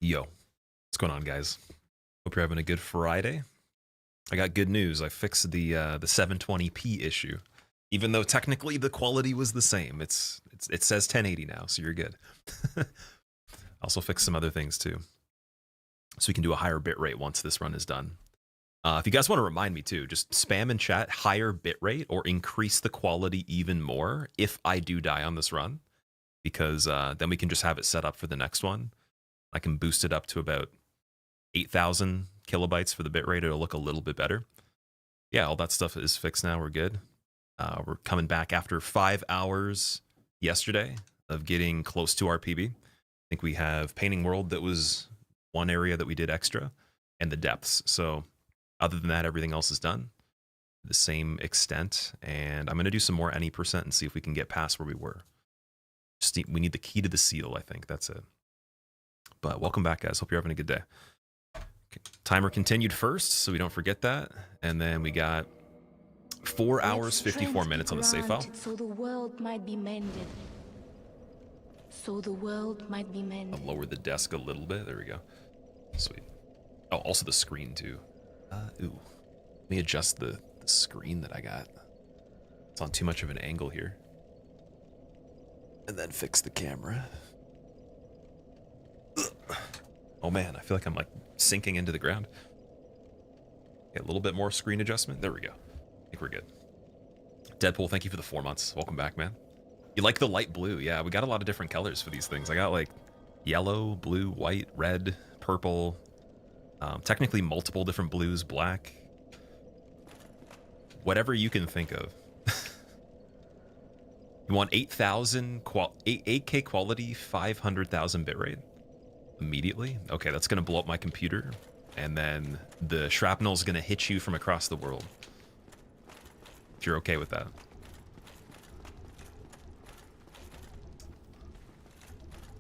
Yo, what's going on, guys? Hope you're having a good Friday. I got good news. I fixed the 720p issue. Even though technically the quality was the same, it says 1080 now, so you're good. Also fixed some other things too, so we can do a higher bitrate once this run is done. If you guys want to remind me too, just spam in chat higher bitrate or increase the quality even more if I do die on this run, because then we can just have it set up for the next one. I can boost it up to about 8,000 kilobytes for the bitrate. It'll look a little bit better. Yeah, all that stuff is fixed now. We're good. We're coming back after 5 hours yesterday of getting close to our PB. I think we have Painting World, that was one area that we did extra, and the depths. So other than that, everything else is done to the same extent. And I'm going to do some more any percent and see if we can get past where we were. We need the key to the seal, I think. That's it. But welcome back, guys. Hope you're having a good day. Okay. Timer continued first, so we don't forget that. And then we got 4 hours, 54 minutes on the save file. So the world might be mended. So the world might be mended. I'll lower the desk a little bit. There we go. Sweet. Oh, also the screen, too. Ooh. Let me adjust the screen that I got. It's on too much of an angle here. And then fix the camera. Oh man, I feel like I'm like sinking into the ground. Okay, a little bit more screen adjustment. There we go. I think we're good. Deadpool, thank you for the 4 months. Welcome back, man. You like the light blue? Yeah, we got a lot of different colors for these things. I got like yellow, blue, white, red, purple. Technically multiple different blues, black. Whatever you can think of. You want 8K quality, 500,000 bitrate? Immediately? Okay, that's gonna blow up my computer, and then the shrapnel's gonna hit you from across the world. If you're okay with that.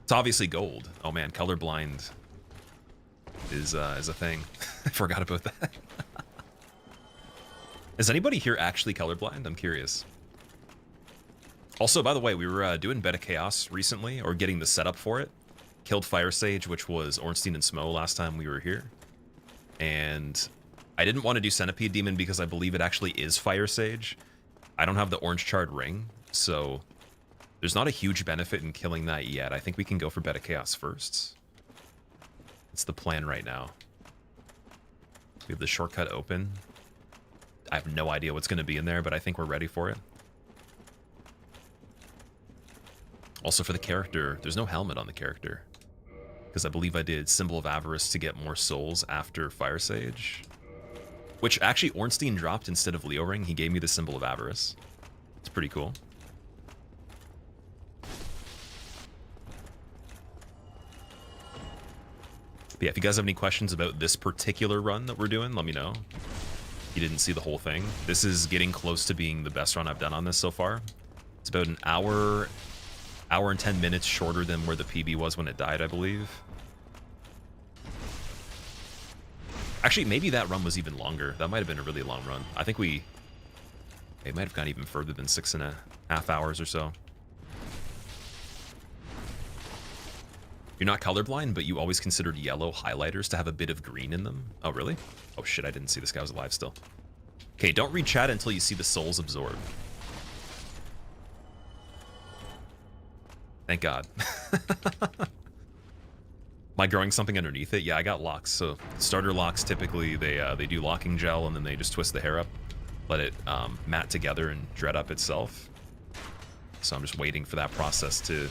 It's obviously gold. Oh man, colorblind is a thing. I forgot about that. Is anybody here actually colorblind? I'm curious. Also, by the way, we were doing Beta Chaos recently, or getting the setup for it. Killed Fire Sage, which was Ornstein and Smo last time we were here. And I didn't want to do Centipede Demon because I believe it actually is Fire Sage. I don't have the orange charred ring, so there's not a huge benefit in killing that yet. I think we can go for Beta Chaos first. It's the plan right now. We have the shortcut open. I have no idea what's going to be in there, but I think we're ready for it. Also for the character, there's no helmet on the character, because I believe I did Symbol of Avarice to get more souls after Fire Sage, which actually Ornstein dropped instead of Leo Ring. He gave me the Symbol of Avarice. It's pretty cool. But yeah, if you guys have any questions about this particular run that we're doing, let me know. You didn't see the whole thing. This is getting close to being the best run I've done on this so far. It's about an hour and 10 minutes shorter than where the PB was when it died, I believe. Actually, maybe that run was even longer. That might have been a really long run. I think it might have gone even further than 6.5 hours or so. You're not colorblind, but you always considered yellow highlighters to have a bit of green in them. Oh, really? Oh shit, I didn't see this guy was alive still. Okay, don't read chat until you see the souls absorb. Thank God. Am I growing something underneath it? Yeah, I got locks. So starter locks, typically they do locking gel and then they just twist the hair up, let it mat together and dread up itself. So I'm just waiting for that process to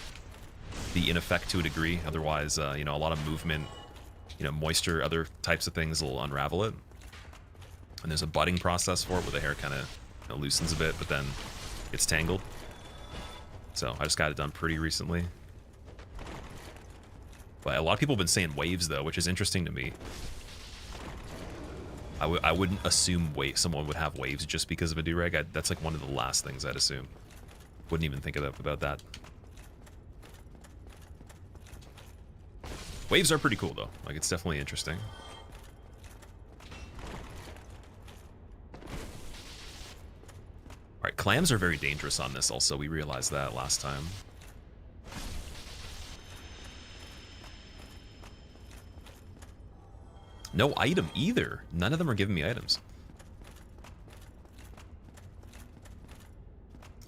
be in effect to a degree. Otherwise, you know, a lot of movement, you know, moisture, other types of things will unravel it. And there's a budding process for it where the hair kind of loosens a bit, but then gets tangled. So I just got it done pretty recently. But a lot of people have been saying waves though, which is interesting to me. I wouldn't assume someone would have waves just because of a do-rag. That's like one of the last things I'd assume. Wouldn't even think about that. Waves are pretty cool though. Like, it's definitely interesting. Alright, clams are very dangerous on this also. We realized that last time. No item either. None of them are giving me items.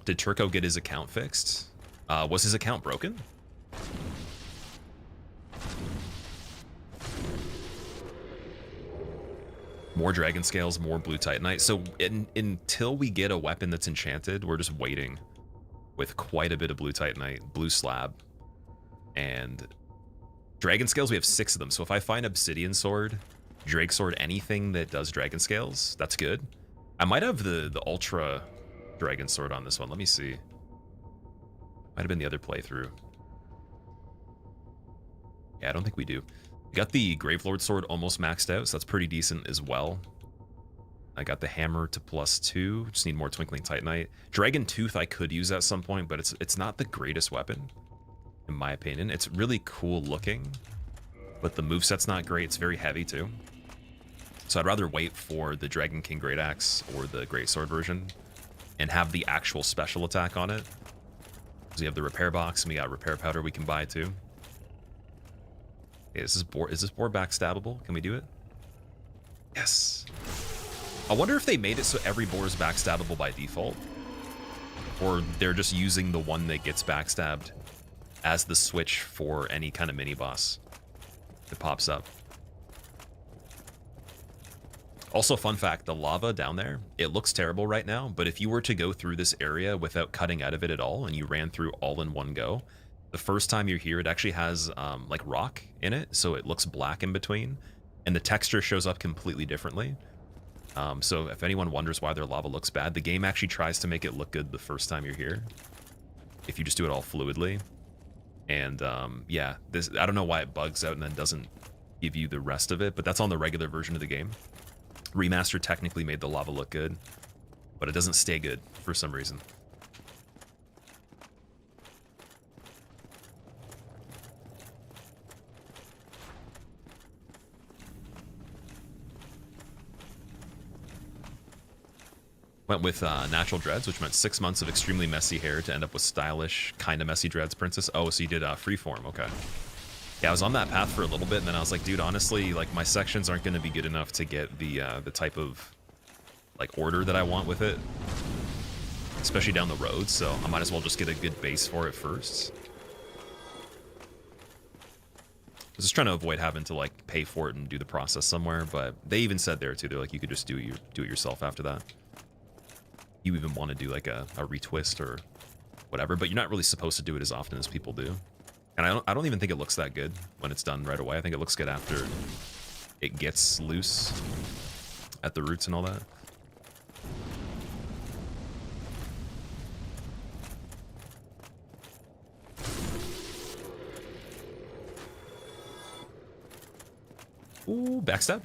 Did Turco get his account fixed? Was his account broken? More dragon scales, more blue titanite. So until we get a weapon that's enchanted, we're just waiting with quite a bit of blue titanite, blue slab, and dragon scales. We have 6 of them. So if I find obsidian sword, drake sword, anything that does dragon scales, that's good. I might have the ultra dragon sword on this one. Let me see. Might have been the other playthrough. Yeah, I don't think we do. We got the Gravelord sword almost maxed out, so that's pretty decent as well. I got the hammer to +2. Just need more twinkling titanite. Dragon tooth I could use at some point, but it's not the greatest weapon, in my opinion. It's really cool looking, but the moveset's not great. It's very heavy too. So I'd rather wait for the Dragon King Great Axe or the Great Sword version and have the actual special attack on it. Because we have the repair box and we got repair powder we can buy too. Okay, is this boar backstabbable? Can we do it? Yes. I wonder if they made it so every boar is backstabbable by default, or they're just using the one that gets backstabbed as the switch for any kind of mini boss that pops up. Also, fun fact, the lava down there, it looks terrible right now, but if you were to go through this area without cutting out of it at all and you ran through all in one go, the first time you're here, it actually has like rock in it, so it looks black in between, and the texture shows up completely differently. So if anyone wonders why their lava looks bad, the game actually tries to make it look good the first time you're here, if you just do it all fluidly. And yeah, this, I don't know why it bugs out and then doesn't give you the rest of it, but that's on the regular version of the game. Remaster technically made the lava look good, but it doesn't stay good for some reason. Went with natural dreads, which meant 6 months of extremely messy hair to end up with stylish, kind of messy dreads, princess. Oh, so you did freeform, okay. Yeah, I was on that path for a little bit, and then I was like, dude, honestly, like my sections aren't going to be good enough to get the type of like order that I want with it, especially down the road. So I might as well just get a good base for it first. I was just trying to avoid having to like pay for it and do the process somewhere, but they even said there too, they're like, you could just do it yourself after that. You even want to do like a retwist or whatever, but you're not really supposed to do it as often as people do. And I don't even think it looks that good when it's done right away. I think it looks good after it gets loose at the roots and all that. Ooh, backstab.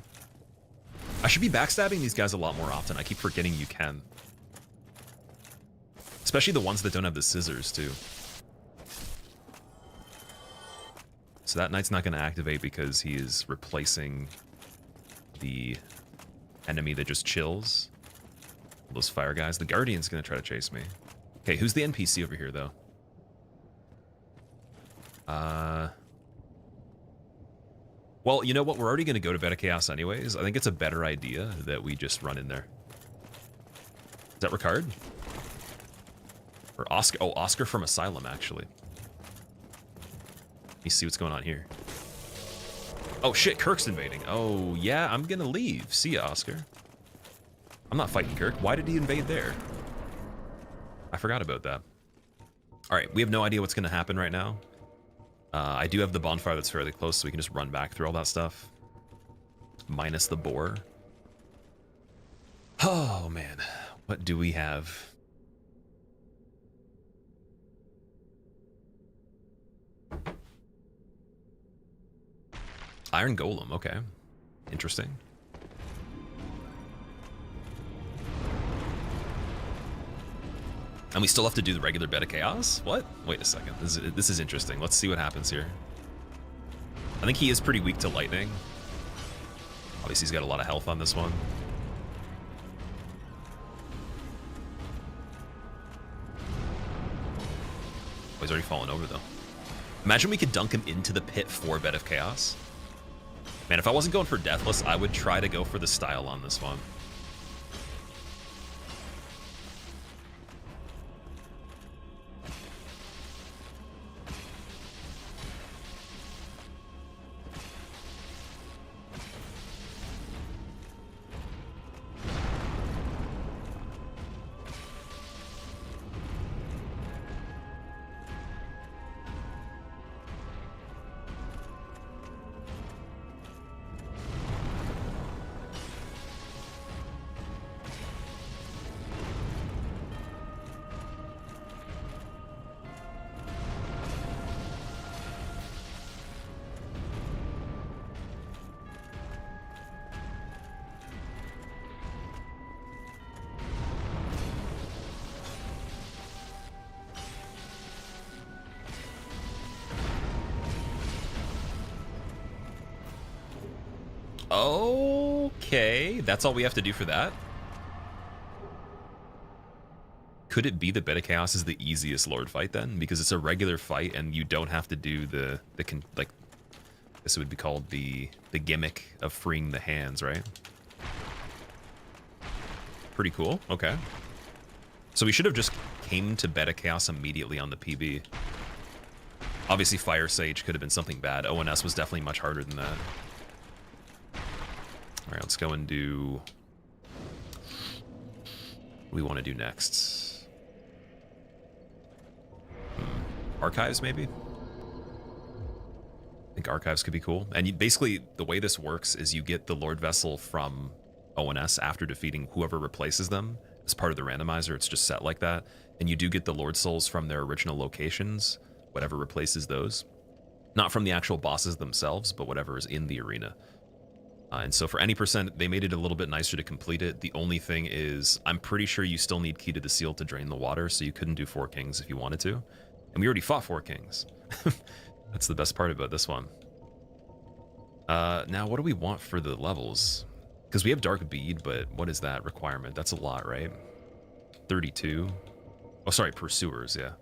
I should be backstabbing these guys a lot more often. I keep forgetting you can. Especially the ones that don't have the scissors, too. So that knight's not going to activate because he is replacing the enemy that just chills. Those fire guys. The Guardian's going to try to chase me. Okay, who's the NPC over here, though? Well, you know what? We're already going to go to Beta Chaos anyways. I think it's a better idea that we just run in there. Is that Ricard? Or Oscar? Oh, Oscar from Asylum, actually. Let me see what's going on here. Oh shit, Kirk's invading. Oh yeah, I'm gonna leave. See ya, Oscar. I'm not fighting Kirk. Why did he invade there? I forgot about that. Alright, we have no idea what's gonna happen right now. I do have the bonfire that's fairly close, so we can just run back through all that stuff. Minus the boar. Oh man, what do we have? Iron Golem, okay. Interesting. And we still have to do the regular Beta Chaos? What? Wait a second. This is interesting. Let's see what happens here. I think he is pretty weak to lightning. Obviously, he's got a lot of health on this one. Oh, he's already fallen over, though. Imagine we could dunk him into the pit for Bed of Chaos. Man, if I wasn't going for Deathless, I would try to go for the style on this one. Okay, that's all we have to do for that? Could it be that Beta Chaos is the easiest Lord fight then? Because it's a regular fight and you don't have to do like, this would be called the gimmick of freeing the hands, right? Pretty cool, okay. So we should have just came to Beta Chaos immediately on the PB. Obviously Fire Sage could have been something bad. ONS was definitely much harder than that. All right, let's go and do what we want to do next. Archives, maybe? I think Archives could be cool. And basically, the way this works is you get the Lord Vessel from ONS after defeating whoever replaces them as part of the randomizer. It's just set like that. And you do get the Lord Souls from their original locations, whatever replaces those. Not from the actual bosses themselves, but whatever is in the arena. And so for any percent, they made it a little bit nicer to complete it. The only thing is, I'm pretty sure you still need Key to the Seal to drain the water, so you couldn't do 4 Kings if you wanted to. And we already fought 4 Kings. That's the best part about this one. Now, what do we want for the levels? Because we have Dark Bead, but what is that requirement? That's a lot, right? 32. Oh, sorry, Pursuers, yeah.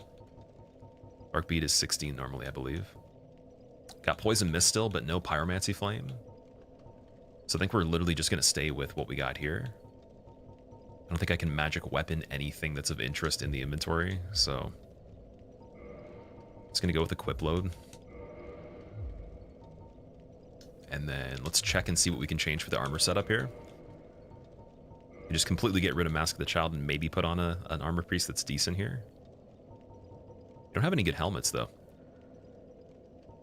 Dark Bead is 16 normally, I believe. Got Poison Mist still, but no Pyromancy Flame. So I think we're literally just going to stay with what we got here. I don't think I can magic weapon anything that's of interest in the inventory, so it's going to go with Equip Load. And then let's check and see what we can change for the armor setup here. You just completely get rid of Mask of the Child and maybe put on an armor piece that's decent here. You don't have any good helmets, though.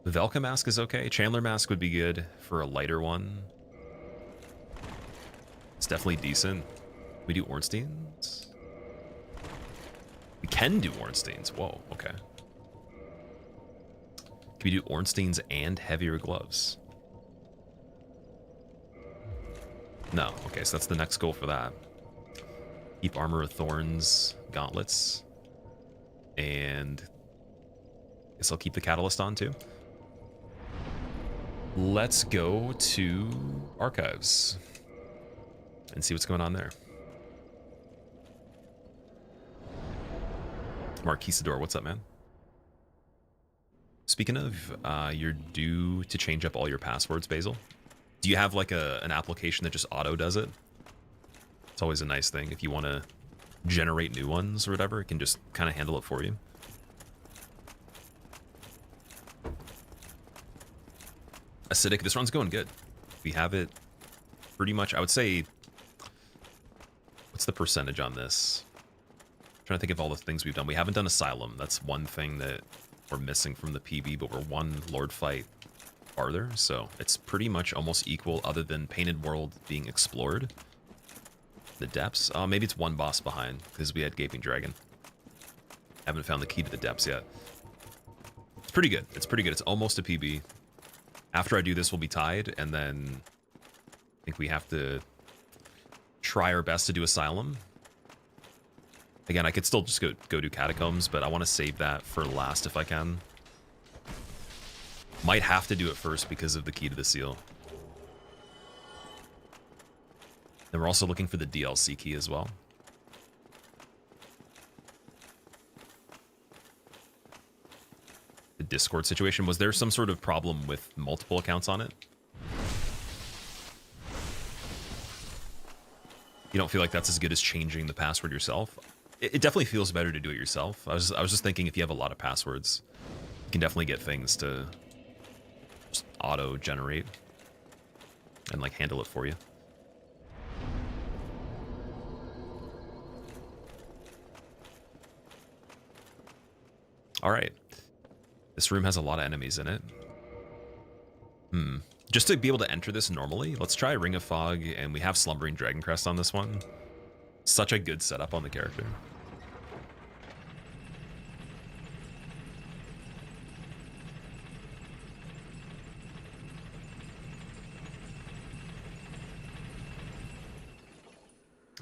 The Velka Mask is okay. Chandler Mask would be good for a lighter one. It's definitely decent. We do Ornsteins? We can do Ornsteins. Whoa, okay. Can we do Ornsteins and heavier gloves? No. Okay, so that's the next goal for that. Keep Armor of Thorns, gauntlets. And I guess I'll keep the Catalyst on too. Let's go to Archives and see what's going on there. Marquisador, what's up, man? Speaking of, you're due to change up all your passwords, Basil. Do you have like an application that just auto does it? It's always a nice thing. If you want to generate new ones or whatever, it can just kind of handle it for you. Acidic, this run's going good. We have it pretty much, I would say, what's the percentage on this? I'm trying to think of all the things we've done. We haven't done Asylum. That's one thing that we're missing from the PB, but we're one Lord fight farther, so it's pretty much almost equal other than Painted World being explored. The depths, maybe it's one boss behind because we had Gaping Dragon. Haven't found the key to the depths yet. It's pretty good. It's pretty good. It's almost a PB. After I do this, we'll be tied, and then I think we have to try our best to do Asylum. Again, I could still just go do Catacombs, but I want to save that for last if I can. Might have to do it first because of the Key to the Seal. Then we're also looking for the DLC key as well. The Discord situation, was there some sort of problem with multiple accounts on it? you don't feel like that's as good as changing the password yourself. It definitely feels better to do it yourself. I was just thinking if you have a lot of passwords, you can definitely get things to just auto-generate and like handle it for you. All right. This room has a lot of enemies in it. Just to be able to enter this normally, let's try Ring of Fog, and we have Slumbering Dragon Crest on this one. Such a good setup on the character.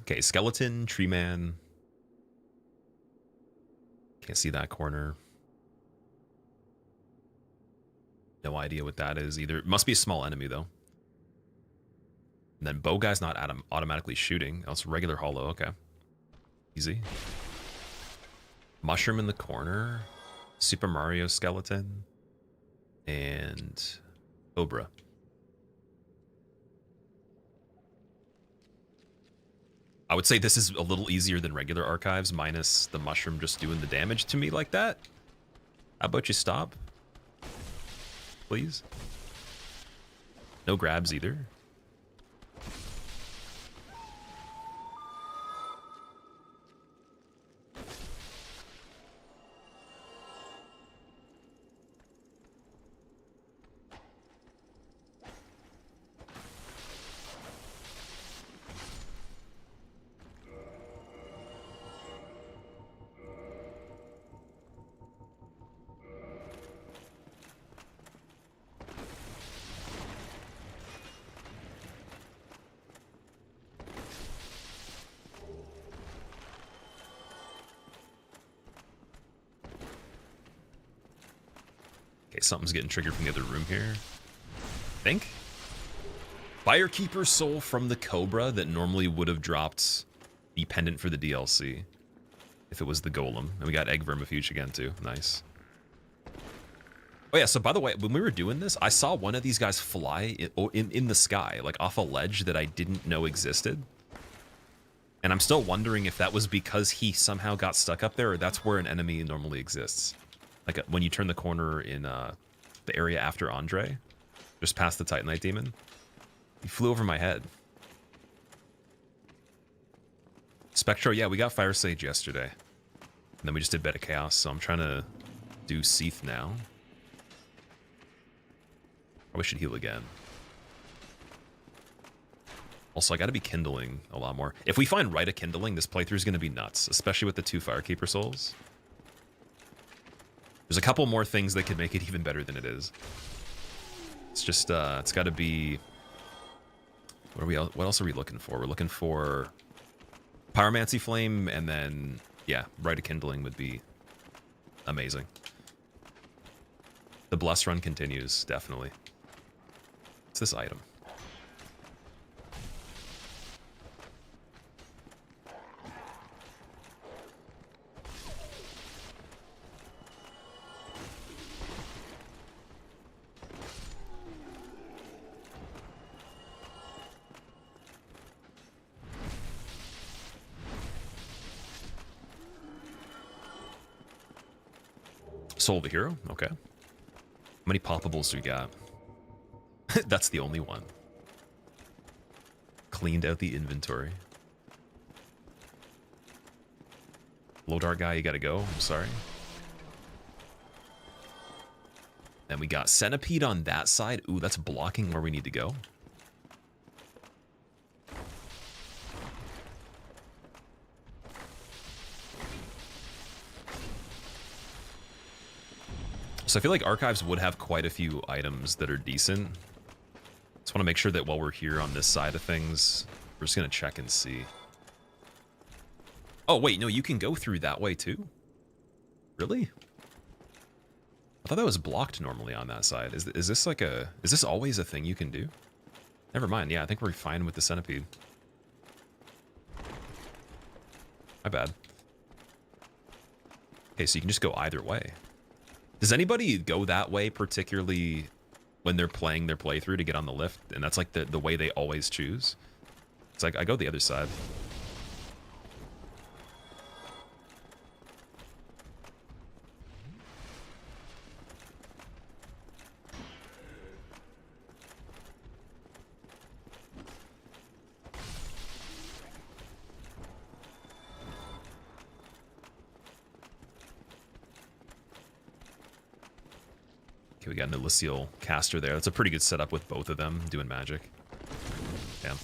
Okay, Skeleton, Tree Man. Can't see that corner. No idea what that is either. It must be a small enemy, though. And then Bow Guy's not automatically shooting. Oh, it's regular hollow. Okay. Easy. Mushroom in the corner. Super Mario Skeleton. And Cobra. I would say this is a little easier than regular archives, minus the mushroom just doing the damage to me like that. How about you stop? Please. No grabs either. Okay, something's getting triggered from the other room here. I think. Firekeeper soul from the Cobra that normally would have dropped the pendant for the DLC if it was the Golem. And we got Egg Vermifuge again too. Nice. Oh yeah, so by the way, when we were doing this, I saw one of these guys fly in the sky, like off a ledge that I didn't know existed. And I'm still wondering if that was because he somehow got stuck up there, or that's where an enemy normally exists. Like when you turn the corner in the area after Andre, just past the Titanite demon, he flew over my head. Spectro, yeah, we got Fire Sage yesterday. And then we just did Beta Chaos, so I'm trying to do Seath now. Probably should heal again. Also, I gotta be kindling a lot more. If we find Rite of Kindling, this playthrough is gonna be nuts, especially with the 2 Firekeeper souls. There's a couple more things that could make it even better than it is. It's just, it's gotta be... What else are we looking for? We're looking for Pyromancy Flame, and then, yeah, Rite of Kindling would be amazing. The Bless Run continues, definitely. What's this item? Soul of a Hero? Okay. How many poppables do we got? That's the only one. Cleaned out the inventory. Low dart guy, you gotta go. I'm sorry. And we got Centipede on that side. Ooh, that's blocking where we need to go. So I feel like Archives would have quite a few items that are decent. Just want to make sure that while we're here on this side of things, we're just going to check and see. Oh, wait, no, you can go through that way too? Really? I thought that was blocked normally on that side. Is this like a... Is this always a thing you can do? Never mind. Yeah, I think we're fine with the Centipede. My bad. Okay, so you can just go either way. Does anybody go that way, particularly when they're playing their playthrough to get on the lift? And that's like the way they always choose. It's like, I go the other side. Okay, we got an Elysial caster there. That's a pretty good setup with both of them doing magic. Damn.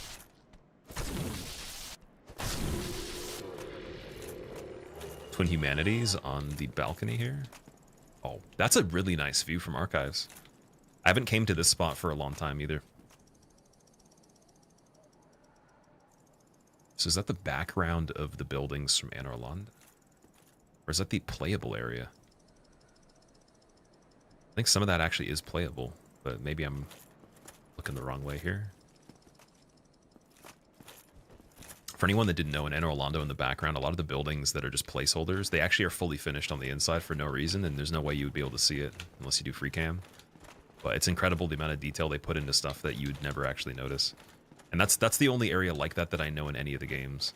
Twin Humanities on the balcony here. Oh, that's a really nice view from Archives. I haven't came to this spot for a long time either. So is that the background of the buildings from Anor Londo? Or is that the playable area? I think some of that actually is playable, but maybe I'm looking the wrong way here. For anyone that didn't know, in Anor Londo in the background, a lot of the buildings that are just placeholders, they actually are fully finished on the inside for no reason, and there's no way you would be able to see it unless you do free cam. But it's incredible the amount of detail they put into stuff that you'd never actually notice. And that's the only area like that I know in any of the games.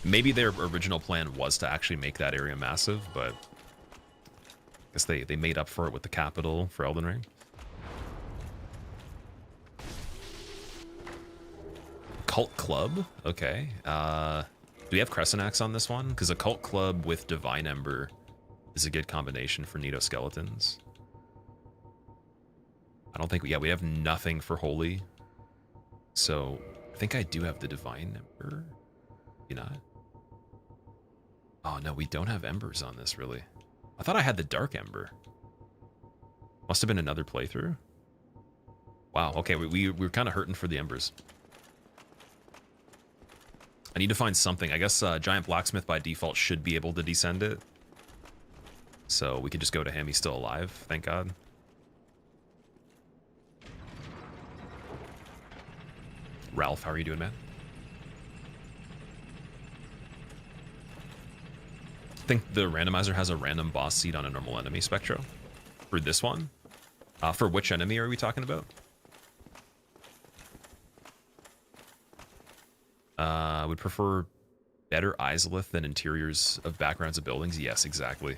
Maybe their original plan was to actually make that area massive, but I guess they made up for it with the capital for Elden Ring. Cult Club? Okay. Do we have Crescent Axe on this one? Because a Cult Club with Divine Ember is a good combination for Nito Skeletons. I don't think we have nothing for Holy. So I think I do have the Divine Ember. Maybe not. Oh no, we don't have embers on this really. I thought I had the Dark Ember. Must have been another playthrough. Wow, okay, we're kind of hurting for the embers. I need to find something. I guess Giant Blacksmith by default should be able to descend it. So we could just go to him. He's still alive, thank God. Ralph, how are you doing, man? I think the randomizer has a random boss seed on a normal enemy, Spectro. For this one? For which enemy are we talking about? I would prefer better Izalith than interiors of backgrounds of buildings. Yes, exactly.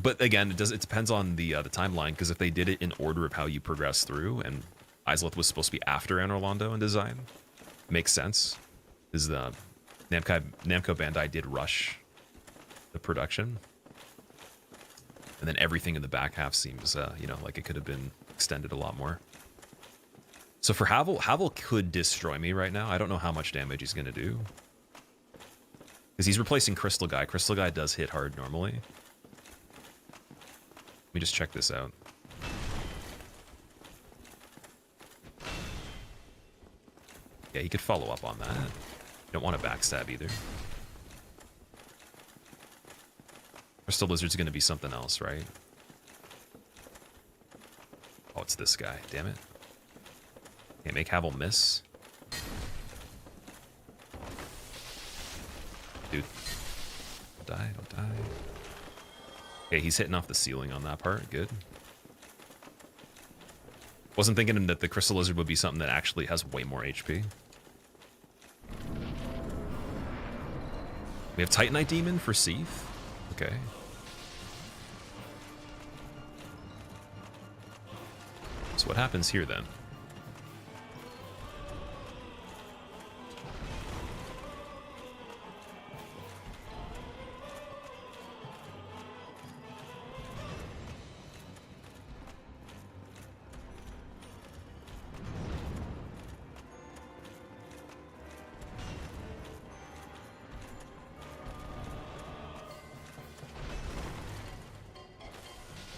But again, it depends on the timeline, because if they did it in order of how you progress through, and Izalith was supposed to be after Anor Londo in design, makes sense. Because the Namco Bandai did rush the production, and then everything in the back half seems, you know, like it could have been extended a lot more. So for Havel could destroy me right now. I don't know how much damage he's going to do. Because he's replacing Crystal Guy. Crystal Guy does hit hard normally. Let me just check this out. Yeah, he could follow up on that. You don't want to backstab either. Crystal Lizard's going to be something else, right? Oh, it's this guy. Damn it. Okay, make Havel miss. Dude. Don't die, don't die. Okay, he's hitting off the ceiling on that part. Good. Wasn't thinking that the Crystal Lizard would be something that actually has way more HP. We have Titanite Demon for Seath. Okay. So what happens here then?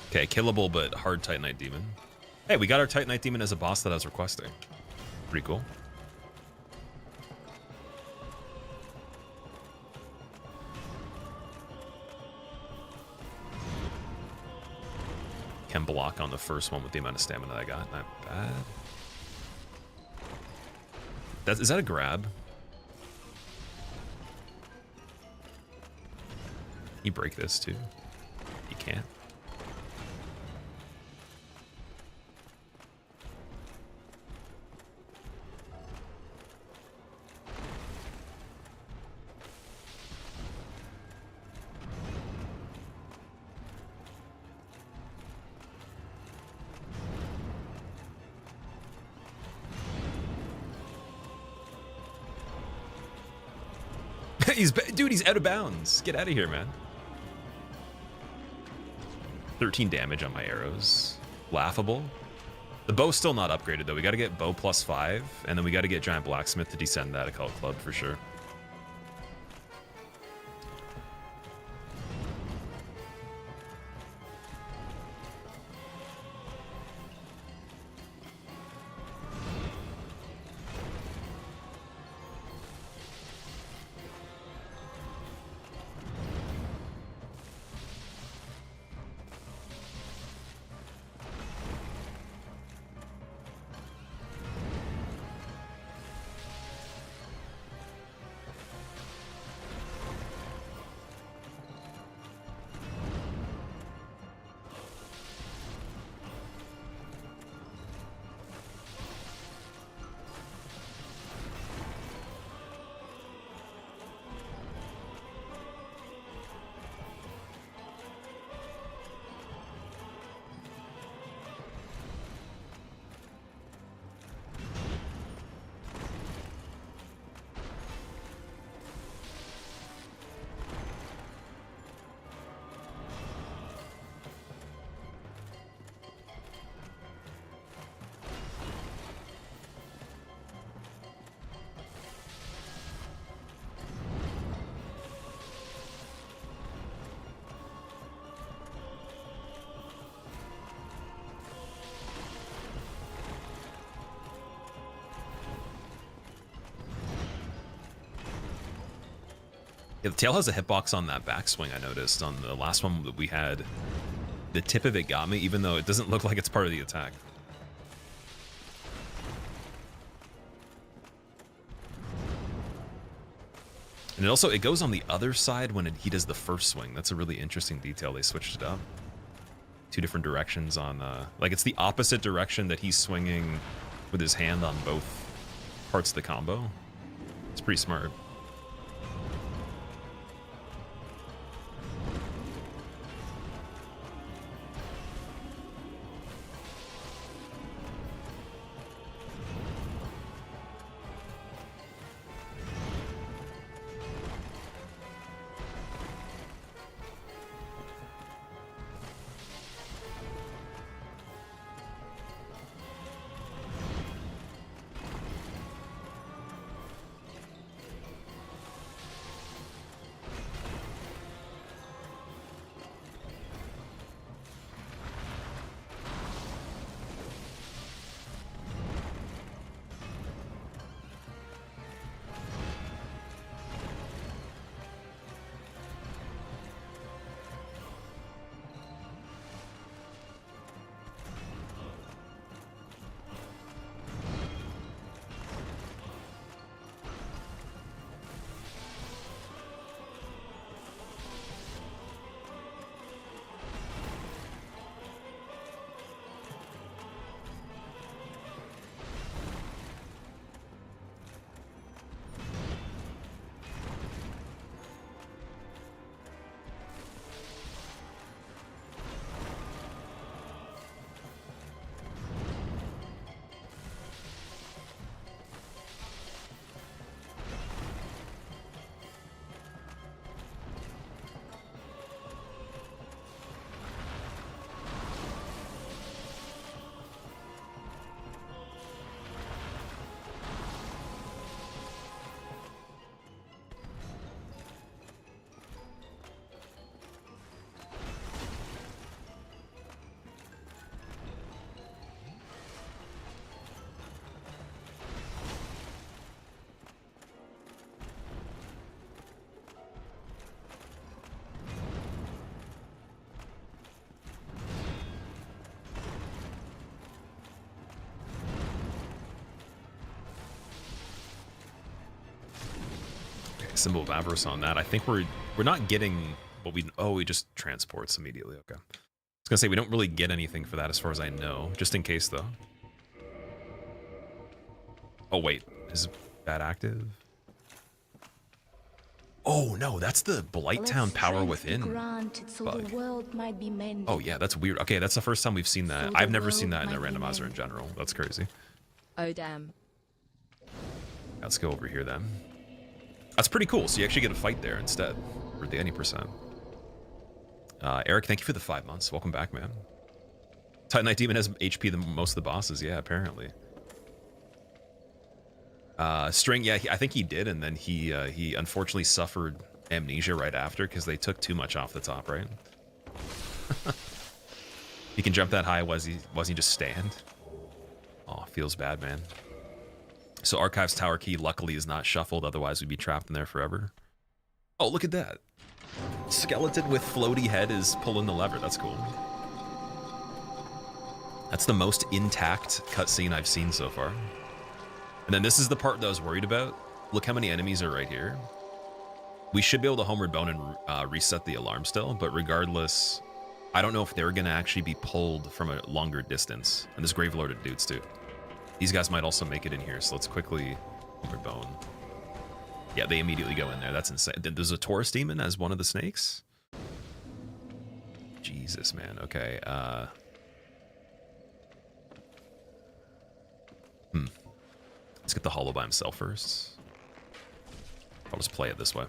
Okay, killable but hard Titanite Demon. Hey, we got our Titanite Demon as a boss that I was requesting. Pretty cool. Can block on the first one with the amount of stamina that I got. Not bad. Is that a grab? Can you break this too? You can't. Dude, he's out of bounds. Get out of here, man. 13 damage on my arrows. Laughable. The bow's still not upgraded, though. We got to get bow +5, and then we got to get Giant Blacksmith to descend that Occult Club for sure. Yeah, the tail has a hitbox on that backswing, I noticed. On the last one that we had, the tip of it got me, even though it doesn't look like it's part of the attack. And it goes on the other side when he does the first swing. That's a really interesting detail. They switched it up. 2 different directions on, like it's the opposite direction that he's swinging with his hand on both parts of the combo. It's pretty smart. Symbol of Avarice on that. I think we're not getting what we just transports immediately. Okay. I was gonna say we don't really get anything for that as far as I know. Just in case though. Oh wait, is that active? Oh no, that's the Blighttown Power Within bug. Oh yeah, that's weird. Okay, that's the first time we've seen that. I've never seen that in a randomizer in general. That's crazy. Oh damn. Let's go over here then. That's pretty cool. So you actually get a fight there instead for the any %. Eric, thank you for the 5 months. Welcome back, man. Titanite Demon has HP than most of the bosses. Yeah, apparently. String, yeah, I think he did, and then he unfortunately suffered amnesia right after because they took too much off the top, right? He can jump that high. Wasn't he just stand? Oh, feels bad, man. So Archives Tower Key luckily is not shuffled, otherwise we'd be trapped in there forever. Oh, look at that. Skeleton with floaty head is pulling the lever. That's cool. That's the most intact cutscene I've seen so far. And then this is the part that I was worried about. Look how many enemies are right here. We should be able to Homeward Bone and reset the alarm still, but regardless, I don't know if they're gonna actually be pulled from a longer distance. And there's Gravelorded dudes too. These guys might also make it in here, so let's quickly Homeward Bone. Yeah, they immediately go in there. That's insane. There's a Taurus Demon as one of the snakes? Jesus, man. Okay, let's get the Hollow by himself first. I'll just play it this way.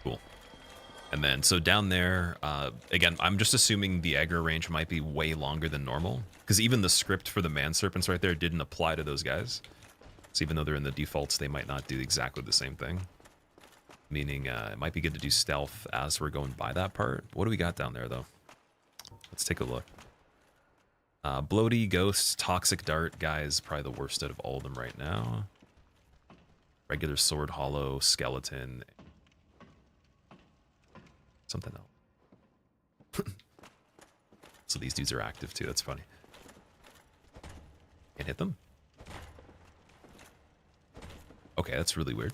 Cool. And then, so down there, again, I'm just assuming the aggro range might be way longer than normal, because even the script for the Man Serpents right there didn't apply to those guys. So even though they're in the defaults, they might not do exactly the same thing. Meaning, it might be good to do stealth as we're going by that part. What do we got down there, though? Let's take a look. Bloaty, Ghost, Toxic Dart, guys, probably the worst out of all of them right now. Regular Sword, Hollow, Skeleton, something else. So these dudes are active too. That's funny. Can't hit them. Okay, that's really weird.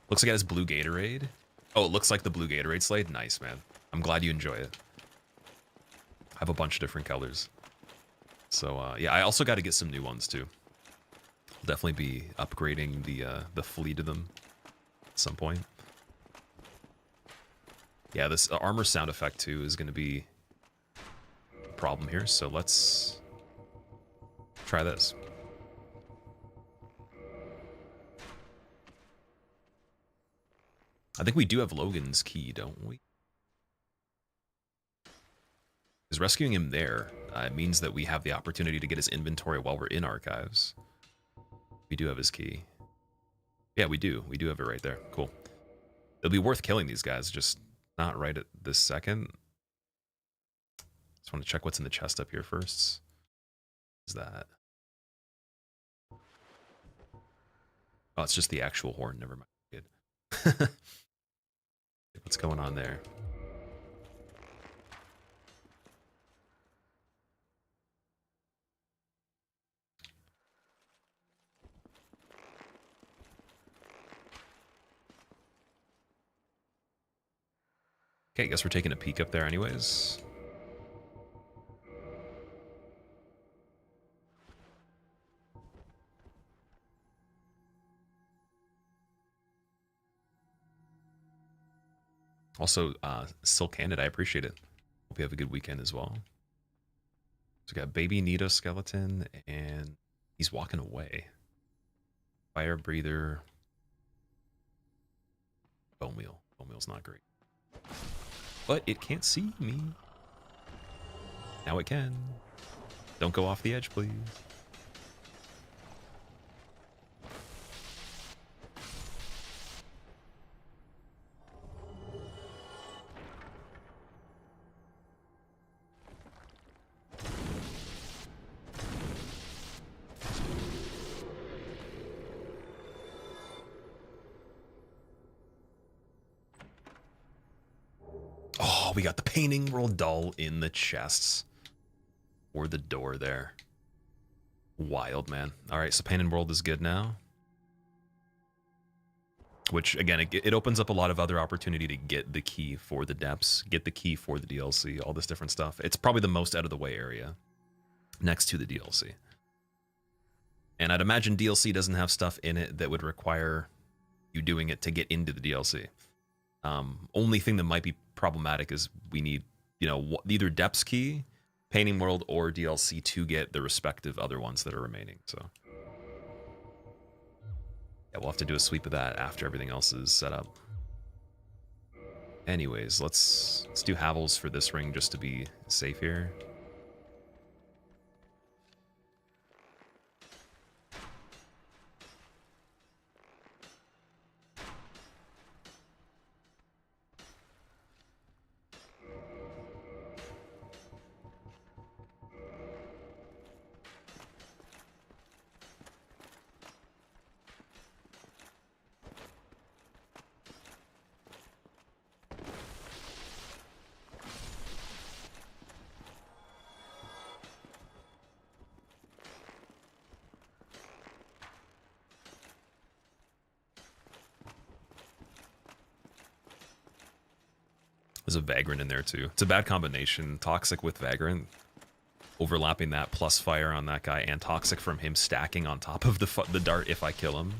Looks like it has blue Gatorade. Oh, it looks like the blue Gatorade Slade. Nice, man. I'm glad you enjoy it. I have a bunch of different colors. So yeah, I also got to get some new ones too. I'll definitely be upgrading the fleet of them at some point. Yeah, this armor sound effect too is going to be a problem here, so let's try this. I think we do have Logan's key, don't we? Because rescuing him there means that we have the opportunity to get his inventory while we're in Archives. We do have his key. Yeah, we do. We do have it right there. Cool. It'll be worth killing these guys, just not right at this second. Just want to check what's in the chest up here first. What is that? Oh, it's just the actual horn. Never mind. Good. What's going on there? Okay, I guess we're taking a peek up there anyways. Also, Silk Handed, I appreciate it. Hope you have a good weekend as well. So we got Baby Nito Skeleton, and he's walking away. Fire Breather. Bone Wheel. Bone Wheel's not great. But it can't see me. Now it can. Don't go off the edge, please. Oh, we got the painting world doll in the chests. Or the door there. Wild, man. Alright, so painting world is good now. Which, again, it opens up a lot of other opportunity to get the key for the depths, get the key for the DLC, all this different stuff. It's probably the most out of the way area next to the DLC. And I'd imagine DLC doesn't have stuff in it that would require you doing it to get into the DLC. Only thing that might be problematic is we need, you know, either Depths Key, Painting World, or DLC to get the respective other ones that are remaining. So yeah, we'll have to do a sweep of that after everything else is set up. Anyways, let's do Havels for this ring just to be safe here. There's a Vagrant in there too. It's a bad combination. Toxic with Vagrant. Overlapping that plus fire on that guy and Toxic from him stacking on top of the dart if I kill him.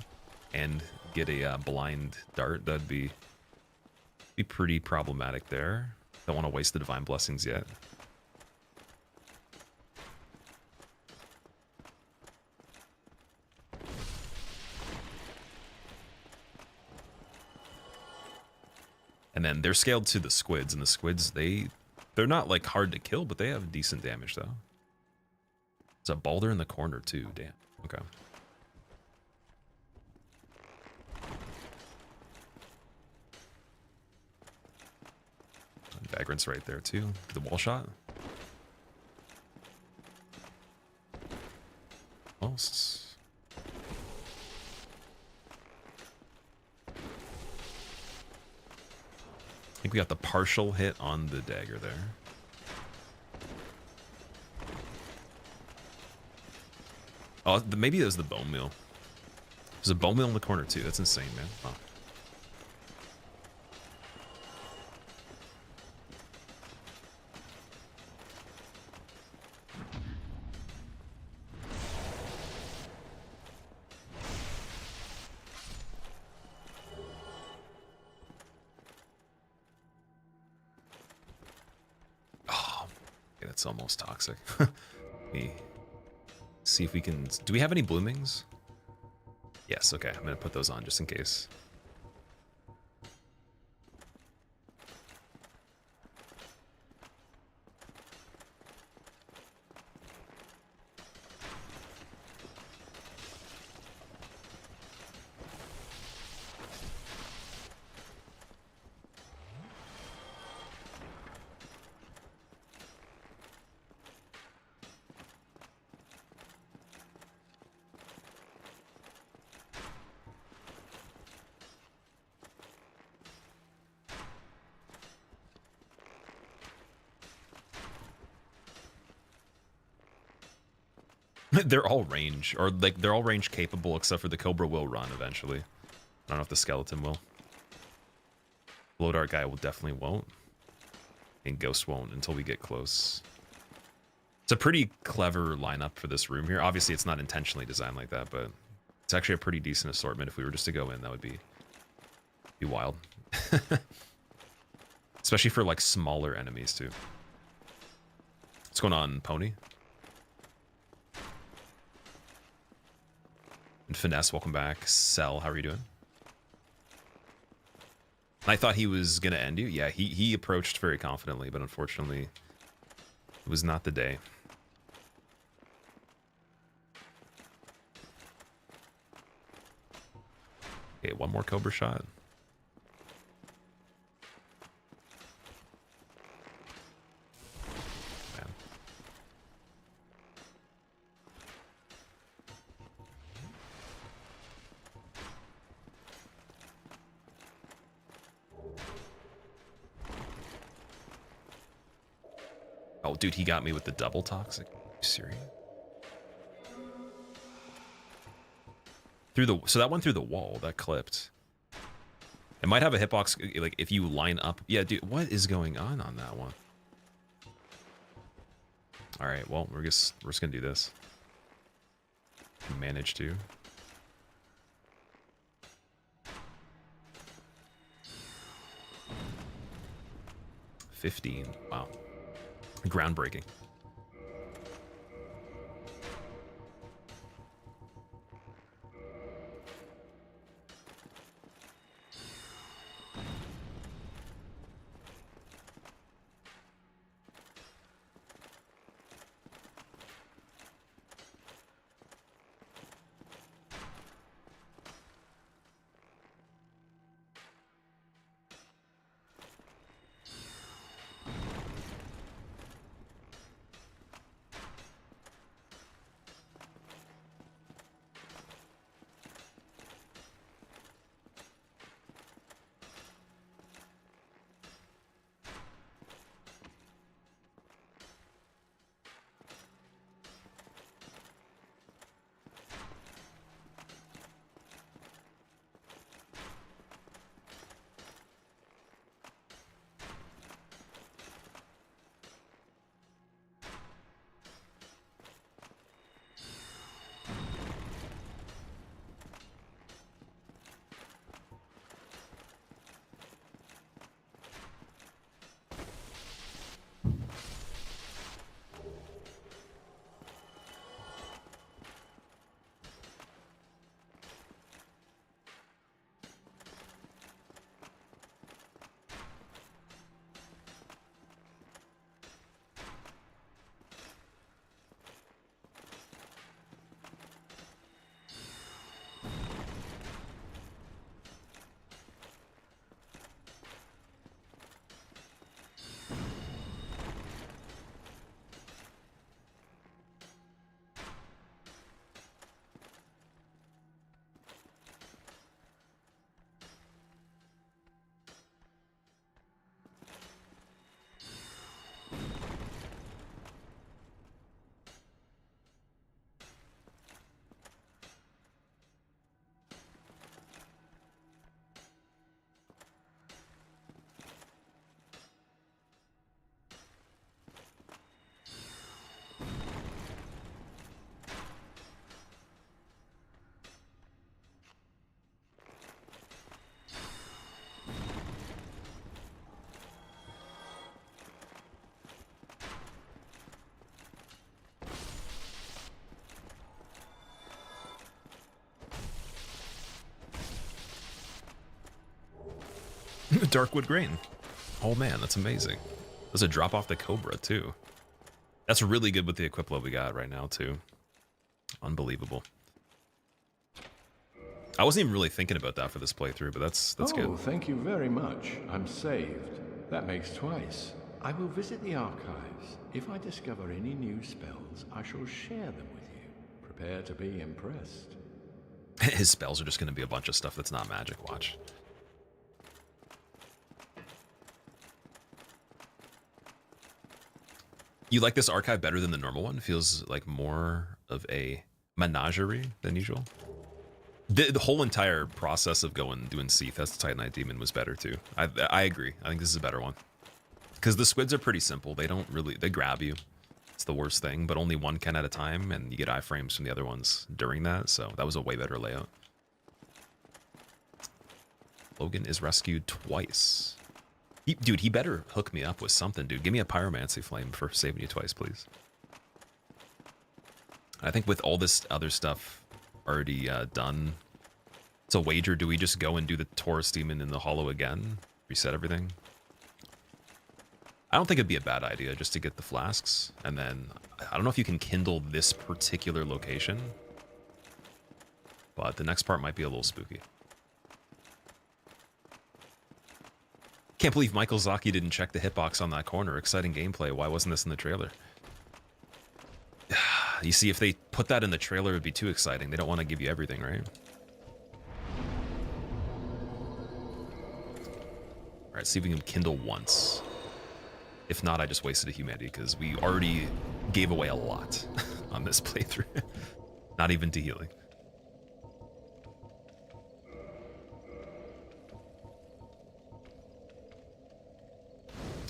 And get a blind dart. That'd be pretty problematic there. Don't want to waste the Divine Blessings yet. And then they're scaled to the squids, and the squids, they're not like hard to kill, but they have decent damage though. There's a boulder in the corner too, damn. Okay. Vagrant's right there too. The wall shot. Almost. I think we got the partial hit on the dagger there. Oh, maybe it was the bone meal. There's a bone meal in the corner too. That's insane, man. Oh. It's almost toxic. Let me see if we can... Do we have any bloomings? Yes, okay. I'm going to put those on just in case. They're all range, or like they're all range capable except for the Cobra will run eventually. I don't know if the skeleton will. Blow dart guy will definitely won't. And Ghost won't until we get close. It's a pretty clever lineup for this room here. Obviously it's not intentionally designed like that, but it's actually a pretty decent assortment. If we were just to go in, that would be wild. Especially for like smaller enemies too. What's going on, Pony? And Finesse, welcome back. Cell, how are you doing? I thought he was gonna end you. Yeah, he approached very confidently, but unfortunately, it was not the day. Okay, one more Cobra shot. Man. Oh, dude, he got me with the double toxic. Are you serious? So that went through the wall. That clipped. It might have a hitbox, like, if you line up. Yeah, dude, what is going on that one? All right, well, we're just gonna do this. Manage to. 15. Wow. Groundbreaking. Darkwood Grain. Oh man, that's amazing. There's a drop off the Cobra too. That's really good with the equip level we got right now too. Unbelievable. I wasn't even really thinking about that for this playthrough, but that's good. Oh, thank you very much. I'm saved. That makes twice. I will visit the archives. If I discover any new spells, I shall share them with you. Prepare to be impressed. His spells are just going to be a bunch of stuff that's not magic. Watch. You like this archive better than the normal one? Feels like more of a menagerie than usual. The whole entire process of doing Seath as the Titanite Demon was better too. I agree. I think this is a better one. Because the squids are pretty simple. They grab you. It's the worst thing, but only one can at a time, and you get iframes from the other ones during that, so that was a way better layout. Logan is rescued twice. Dude, he better hook me up with something, dude. Give me a pyromancy flame for saving you twice, please. I think with all this other stuff already done, it's a wager. Do we just go and do the Taurus Demon in the Hollow again? Reset everything? I don't think it'd be a bad idea just to get the flasks, and then I don't know if you can kindle this particular location, but the next part might be a little spooky. Can't believe Michael Zaki didn't check the hitbox on that corner. Exciting gameplay. Why wasn't this in the trailer? You see, if they put that in the trailer, it would be too exciting. They don't want to give you everything, right? All right, see if we can kindle once. If not, I just wasted a humanity because we already gave away a lot on this playthrough. Not even to healing.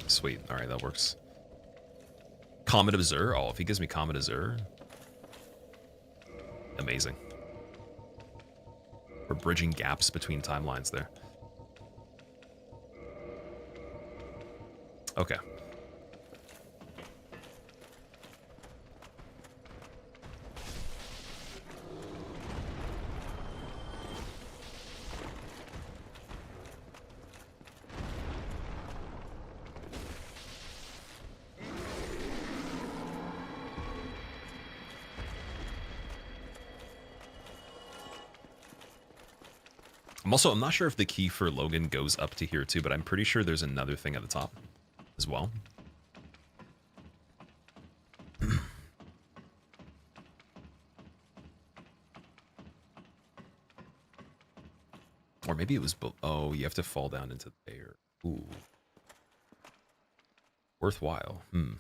Sweet. All right, that works. Comet of Zur. Oh, if he gives me Comet of Zur. Amazing. We're bridging gaps between timelines there. Okay. I'm not sure if the key for Logan goes up to here too, but I'm pretty sure there's another thing at the top as well. Or maybe it was, oh, you have to fall down into there. Ooh. Worthwhile. We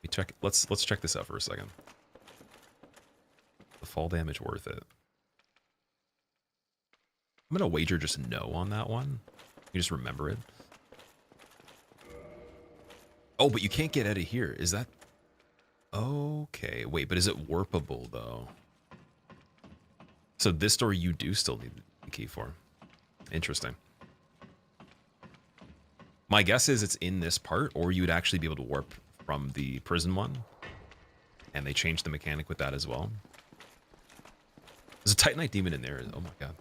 check, let's check this out for a second. The fall damage worth it? I'm gonna wager just no on that one. You just remember it. Oh, but you can't get out of here. Is that... Okay, wait, but is it warpable, though? So this door you do still need the key for. Interesting. My guess is it's in this part, or you would actually be able to warp from the prison one. And they changed the mechanic with that as well. There's a Titanite demon in there. Oh my god.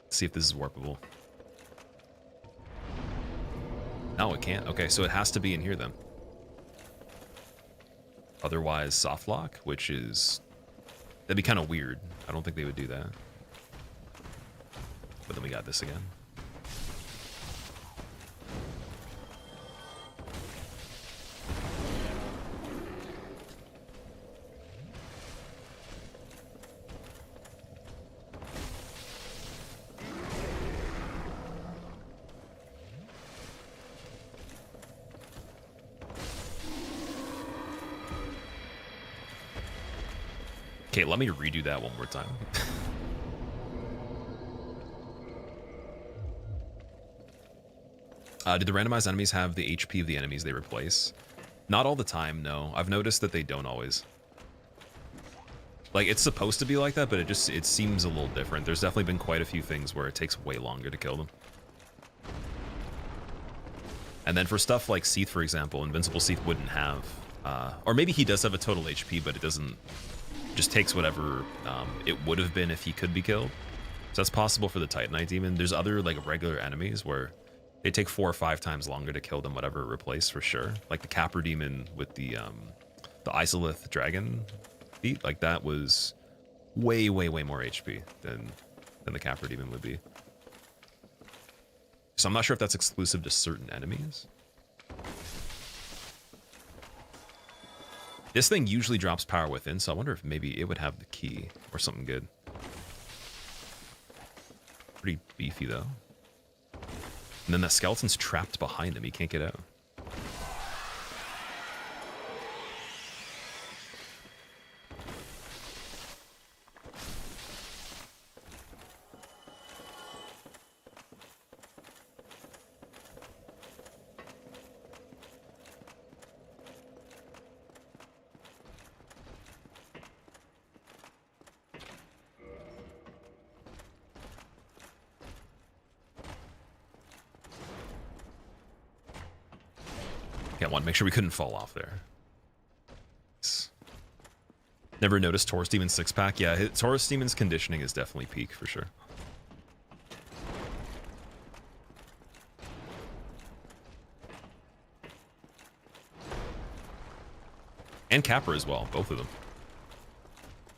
Let's see if this is warpable. No, it can't. Okay, so it has to be in here then. Otherwise, soft lock, which is... That'd be kind of weird. I don't think they would do that. But then we got this again. Okay, let me redo that one more time. Do the randomized enemies have the HP of the enemies they replace? Not all the time, no. I've noticed that they don't always. Like, it's supposed to be like that, but it seems a little different. There's definitely been quite a few things where it takes way longer to kill them. And then for stuff like Seath, for example, Invincible Seath wouldn't have... or maybe he does have a total HP, but it doesn't... Just takes whatever it would have been if he could be killed. So that's possible for the Titanite demon. There's other like regular enemies where they take 4 or 5 times longer to kill than whatever it replaced for sure. Like the Capra demon with the Isolith dragon feat, like that was way more HP than the Capra demon would be. So I'm not sure if that's exclusive to certain enemies. This thing usually drops power within, so I wonder if maybe it would have the key or something good. Pretty beefy, though. And then the skeleton's trapped behind him. He can't get out. Make sure we couldn't fall off there. Never noticed Taurus Demon's 6-pack. Yeah, Taurus Demon's conditioning is definitely peak for sure. And Capra as well, both of them.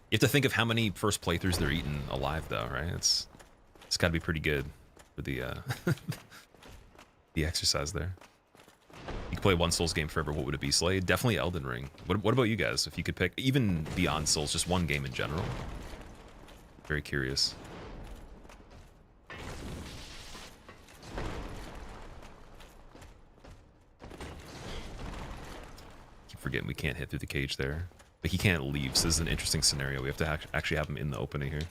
You have to think of how many first playthroughs they're eating alive, though, right? It's got to be pretty good for the the exercise there. You could play one Souls game forever, what would it be, Slade? Definitely Elden Ring. What about you guys? If you could pick, even beyond Souls, just one game in general. Very curious. Keep forgetting we can't hit through the cage there. But he can't leave, so this is an interesting scenario. We have to actually have him in the opening here.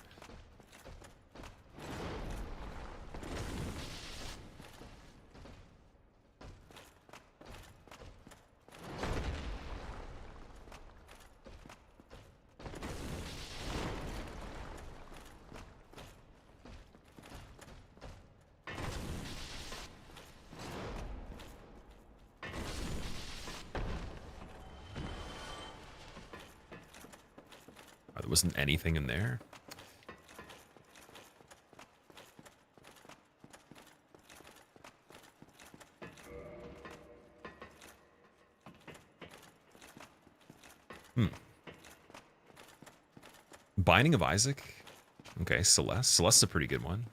wasn't anything in there. Binding of Isaac. Okay, Celeste. Celeste's a pretty good one.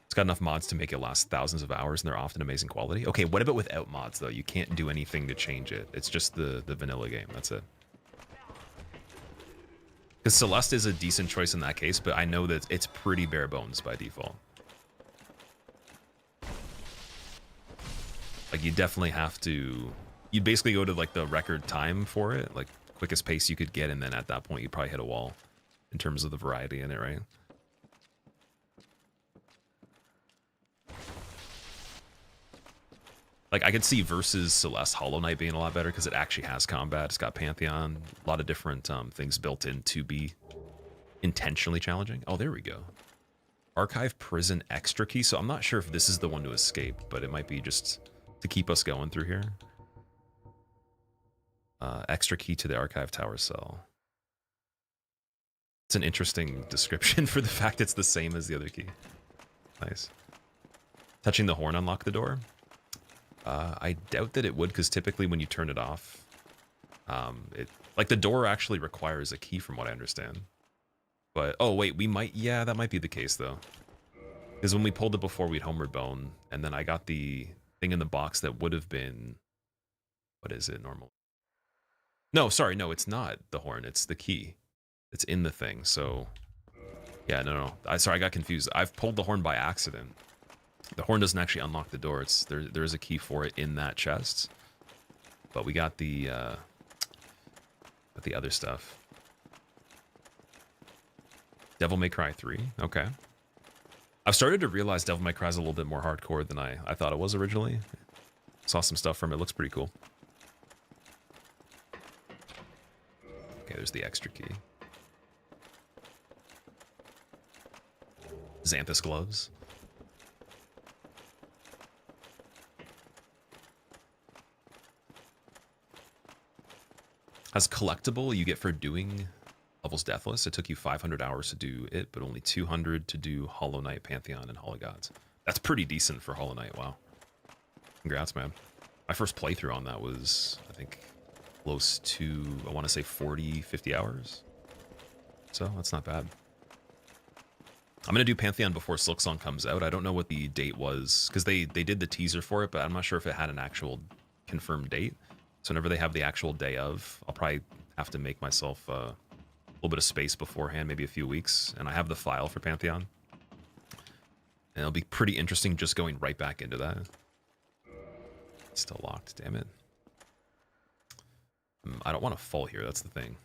It's got enough mods to make it last thousands of hours, and they're often amazing quality. Okay, what about without mods, though? You can't do anything to change it. It's just the vanilla game. That's it. Because Celeste is a decent choice in that case, but I know that it's pretty bare bones by default. Like, you definitely have to... You'd basically go to, like, the record time for it, like, quickest pace you could get, and then at that point, you'd probably hit a wall in terms of the variety in it, right? Like, I could see versus Celeste Hollow Knight being a lot better because it actually has combat. It's got Pantheon, a lot of different things built in to be intentionally challenging. Oh, there we go. Archive Prison Extra Key. So I'm not sure if this is the one to escape, but it might be just to keep us going through here. Extra Key to the Archive Tower cell. It's an interesting description for the fact it's the same as the other key. Nice. Touching the horn unlock the door. I doubt that it would, because typically when you turn it off, like the door actually requires a key from what I understand. But, oh wait, we might, yeah, that might be the case though. Because when we pulled it before, we'd Homeward Bone, and then I got the thing in the box that would have been, what is it, normal? No, sorry, no, it's not the horn, it's the key. It's in the thing, so, yeah, no, sorry, I got confused. I've pulled the horn by accident. The horn doesn't actually unlock the door. It's there is a key for it in that chest. But we got the other stuff. Devil May Cry 3. Okay. I've started to realize Devil May Cry is a little bit more hardcore than I thought it was originally. Saw some stuff from it. Looks pretty cool. Okay, there's the extra key. Xanthus gloves. As collectible you get for doing Levels Deathless. It took you 500 hours to do it, but only 200 to do Hollow Knight, Pantheon, and Hollow Gods. That's pretty decent for Hollow Knight. Wow. Congrats, man. My first playthrough on that was, I think, close to, I want to say 40, 50 hours. So that's not bad. I'm going to do Pantheon before Silksong comes out. I don't know what the date was, because they did the teaser for it, but I'm not sure if it had an actual confirmed date. So whenever they have the actual day of, I'll probably have to make myself a little bit of space beforehand, maybe a few weeks. And I have the file for Pantheon. And it'll be pretty interesting just going right back into that. It's still locked, damn it. I don't want to fall here, that's the thing.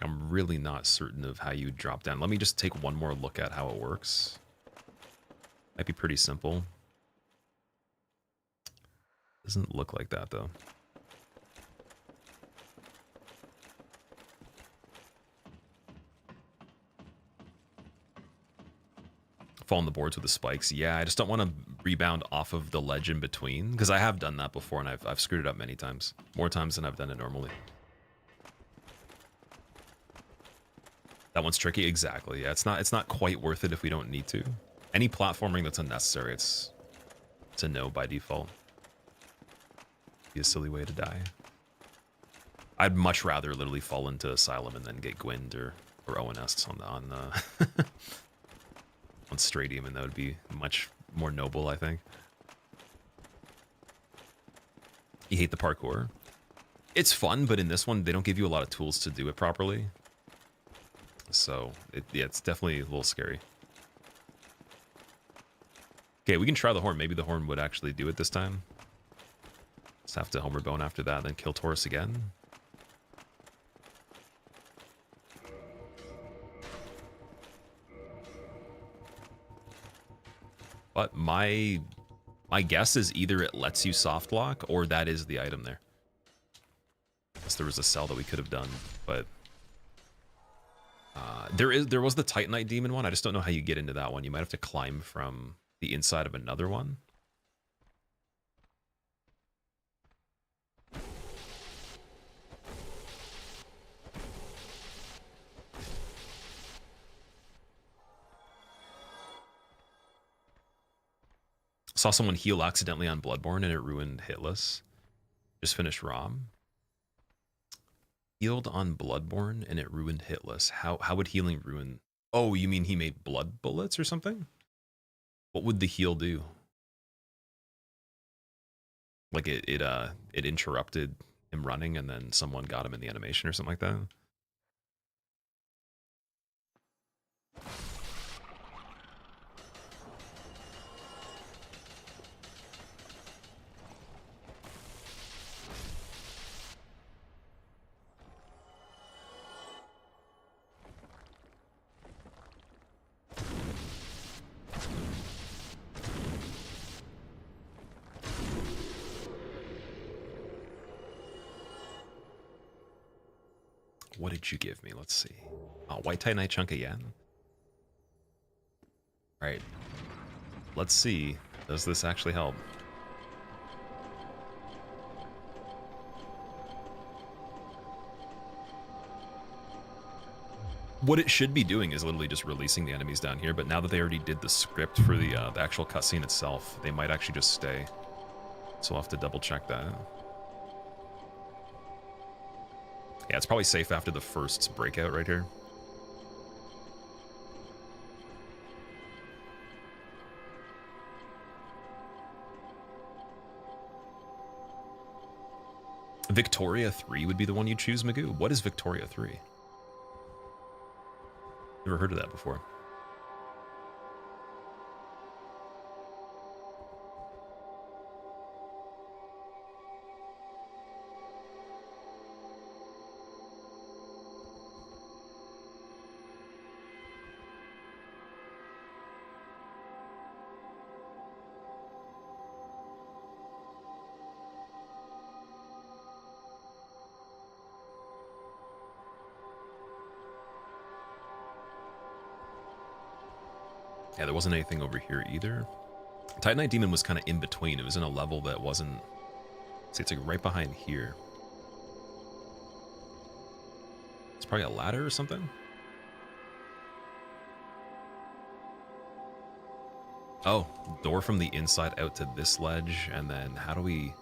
I'm really not certain of how you drop down. Let me just take one more look at how it works. Might be pretty simple. Doesn't look like that, though. Fall on the boards with the spikes. Yeah, I just don't want to rebound off of the ledge in between, because I have done that before, and I've screwed it up many times. More times than I've done it normally. That one's tricky, exactly. Yeah, it's not quite worth it if we don't need to. Any platforming that's unnecessary, it's a no by default. Be a silly way to die. I'd much rather literally fall into Asylum and then get Gwynned or ONS on on Stradium, and that would be much more noble, I think. You hate the parkour? It's fun, but in this one, they don't give you a lot of tools to do it properly. So, yeah, it's definitely a little scary. Okay, we can try the horn. Maybe the horn would actually do it this time. Just have to Homer Bone after that, then kill Taurus again. But my guess is either it lets you soft lock or that is the item there. Unless there was a cell that we could have done, but there was the Titanite demon one. I just don't know how you get into that one. You might have to climb from the inside of another one. Saw someone heal accidentally on Bloodborne and it ruined Hitless. Just finished ROM. Healed on Bloodborne and it ruined Hitless. How would healing ruin? Oh, you mean he made blood bullets or something? What would the heal do? Like it interrupted him running and then someone got him in the animation or something like that? What did you give me? Let's see. Oh, white Titanite chunk again. All right. Let's see. Does this actually help? What it should be doing is literally just releasing the enemies down here, but now that they already did the script for the actual cutscene itself, they might actually just stay. So I'll have to double check that. Yeah, it's probably safe after the first breakout right here. Victoria 3 would be the one you choose, Magoo. What is Victoria 3? Never heard of that before. Yeah, there wasn't anything over here either. Titanite Demon was kind of in between. It was in a level that wasn't... See, it's like right behind here. It's probably a ladder or something. Oh, door from the inside out to this ledge, and then how do we...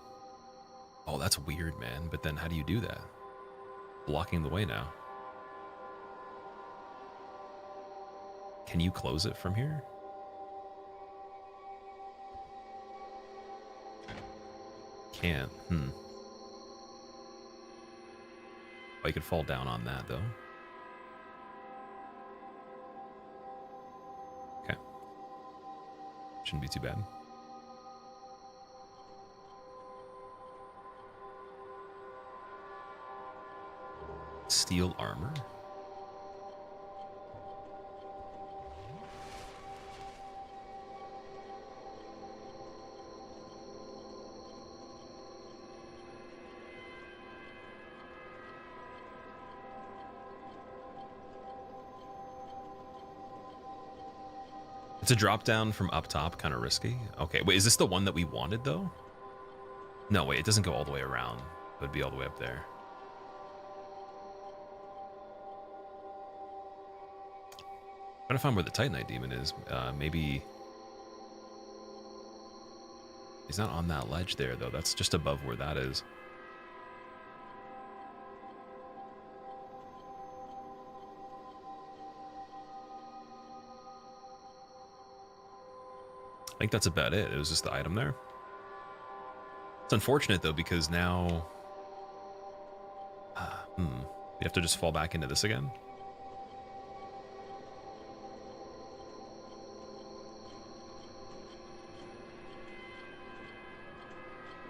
Oh, that's weird, man. But then how do you do that? Blocking the way now. Can you close it from here? Can't. Oh, you could fall down on that, though. Okay. Shouldn't be too bad. Steel armor. It's a drop down from up top, kind of risky. Okay, wait, is this the one that we wanted, though? No, wait, it doesn't go all the way around. It would be all the way up there. I'm trying to find where the Titanite Demon is. Maybe... He's not on that ledge there, though. That's just above where that is. I think that's about it. It was just the item there. It's unfortunate, though, because now... We'd have to just fall back into this again.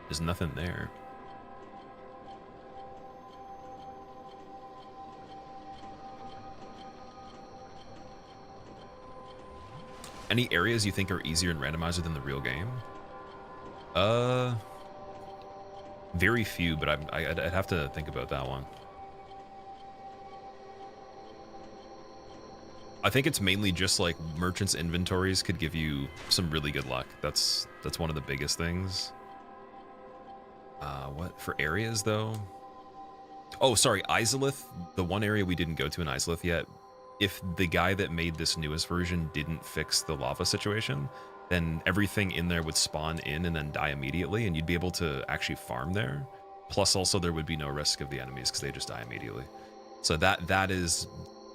There's nothing there. Any areas you think are easier in Randomizer than the real game? Very few, but I'd have to think about that one. I think it's mainly just like merchants' inventories could give you some really good luck. That's one of the biggest things. What for areas though? Oh, sorry, Izalith. The one area we didn't go to in Izalith yet. If the guy that made this newest version didn't fix the lava situation, then everything in there would spawn in and then die immediately, and you'd be able to actually farm there. Plus, also there would be no risk of the enemies because they just die immediately. So that is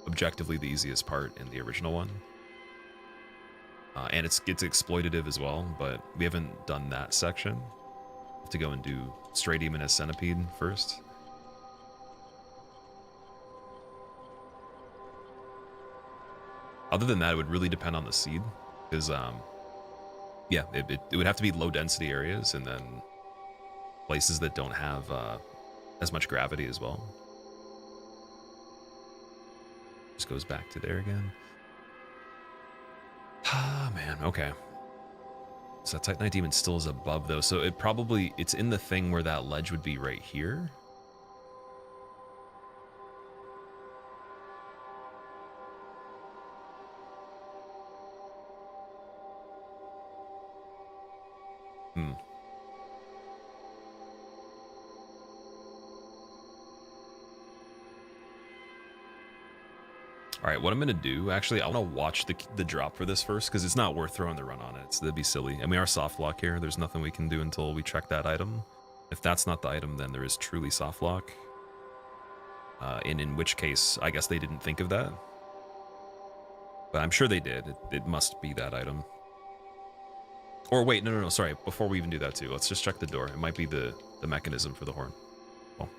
objectively the easiest part in the original one. And it's exploitative as well, but we haven't done that section. Have to go and do Stray Demon as Centipede first. Other than that, it would really depend on the seed, because yeah, it would have to be low density areas and then places that don't have as much gravity as well. Just goes back to there again. Ah, man, okay. So that Titanite Demon still is above though, so it's in the thing where that ledge would be right here. All right, what I'm gonna do, actually, I wanna watch the drop for this first, because it's not worth throwing the run on it, so that'd be silly. And we are soft lock here, there's nothing we can do until we check that item. If that's not the item, then there is truly soft lock. And in which case, I guess they didn't think of that. But I'm sure they did, it must be that item. Or wait, no, sorry, before we even do that too, let's just check the door. It might be the mechanism for the horn. Well,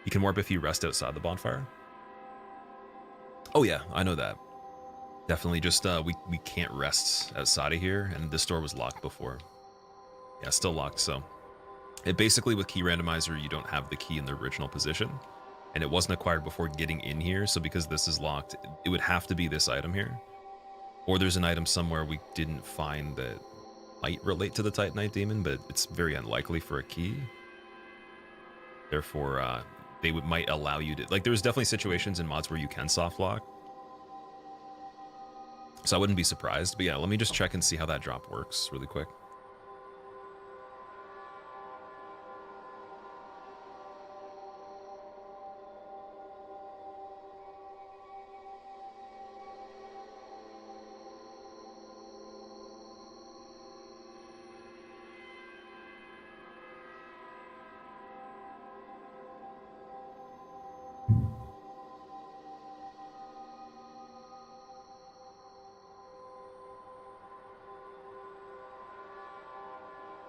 you can warp if you rest outside the bonfire. Oh yeah, I know that. Definitely just, we can't rest outside of here, and this door was locked before. Yeah, still locked, so. It basically, with key randomizer, you don't have the key in the original position, and it wasn't acquired before getting in here, so because this is locked, it would have to be this item here. Or there's an item somewhere we didn't find that might relate to the Titanite Demon, but it's very unlikely for a key. Therefore, they might allow you to, like, there's definitely situations in mods where you can soft lock. So I wouldn't be surprised, but yeah, let me just check and see how that drop works really quick.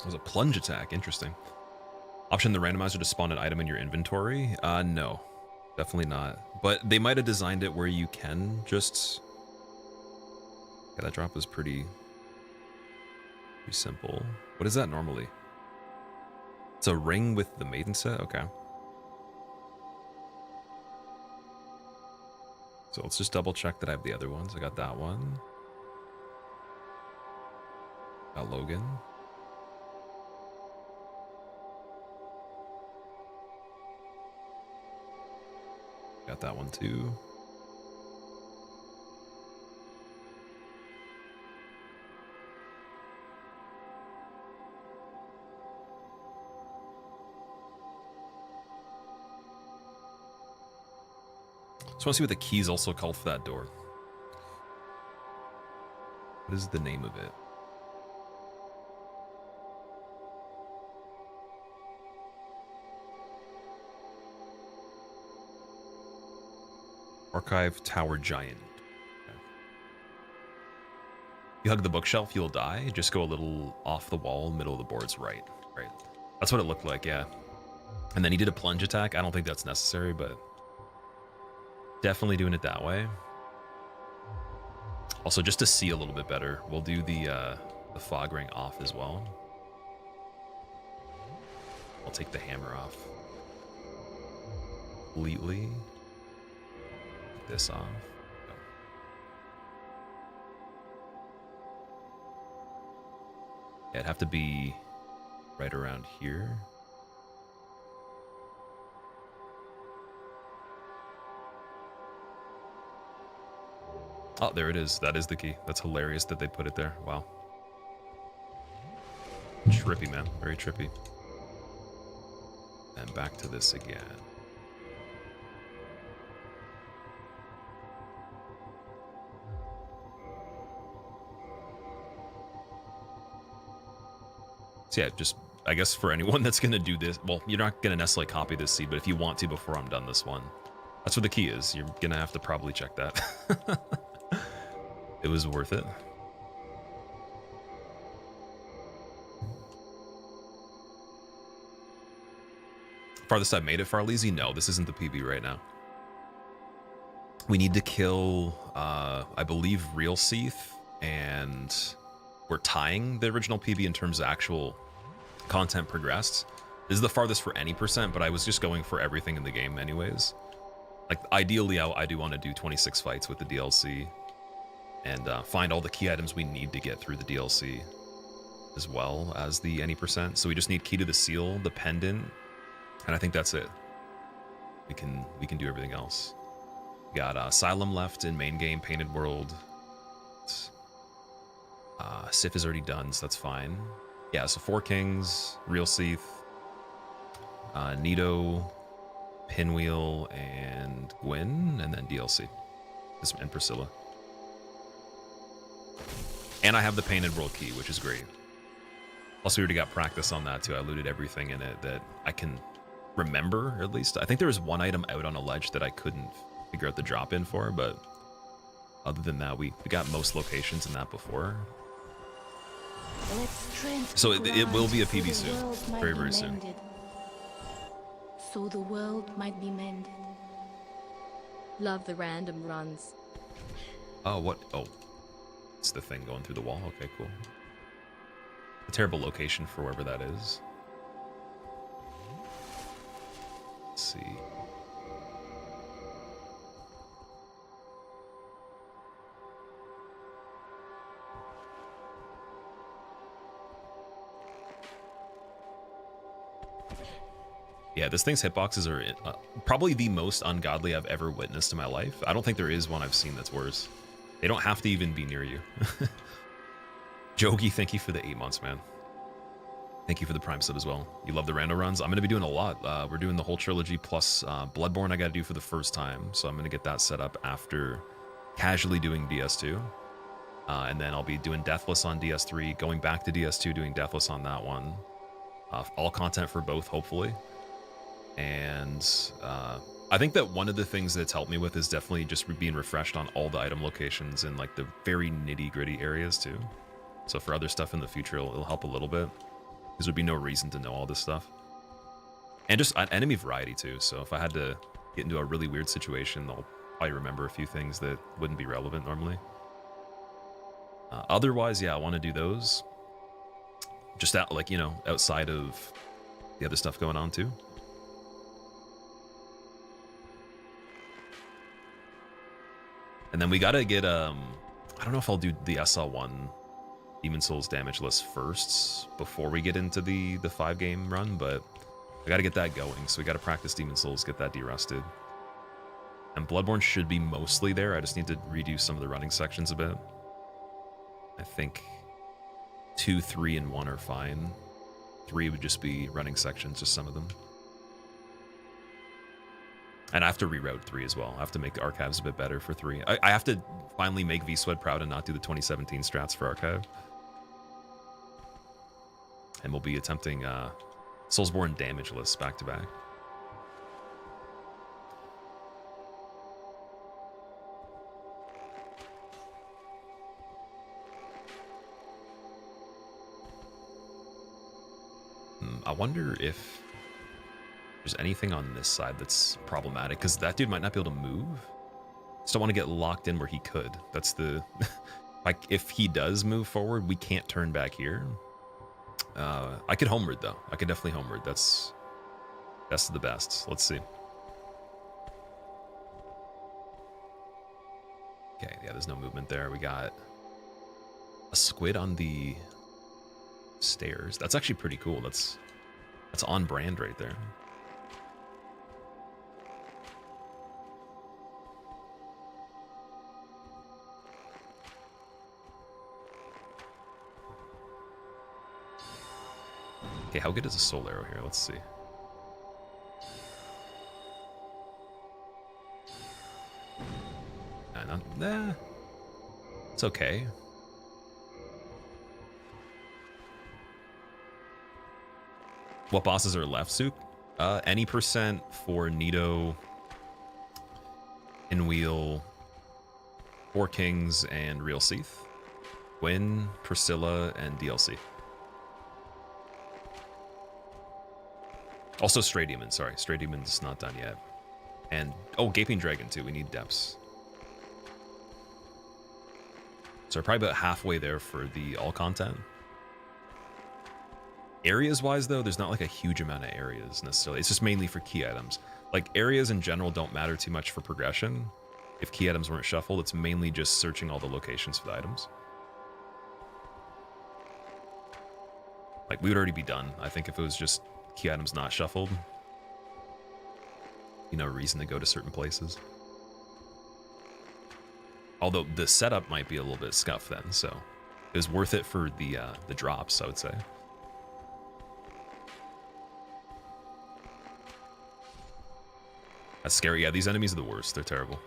It was a plunge attack, interesting. Option the randomizer to spawn an item in your inventory? No, definitely not. But they might have designed it where you can just... Yeah, that drop was pretty simple. What is that normally? It's a ring with the maiden set? Okay. So let's just double check that I have the other ones. I got that one. Got Logan. Got that one too. Just want to see what the keys also called for that door. What is the name of it? Archive Tower Giant. Okay. You hug the bookshelf, you'll die. Just go a little off the wall, middle of the board's right. Right. That's what it looked like, yeah. And then he did a plunge attack. I don't think that's necessary, but definitely doing it that way. Also, just to see a little bit better, we'll do the fog ring off as well. I'll take the hammer off completely. This off. Go. Yeah, it'd have to be right around here. Oh, there it is. That is the key. That's hilarious that they put it there. Wow. Trippy, man. Very trippy. And back to this again. So yeah, just I guess for anyone that's gonna do this, well, you're not gonna necessarily copy this seed, but if you want to before I'm done this one, that's what the key is. You're gonna have to probably check that. It was worth it. Farthest I've made it, Farleezy? No, this isn't the PB right now. We need to kill, I believe, Real Seath, and we're tying the original PB in terms of actual content progressed. This is the farthest for any percent, but I was just going for everything in the game anyways. Like, ideally, I do want to do 26 fights with the DLC and find all the key items we need to get through the DLC as well as the any percent. So we just need Key to the Seal, the Pendant, and I think that's it. We can do everything else. We got Asylum left in main game, Painted World. Sif is already done, so that's fine. Yeah, so 4 Kings, Real Seath, Nito, Pinwheel, and Gwyn, and then DLC. And Priscilla. And I have the Painted World key, which is great. Plus, we already got practice on that, too. I looted everything in it that I can remember, at least. I think there was one item out on a ledge that I couldn't figure out the drop-in for, but other than that, we got most locations in that before. So it will be a PB soon. Very, very soon. So the world might be mended. Love the random runs. Oh, what? Oh. It's the thing going through the wall. Okay, cool. A terrible location for wherever that is. Let's see. Yeah, this thing's hitboxes are probably the most ungodly I've ever witnessed in my life. I don't think there is one I've seen that's worse. They don't have to even be near you. Jogi, thank you for the 8 months, man. Thank you for the Prime sub as well. You love the rando runs? I'm going to be doing a lot. We're doing the whole trilogy plus Bloodborne I got to do for the first time. So I'm going to get that set up after casually doing DS2. And then I'll be doing Deathless on DS3, going back to DS2, doing Deathless on that one. All content for both, hopefully. And I think that one of the things that's helped me with is definitely just being refreshed on all the item locations and like the very nitty-gritty areas too. So for other stuff in the future, it'll help a little bit. Because there'd be no reason to know all this stuff. And just enemy variety too. So if I had to get into a really weird situation, I'll probably remember a few things that wouldn't be relevant normally. Otherwise, yeah, I want to do those. Just out, like, you know, outside of the other stuff going on too. And then we gotta get, I don't know if I'll do the SL1 Demon Souls damage list first before we get into the 5-game run, but I gotta get that going, so we gotta practice Demon Souls, get that de-rusted. And Bloodborne should be mostly there, I just need to redo some of the running sections a bit. I think 2, 3, and 1 are fine. 3 would just be running sections, just some of them. And I have to reroute 3 as well. I have to make the archives a bit better for 3. I have to finally make VSWED proud and not do the 2017 strats for archive. And we'll be attempting Soulsborne damage lists back to back. I wonder if there's anything on this side that's problematic, because that dude might not be able to move. Just don't want to get locked in where he could. That's the like, if he does move forward, we can't turn back here. I could homeward though. I could definitely homeward. That's best of the best. Let's see. Okay, yeah, there's no movement there. We got a squid on the stairs. That's actually pretty cool. That's on brand right there. Okay, how good is a soul arrow here? Let's see. Nah, it's okay. What bosses are left, Souk? Any percent for Nito, Inwheel, Four Kings, and Real Seath. Gwyn, Priscilla, and DLC. Also Stray Demon, sorry. Stray Demon's not done yet. And, oh, Gaping Dragon too, we need depths. So we're probably about halfway there for the all content. Areas-wise though, there's not like a huge amount of areas necessarily. It's just mainly for key items. Like areas in general don't matter too much for progression. If key items weren't shuffled, it's mainly just searching all the locations for the items. Like we would already be done, I think, if it was just key items not shuffled. You know, reason to go to certain places. Although the setup might be a little bit scuffed then, so it was worth it for the drops, I would say. That's scary. Yeah, these enemies are the worst. They're terrible.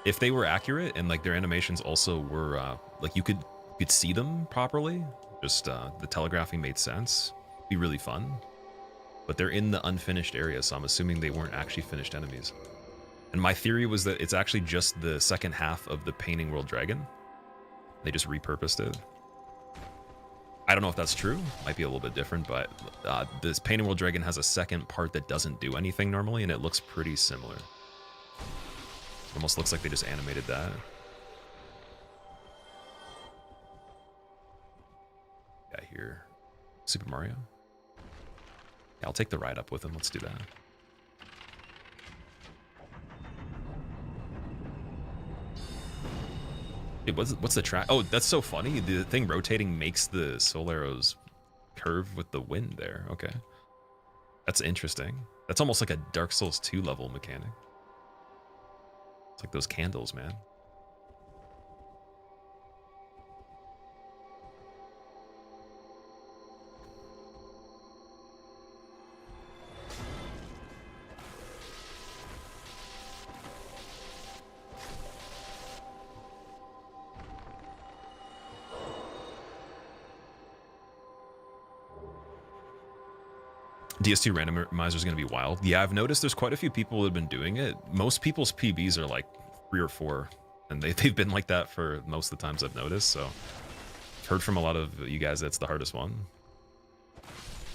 If they were accurate and like their animations also were like you could see them properly, just the telegraphing made sense, it'd be really fun. But they're in the unfinished area, so I'm assuming they weren't actually finished enemies. And my theory was that it's actually just the second half of the Painting World Dragon. They just repurposed it. I don't know if that's true. Might be a little bit different, but this Painting World Dragon has a second part that doesn't do anything normally, and it looks pretty similar. Almost looks like they just animated that. Yeah, here. Super Mario. Yeah, I'll take the ride up with him. Let's do that. Dude, what's the track? Oh, that's so funny. The thing rotating makes the soul arrows curve with the wind there. Okay. That's interesting. That's almost like a Dark Souls 2 level mechanic. It's like those candles, man. DS2 randomizer is going to be wild. Yeah, I've noticed there's quite a few people who have been doing it. Most people's PBs are like 3 or 4, and they've been like that for most of the times I've noticed. So I've heard from a lot of you guys that's the hardest one.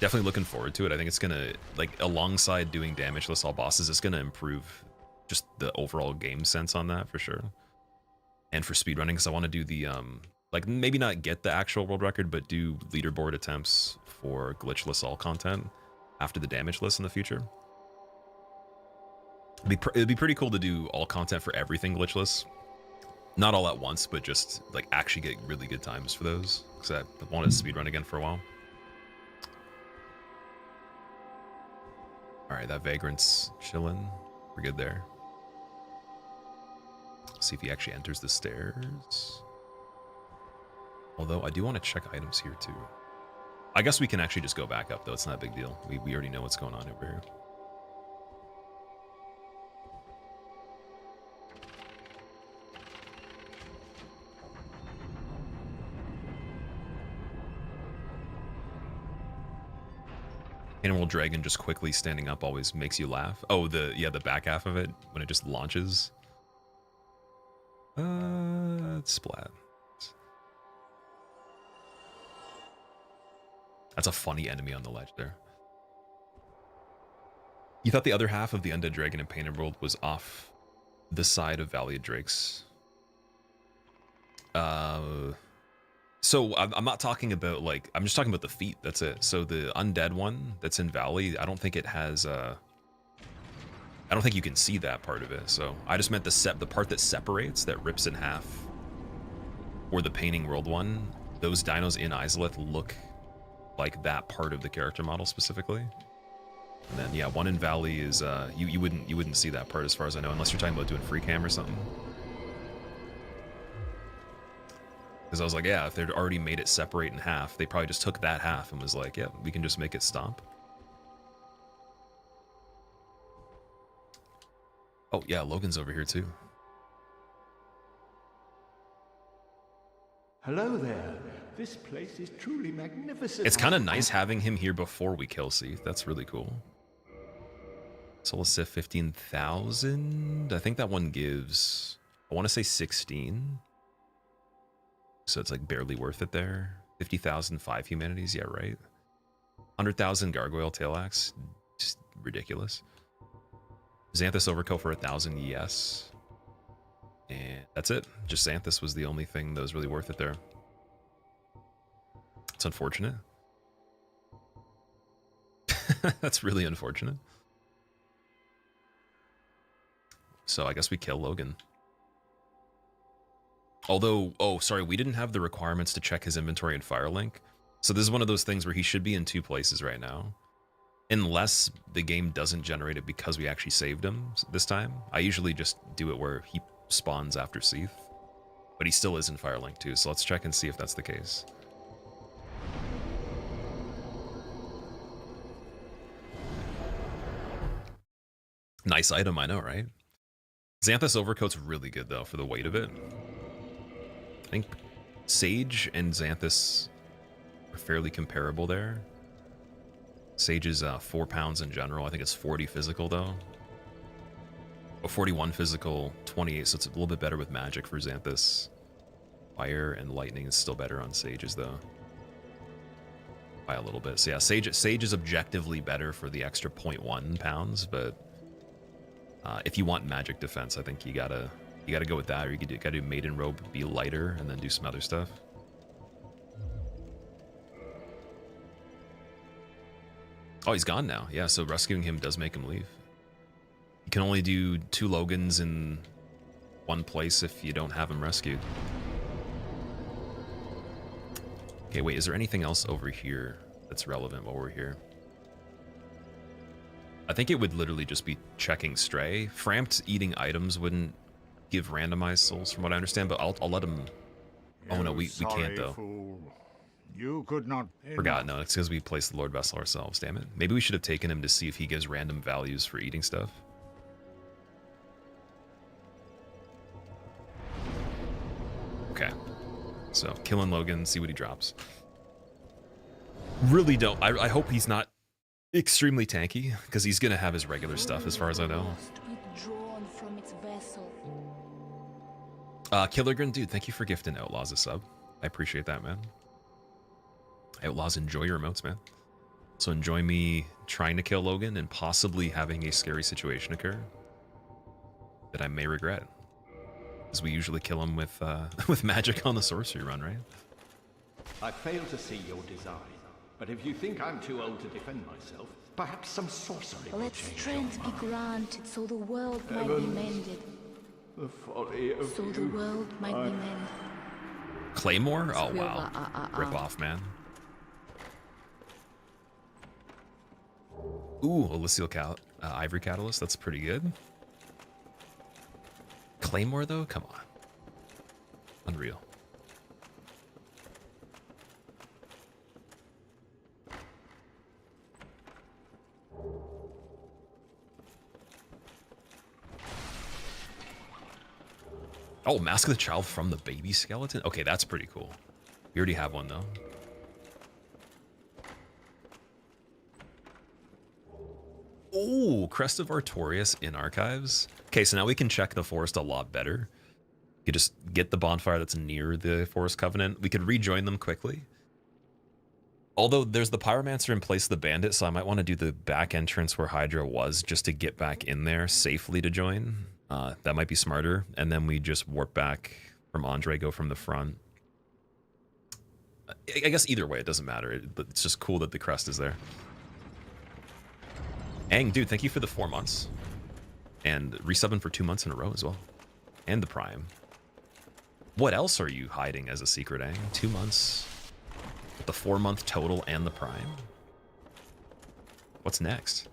Definitely looking forward to it. I think it's going to, like, alongside doing damageless all bosses, it's going to improve just the overall game sense on that for sure. And for speedrunning, because I want to do the, like, maybe not get the actual world record, but do leaderboard attempts for glitchless all content after the damage list in the future. It'd be pretty cool to do all content for everything glitchless. Not all at once, but just like actually get really good times for those. Because I wanted to speedrun again for a while. Alright, that Vagrant's chilling. We're good there. See if he actually enters the stairs. Although I do want to check items here too. I guess we can actually just go back up, though. It's not a big deal. We already know what's going on over here. Animal Dragon just quickly standing up always makes you laugh. Oh, the back half of it, when it just launches. Splat. That's a funny enemy on the ledge there. You thought the other half of the Undead Dragon in Painted World was off the side of Valley of Drakes. So I'm not talking about, like, I'm just talking about the feet. That's it. So the Undead one that's in Valley, I don't think it has, I don't think you can see that part of it. So I just meant the part that separates, that rips in half. Or the Painting World one, those dinos in Izalith look like that part of the character model specifically. And then yeah, one in Valley is you wouldn't see that part as far as I know, unless you're talking about doing free cam or something. Because I was like, yeah, if they'd already made it separate in half, they probably just took that half and was like, yeah, we can just make it stop. Oh yeah, Logan's over here too. Hello there. This place is truly magnificent. It's kind of nice having him here before we kill Seath. That's really cool. Soul Sif 15,000. I think that one gives, I want to say 16. So it's like barely worth it there. 50,000 5 humanities. Yeah, right. 100,000 Gargoyle Tail Axe. Just ridiculous. Xanthus Overcoat for 1,000. Yes. And that's it. Just Xanthus was the only thing that was really worth it there. It's unfortunate. That's really unfortunate. So I guess we kill Logan. Although, oh, sorry, we didn't have the requirements to check his inventory in Firelink. So this is one of those things where he should be in 2 places right now. Unless the game doesn't generate it because we actually saved him this time. I usually just do it where he spawns after Seath. But he still is in Firelink too, so let's check and see if that's the case. Nice item, I know, right? Xanthus Overcoat's really good, though, for the weight of it. I think Sage and Xanthus are fairly comparable there. Sage is 4 pounds in general. I think it's 40 physical, though. Oh, 41 physical, 28, so it's a little bit better with magic for Xanthus. Fire and lightning is still better on Sage's, though. By a little bit. So yeah, Sage is objectively better for the extra 0.1 pounds, but if you want magic defense, I think you gotta go with that, or you gotta do Maiden Robe, be lighter, and then do some other stuff. Oh, he's gone now. Yeah, so rescuing him does make him leave. You can only do 2 Logans in 1 place if you don't have him rescued. Okay, wait, is there anything else over here that's relevant while we're here? I think it would literally just be checking Stray. Framped eating items wouldn't give randomized souls from what I understand, but I'll let him... Oh no, we can't though. Fool. You could not... Forgot, no, it's because we placed the Lord Vessel ourselves, damn it. Maybe we should have taken him to see if he gives random values for eating stuff. Okay. So, killing Logan, see what he drops. Really don't... I hope he's not extremely tanky, because he's going to have his regular stuff, as far as I know. Withdrawn from its vessel. Killergrin, dude, thank you for gifting Outlaws a sub. I appreciate that, man. Outlaws, enjoy your emotes, man. So enjoy me trying to kill Logan and possibly having a scary situation occur that I may regret. Because we usually kill him with with magic on the sorcery run, right? I fail to see your design, but if you think I'm too old to defend myself, perhaps some sorcery will Let change strength your be mind. granted so the world might be Heavens. mended. The folly of So the you. world might be mended. Claymore? Oh, wow. Rip off, man. Ooh, Elysial Ivory Catalyst. That's pretty good. Claymore, though? Come on. Unreal. Oh, Mask of the Child from the baby skeleton? Okay, that's pretty cool. We already have one, though. Oh, Crest of Artorias in Archives. Okay, so now we can check the forest a lot better. You just get the bonfire that's near the Forest Covenant. We could rejoin them quickly. Although there's the Pyromancer in place of the Bandit, so I might want to do the back entrance where Hydra was just to get back in there safely to join. That might be smarter. And then we just warp back from Andre, go from the front. I guess either way, it doesn't matter. It's just cool that the crest is there. Ang, dude, thank you for the 4 months. And resubbing for 2 months in a row as well. And the Prime. What else are you hiding as a secret, Ang? 2 months. With the 4-month total and the Prime? What's next?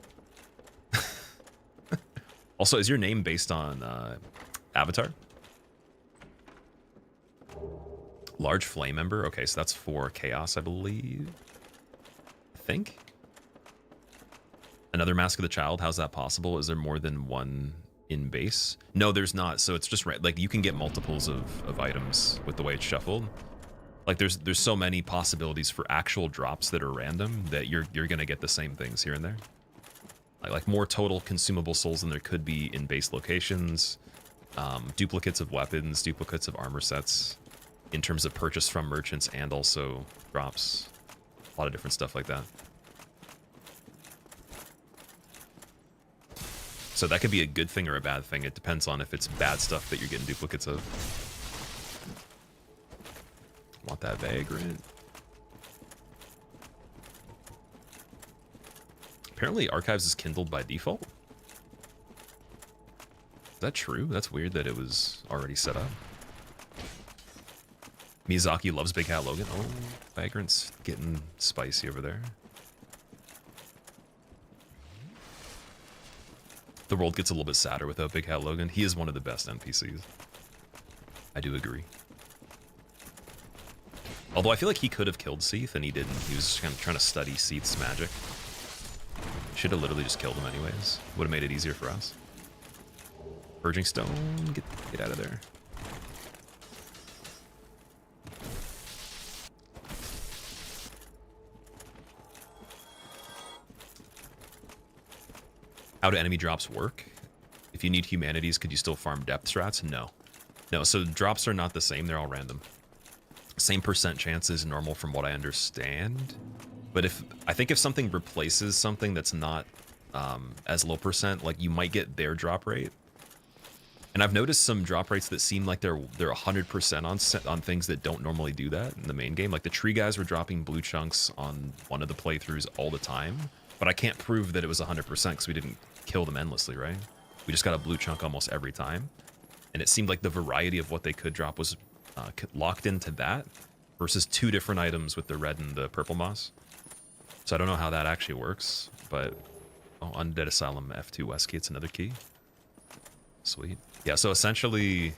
Also, is your name based on Avatar? Large Flame Ember. Okay, so that's for Chaos, I believe. I think. Another Mask of the Child. How's that possible? Is there more than one in base? No, there's not. So it's just like you can get multiples of items with the way it's shuffled. Like there's so many possibilities for actual drops that are random that you're gonna get the same things here and there. Like more total consumable souls than there could be in base locations, duplicates of weapons, duplicates of armor sets, in terms of purchase from merchants and also drops. A lot of different stuff like that. So that could be a good thing or a bad thing. It depends on if it's bad stuff that you're getting duplicates of. Want that vagrant. Apparently Archives is kindled by default. Is that true? That's weird that it was already set up. Miyazaki loves Big Hat Logan. Oh, vagrant's getting spicy over there. The world gets a little bit sadder without Big Hat Logan. He is one of the best NPCs. I do agree. Although I feel like he could have killed Seath and he didn't. He was kind of trying to study Seath's magic. Should have literally just killed him anyways. Would have made it easier for us. Purging Stone, get out of there. How do enemy drops work? If you need humanities, could you still farm depth strats? No. No, so drops are not the same. They're all random. Same percent chances normal from what I understand. But I think if something replaces something that's not as low percent, like you might get their drop rate. And I've noticed some drop rates that seem like they're 100% on things that don't normally do that in the main game. Like the tree guys were dropping blue chunks on one of the playthroughs all the time, but I can't prove that it was 100% because we didn't kill them endlessly, right? We just got a blue chunk almost every time. And it seemed like the variety of what they could drop was locked into that versus two different items with the red and the purple moss. So I don't know how that actually works, but oh, Undead Asylum F2 Westgate's another key. Sweet. Yeah, so essentially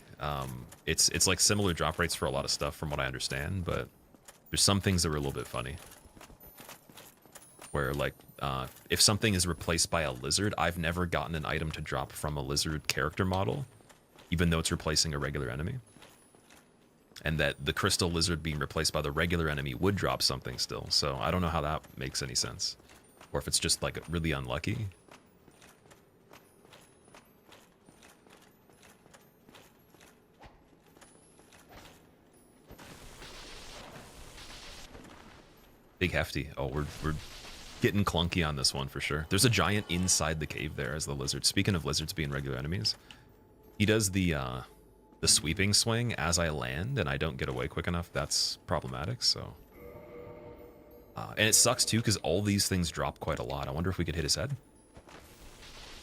it's like similar drop rates for a lot of stuff from what I understand, but there's some things that were a little bit funny. Where like if something is replaced by a lizard, I've never gotten an item to drop from a lizard character model, even though it's replacing a regular enemy. And that the crystal lizard being replaced by the regular enemy would drop something still. So I don't know how that makes any sense. Or if it's just like really unlucky. Big hefty. Oh, we're getting clunky on this one for sure. There's a giant inside the cave there as the lizard. Speaking of lizards being regular enemies, he does the sweeping swing as I land and I don't get away quick enough. That's problematic. So, and it sucks too because all these things drop quite a lot. I wonder if we could hit his head.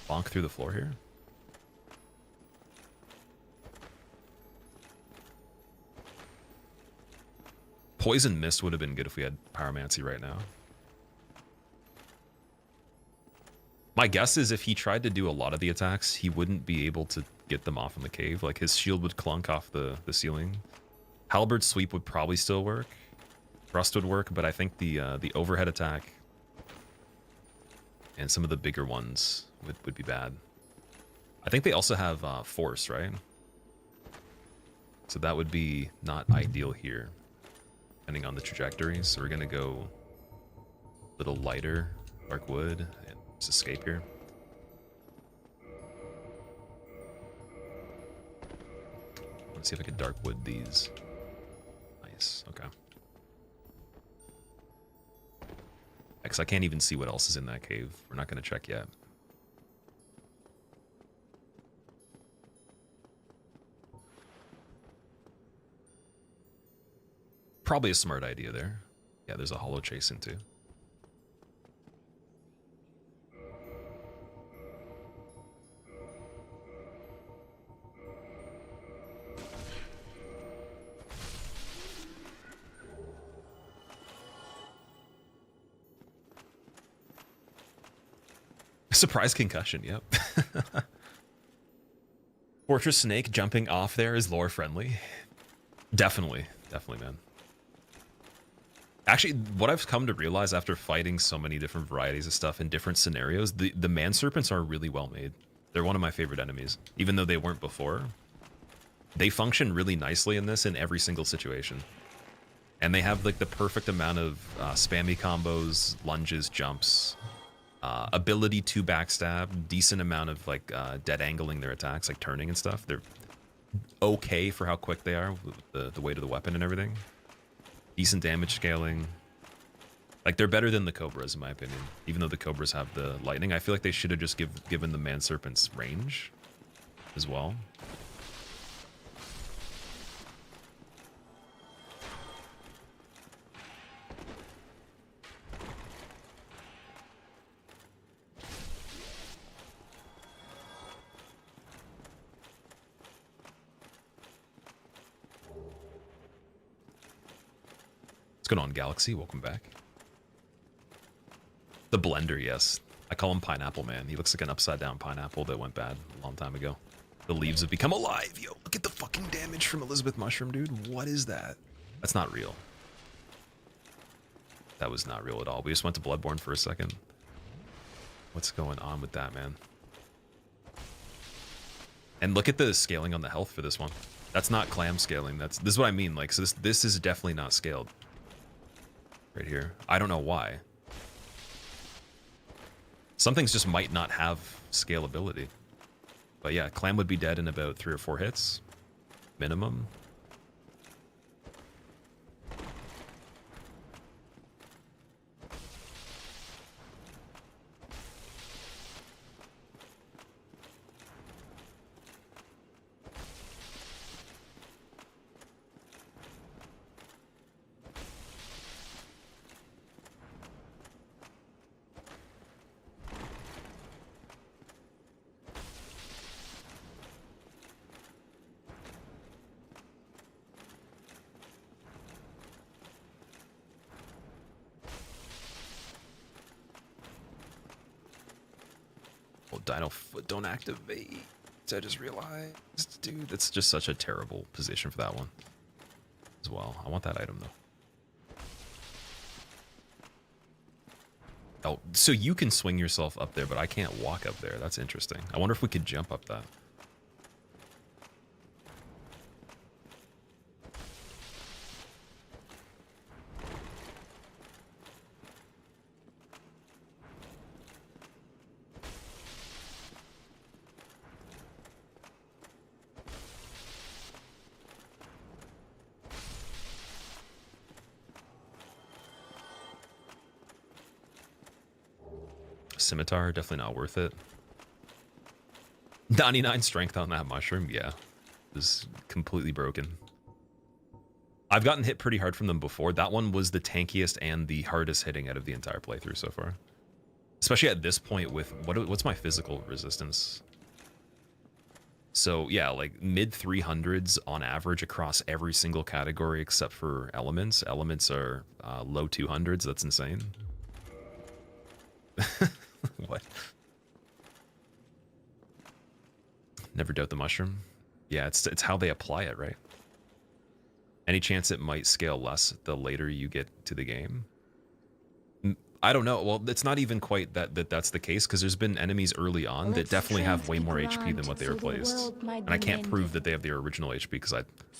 Bonk through the floor here. Poison Mist would have been good if we had Pyromancy right now. My guess is if he tried to do a lot of the attacks, he wouldn't be able to get them off in the cave. Like his shield would clunk off the ceiling. Halberd Sweep would probably still work. Thrust would work, but I think the overhead attack and some of the bigger ones would be bad. I think they also have Force, right? So that would be not ideal here, depending on the trajectory. So we're going to go a little lighter, Dark Wood, and just escape here. Let's see if I can Dark Wood these. Nice, okay. Because I can't even see what else is in that cave. We're not going to check yet. Probably a smart idea there. Yeah, there's a hollow chasing too. Surprise concussion, yep. Fortress Snake jumping off there is lore friendly. Definitely, man. Actually, what I've come to realize after fighting so many different varieties of stuff in different scenarios, the man serpents are really well made. They're one of my favorite enemies, even though they weren't before. They function really nicely in this in every single situation. And they have like the perfect amount of spammy combos, lunges, jumps, ability to backstab, decent amount of like dead angling their attacks, like turning and stuff. They're okay for how quick they are with the weight of the weapon and everything. Decent damage scaling. Like, they're better than the Cobras, in my opinion. Even though the Cobras have the lightning, I feel like they should have just given the Man Serpents range as well. What's going on, Galaxy? Welcome back. The blender, yes. I call him Pineapple Man. He looks like an upside-down pineapple that went bad a long time ago. The leaves have become alive. Yo, look at the fucking damage from Elizabeth Mushroom, dude. What is that? That's not real. That was not real at all. We just went to Bloodborne for a second. What's going on with that, man? And look at the scaling on the health for this one. That's not clam scaling. This is what I mean. Like, so this is definitely not scaled. Right here. I don't know why. Some things just might not have scalability. But yeah, Clam would be dead in about 3 or 4 hits. Minimum. Dino foot don't activate. I just realized, dude, that's just such a terrible position for that one as well. I want that item though. Oh, so you can swing yourself up there, but I can't walk up there. That's interesting. I wonder if we could jump up that. Scimitar, definitely not worth it. 99 strength on that mushroom, yeah. It was completely broken. I've gotten hit pretty hard from them before. That one was the tankiest and the hardest hitting out of the entire playthrough so far. Especially at this point with, what's my physical resistance? So yeah, like mid 300s on average across every single category except for elements. Elements are low 200s, that's insane. What? Never doubt the mushroom. Yeah, it's how they apply it, right? Any chance it might scale less the later you get to the game? I don't know. Well, it's not even quite that's the case, because there's been enemies early on that definitely have way more HP than what they replaced. And I can't prove that they have their original HP because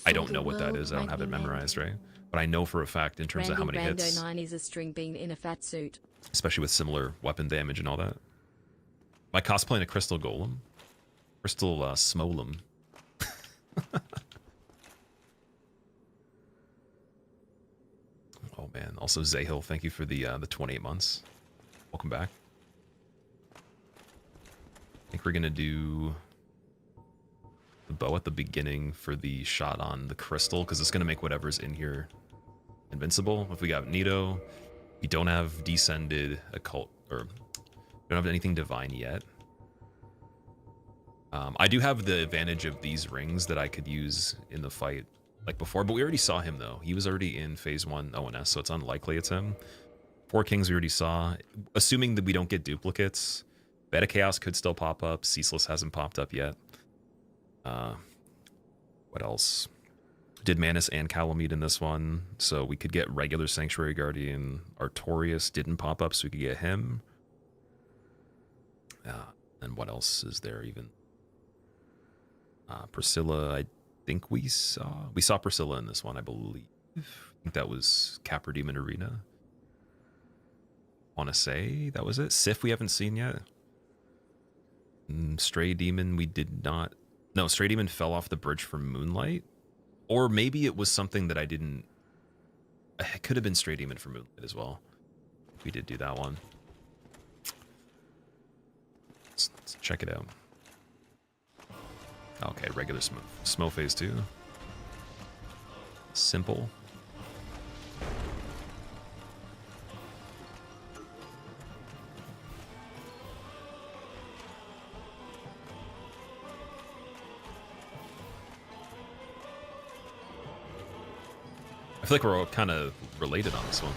I don't know what that is. I don't have it memorized, right? But I know for a fact in terms of how many hits. 9 is a string bean in a fat suit. Especially with similar weapon damage and all that. Am I cosplaying a Crystal Golem? Crystal Smolem. Oh man. Also Zahil, thank you for the 28 months. Welcome back. I think we're gonna do the bow at the beginning for the shot on the crystal, because it's gonna make whatever's in here invincible. If we got Nito, we don't have descended occult, or don't have anything divine yet. I do have the advantage of these rings that I could use in the fight like before, but we already saw him though. He was already in phase 1 ONS, so it's unlikely it's him. 4 Kings we already saw. Assuming that we don't get duplicates, Beta Chaos could still pop up. Ceaseless hasn't popped up yet. What else? Did Manus and Calamite in this one, so we could get regular Sanctuary Guardian. Artorias didn't pop up, so we could get him. And what else is there even? Priscilla, I think we saw Priscilla in this one, I believe. I think that was Capra Demon Arena. Want to say that was it. Sif we haven't seen yet. Stray Demon we did not. No, Stray Demon fell off the bridge from Moonlight. Or maybe it was something that I didn't. It could have been Stray Demon for Moonlight as well. We did do that one. Let's check it out. Okay, regular Smo phase 2. Simple. I feel like we're all kind of related on this one.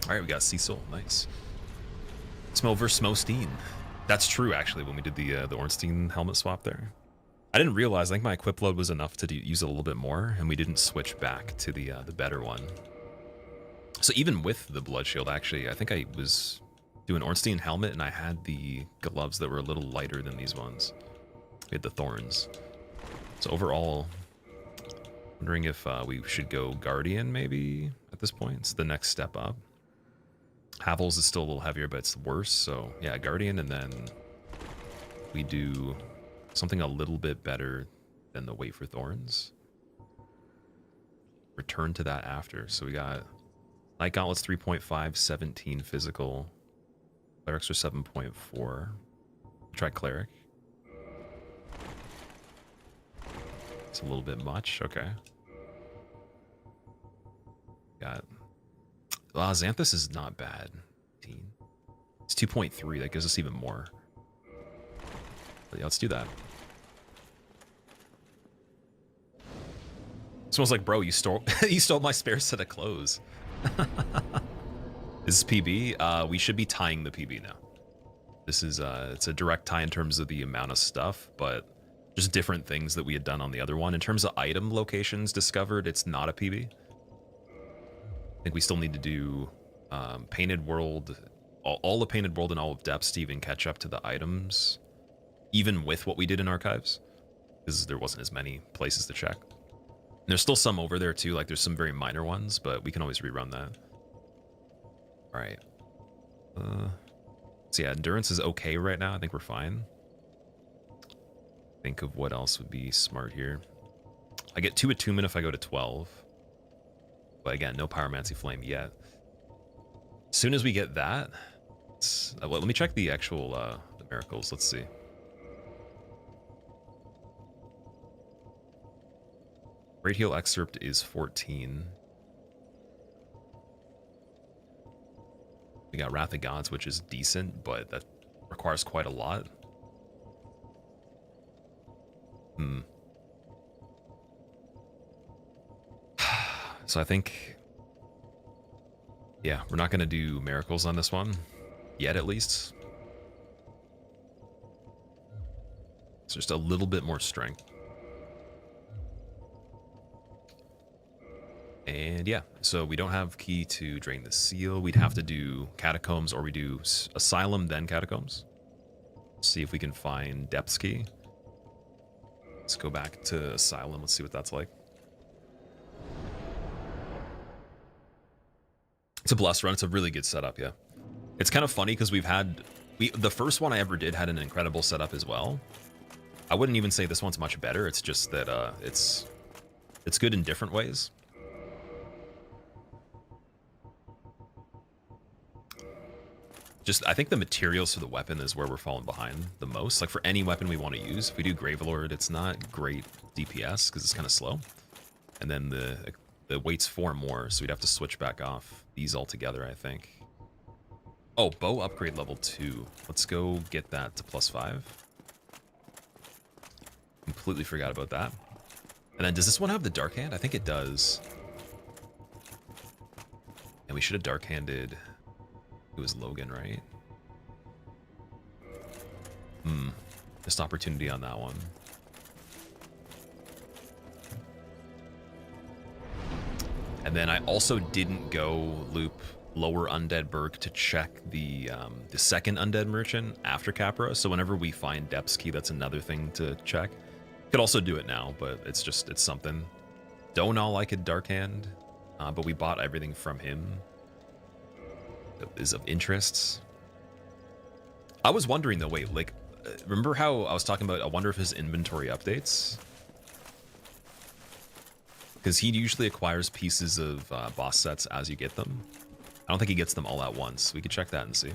All right, we got Cecil. Nice. Smo versus Smosteen. That's true, actually, when we did the Ornstein helmet swap there. I didn't realize, I think my equip load was enough to use it a little bit more, and we didn't switch back to the better one. So even with the Blood Shield, actually, I think I was doing Ornstein helmet, and I had the gloves that were a little lighter than these ones. We had the thorns. So overall, wondering if we should go Guardian, maybe, at this point. It's the next step up. Havel's is still a little heavier, but it's worse. So yeah, Guardian, and then we do something a little bit better than the Wait for Thorns. Return to that after. So we got Night Gauntlets 3.5, 17 physical, Clerics are 7.4. Try cleric. It's a little bit much. Okay. Got. Xanthus is not bad. It's 2.3. That gives us even more. But yeah, let's do that. It smells like, bro, you stole you stole my spare set of clothes. Is this PB? We should be tying the PB now. This is it's a direct tie in terms of the amount of stuff, but just different things that we had done on the other one. In terms of item locations discovered, it's not a PB. I think we still need to do Painted World, all of Painted World and all of Depths to even catch up to the items, even with what we did in Archives, because there wasn't as many places to check. And there's still some over there too, like there's some very minor ones, but we can always rerun that. All right. So yeah, endurance is okay right now. I think we're fine. Think of what else would be smart here. I get 2 attunement if I go to 12. But again, no Pyromancy Flame yet. As soon as we get that, well, let me check the actual the miracles. Let's see. Great Heal Excerpt is 14. We got Wrath of Gods, which is decent, but that requires quite a lot. So I think, yeah, we're not going to do miracles on this one yet, at least. It's just a little bit more strength. And yeah, so we don't have key to drain the seal. We'd have to do catacombs, or we do asylum, then catacombs. See if we can find depths key. Let's go back to asylum. Let's see what that's like. It's a blessed run. It's a really good setup, yeah. It's kind of funny because the first one I ever did had an incredible setup as well. I wouldn't even say this one's much better. It's just that it's good in different ways. Just, I think the materials for the weapon is where we're falling behind the most. Like for any weapon we want to use, if we do Gravelord, it's not great DPS because it's kind of slow. And then the weight's 4 more, so we'd have to switch back off these altogether, I think. Oh, bow upgrade level 2. Let's go get that to +5. Completely forgot about that. And then does this one have the Dark Hand? I think it does. And we should have Dark Handed. It was Logan, right? Missed opportunity on that one. And then I also didn't go loop lower Undead Berg to check the second Undead Merchant after Capra. So whenever we find Depths Key, that's another thing to check. Could also do it now, but it's something. Donal I could Dark Hand, but we bought everything from him. Is of interest. I was wondering though, wait, like, remember how I was talking about, I wonder if his inventory updates? Because he usually acquires pieces of boss sets as you get them. I don't think he gets them all at once. We could check that and see.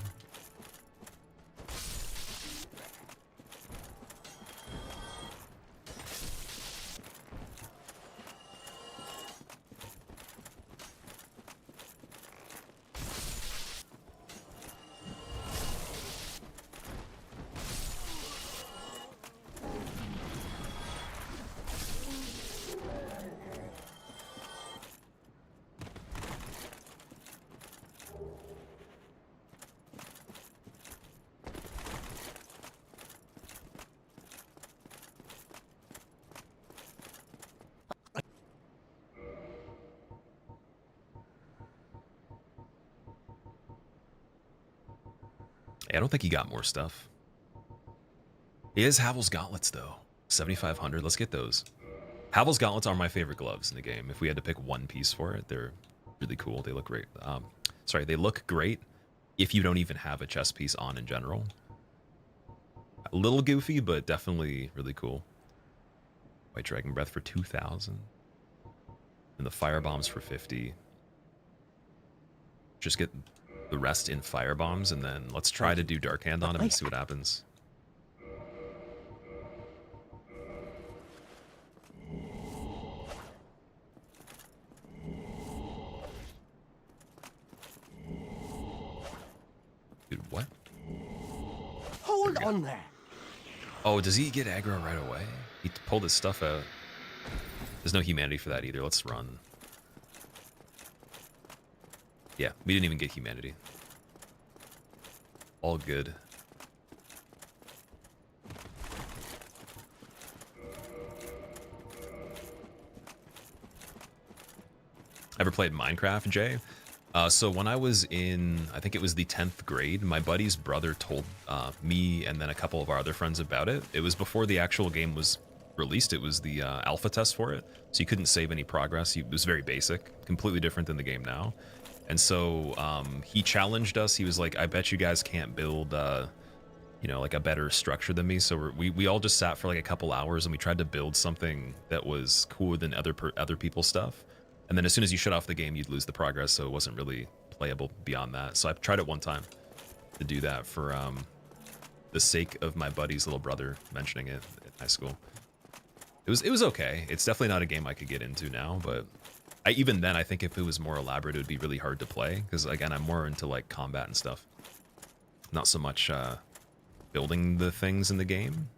I don't think he got more stuff. He has Havel's Gauntlets, though. 7,500. Let's get those. Havel's Gauntlets are my favorite gloves in the game. If we had to pick one piece for it, they're really cool. They look great. Sorry, they look great if you don't even have a chest piece on in general. A little goofy, but definitely really cool. White Dragon Breath for 2,000. And the Fire Bombs for 50. Just get the rest in fire bombs, and then let's try to do Dark Hand on him and see what happens. Dude, what? Hold on there. Oh, does he get aggro right away? He pulled his stuff out. There's no humanity for that either. Let's run. Yeah, we didn't even get humanity. All good. Ever played Minecraft, Jay? So when I was in, I think it was the 10th grade, my buddy's brother told me and then a couple of our other friends about it. It was before the actual game was released. It was the alpha test for it. So you couldn't save any progress. It was very basic, completely different than the game now. And so he challenged us. He was like, I bet you guys can't build, you know, like a better structure than me. So we all just sat for like a couple hours and we tried to build something that was cooler than other people's stuff. And then as soon as you shut off the game, you'd lose the progress, so it wasn't really playable beyond that. So I tried it one time to do that for the sake of my buddy's little brother mentioning it in high school. It was okay. It's definitely not a game I could get into now, but even then, I think if it was more elaborate, it would be really hard to play. Because again, I'm more into like combat and stuff. Not so much building the things in the game.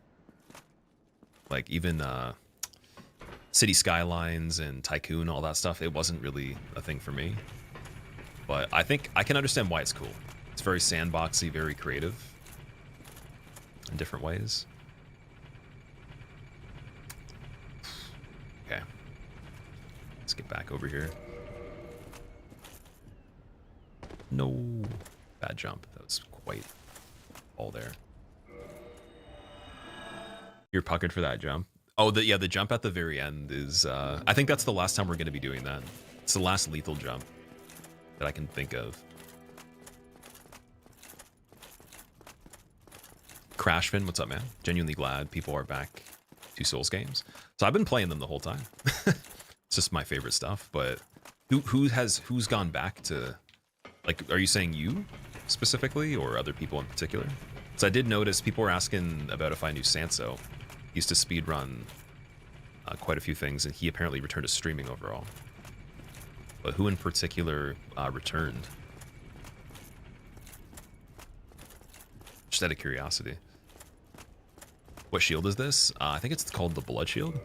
Like even City Skylines and Tycoon, all that stuff, it wasn't really a thing for me. But I think I can understand why it's cool. It's very sandboxy, very creative in different ways. Okay. Let's get back over here. No. Bad jump. That was quite all there. You're puckered for that jump. Oh, the jump at the very end is, I think that's the last time we're going to be doing that. It's the last lethal jump that I can think of. Crashfin, what's up, man? Genuinely glad people are back to Souls games. So I've been playing them the whole time. It's just my favorite stuff, but who's gone back to, like, are you saying you specifically or other people in particular? So I did notice people were asking about if I knew Sanso. He used to speedrun quite a few things, and he apparently returned to streaming overall. But who in particular returned? Just out of curiosity. What shield is this? I think it's called the Blood Shield.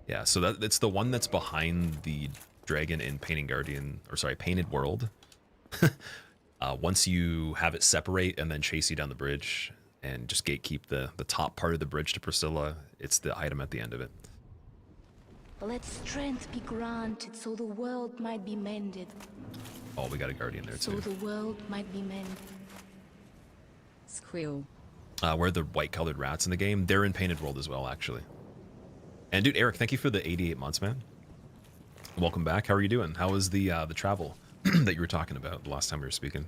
Yeah, so it's the one that's behind the dragon in Painted World. Once you have it separate and then chase you down the bridge and just gatekeep the top part of the bridge to Priscilla, it's the item at the end of it. Let strength be granted so the world might be mended. Oh, we got a guardian there So too. the world might be mended. Squill. Where the white colored rats in the game, they're in Painted World as well, actually. And dude, Eric, thank you for the 88 months, man. Welcome back. How are you doing? How was the travel that you were talking about the last time we were speaking?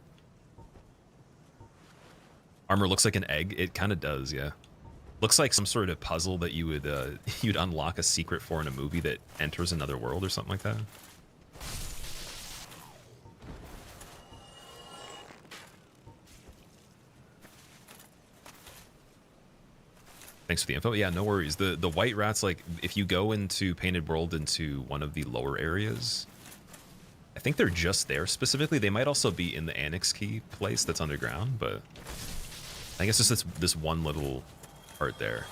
Armor looks like an egg. It kind of does, yeah. Looks like some sort of puzzle that you would you'd unlock a secret for in a movie that enters another world or something like that. Thanks for the info. Yeah, no worries. The white rats, like, if you go into Painted World into one of the lower areas, I think they're just there specifically. They might also be in the Annex Key place that's underground, but I guess just this one little part there.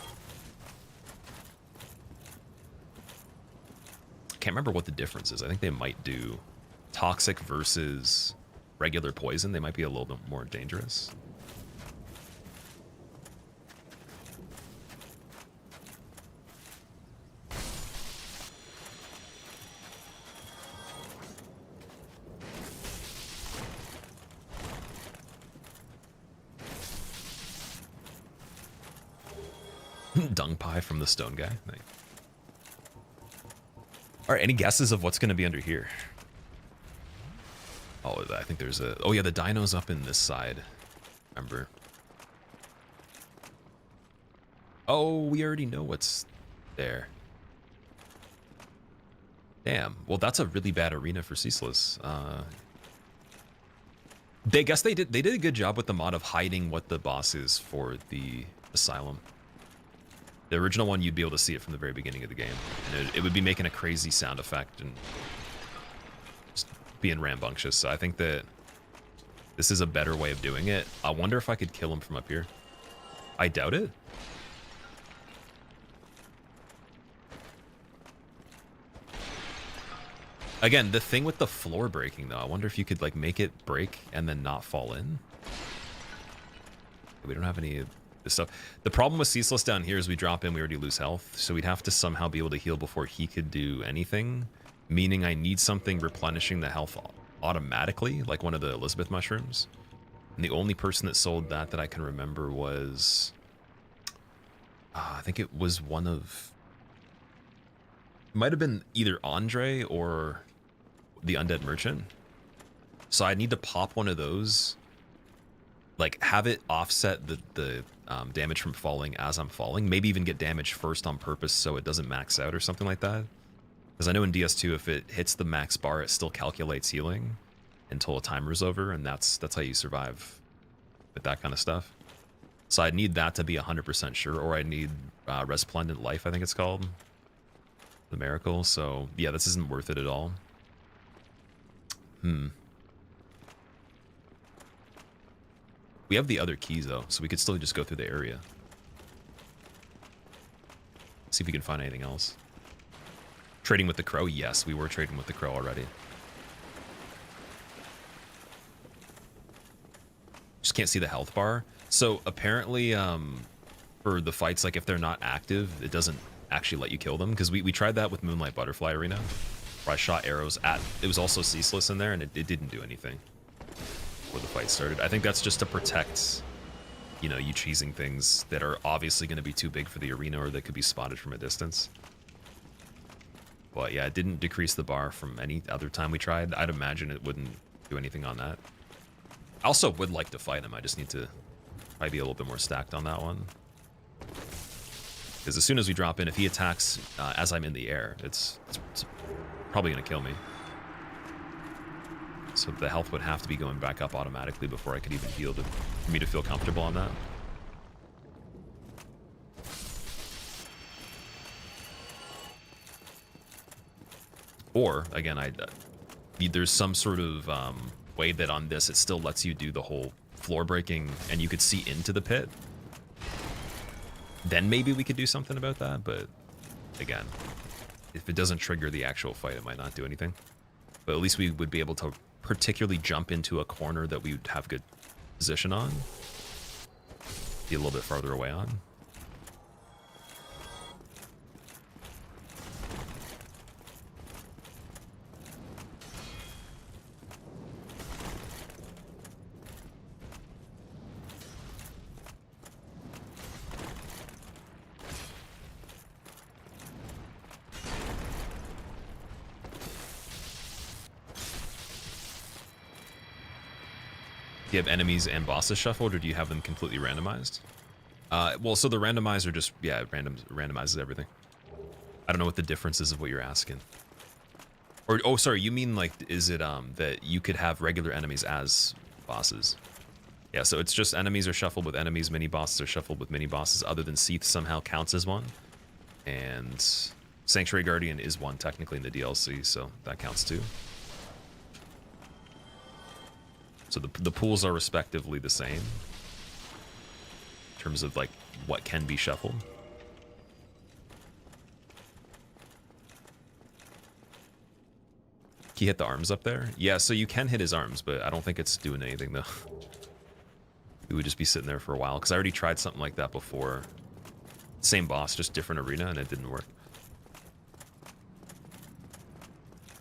Can't remember what the difference is. I think they might do toxic versus regular poison. They might be a little bit more dangerous. Dung pie from the stone guy. Nice. All right, any guesses of what's going to be under here? Oh, I think there's a... Oh, yeah, the dino's up in this side. Remember? Oh, we already know what's there. Damn. Well, that's a really bad arena for Ceaseless. They guess they did a good job with the mod of hiding what the boss is for the asylum. The original one, you'd be able to see it from the very beginning of the game, and it would be making a crazy sound effect and just being rambunctious. So I think that this is a better way of doing it. I wonder if I could kill him from up here. I doubt it. Again, the thing with the floor breaking, though, I wonder if you could like make it break and then not fall in. We don't have any of this stuff. The problem with Ceaseless down here is we drop in, we already lose health, so we'd have to somehow be able to heal before he could do anything, meaning I need something replenishing the health automatically, like one of the Elizabeth mushrooms. And the only person that sold that I can remember was... I think it was one of... It might have been either Andre or the Undead Merchant. So I need to pop one of those, like have it offset the damage from falling as I'm falling, maybe even get damage first on purpose so it doesn't max out or something like that. Because I know in DS2, if it hits the max bar, it still calculates healing until a timer's over, and that's how you survive with that kind of stuff. So I need that to be 100% sure, or I need Resplendent Life, I think it's called. The Miracle. So yeah, this isn't worth it at all. We have the other keys though, so we could still just go through the area. See if we can find anything else. Trading with the crow? Yes, we were trading with the crow already. Just can't see the health bar. So apparently for the fights, like if they're not active, it doesn't actually let you kill them, because we tried that with Moonlight Butterfly Arena, where I shot arrows at, it was also ceaseless in there, and it didn't do anything before the fight started. I think that's just to protect, you know, you cheesing things that are obviously going to be too big for the arena or that could be spotted from a distance. But yeah, it didn't decrease the bar from any other time we tried. I'd imagine it wouldn't do anything on that. I also would like to fight him. I just need to probably be a little bit more stacked on that one. Because as soon as we drop in, if he attacks as I'm in the air, it's probably going to kill me. So the health would have to be going back up automatically before I could even heal for me to feel comfortable on that. Or, again, there's some sort of way that on this it still lets you do the whole floor breaking and you could see into the pit. Then maybe we could do something about that, but again, if it doesn't trigger the actual fight, it might not do anything. But at least we would be able to particularly jump into a corner that we would have good position on. Be a little bit farther away on. Do you have enemies and bosses shuffled, or do you have them completely randomized? Well, so the randomizer just, yeah, randomizes everything. I don't know what the difference is of what you're asking. Or, oh, sorry, you mean like, is it that you could have regular enemies as bosses? Yeah, so it's just enemies are shuffled with enemies, mini bosses are shuffled with mini bosses, other than Seath somehow counts as one. And Sanctuary Guardian is one technically in the DLC, so that counts too. So the pools are respectively the same in terms of like what can be shuffled. He hit the arms up there? Yeah, so you can hit his arms, but I don't think it's doing anything though. He would just be sitting there for a while, because I already tried something like that before. Same boss, just different arena, and it didn't work.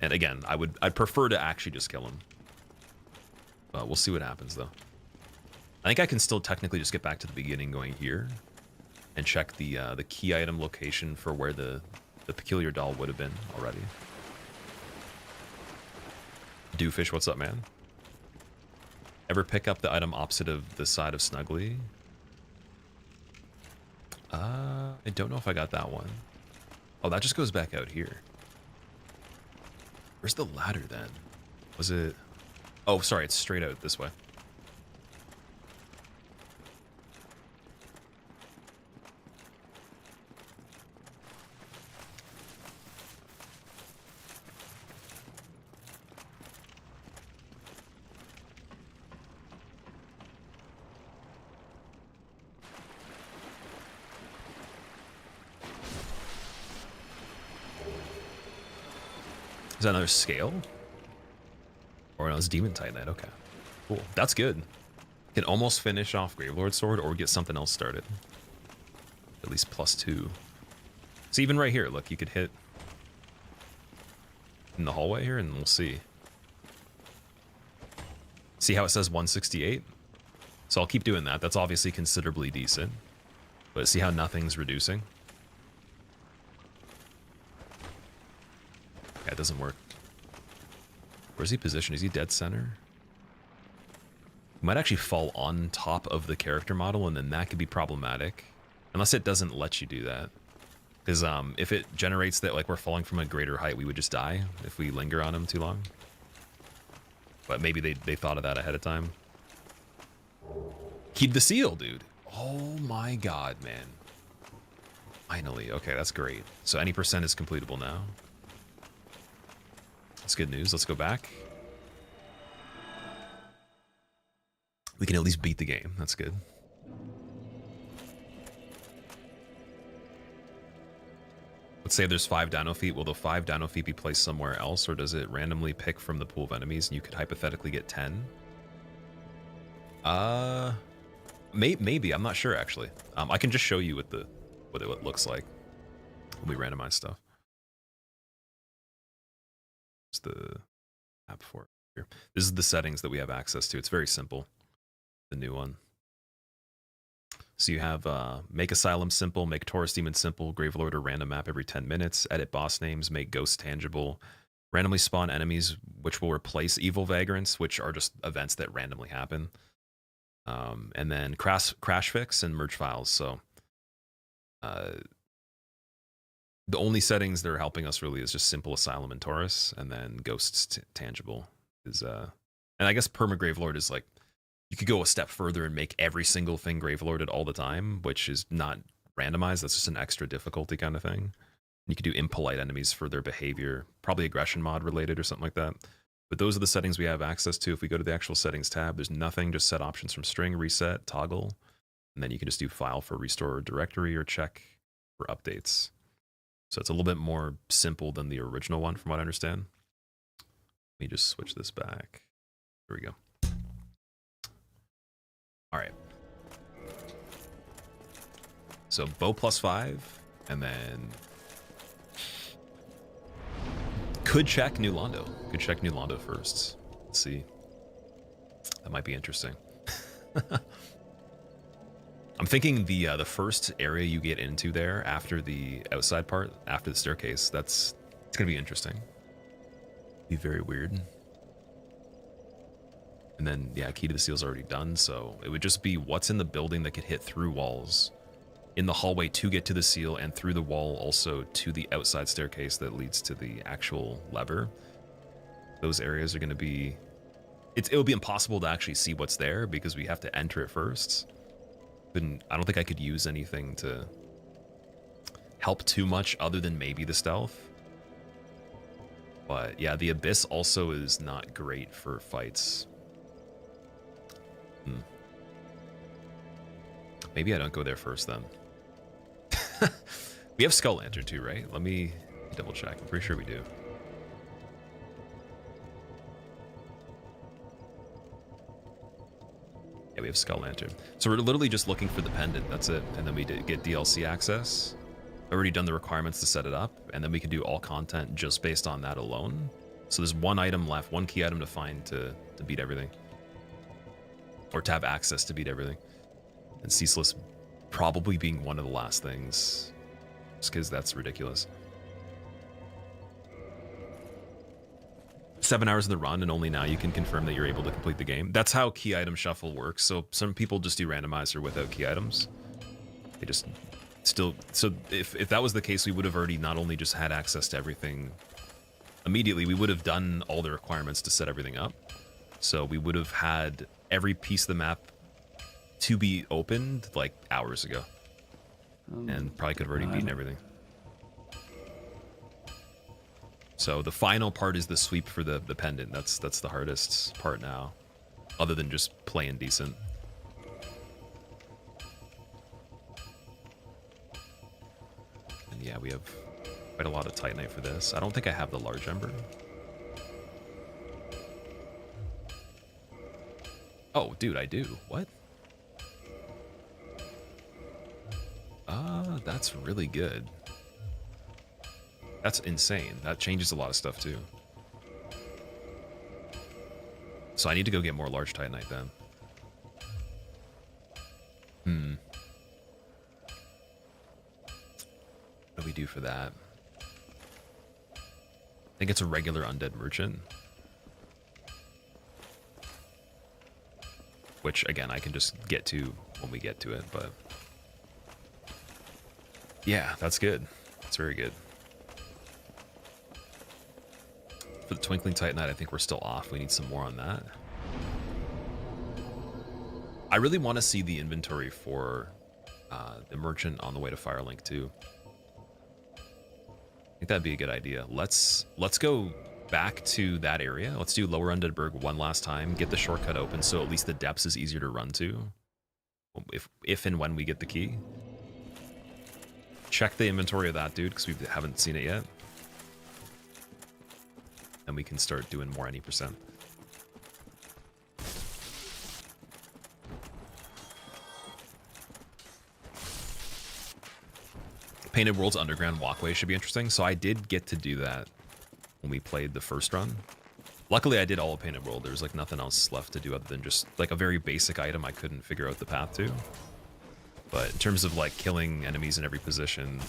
And again, I'd prefer to actually just kill him. We'll see what happens, though. I think I can still technically just get back to the beginning going here and check the key item location for where the peculiar doll would have been already. Dooffish, what's up, man? Ever pick up the item opposite of the side of Snuggly? I don't know if I got that one. Oh, that just goes back out here. Where's the ladder, then? Was it... Oh, sorry, it's straight out this way. Is that another scale? Or no, it's Demon Titanite. Okay. Cool. That's good. Can almost finish off Gravelord Sword or get something else started. At least +2. So even right here, look, you could hit in the hallway here and we'll see. See how it says 168? So I'll keep doing that. That's obviously considerably decent. But see how nothing's reducing? Yeah, it doesn't work. Where's he positioned? Is he dead center? He might actually fall on top of the character model, and then that could be problematic. Unless it doesn't let you do that. Because if it generates that like we're falling from a greater height, we would just die if we linger on him too long. But maybe they thought of that ahead of time. Keep the seal, dude. Oh my god, man. Finally. Okay, that's great. So any percent is completable now. That's good news. Let's go back. We can at least beat the game. That's good. Let's say there's 5 dino feet. Will the 5 dino feet be placed somewhere else, or does it randomly pick from the pool of enemies and you could hypothetically get 10? Maybe. I'm not sure, actually. I can just show you what it looks like when we randomize stuff. It's the app for it here. This is the settings that we have access to. It's very simple. The new one. So you have make Asylum simple, make Taurus Demon simple, Gravelord or random map every 10 minutes, edit boss names, make Ghosts tangible, randomly spawn enemies which will replace evil vagrants, which are just events that randomly happen. And then crash fix and merge files. So the only settings that are helping us really is just simple Asylum and Taurus, and then Ghosts tangible is and I guess Perma Gravelord is like, you could go a step further and make every single thing Gravelorded all the time, which is not randomized. That's just an extra difficulty kind of thing. You could do impolite enemies for their behavior, probably aggression mod related or something like that. But those are the settings we have access to. If we go to the actual settings tab, there's nothing, just set options from string, reset, toggle, and then you can just do file for restore directory or check for updates. So it's a little bit more simple than the original one from what I understand. Let me just switch this back. Here we go. All right. So bow +5, and then could check New Londo. Could check New Londo first. Let's see. That might be interesting. I'm thinking the first area you get into there after the outside part, after the staircase, it's gonna be interesting. Be very weird. And then, yeah, key to the seal's already done, so it would just be what's in the building that could hit through walls, in the hallway to get to the seal, and through the wall also to the outside staircase that leads to the actual lever. Those areas are going to be... It'll be impossible to actually see what's there because we have to enter it first. I don't think I could use anything to help too much other than maybe the stealth. But yeah, the Abyss also is not great for fights. Maybe I don't go there first then. We have Skull Lantern too, right? Let me double check. I'm pretty sure we do. Yeah, we have Skull Lantern. So we're literally just looking for the pendant. That's it. And then we get DLC access. I've already done the requirements to set it up. And then we can do all content just based on that alone. So there's one item left, one key item to find to beat everything. Or to have access to beat everything. And Ceaseless probably being one of the last things. Just because that's ridiculous. 7 hours of the run, and only now you can confirm that you're able to complete the game. That's how key item shuffle works. So some people just do randomizer without key items. They just still... So if that was the case, we would have already not only just had access to everything immediately, we would have done all the requirements to set everything up. So we would have had every piece of the map to be opened like hours ago. And probably could have already beaten everything. So the final part is the sweep for the pendant. That's the hardest part now, other than just playing decent. And yeah, we have quite a lot of Titanite for this. I don't think I have the large ember. Oh, dude, I do. What? That's really good. That's insane. That changes a lot of stuff too. So I need to go get more large Titanite then. What do we do for that? I think it's a regular undead merchant. Which, again, I can just get to when we get to it, but... yeah, that's good. That's very good. For the Twinkling Titanite, I think we're still off. We need some more on that. I really want to see the inventory for the merchant on the way to Firelink too. I think that'd be a good idea. Let's go back to that area. Let's do Lower Undeadburg one last time. Get the shortcut open so at least the depths is easier to run to. If and when we get the key. Check the inventory of that dude because we haven't seen it yet. And we can start doing more any percent. Painted World's underground walkway should be interesting. So I did get to do that when we played the first run. Luckily, I did all of Painted World. There was like nothing else left to do other than just like a very basic item I couldn't figure out the path to. But in terms of like killing enemies in every position,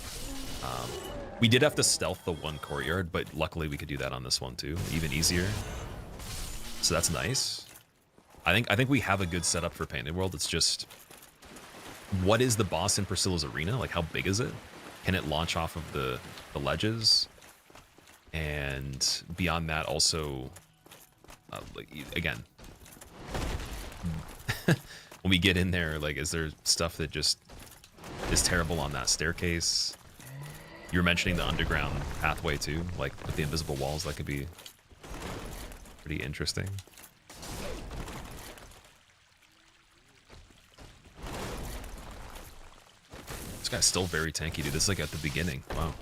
we did have to stealth the one courtyard, but luckily we could do that on this one too, even easier. So that's nice. I think we have a good setup for Painted World. It's just, what is the boss in Priscilla's arena? Like, how big is it? Can it launch off of the ledges? And beyond that, also, like, again, when we get in there, like, is there stuff that just is terrible on that staircase? You're mentioning the underground pathway too, like with the invisible walls. That could be pretty interesting. This guy's still very tanky, dude. This is like at the beginning. Wow.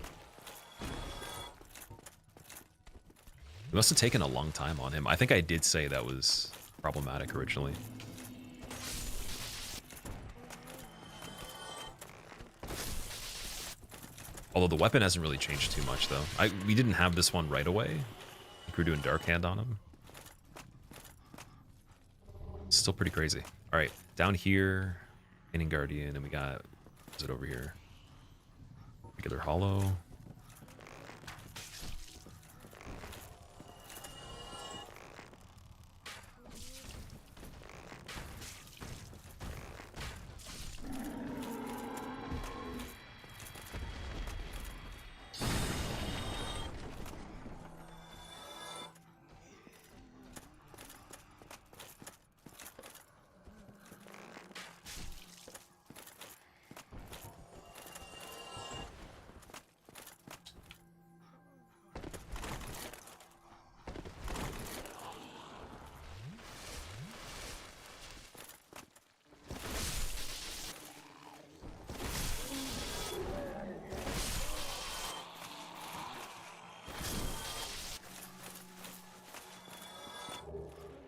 It must have taken a long time on him. I think I did say that was problematic originally. Although the weapon hasn't really changed too much, though. We didn't have this one right away. I think we're doing Dark Hand on him. Still pretty crazy. All right, down here, Painting Guardian, and we got, is it over here? Regular Hollow.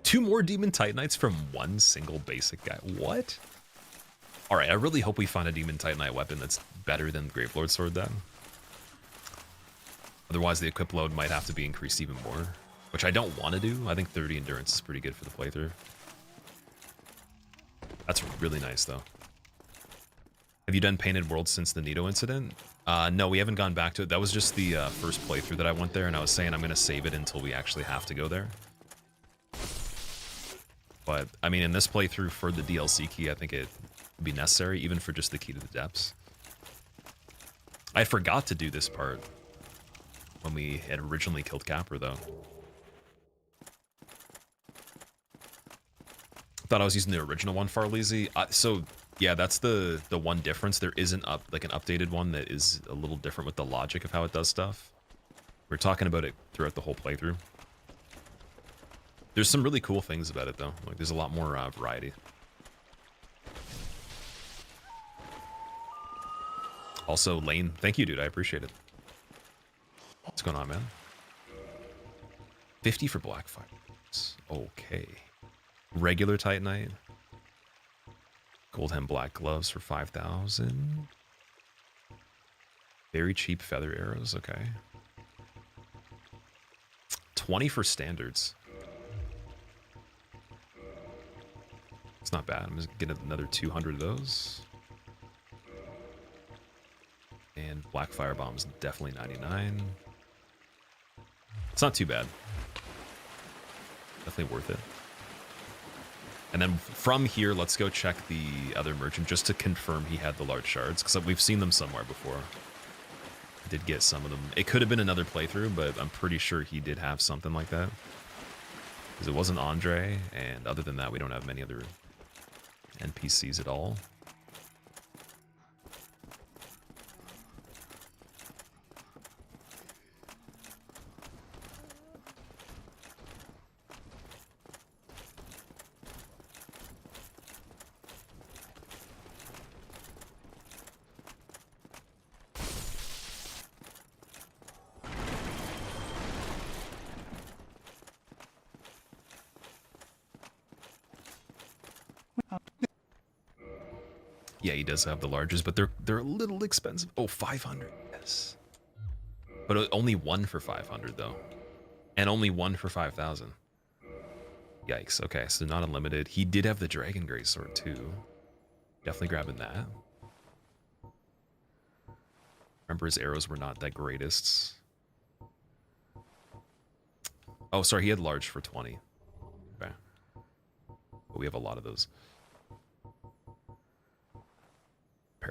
Two more Demon Titanites from one single basic guy. What? All right, I really hope we find a Demon Titanite weapon that's better than Gravelord Sword then. Otherwise, the equip load might have to be increased even more, which I don't want to do. I think 30 endurance is pretty good for the playthrough. That's really nice, though. Have you done Painted World since the Nito incident? No, we haven't gone back to it. That was just the first playthrough that I went there, and I was saying I'm going to save it until we actually have to go there. But, I mean, in this playthrough for the DLC key, I think it would be necessary, even for just the key to the depths. I forgot to do this part when we had originally killed Capra, though. Thought I was using the original one, Farleezy. So, yeah, that's the one difference. There is an updated one that is a little different with the logic of how it does stuff. We're talking about it throughout the whole playthrough. There's some really cool things about it, though. Like, there's a lot more variety. Also, Lane, thank you, dude. I appreciate it. What's going on, man? 50 for Blackfire. Okay. Regular Titanite. Gold hem black gloves for 5,000. Very cheap feather arrows, okay. 20 for standards. It's not bad. I'm just getting another 200 of those. And black fire bombs, definitely 99. It's not too bad. Definitely worth it. And then from here, let's go check the other merchant just to confirm he had the large shards, because we've seen them somewhere before. Did get some of them. It could have been another playthrough, but I'm pretty sure he did have something like that. Because it wasn't Andre, and other than that, we don't have many other NPCs at all. Yeah, he does have the largest, but they're a little expensive. Oh, 500, yes. But only one for 500 though, and only one for 5,000. Yikes. Okay, so not unlimited. He did have the Dragon Grey sword too. Definitely grabbing that. Remember, his arrows were not that greatest. Oh, sorry, he had large for 20. Okay, but we have a lot of those.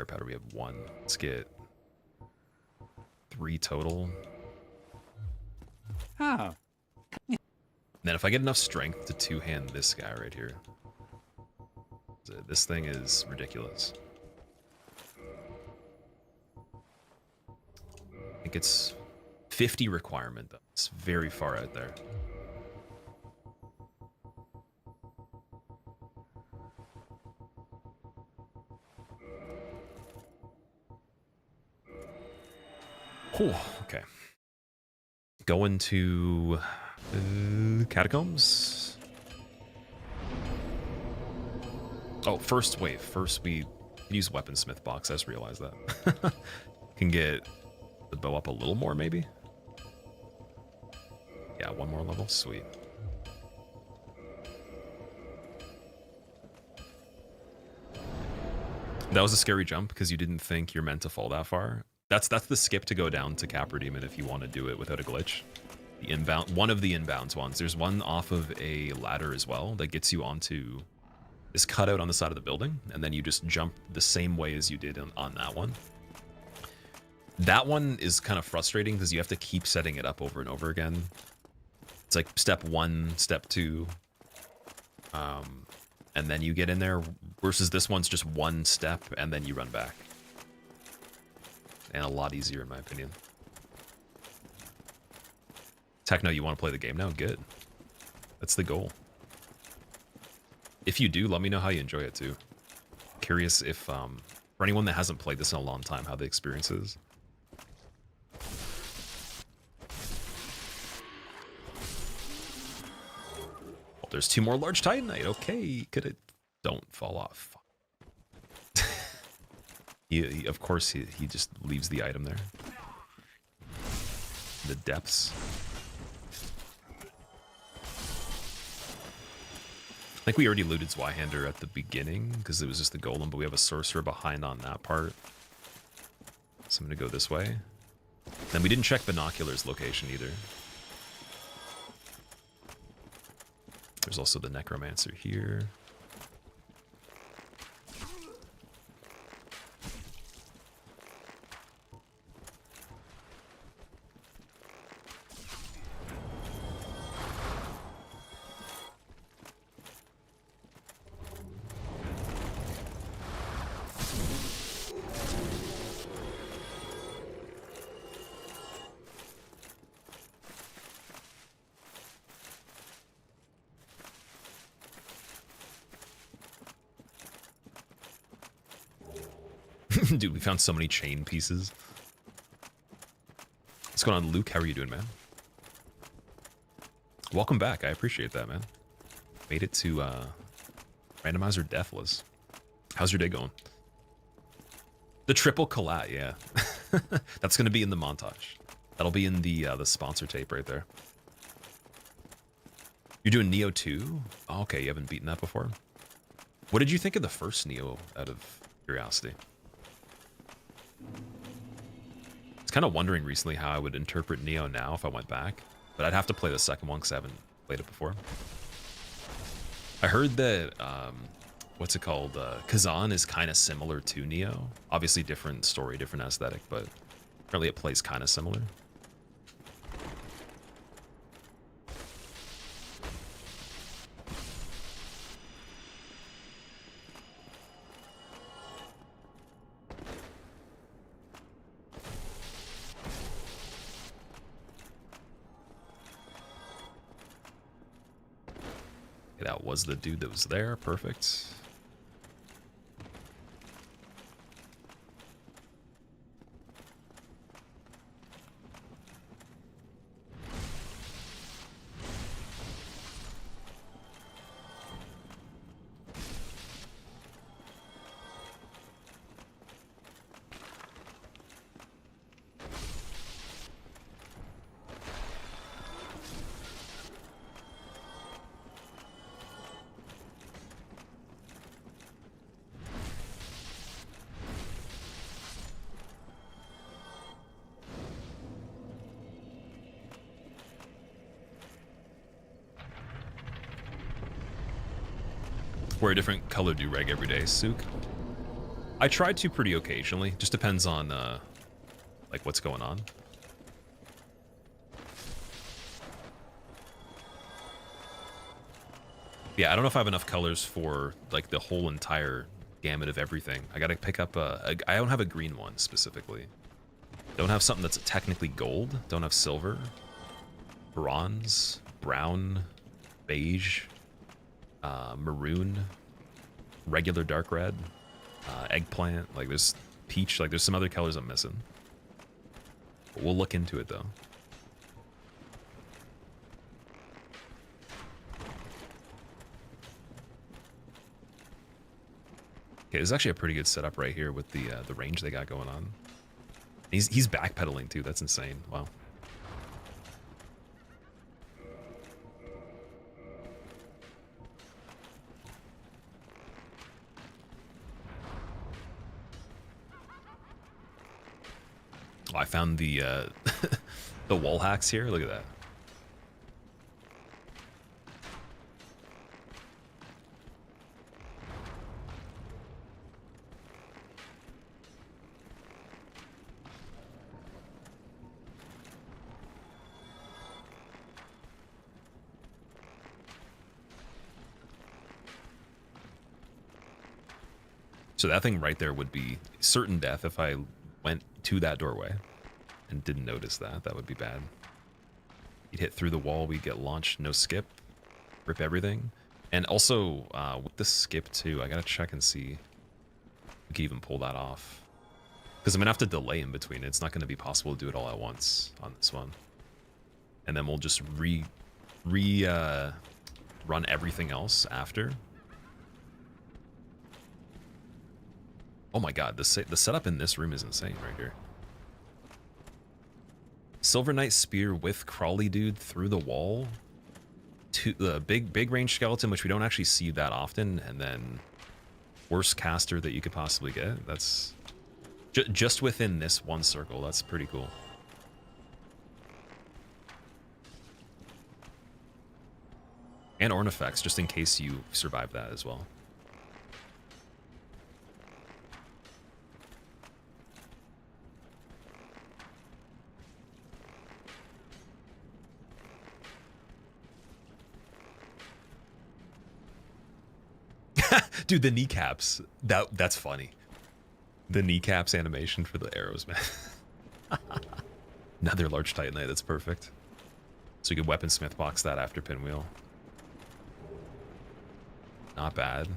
Powder, we have 1. Let's get 3 total. Oh. Then if I get enough strength to two-hand this guy right here. This thing is ridiculous. I think it's 50 requirement though. It's very far out there. Whew, okay. Going to catacombs. Oh, first wave. First we use weaponsmith box. I just realized that. Can get the bow up a little more, maybe. Yeah, 1 more level. Sweet. That was a scary jump because you didn't think you're meant to fall that far. That's the skip to go down to Capra Demon if you want to do it without a glitch. The inbound, one of the inbounds ones. There's one off of a ladder as well that gets you onto this cutout on the side of the building, and then you just jump the same way as you did on that one. That one is kind of frustrating because you have to keep setting it up over and over again. It's like step 1, step 2, and then you get in there, versus this one's just 1 step and then you run back. And a lot easier in my opinion. Techno, you want to play the game now? Good. That's the goal. If you do, let me know how you enjoy it too. Curious if, for anyone that hasn't played this in a long time, how the experience is. Oh, there's 2 more large Titanite. Okay, could it? Don't fall off. Of course, he just leaves the item there. The depths. I think we already looted Zweihander at the beginning because it was just the golem, but we have a sorcerer behind on that part. So I'm going to go this way. Then we didn't check Binocular's location either. There's also the Necromancer here. Dude, we found so many chain pieces. What's going on, Luke? How are you doing, man? Welcome back. I appreciate that, man. Made it to Randomizer Deathless. How's your day going? The triple collat, yeah. That's gonna be in the montage. That'll be in the sponsor tape right there. You're doing Neo 2? Oh, okay, you haven't beaten that before. What did you think of the first Neo, out of curiosity? I was kind of wondering recently how I would interpret Neo now if I went back, but I'd have to play the second one because I haven't played it before. I heard that, what's it called? Kazan is kind of similar to Neo. Obviously different story, different aesthetic, but apparently it plays kind of similar. That was the dude that was there. Perfect. Wear a different color do-rag every day, Sook. I try to pretty occasionally. Just depends on, like, what's going on. Yeah, I don't know if I have enough colors for, like, the whole entire gamut of everything. I gotta pick up I don't have a green one, specifically. Don't have something that's technically gold. Don't have silver. Bronze. Brown. Beige. Maroon, regular dark red, eggplant, like there's peach, like there's some other colors I'm missing. But we'll look into it though. Okay, there's actually a pretty good setup right here with the range they got going on. He's backpedaling too, that's insane. Wow. Oh, I found the the wall hacks here. Look at that. So that thing right there would be certain death if I went to that doorway and didn't notice that. That would be bad. You'd hit through the wall, we'd get launched, no skip, rip everything. And also, with the skip too, I gotta check and see if we can even pull that off. Because I'm gonna have to delay in between. It's not gonna be possible to do it all at once on this one. And then we'll just run everything else after. Oh my god, the setup in this room is insane right here. Silver Knight Spear with Crawly Dude through the wall. To the big range skeleton, which we don't actually see that often, and then worst caster that you could possibly get. That's just within this one circle. That's pretty cool. And Ornifex, just in case you survive that as well. Dude, the kneecaps. That's funny. The kneecaps animation for the arrows, man. Another large Titanite, that's perfect. So you could weaponsmith box that after Pinwheel. Not bad.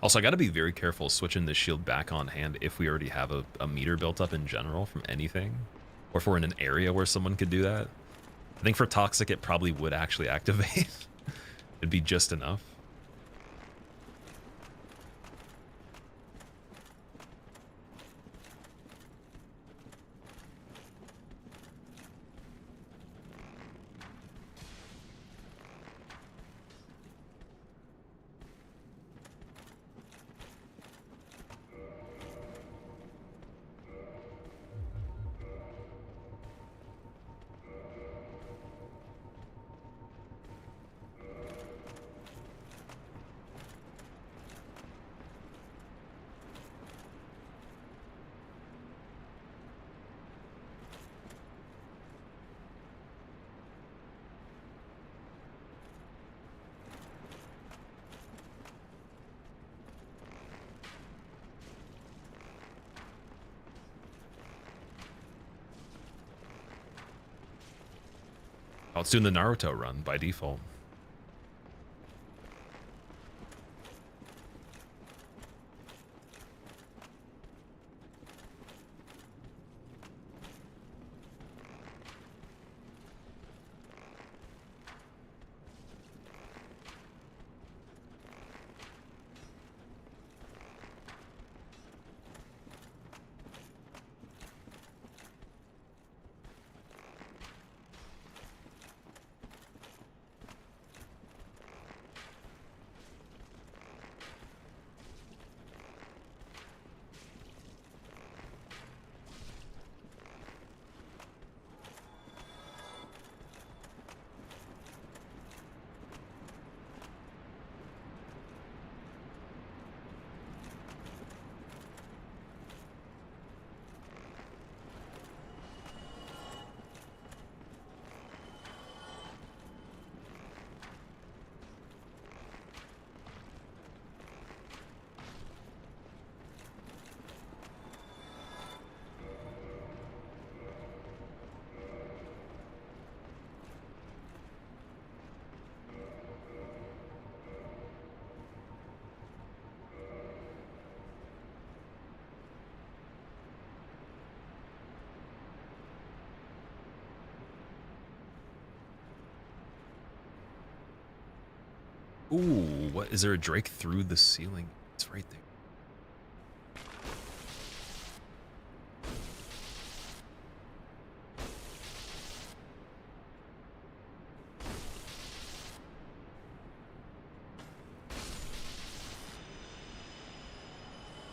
Also, I got to be very careful switching the shield back on hand if we already have a meter built up in general from anything. Or if we're in an area where someone could do that. I think for Toxic, it probably would actually activate. It'd be just enough. Oh, it's doing the Naruto run by default. Ooh, what is there a Drake through the ceiling? It's right there.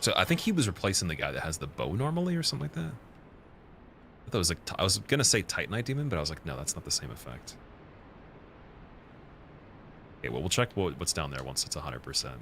So I think he was replacing the guy that has the bow normally or something like that. I thought it was like, I was gonna say Titanite Demon, but I was like, no, that's not the same effect. Okay, well, we'll check what's down there once it's 100%.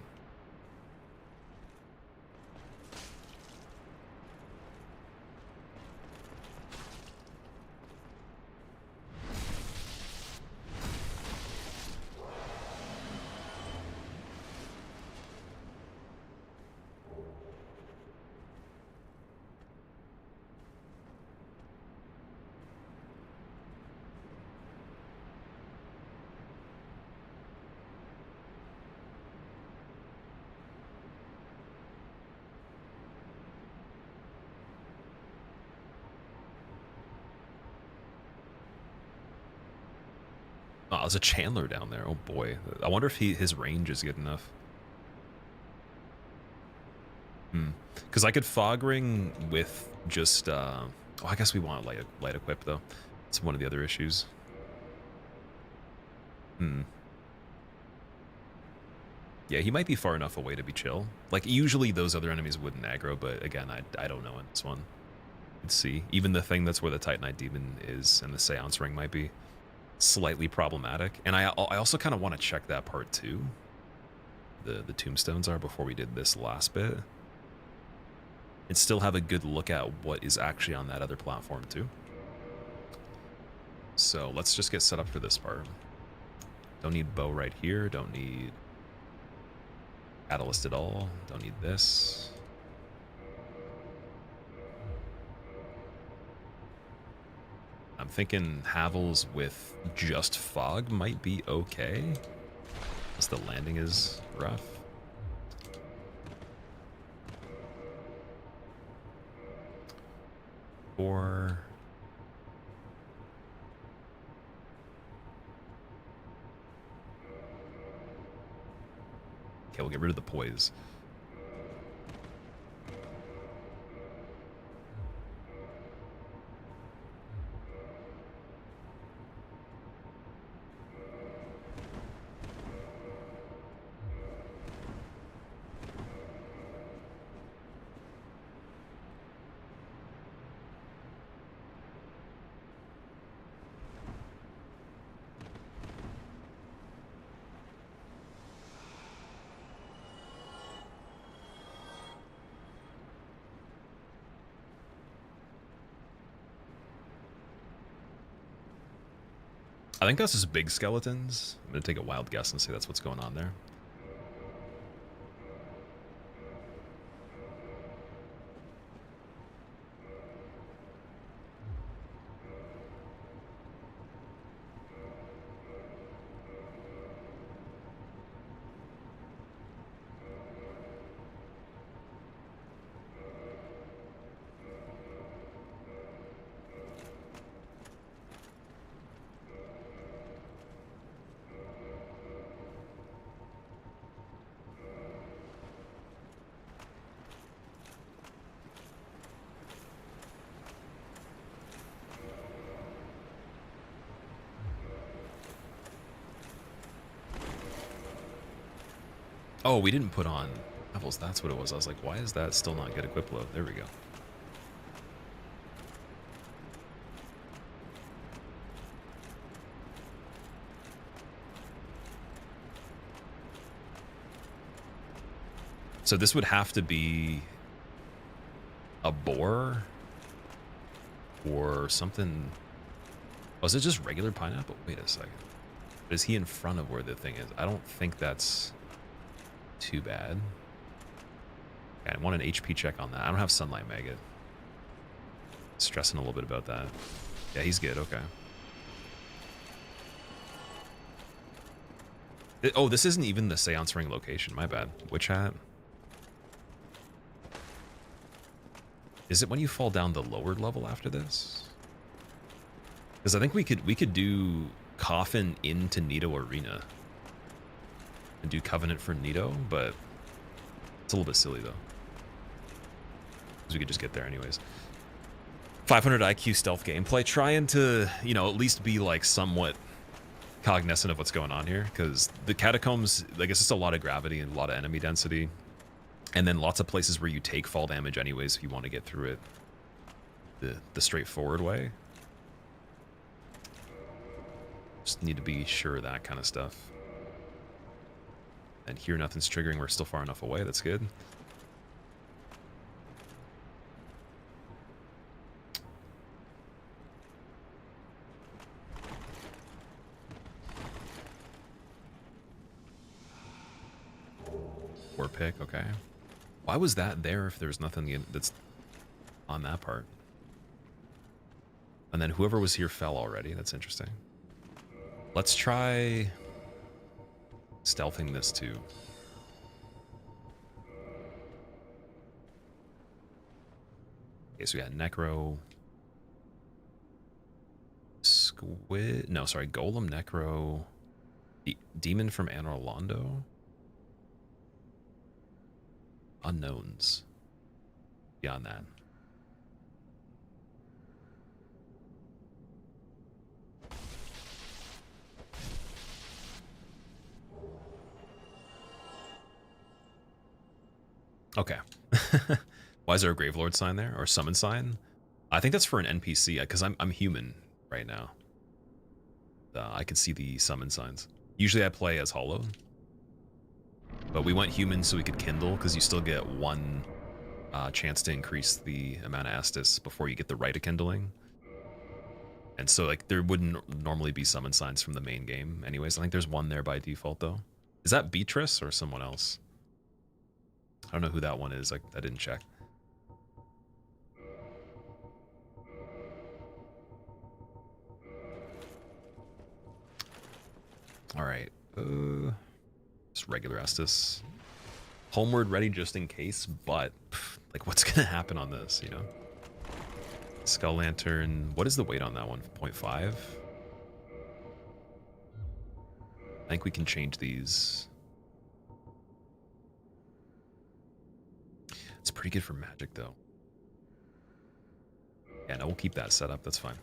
Oh, there's a Chandler down there. Oh boy. I wonder if his range is good enough. Because I could fog ring with just oh, I guess we want light equip though. It's one of the other issues. Yeah, he might be far enough away to be chill. Like usually those other enemies wouldn't aggro, but again, I don't know in this one. Let's see. Even the thing that's where the Titanite Demon is and the Seance Ring might be slightly problematic. And I also kind of want to check that part too. The tombstones are before we did this last bit. And still have a good look at what is actually on that other platform too. So let's just get set up for this part. Don't need bow right here. Don't need catalyst at all. Don't need this. I'm thinking Havel's with just fog might be okay. Unless the landing is rough. 4. Okay, we'll get rid of the poise. I think that's just big skeletons. I'm gonna take a wild guess and say that's what's going on there. Oh, we didn't put on levels. That's what it was. I was like, why is that still not good equip load? There we go. So this would have to be a boar or something. Oh, is it just regular pineapple? Wait a second. Is he in front of where the thing is? I don't think that's too bad. Okay, I want an HP check on that. I don't have Sunlight Maggot. Stressing a little bit about that. Yeah, he's good. Okay. Oh, this isn't even the Seance Ring location. My bad. Witch Hat. Is it when you fall down the lowered level after this? Because I think we could do Coffin into Nito Arena and do Covenant for Nito, but it's a little bit silly though. Because we could just get there anyways. 500 IQ stealth gameplay, trying to, you know, at least be like somewhat cognizant of what's going on here, because the catacombs, like, it's just a lot of gravity and a lot of enemy density, and then lots of places where you take fall damage anyways if you want to get through it the straightforward way. Just need to be sure of that kind of stuff. And here nothing's triggering. We're still far enough away. That's good. War pick, okay. Why was that there if there's nothing that's on that part? And then whoever was here fell already. That's interesting. Let's try stealthing this too. Okay, so we got Necro, Squid, no, sorry, Golem, Necro, Demon from Anor Londo, unknowns beyond that. Okay. Why is there a Gravelord sign there? Or summon sign? I think that's for an NPC, because I'm human right now. I can see the summon signs. Usually I play as Hollow. But we went human so we could kindle, because you still get one chance to increase the amount of Estus before you get the right of kindling. And so, like, there wouldn't normally be summon signs from the main game anyways. I think there's one there by default, though. Is that Beatrice or someone else? I don't know who that one is. I didn't check. All right. Just regular Estus. Homeward ready just in case, but like, what's gonna happen on this, you know? Skull Lantern. What is the weight on that one? 0.5? I think we can change these. It's pretty good for magic, though. Yeah, no, we'll keep that set up. That's fine.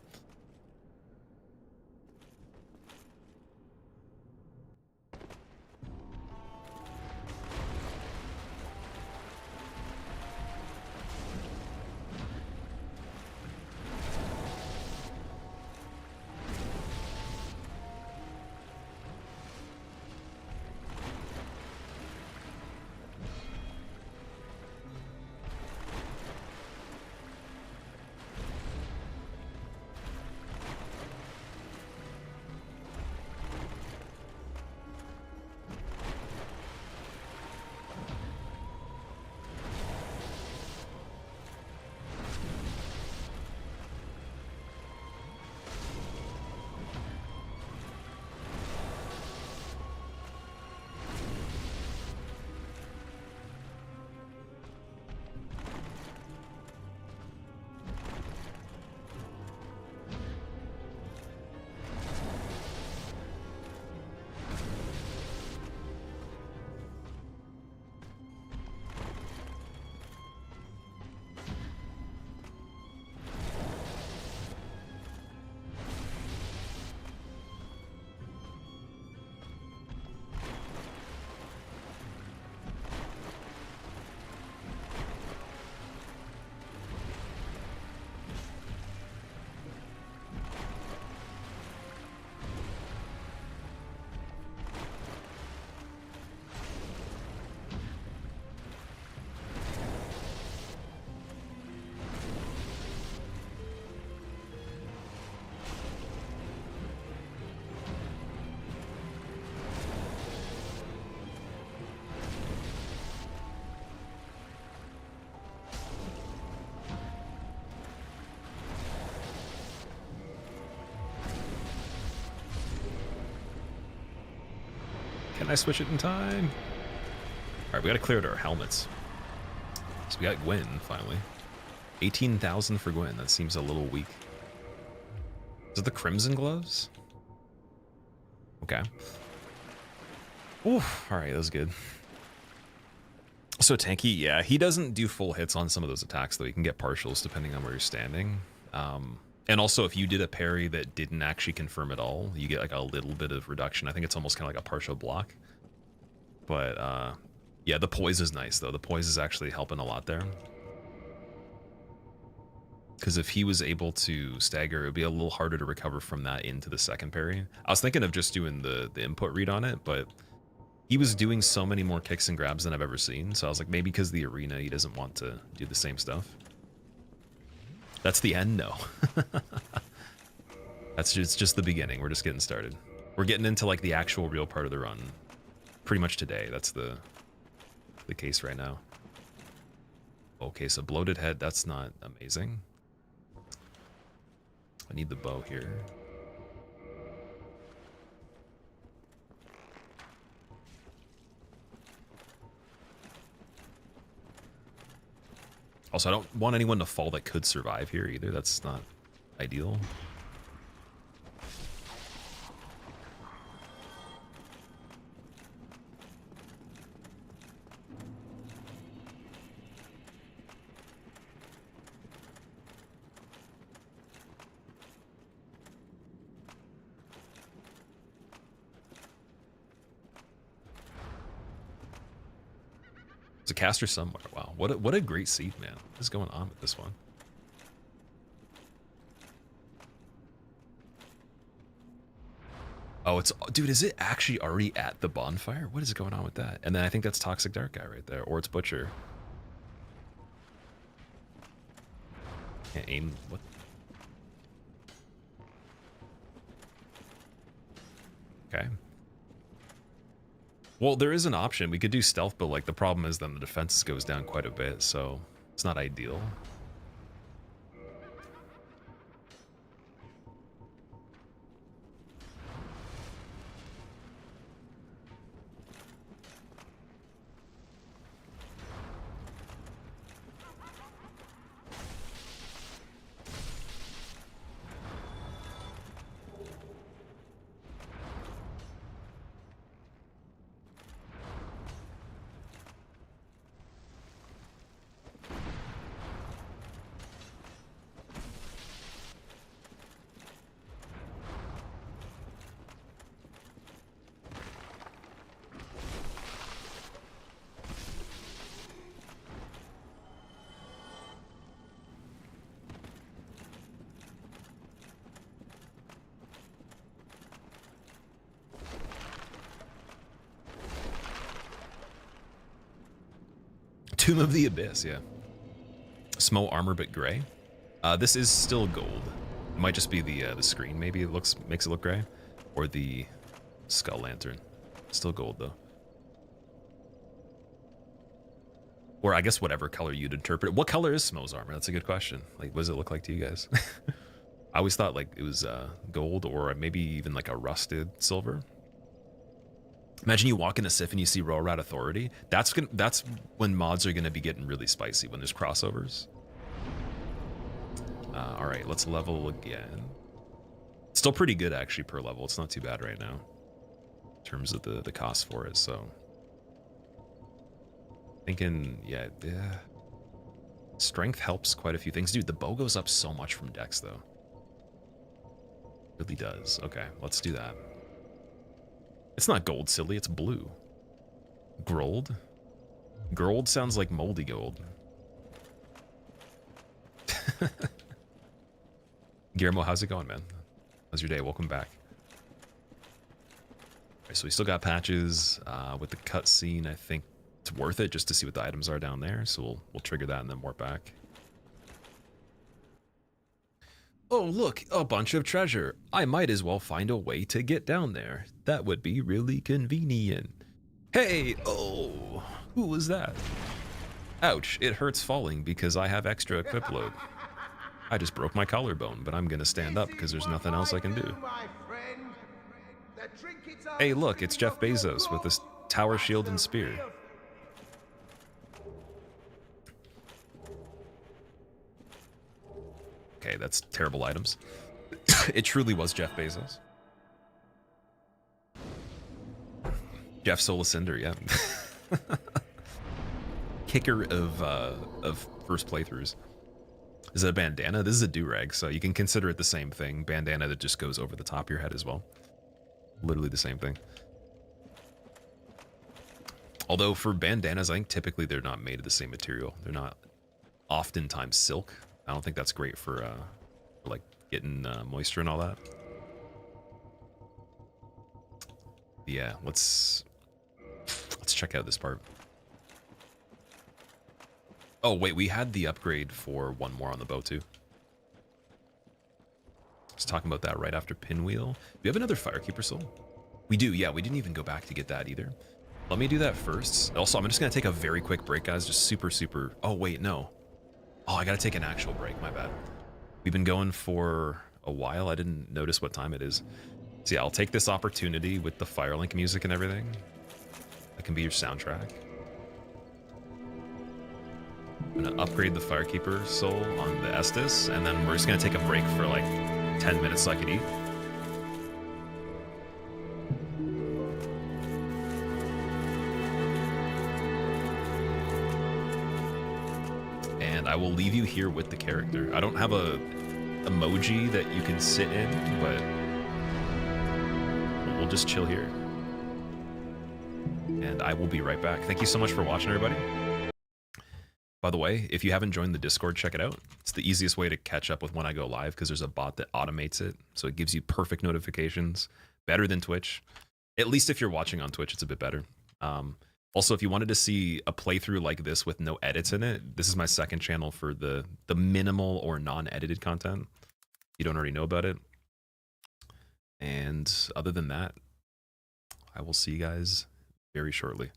Can I switch it in time? All right, we got to clear out our helmets. So we got Gwen, finally. 18,000 for Gwen. That seems a little weak. Is it the Crimson Gloves? Okay. Oof. All right, that was good. So tanky, yeah. He doesn't do full hits on some of those attacks, though. He can get partials depending on where you're standing. And also, if you did a parry that didn't actually confirm at all, you get like a little bit of reduction. I think it's almost kind of like a partial block. But yeah, the poise is nice, though. The poise is actually helping a lot there. Because if he was able to stagger, it would be a little harder to recover from that into the second parry. I was thinking of just doing the input read on it, but he was doing so many more kicks and grabs than I've ever seen. So I was like, maybe because the arena, he doesn't want to do the same stuff. That's the end, no. It's just the beginning. We're just getting started. We're getting into like the actual real part of the run pretty much today. That's the case right now. Okay, so bloated head, that's not amazing. I need the bow here. Also, I don't want anyone to fall that could survive here either. That's not ideal. There's a caster somewhere. Wow, what a great seed, man. What is going on with this one? Oh, it's, dude, is it actually already at the bonfire? What is going on with that? And then I think that's Toxic Dark Guy right there, or it's Butcher. Can't aim. What? Okay. Well, there is an option. We could do stealth, but like the problem is then the defense goes down quite a bit, so it's not ideal. Tomb of the Abyss, yeah. Smo armor but gray. This is still gold. It might just be the screen. Maybe it makes it look gray, or the skull lantern. Still gold though. Or I guess whatever color you'd interpret. What color is Smo's armor? That's a good question. Like, what does it look like to you guys? I always thought like it was gold or maybe even like a rusted silver. Imagine you walk into Sif and you see Rorat Authority. That's when mods are gonna be getting really spicy, when there's crossovers. All right, let's level again. Still pretty good actually per level. It's not too bad right now in terms of the cost for it. So thinking, yeah. Strength helps quite a few things. Dude, the bow goes up so much from Dex though. Really does. Okay, let's do that. It's not gold, silly, it's blue. Grold? Grold sounds like moldy gold. Guillermo, how's it going, man? How's your day? Welcome back. Alright, so we still got patches. With the cutscene, I think it's worth it just to see what the items are down there. So we'll trigger that and then warp back. Oh, look, a bunch of treasure. I might as well find a way to get down there. That would be really convenient. Hey, oh, who was that? Ouch, it hurts falling because I have extra equip load. I just broke my collarbone, but I'm gonna stand up because there's nothing else I can do. Hey, look, it's Jeff Bezos with this tower shield and spear. Okay, that's terrible items. It truly was Jeff Bezos. Jeff Solicinder, yeah. Kicker of first playthroughs. Is it a bandana? This is a do-rag, so you can consider it the same thing. Bandana that just goes over the top of your head as well. Literally the same thing. Although for bandanas, I think typically they're not made of the same material. They're not oftentimes silk. I don't think that's great for like getting moisture and all that. Yeah, let's check out this part. Oh wait, we had the upgrade for one more on the bow too. I was talking about that right after Pinwheel. Do we have another Firekeeper soul? We do, yeah, we didn't even go back to get that either. Let me do that first. Also, I'm just gonna take a very quick break, guys, just super, oh wait, no. Oh, I gotta take an actual break, my bad. We've been going for a while, I didn't notice what time it is. So yeah, I'll take this opportunity with the Firelink music and everything. That can be your soundtrack. I'm gonna upgrade the Firekeeper soul on the Estus, and then we're just gonna take a break for like 10 minutes so I can eat. And I will leave you here with the character. I don't have a emoji that you can sit in, but we'll just chill here. And I will be right back. Thank you so much for watching, everybody. By the way, if you haven't joined the Discord, check it out. It's the easiest way to catch up with when I go live because there's a bot that automates it. So it gives you perfect notifications, better than Twitch. At least if you're watching on Twitch, it's a bit better. Also, if you wanted to see a playthrough like this with no edits in it, this is my second channel for the minimal or non-edited content. You don't already know about it. And other than that, I will see you guys very shortly.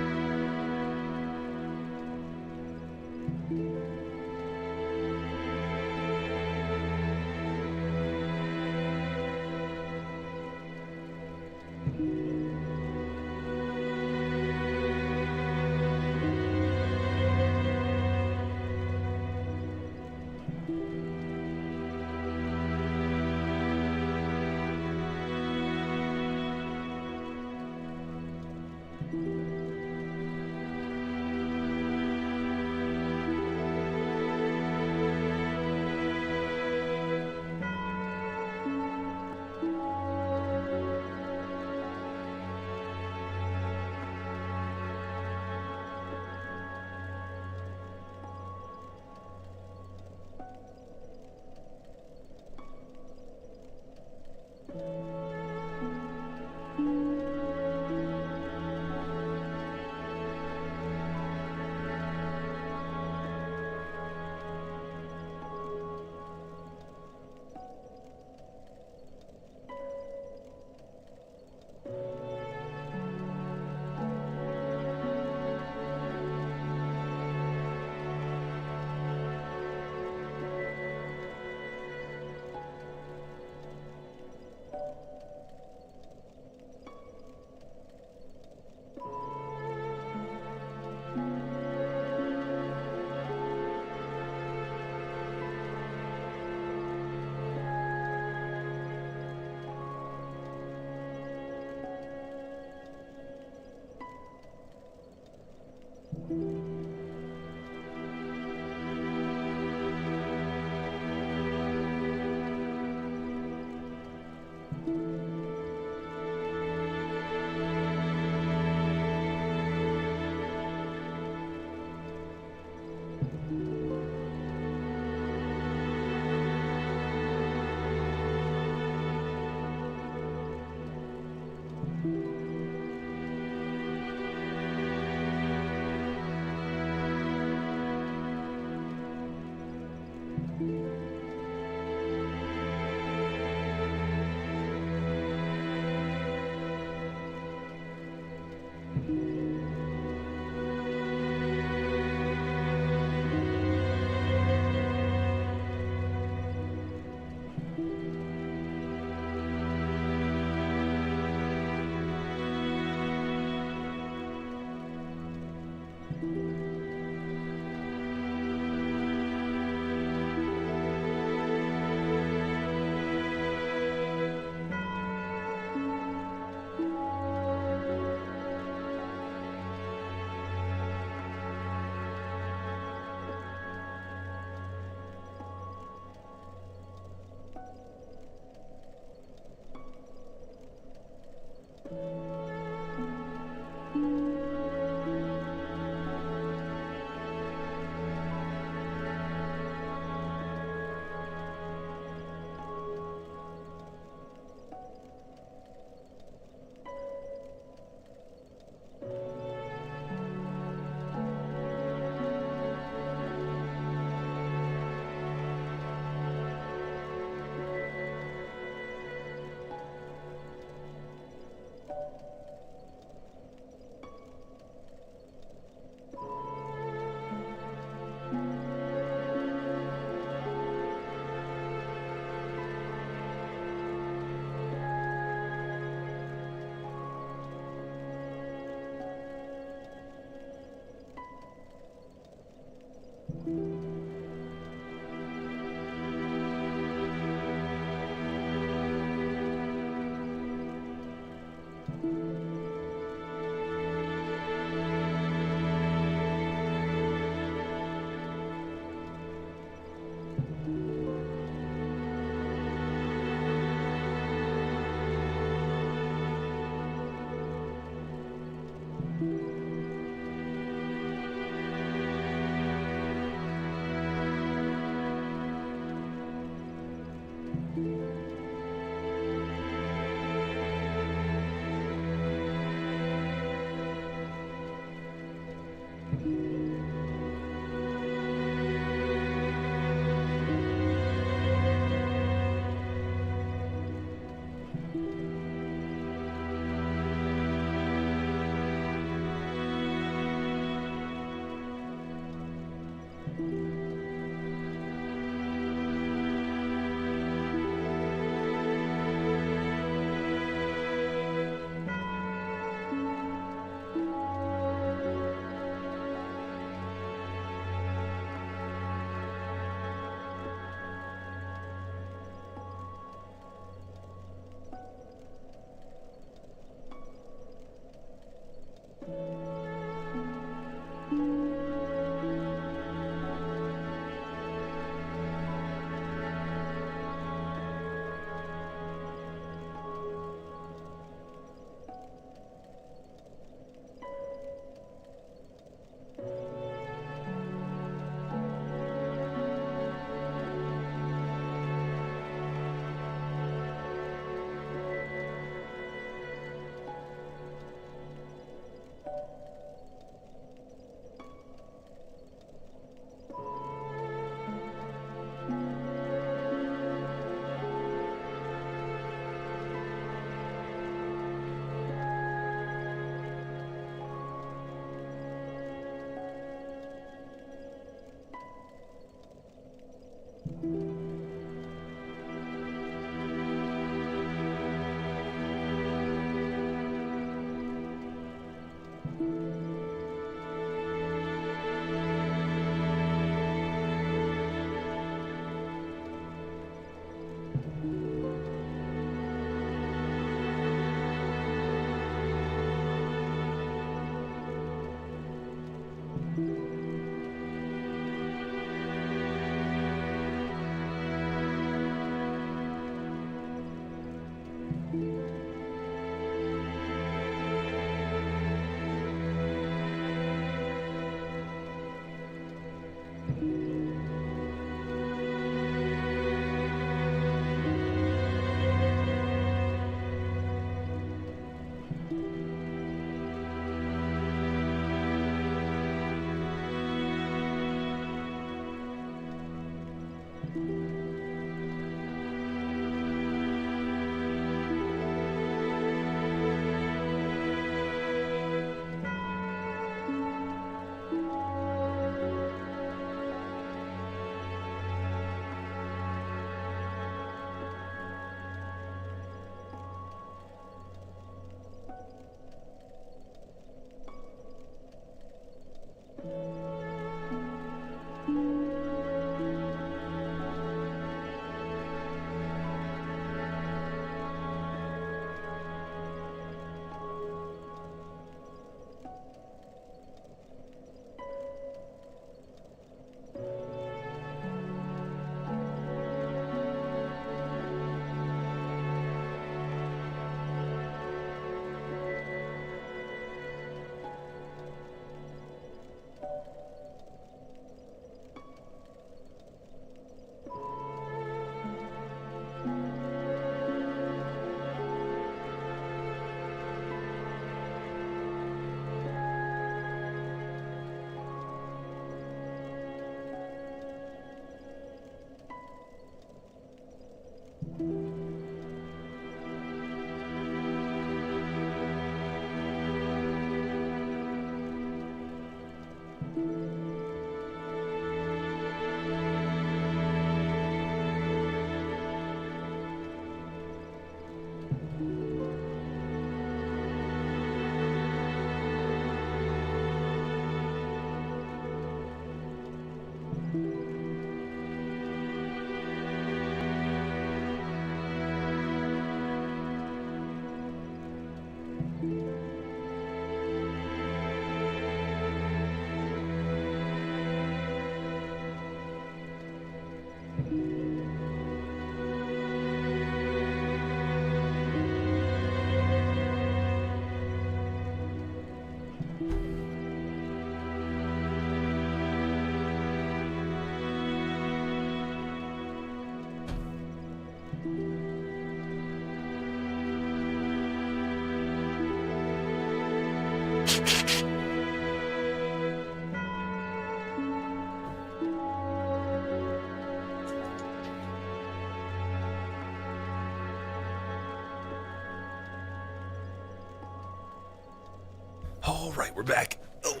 All right, we're back. Oh.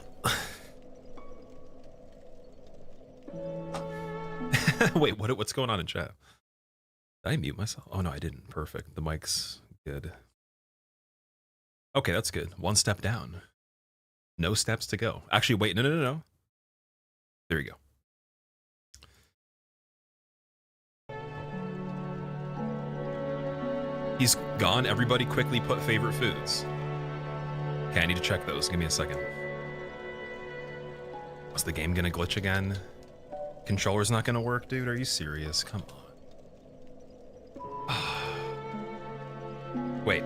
Wait, what's going on in chat? Did I mute myself? Oh no, I didn't. Perfect. The mic's good. Okay, that's good. One step down. No steps to go. Actually, wait, no. There you go. He's gone. Everybody quickly put favorite foods. Okay, I need to check those. Give me a second. Was the game gonna glitch again? Controller's not gonna work, dude? Are you serious? Come on. Wait.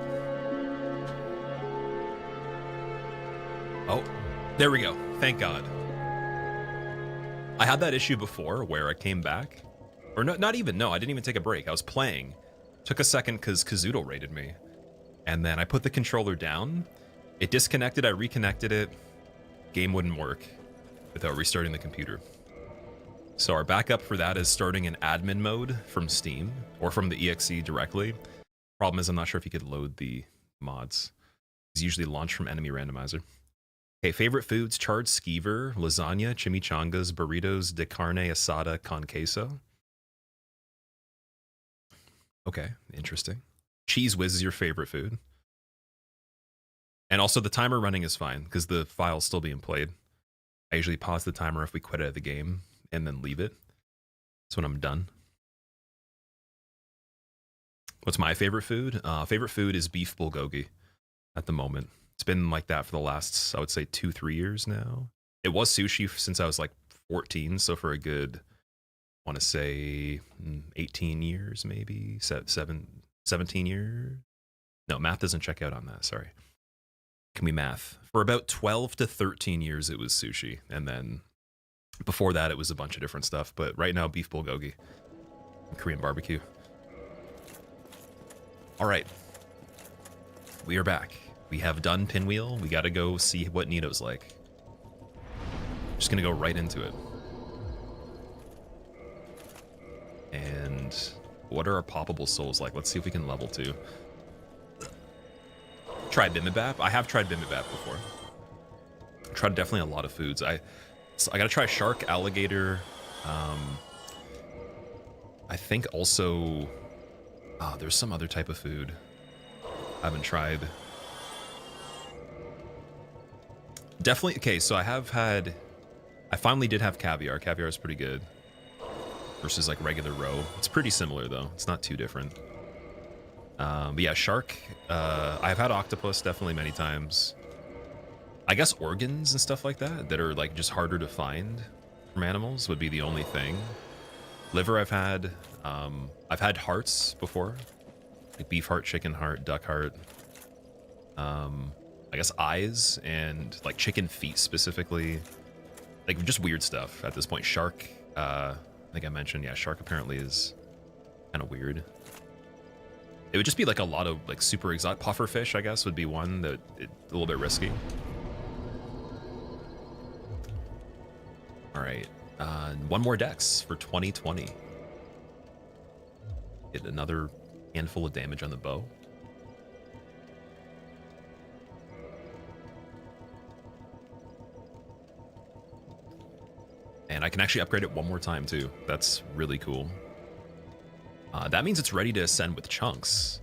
Oh, there we go. Thank God. I had that issue before where I came back. Or not even, no, I didn't even take a break. I was playing. Took a second because Kazuto raided me. And then I put the controller down. It disconnected, I reconnected it. Game wouldn't work without restarting the computer. So our backup for that is starting in admin mode from Steam or from the EXE directly. Problem is I'm not sure if you could load the mods. It's usually launched from enemy randomizer. Okay, favorite foods: charred skeever, lasagna, chimichangas, burritos, de carne asada con queso. Okay, interesting. Cheese whiz is your favorite food. And also the timer running is fine because the file's still being played. I usually pause the timer if we quit out of the game and then leave it. That's when I'm done. What's my favorite food? Favorite food is beef bulgogi at the moment. It's been like that for the last, I would say, 2-3 years now. It was sushi since I was like 14, so for a good, I want to say 18 years, maybe 17 years. No, math doesn't check out on that, sorry. Can we math? For about 12 to 13 years, it was sushi. And then before that, it was a bunch of different stuff. But right now, beef bulgogi and Korean barbecue. All right. We are back. We have done Pinwheel. We got to go see what Nito's like. Just going to go right into it. And what are our poppable souls like? Let's see if we can level 2. Tried bibimbap. I have tried bibimbap before. Tried definitely a lot of foods. I gotta try shark, alligator. I think also there's some other type of food I haven't tried. Definitely. Okay, so I finally did have caviar. Caviar is pretty good versus like regular roe. It's pretty similar though. It's not too different. But yeah, shark. I've had octopus definitely many times. I guess organs and stuff like that are like just harder to find from animals would be the only thing. Liver I've had hearts before, like beef heart, chicken heart, duck heart. I guess eyes and like chicken feet specifically, like just weird stuff at this point. Shark, I think I mentioned, yeah, shark apparently is kind of weird. It would just be like a lot of like super exotic. Pufferfish, I guess, would be one that a little bit risky. All right, one more dex for 2020. Get another handful of damage on the bow. And I can actually upgrade it one more time too. That's really cool. That means it's ready to ascend with chunks.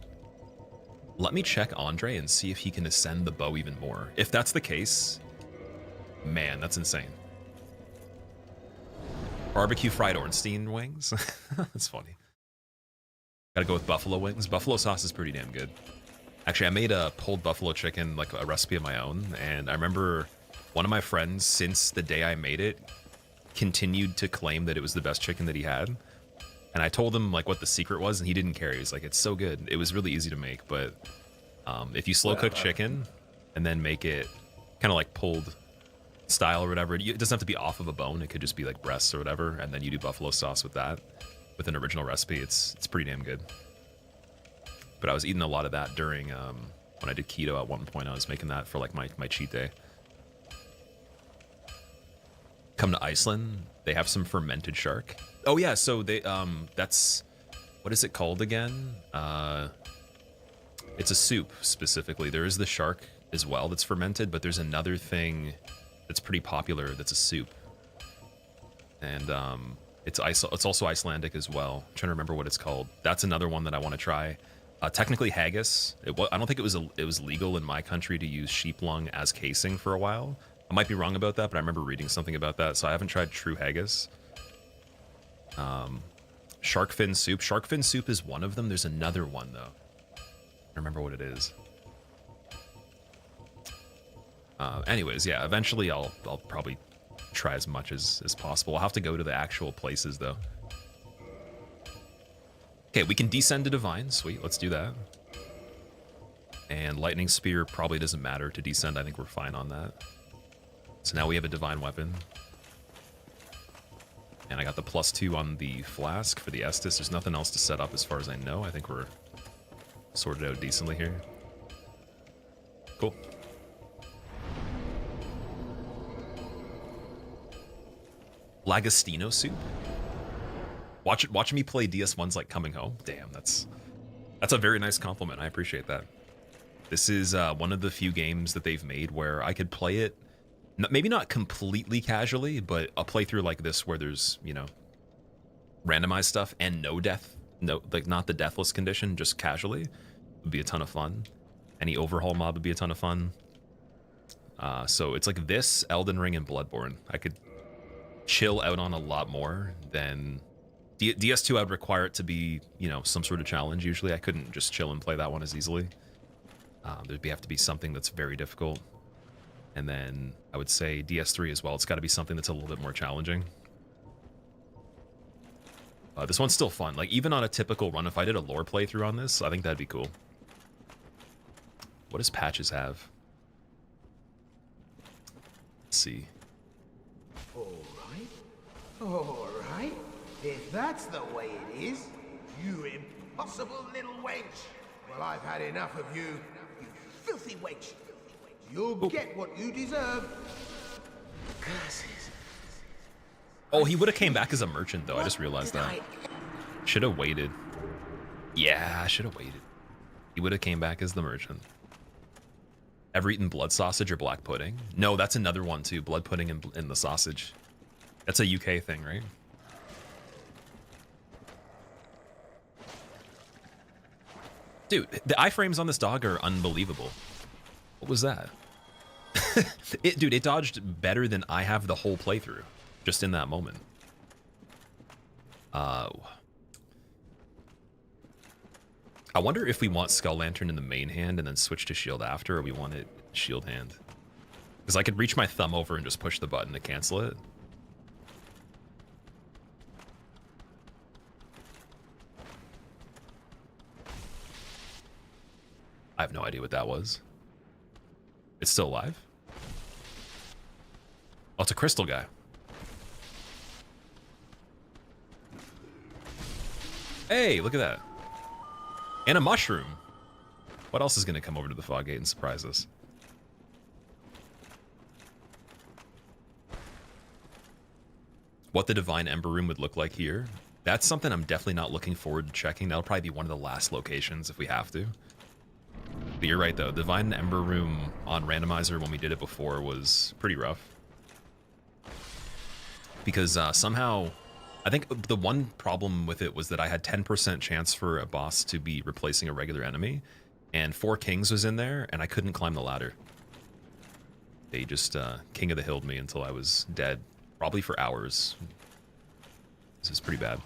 Let me check Andre and see if he can ascend the bow even more. If that's the case, man, that's insane. Barbecue fried Ornstein wings. That's funny. Gotta go with buffalo wings. Buffalo sauce is pretty damn good. Actually, I made a pulled buffalo chicken, like a recipe of my own. And I remember one of my friends, since the day I made it, continued to claim that it was the best chicken that he had. And I told him like what the secret was, and he didn't care. He was like, "It's so good." It was really easy to make, but if you slow cook chicken and then make it kind of like pulled style or whatever, it doesn't have to be off of a bone. It could just be like breasts or whatever, and then you do buffalo sauce with that, with an original recipe. It's pretty damn good. But I was eating a lot of that during when I did keto at one point. I was making that for like my cheat day. come to Iceland, they have some fermented shark. Oh yeah, so they that's, what is it called again? It's a soup specifically. There is the shark as well that's fermented, but there's another thing that's pretty popular that's a soup. And it's also Icelandic as well. I'm trying to remember what it's called. That's another one that I want to try. Technically haggis. I don't think it was legal in my country to use sheep lung as casing for a while. I might be wrong about that, but I remember reading something about that, so I haven't tried true haggis. Shark fin soup. Shark fin soup is one of them. There's another one though. I remember what it is. Anyways, yeah, eventually I'll probably try as much as possible. I'll have to go to the actual places though. Okay, we can descend to divine. Sweet, let's do that. And lightning spear probably doesn't matter to descend. I think we're fine on that. So now we have a divine weapon. And I got the +2 on the flask for the Estus. There's nothing else to set up as far as I know. I think we're sorted out decently here. Cool. Lagostino soup? Watching me play DS1's like coming home? Damn, that's a very nice compliment. I appreciate that. This is one of the few games that they've made where I could play it, maybe not completely casually, but a playthrough like this where there's, you know, randomized stuff and no death, like not the deathless condition, just casually, would be a ton of fun. Any overhaul mob would be a ton of fun. So it's like this, Elden Ring, and Bloodborne. I could chill out on a lot more than DS2. I'd require it to be, you know, some sort of challenge. Usually I couldn't just chill and play that one as easily. There'd have to be something that's very difficult. And then I would say DS3 as well. It's got to be something that's a little bit more challenging. This one's still fun. Like, even on a typical run, if I did a lore playthrough on this, I think that'd be cool. What does Patches have? Let's see. All right. If that's the way it is, you impossible little wench. Well, I've had enough of you, you filthy wench. You'll get what you deserve. Curses. Oh, he would have came back as a merchant, though. I just realized that. Should have waited. Yeah, I should have waited. He would have came back as the merchant. Ever eaten blood sausage or black pudding? No, that's another one, too. Blood pudding and the sausage. That's a UK thing, right? Dude, the iframes on this dog are unbelievable. What was that? Dude, it dodged better than I have the whole playthrough. Just in that moment. I wonder if we want Skull Lantern in the main hand and then switch to shield after, or we want it shield hand. Because I could reach my thumb over and just push the button to cancel it. I have no idea what that was. It's still alive? Oh, it's a crystal guy. Hey, look at that. And a mushroom. What else is going to come over to the fog gate and surprise us? What the Divine Ember Room would look like here. That's something I'm definitely not looking forward to checking. That'll probably be one of the last locations if we have to. But you're right, though. Divine Ember Room on Randomizer, when we did it before, was pretty rough. Because somehow, I think the one problem with it was that I had 10% chance for a boss to be replacing a regular enemy, and 4 kings was in there, and I couldn't climb the ladder. They just King of the Hilled me until I was dead, probably for hours. This is pretty bad.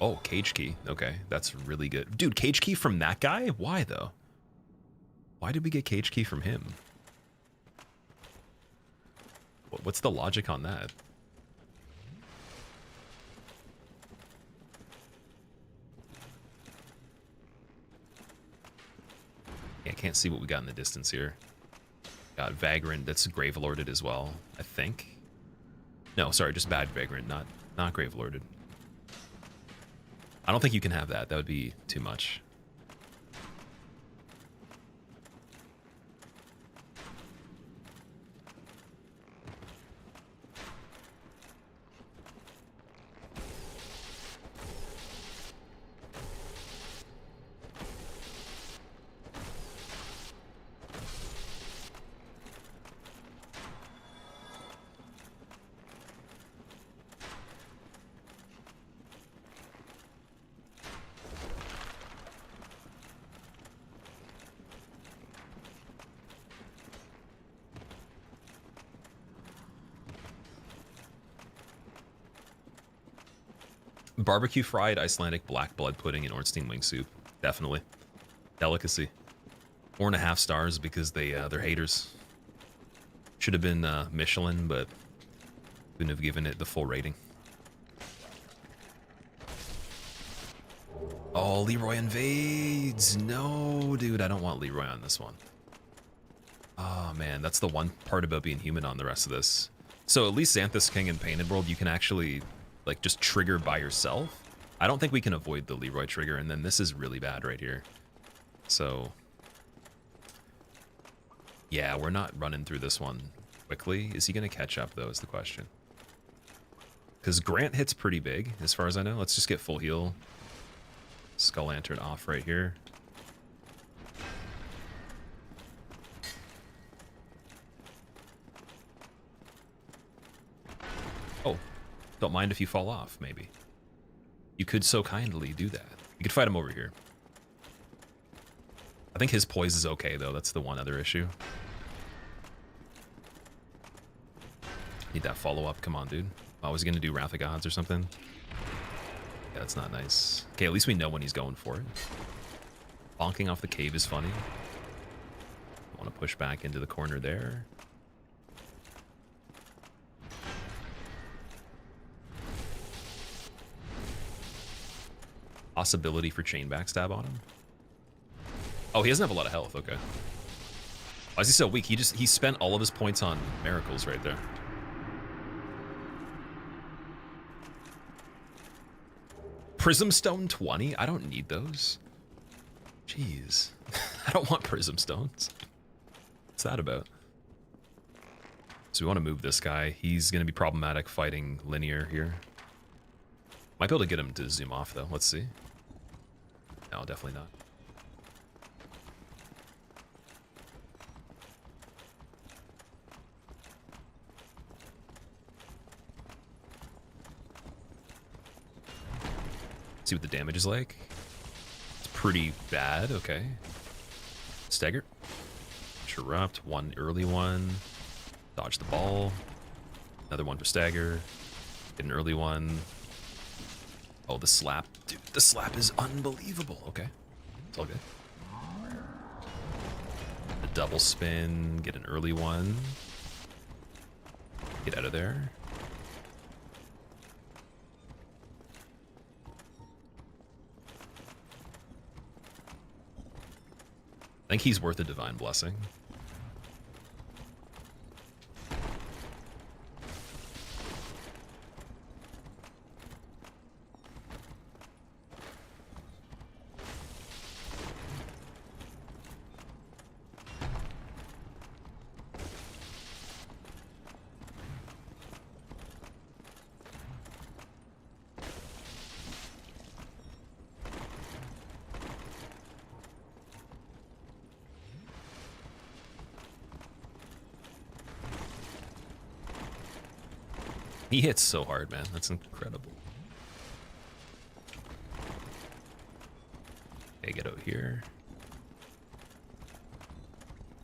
Oh, cage key. Okay, that's really good. Dude, cage key from that guy? Why, though? Why did we get cage key from him? What's the logic on that? Yeah, I can't see what we got in the distance here. Got Vagrant, that's Gravelorded as well, I think. No, sorry, just bad Vagrant, not Gravelorded. I don't think you can have that. That would be too much. Barbecue fried Icelandic black blood pudding and Ornstein wing soup. Definitely. Delicacy. 4.5 stars because they're haters. Should have been Michelin, but couldn't have given it the full rating. Oh, Leroy invades. No, dude, I don't want Leroy on this one. Oh, man, that's the one part about being human on the rest of this. So at least Xanthus King and Painted World, you can actually, like, just trigger by yourself. I don't think we can avoid the Leroy trigger, and then this is really bad right here. So, yeah, we're not running through this one quickly. Is he going to catch up, though, is the question. Because Grant hits pretty big, as far as I know. Let's just get full heal. Skull Lantern off right here. Oh, don't mind if you fall off, maybe. You could so kindly do that. You could fight him over here. I think his poise is okay, though. That's the one other issue. Need that follow-up. Come on, dude. Oh, was he going to do Wrath of Gods or something? Yeah, that's not nice. Okay, at least we know when he's going for it. Bonking off the cave is funny. I want to push back into the corner there. Possibility for chain backstab on him. Oh, he doesn't have a lot of health. Okay. Why is he so weak? He spent all of his points on miracles right there. Prism Stone 20? I don't need those. Jeez. I don't want Prism Stones. What's that about? So we want to move this guy. He's going to be problematic fighting linear here. Might be able to get him to zoom off, though. Let's see. No, definitely not. See what the damage is like. It's pretty bad. Okay. Stagger. Interrupt. One early one. Dodge the ball. Another one for stagger. Get an early one. Oh, the slap. Dude, the slap is unbelievable. Okay. It's all good. The double spin. Get an early one. Get out of there. I think he's worth a Divine Blessing. He hits so hard, man. That's incredible. Okay, get out here.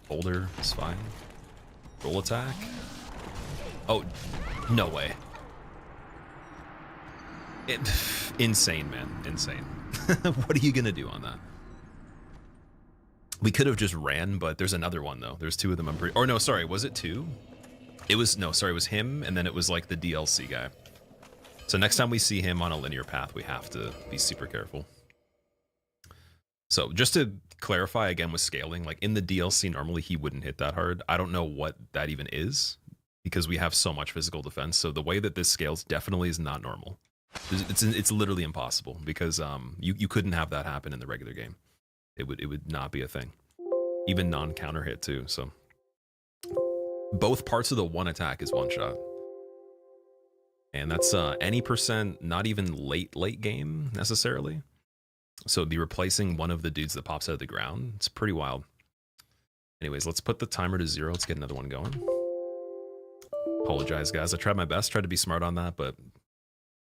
Boulder is fine. Roll attack. Oh, no way. Insane, man. Insane. What are you gonna do on that? We could have just ran, but there's another one, though. There's two of them. I'm pretty... Or no, sorry. Was it two? It was, no, sorry, it was him, and then it was like the DLC guy. So next time we see him on a linear path, we have to be super careful. So just to clarify again with scaling, like in the DLC, normally he wouldn't hit that hard. I don't know what that even is, because we have so much physical defense. So the way that this scales definitely is not normal. It's literally impossible, because you couldn't have that happen in the regular game. It would not be a thing. Even non-counter hit too, so. Both parts of the one attack is one shot. And that's any percent, not even late game necessarily. So it'd be replacing one of the dudes that pops out of the ground. It's pretty wild. Anyways, let's put the timer to 0. Let's get another one going. Apologize, guys. I tried my best, tried to be smart on that, but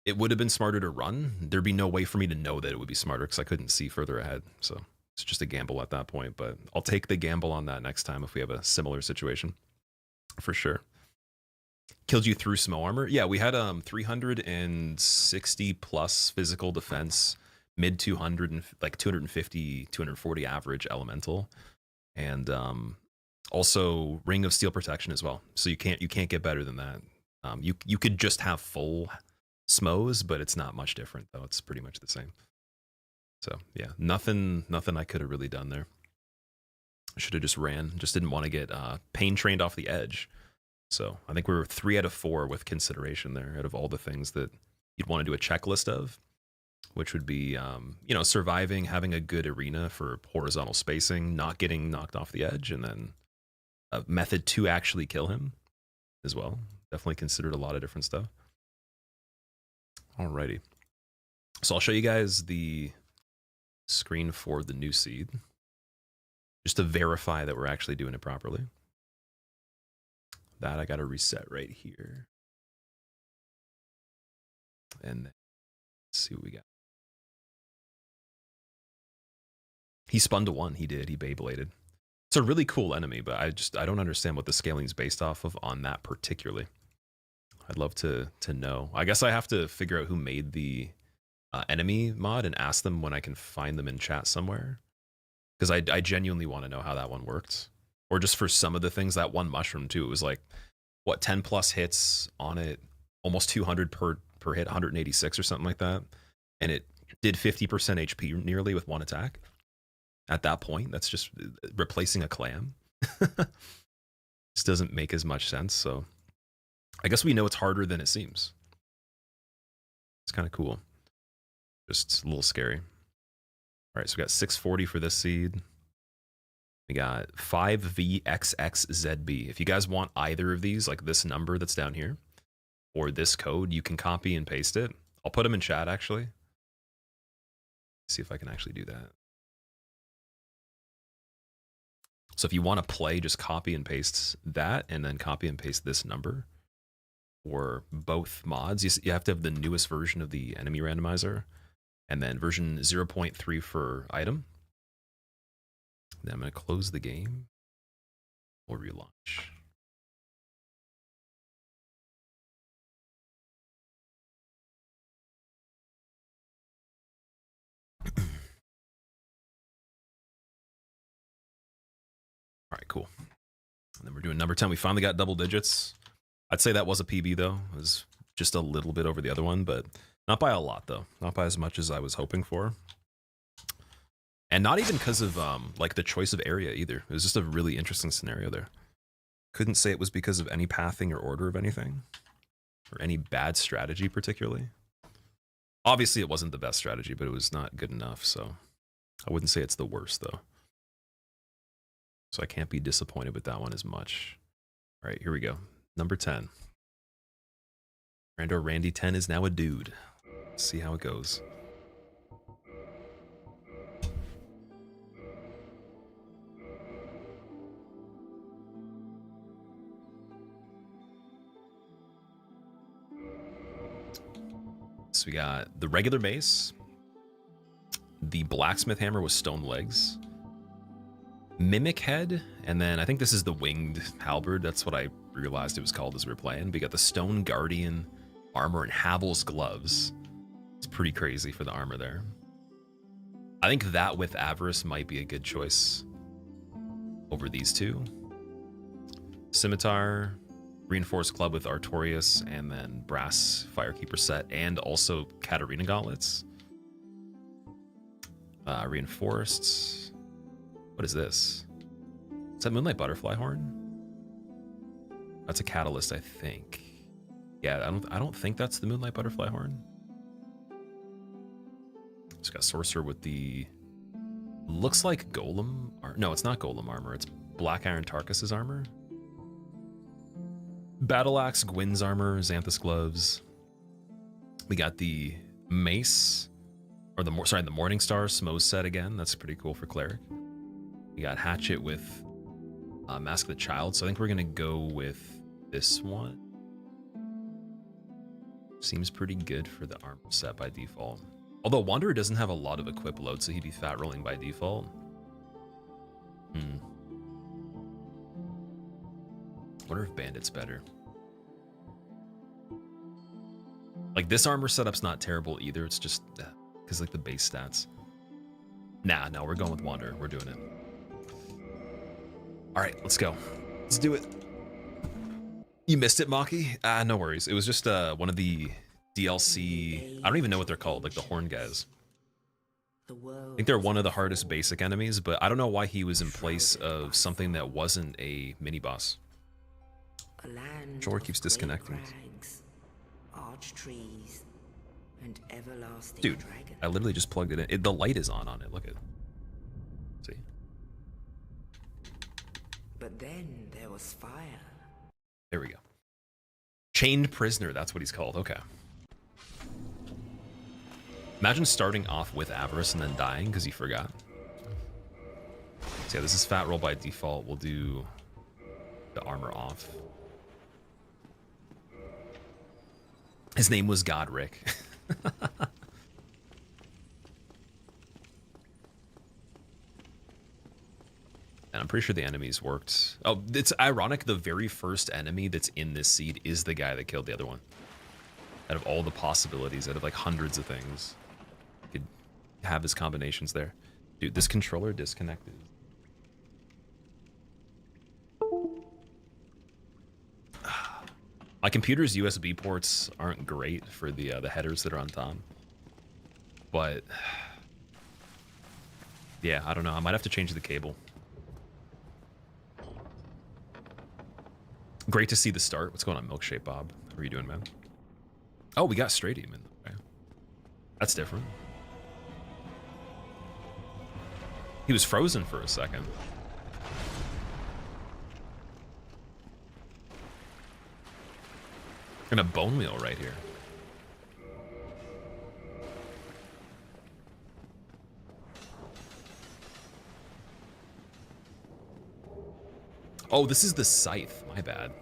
it would have been smarter to run. There'd be no way for me to know that it would be smarter because I couldn't see further ahead. So it's just a gamble at that point, but I'll take the gamble on that next time if we have a similar situation. For sure. Killed you through snow armor? Yeah, we had 360 plus physical defense, mid 200 and like 250, 240 average elemental, and also ring of steel protection as well. So you can't get better than that. You could just have full smos, but it's not much different though. It's pretty much the same. So yeah, nothing I could have really done there. I should have just ran. Just didn't want to get pain trained off the edge. So I think we were 3 out of 4 with consideration there out of all the things that you'd want to do a checklist of, which would be, you know, surviving, having a good arena for horizontal spacing, not getting knocked off the edge, and then a method to actually kill him as well. Definitely considered a lot of different stuff. Alrighty. So I'll show you guys the screen for the new seed, just to verify that we're actually doing it properly. That I got to reset right here. And then let's see what we got. He spun to 1. He did. He Beybladed. It's a really cool enemy, but I don't understand what the scaling is based off of on that particularly. I'd love to know. I guess I have to figure out who made the enemy mod and ask them when I can find them in chat somewhere. Because I genuinely want to know how that one worked. Or just for some of the things, that one mushroom too, it was like, what, 10 plus hits on it, almost 200 per hit, 186 or something like that. And it did 50% HP nearly with one attack. At that point, that's just replacing a clam. This doesn't make as much sense, so I guess we know it's harder than it seems. It's kind of cool. Just a little scary. All right, so we got 640 for this seed. We got 5VXXZB. If you guys want either of these, like this number that's down here, or this code, you can copy and paste it. I'll put them in chat, actually. See if I can actually do that. So if you want to play, just copy and paste that, and then copy and paste this number for both mods. You have to have the newest version of the enemy randomizer, and then version 0.3 for item. Then I'm going to close the game. We'll relaunch. All right, cool. And then we're doing number 10. We finally got double digits. I'd say that was a PB, though. It was just a little bit over the other one, but not by a lot, though. Not by as much as I was hoping for. And not even because of like the choice of area either. It was just a really interesting scenario there. Couldn't say it was because of any pathing or order of anything, or any bad strategy particularly. Obviously, it wasn't the best strategy, but it was not good enough, so I wouldn't say it's the worst, though. So I can't be disappointed with that one as much. All right, here we go. Number 10. Rando Randy 10 is now a dude. Let's see how it goes. So we got the regular mace, the blacksmith hammer with stone legs, mimic head, and then I think this is the winged halberd. That's what I realized it was called as we were playing. We got the stone guardian armor and Havel's gloves. It's pretty crazy for the armor there. I think that with Avarice might be a good choice over these two. Scimitar, reinforced club with Artorias, and then brass firekeeper set, and also Katarina gauntlets. Reinforced. What is this? Is that Moonlight Butterfly horn? That's a catalyst, I think. Yeah, I don't think that's the Moonlight Butterfly horn. It's got sorcerer with the, looks like golem. No, it's not golem armor. It's Black Iron Tarkus's armor. Battle Axe, Gwyn's armor, Xanthus gloves. We got the mace, or the Morning Star Smo's set again. That's pretty cool for cleric. We got hatchet with Mask of the Child. So I think we're gonna go with this one. Seems pretty good for the armor set by default. Although Wanderer doesn't have a lot of equip load, so he'd be fat rolling by default. Wonder if Bandit's better. Like this armor setup's not terrible either. It's just because like the base stats. Nah, no, we're going with Wanderer. We're doing it. All right, let's go. Let's do it. You missed it, Maki? No worries. It was just one of the DLC. I don't even know what they're called, like the horn guys. I think they're one of the hardest basic enemies, but I don't know why he was in place of something that wasn't a mini boss. Controller keeps disconnecting. Dude, I literally just plugged it in. The light is on it. Look at it. See? But then there was fire. There we go. Chained prisoner, that's what he's called. Okay. Imagine starting off with Avarice and then dying because you forgot. So yeah, this is fat roll by default. We'll do the armor off. His name was Godric. And I'm pretty sure the enemies worked. Oh, it's ironic. The very first enemy that's in this seed is the guy that killed the other one. Out of all the possibilities, out of like hundreds of things, you could have his combinations there. Dude, this controller disconnected. My computer's USB ports aren't great for the headers that are on top. But yeah, I don't know. I might have to change the cable. Great to see the start. What's going on, Milkshake Bob? How are you doing, man? Oh, we got straight demon. Okay. That's different. He was frozen for a second. And a bone wheel right here. Oh, this is the scythe. My bad.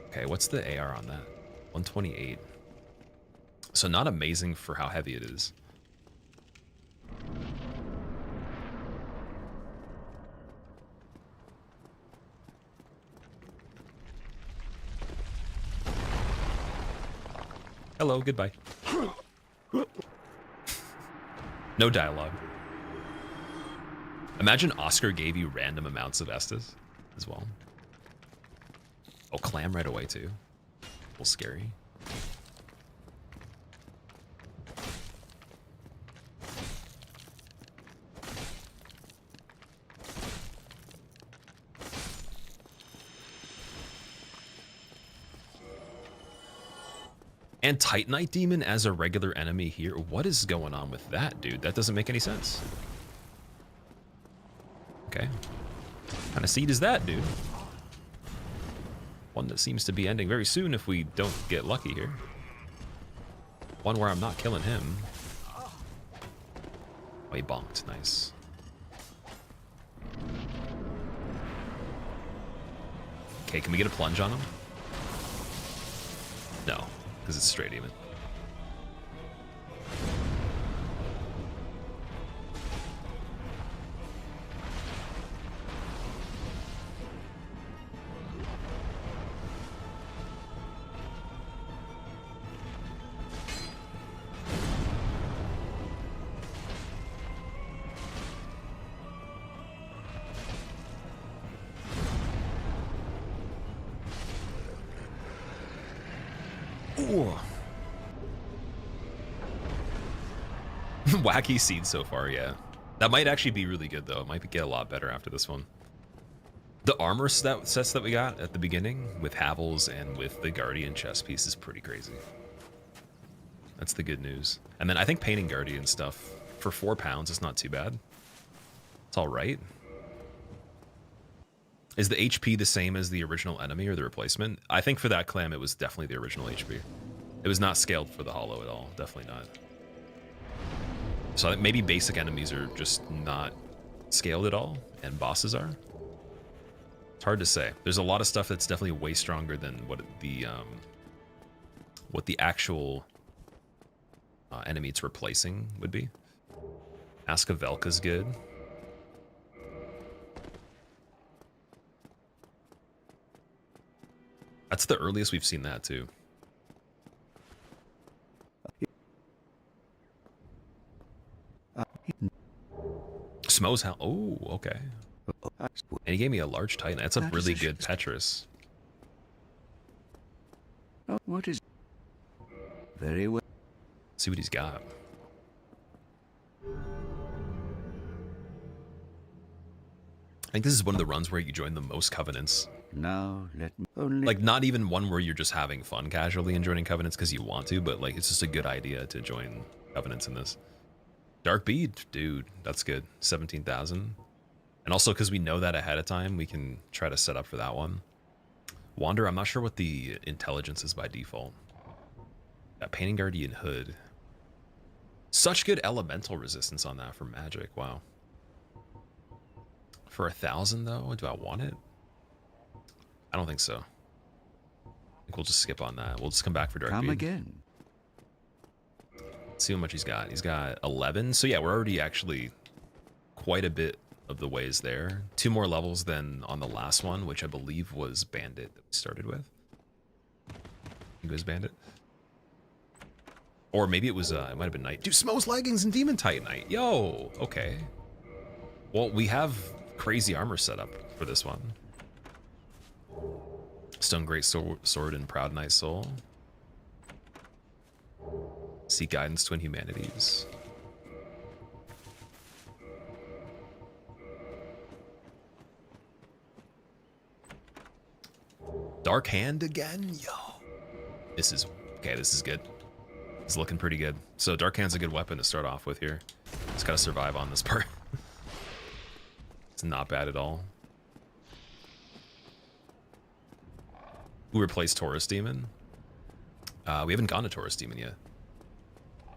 Okay, what's the AR on that? 128. So not amazing for how heavy it is. Hello, goodbye. No dialogue. Imagine Oscar gave you random amounts of Estus as well. Oh, clam right away too. A little scary. And Titanite Demon as a regular enemy here. What is going on with that, dude? That doesn't make any sense. Okay. What kind of seed is that, dude? One that seems to be ending very soon if we don't get lucky here. One where I'm not killing him. Oh, he bonked. Nice. Okay, can we get a plunge on him? No, because it's straight demon. Wacky seed so far, yeah. That might actually be really good though. It might get a lot better after this one. The armor sets that we got at the beginning with Havels and with the Guardian chest piece is pretty crazy. That's the good news. And then I think painting Guardian stuff for £4 is not too bad. It's all right. Is the HP the same as the original enemy or the replacement? I think for that clam, it was definitely the original HP. It was not scaled for the hollow at all. Definitely not. So I think maybe basic enemies are just not scaled at all, and bosses are. It's hard to say. There's a lot of stuff that's definitely way stronger than what the actual enemy it's replacing would be. Ask of Velka's good. That's the earliest we've seen that too. Schmo's how? Oh, okay. And he gave me a large Titanite. That's a really good Petrus. Oh, what is? Very well. See what he's got. I think this is one of the runs where you join the most covenants. Now let me only Like, not even one where you're just having fun casually and joining covenants because you want to, but like it's just a good idea to join covenants in this. Dark Bead, dude, that's good. 17,000. And also because we know that ahead of time, we can try to set up for that one. Wander, I'm not sure what the intelligence is by default. That Painting Guardian Hood. Such good elemental resistance on that for magic. Wow. For 1,000 though, do I want it? I don't think so. I think we'll just skip on that. We'll just come back for Dark come Bead. again. See how much he's got. He's got 11. So yeah, we're already actually quite a bit of the ways there. 2 more levels than on the last one, which I believe was Bandit that we started with. I think it was Bandit. Or maybe it was, it might have been Knight. Dude, Smo's leggings and Demon Titanite. Yo, okay. Well, we have crazy armor set up for this one. Stone Great Sword and Proud Knight Soul. Seek Guidance, Twin Humanities. Dark Hand again? Yo. This is, okay, this is good. It's looking pretty good. So Dark Hand's a good weapon to start off with here. Just gotta survive on this part. It's not bad at all. Who replaced Taurus Demon? We haven't gone to Taurus Demon yet.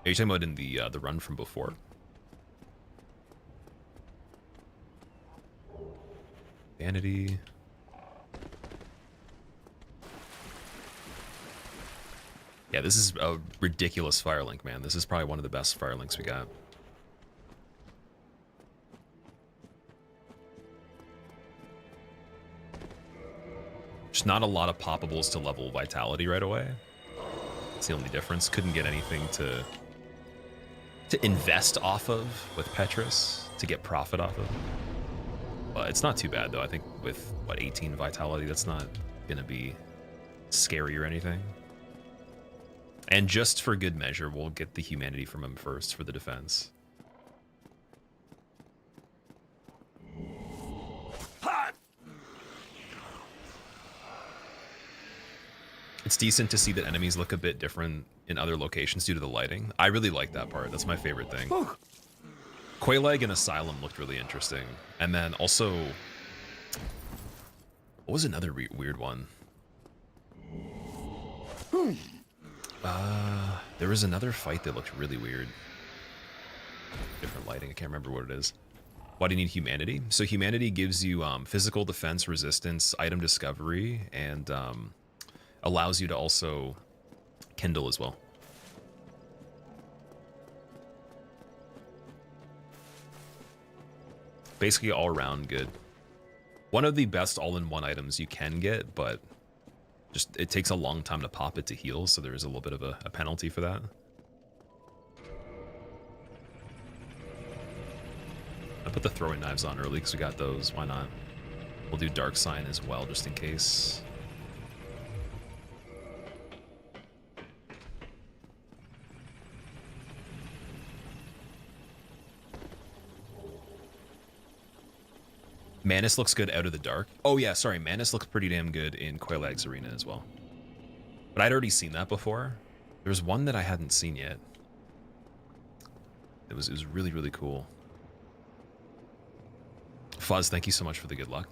Are you talking about in the run from before? Vanity. Yeah, this is a ridiculous Firelink, man. This is probably one of the best Firelinks we got. Just not a lot of poppables to level Vitality right away. That's the only difference. Couldn't get anything to invest off of with Petrus, to get profit off of. But it's not too bad, though. I think with, what, 18 Vitality, that's not going to be scary or anything. And just for good measure, we'll get the humanity from him first for the defense. It's decent to see that enemies look a bit different in other locations due to the lighting. I really like that part. That's my favorite thing. Quelaag and Asylum looked really interesting. And then also, what was another weird one? There was another fight that looked really weird. Different lighting, I can't remember what it is. Why do you need humanity? So humanity gives you physical defense, resistance, item discovery, and allows you to also kindle as well. Basically all around good. One of the best all-in-one items you can get, but just it takes a long time to pop it to heal, so there is a little bit of a penalty for that. I put the throwing knives on early because we got those. Why not? We'll do Dark Sign as well, just in case. Manus looks good out of the dark. Oh yeah, sorry, Manus looks pretty damn good in Quelaag's Arena as well. But I'd already seen that before. There was one that I hadn't seen yet. It was really, really cool. Fuzz, thank you so much for the good luck.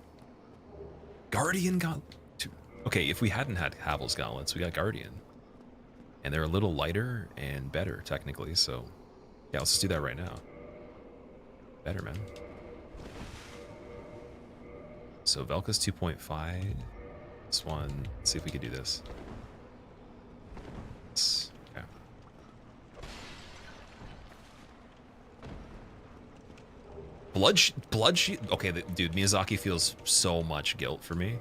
Guardian Gauntlet. Okay, if we hadn't had Havel's Gauntlets, we got Guardian. And they're a little lighter and better, technically, so... Yeah, let's just do that right now. Better, man. So Velka's 2.5. This one, let's see if we can do this. Okay. Blood Shield. Okay, dude, Miyazaki feels so much guilt for me.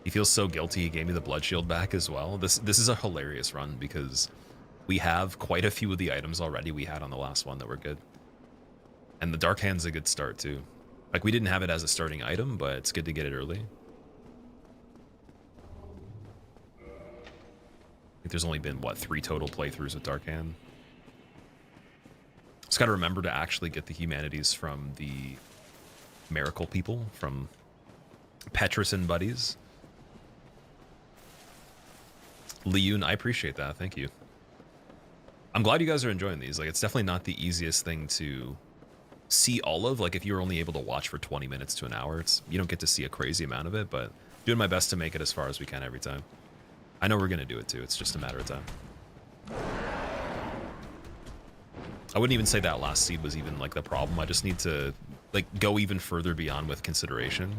He feels so guilty he gave me the Blood Shield back as well. This is a hilarious run because we have quite a few of the items already we had on the last one that were good. And the Dark Hand's a good start too. Like, we didn't have it as a starting item, but it's good to get it early. I think there's only been, what, 3 total playthroughs with Dark Hand. Just gotta remember to actually get the humanities from the Miracle people, from Petrus and Buddies. Leon, I appreciate that, thank you. I'm glad you guys are enjoying these. Like, it's definitely not the easiest thing to see all of. Like, if you're only able to watch for 20 minutes to an hour, you don't get to see a crazy amount of it, but doing my best to make it as far as we can every time. I know we're gonna do it too, it's just a matter of time. I wouldn't even say that last seed was even like the problem. I just need to like go even further beyond with consideration,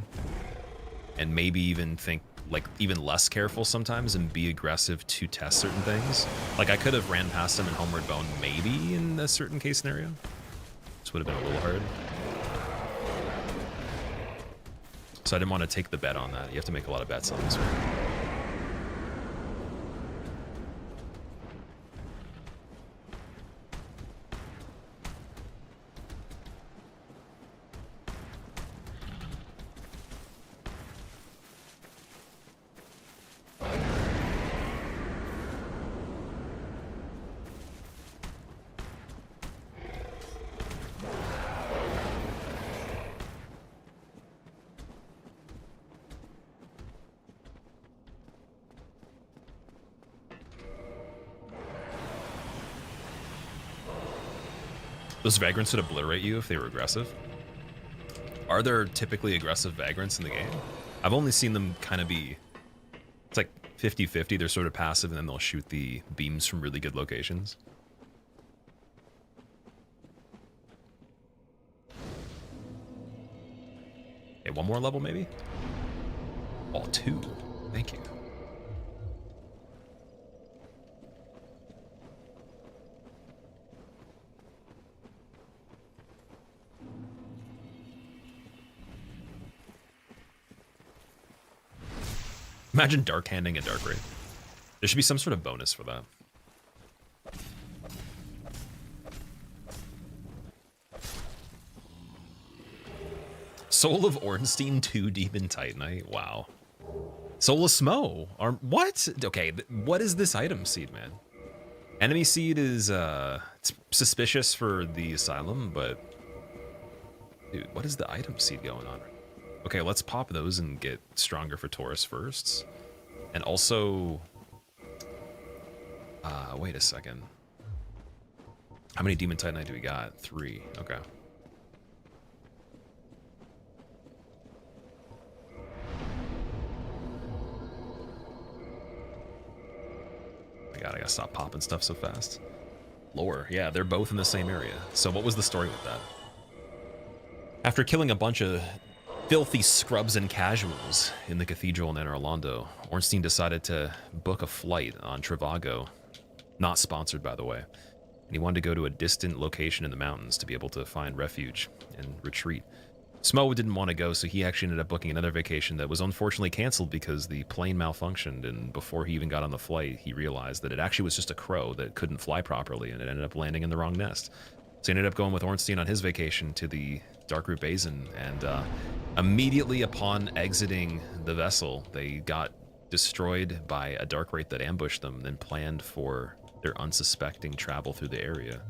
and maybe even think like even less careful sometimes and be aggressive to test certain things. Like, I could have ran past him in Homeward Bone maybe in a certain case scenario. This would have been a little hard. So I didn't want to take the bet on that. You have to make a lot of bets on this one. Those vagrants would obliterate you if they were aggressive. Are there typically aggressive vagrants in the game? I've only seen them kind of be... It's like 50-50. They're sort of passive, and then they'll shoot the beams from really good locations. Okay, one more level, maybe? Oh, 2. Thank you. Imagine dark handing a dark raid. There should be some sort of bonus for that. Soul of Ornstein 2 Demon Titanite. Wow. Soul of Smo. What? Okay, what is this item seed, man? Enemy seed is it's suspicious for the asylum, but dude, what is the item seed going on? Okay, let's pop those and get stronger for Taurus first. And also, wait a second. How many Demon Titanite do we got? 3. Okay. My God, I gotta stop popping stuff so fast. Lore, yeah, they're both in the same area. So what was the story with that? After killing a bunch of filthy scrubs and casuals in the cathedral in Anor Londo, Ornstein decided to book a flight on Travago. Not sponsored, by the way. And he wanted to go to a distant location in the mountains to be able to find refuge and retreat. Smo didn't want to go, so he actually ended up booking another vacation that was unfortunately canceled because the plane malfunctioned, and before he even got on the flight, he realized that it actually was just a crow that couldn't fly properly, and it ended up landing in the wrong nest. So he ended up going with Ornstein on his vacation to the Darkroot Basin, and immediately upon exiting the vessel, they got destroyed by a dark wraith that ambushed them, then planned for their unsuspecting travel through the area,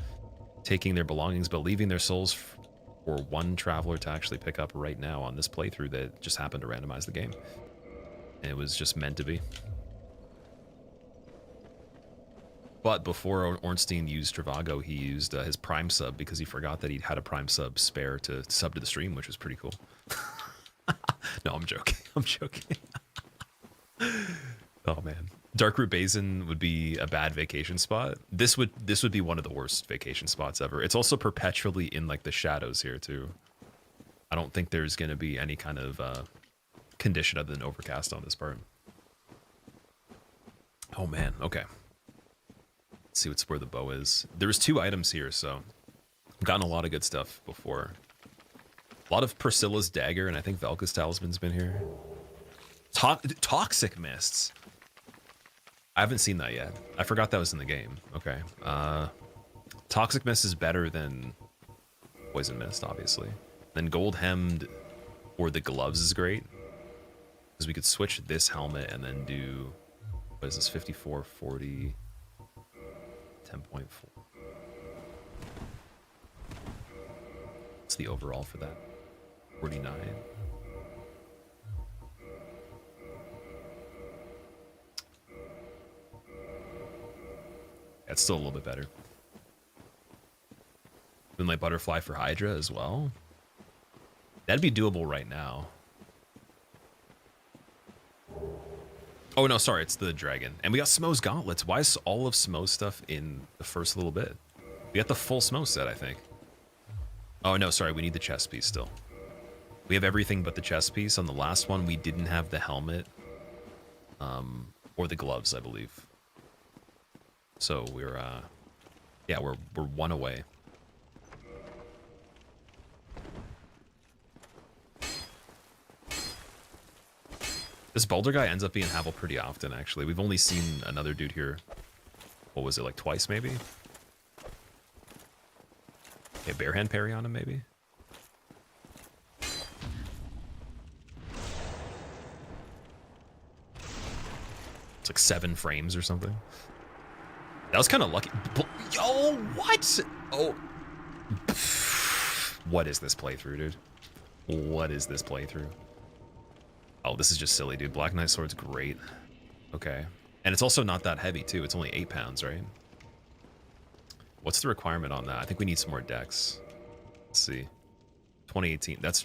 taking their belongings but leaving their souls for one traveler to actually pick up right now on this playthrough that just happened to randomize the game. And it was just meant to be. But before Ornstein used Travago, he used his Prime sub because he forgot that he had a Prime sub spare to sub to the stream, which was pretty cool. No, I'm joking. I'm joking. Oh man, Darkroot Basin would be a bad vacation spot. This would be one of the worst vacation spots ever. It's also perpetually in like the shadows here too. I don't think there's going to be any kind of condition other than overcast on this part. Oh man, okay. Let's see where the bow is. There's 2 items here, so I've gotten a lot of good stuff before. A lot of Priscilla's dagger, and I think Velka's talisman's been here. Toxic mists. I haven't seen that yet. I forgot that was in the game. Okay. Toxic mist is better than Poison Mist, obviously. Then Gold Hemmed or the gloves is great. Because we could switch this helmet and then do, what is this, 54, 40, 10.4. What's the overall for that? 49. That's still a little bit better. Moonlight Butterfly for Hydra as well. That'd be doable right now. Oh no, sorry, it's the dragon. And we got Smo's gauntlets. Why is all of Smo's stuff in the first little bit? We got the full Smo set, I think. Oh no, sorry, we need the chest piece still. We have everything but the chest piece. On the last one, we didn't have the helmet. Or the gloves, I believe. So we're, yeah, we're one away. This Boulder guy ends up being Havel pretty often, actually. We've only seen another dude here, what was it, like twice, maybe? Okay, Barehand parry on him, maybe? It's like 7 frames or something. That was kind of lucky. Yo, what? Oh. What is this playthrough, dude? What is this playthrough? Oh, this is just silly, dude. Black Knight Sword's great. Okay. And it's also not that heavy, too. It's only 8 pounds, right? What's the requirement on that? I think we need some more decks. Let's see. 2018. That's...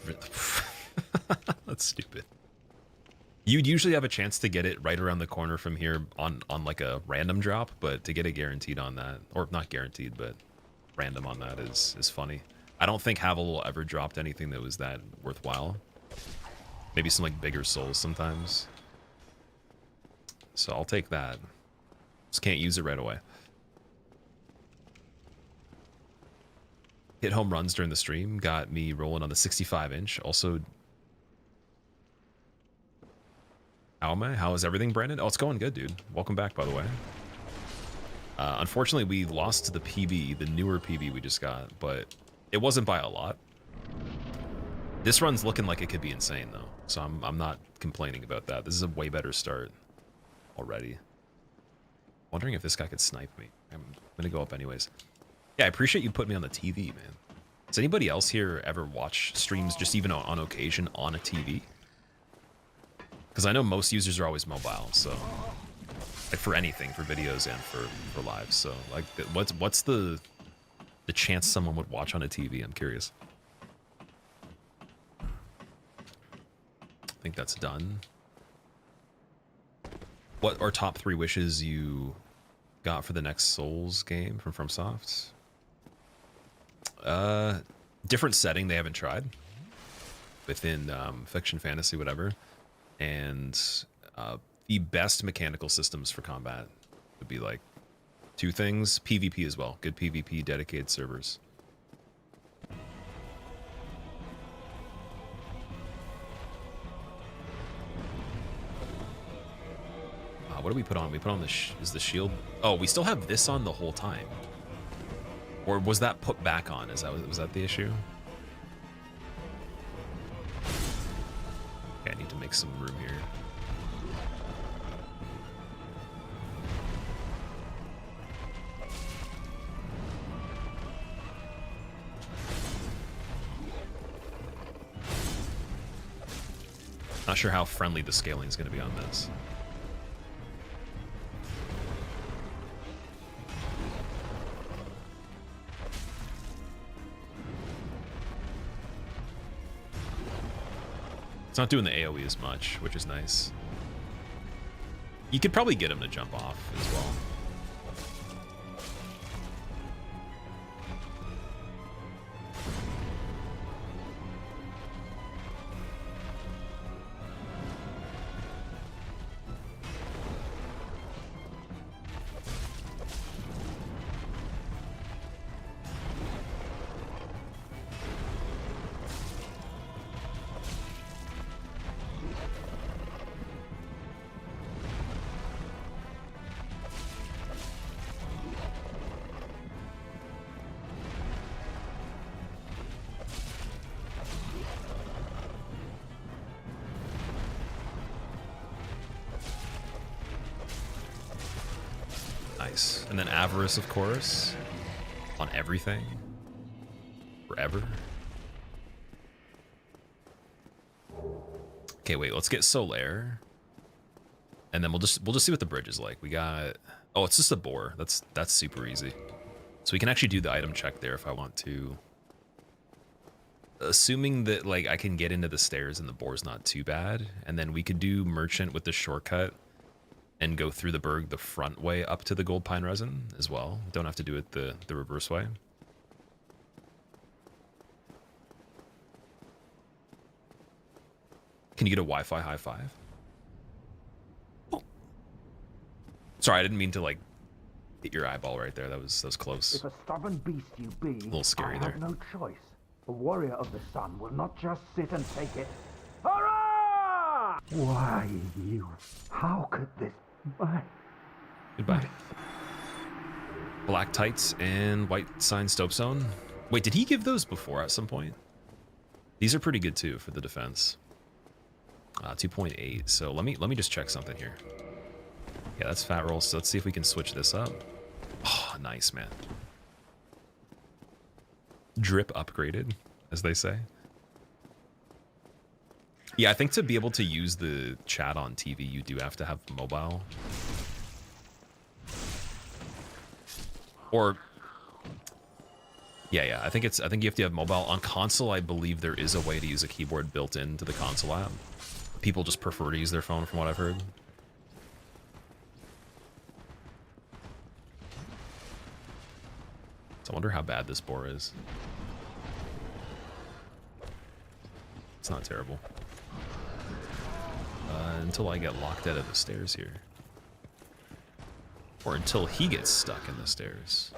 That's stupid. You'd usually have a chance to get it right around the corner from here on like a random drop, but to get it guaranteed on that, or not guaranteed, but random on that is funny. I don't think Havel will ever dropped anything that was that worthwhile. Maybe some like bigger souls sometimes. So I'll take that. Just can't use it right away. Hit home runs during the stream. Got me rolling on the 65-inch. Also, how am I? How is everything, Brandon? Oh, it's going good, dude. Welcome back, by the way. Unfortunately, we lost the PB, the newer PB we just got, but it wasn't by a lot. This run's looking like it could be insane, though, so I'm not complaining about that. This is a way better start already. Wondering if this guy could snipe me. I'm gonna go up anyways. Yeah, I appreciate you putting me on the TV, man. Does anybody else here ever watch streams just even on occasion on a TV? Because I know most users are always mobile, so like for anything, for videos and for live. So like, what's the chance someone would watch on a TV? I'm curious. I think that's done. What are top 3 wishes you got for the next Souls game from FromSoft? Different setting they haven't tried within fiction, fantasy, whatever. And the best mechanical systems for combat would be like 2 things. PvP as well. Good PvP, dedicated servers. What do we put on? We put on the is the shield. Oh, we still have this on the whole time. Or was that put back on? Was that the issue? Okay, I need to make some room here. Not sure how friendly the scaling is going to be on this. It's not doing the AoE as much, which is nice. You could probably get him to jump off as well. Nice. And then Avarice, of course. On everything. Forever. Okay, wait, let's get Solaire. And then we'll just see what the bridge is like. We got... Oh, it's just a boar. That's super easy. So we can actually do the item check there if I want to. Assuming that like I can get into the stairs and the boar's not too bad. And then we could do merchant with the shortcut and go through the berg the front way up to the gold pine resin as well. Don't have to do it the reverse way. Can you get a Wi-Fi high five? Oh. Sorry, I didn't mean to like hit your eyeball right there. That was close. If a stubborn beast you be, A little scary I there. have no choice. A warrior of the sun will not just sit and take it. Hurrah! Why you? How could this? Goodbye. Black tights and white sign stopestone. Wait, did he give those before at some point? These are pretty good too for the defense. 2.8. So let me just check something here. Yeah, that's fat roll. So let's see if we can switch this up. Oh, nice, man. Drip upgraded, as they say. Yeah, I think to be able to use the chat on TV, you do have to have mobile. Or yeah, I think you have to have mobile. On console, I believe there is a way to use a keyboard built into the console app. People just prefer to use their phone from what I've heard. So I wonder how bad this boar is. It's not terrible. Until I get locked out of the stairs here. Or until he gets stuck in the stairs.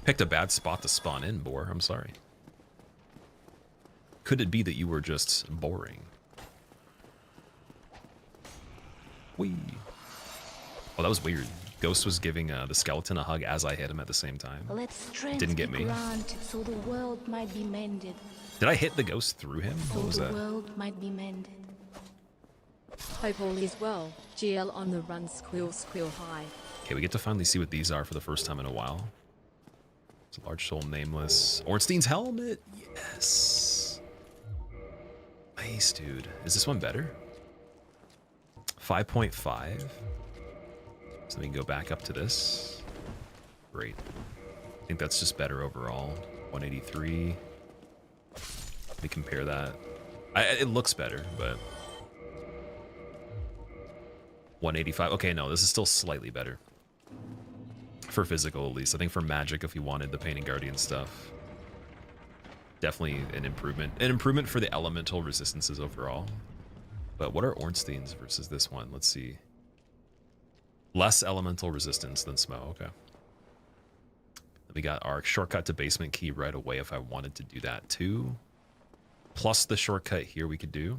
Picked a bad spot to spawn in, boar. I'm sorry. Could it be that you were just boring? Whee. Oh, that was weird. Ghost was giving the skeleton a hug as I hit him at the same time. Let strength Didn't get be me. granted so the world might be mended. Did I hit the ghost through him? So What was the that? world might be mended. Hope all is well. GL on the run, squeal, squeal high. Okay, we get to finally see what these are for the first time in a while. It's a large soul nameless. Ornstein's helmet! Yes! Nice, dude. Is this one better? 5.5. So we can go back up to this. Great. I think that's just better overall. 183. Let me compare that. It looks better, but... 185. Okay, no, this is still slightly better. For physical, at least. I think for magic, if you wanted the Painting Guardian stuff. Definitely an improvement. An improvement for the elemental resistances overall. But what are Ornstein's versus this one? Let's see. Less elemental resistance than Smo. Okay. We got our shortcut to basement key right away if I wanted to do that too. Plus the shortcut here we could do.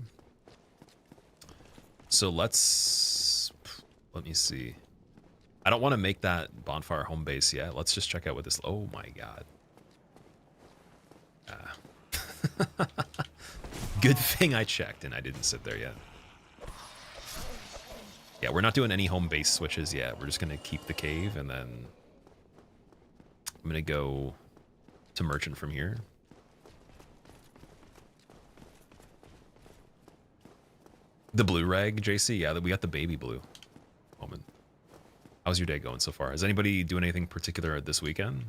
So let me see. I don't want to make that bonfire home base yet. Let's just check out what this... Oh my god. Good thing I checked and I didn't sit there yet. Yeah, we're not doing any home base switches yet. We're just going to keep the cave and then I'm going to go to merchant from here. The blue rag, JC? Yeah, we got the baby blue. Moment. How's your day going so far? Is anybody doing anything particular this weekend?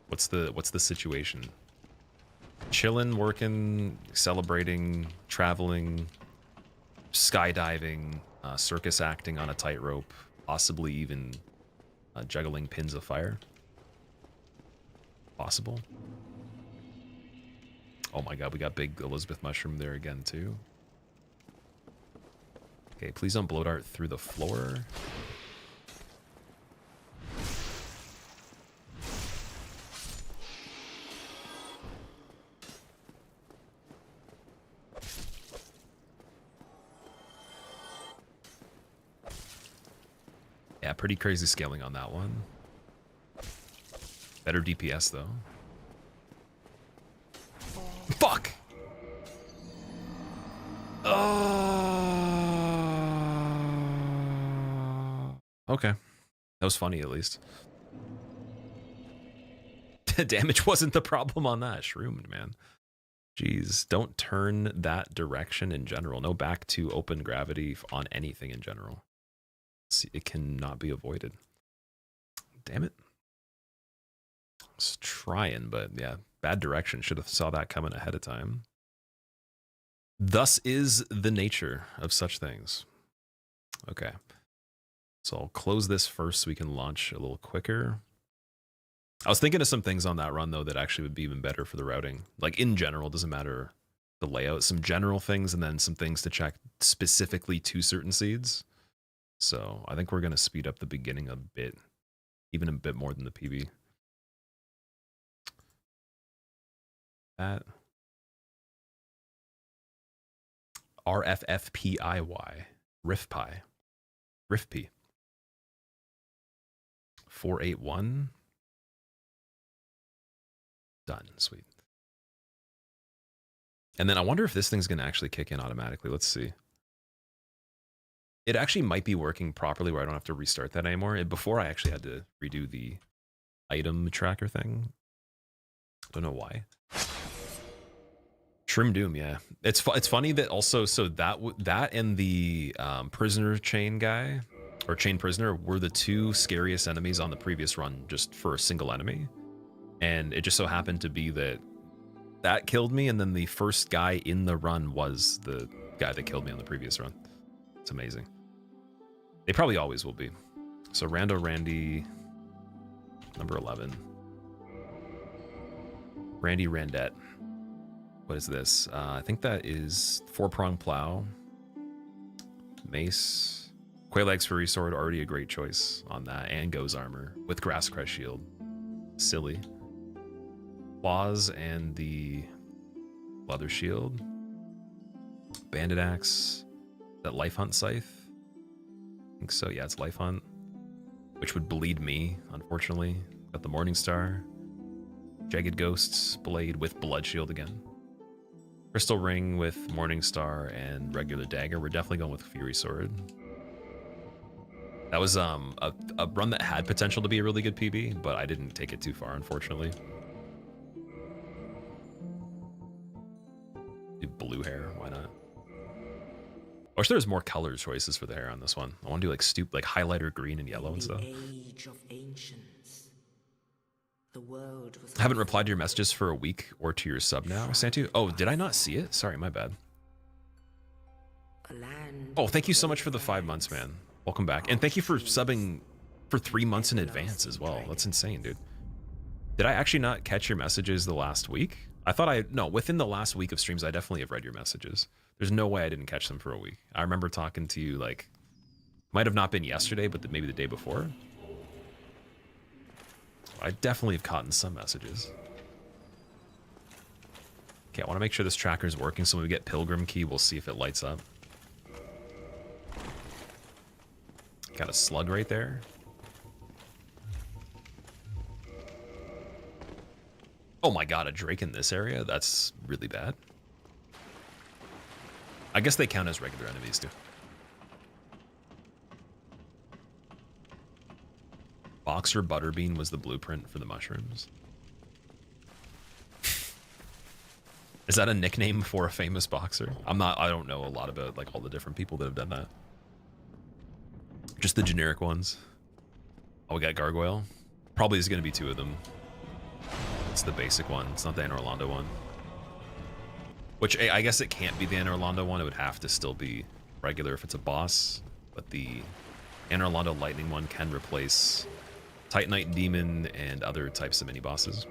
What's the situation? Chilling, working, celebrating, traveling, skydiving, circus acting on a tightrope, possibly even juggling pins of fire. Possible. Oh my god, we got big Elizabeth mushroom there again too. Okay, please don't blow dart through the floor. Yeah, pretty crazy scaling on that one. Better DPS though. Fuck! That was funny, at least. Damage wasn't the problem on that. Shroomed, man. Jeez, don't turn that direction in general. No back to open gravity on anything in general. It cannot be avoided. Damn it. I was trying, but yeah, bad direction. Should have saw that coming ahead of time. Thus is the nature of such things. Okay. So I'll close this first so we can launch a little quicker. I was thinking of some things on that run, though, that actually would be even better for the routing. Like, in general, doesn't matter the layout. Some general things and then some things to check specifically to certain seeds. So I think we're going to speed up the beginning a bit, even a bit more than the PB. That. RFFPIY. RIFPI. RIFP. 481. Done. Sweet. And then I wonder if this thing's going to actually kick in automatically. Let's see. It actually might be working properly where I don't have to restart that anymore. Before I actually had to redo the item tracker thing. Don't know why. Shroom Doom, yeah. It's funny that also, so that and the prisoner chain guy, or chain prisoner, were the two scariest enemies on the previous run just for a single enemy. And it just so happened to be that that killed me, and then the first guy in the run was the guy that killed me on the previous run. It's amazing. They probably always will be. So Rando Randy, number 11. Randy Randette. What is this? I think that is 4-prong plow. Mace. Quailegs Furry Sword, already a great choice on that. And Go's armor with Grass Crest Shield. Silly. Claws and the leather shield. Bandit axe. That Life Hunt scythe? I think so. Yeah, it's Life Hunt. Which would bleed me, unfortunately. Got the Morning Star. Jagged Ghosts blade with blood shield again. Crystal ring with Morning Star and regular dagger. We're definitely going with Fury Sword. That was a run that had potential to be a really good PB, but I didn't take it too far, unfortunately. Do blue hair, why not? I wish there was more color choices for the hair on this one. I want to do like highlighter green and yellow and stuff. Age of ancients. The world was I haven't replied to your messages for a week or to your sub now, Santu. Oh, did I not see it? Sorry, my bad. Oh, thank you so much for the 5 months, man. Welcome back. And thank you for subbing for 3 months in advance as well. That's insane, dude. Did I actually not catch your messages the last week? I thought no, within the last week of streams, I definitely have read your messages. There's no way I didn't catch them for a week. I remember talking to you, like, might have not been yesterday, but maybe the day before. I definitely have caught in some messages. Okay, I want to make sure this tracker is working, so when we get Pilgrim Key, we'll see if it lights up. Got a slug right there. Oh my god, a Drake in this area? That's really bad. I guess they count as regular enemies too. Boxer Butterbean was the blueprint for the mushrooms. Is that a nickname for a famous boxer? I don't know a lot about like all the different people that have done that. Just the generic ones. Oh, we got Gargoyle. Probably is going to be 2 of them. It's the basic one. It's not the Anne Orlando one. Which, I guess it can't be the Anne Orlando one. It would have to still be regular if it's a boss. But the Anne Orlando Lightning one can replace Titanite Demon and other types of mini-bosses.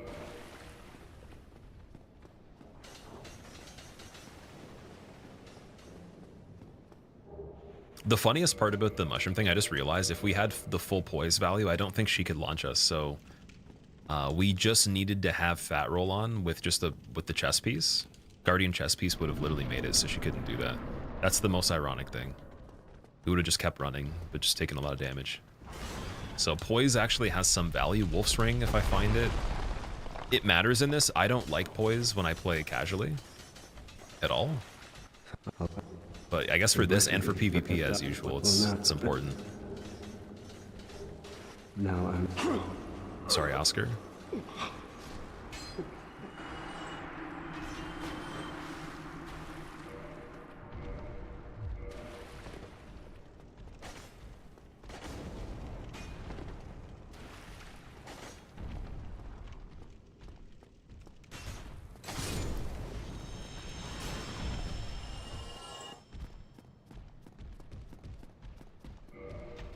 The funniest part about the mushroom thing, I just realized if we had the full poise value, I don't think she could launch us. So we just needed to have Fat Roll on with just with the chest piece. Guardian chest piece would have literally made it, so she couldn't do that. That's the most ironic thing. We would have just kept running, but just taken a lot of damage. So poise actually has some value. Wolf's Ring, if I find it, it matters in this. I don't like poise when I play casually at all. But I guess for this and for PvP, as usual, it's important. Now I'm... Sorry, Oscar.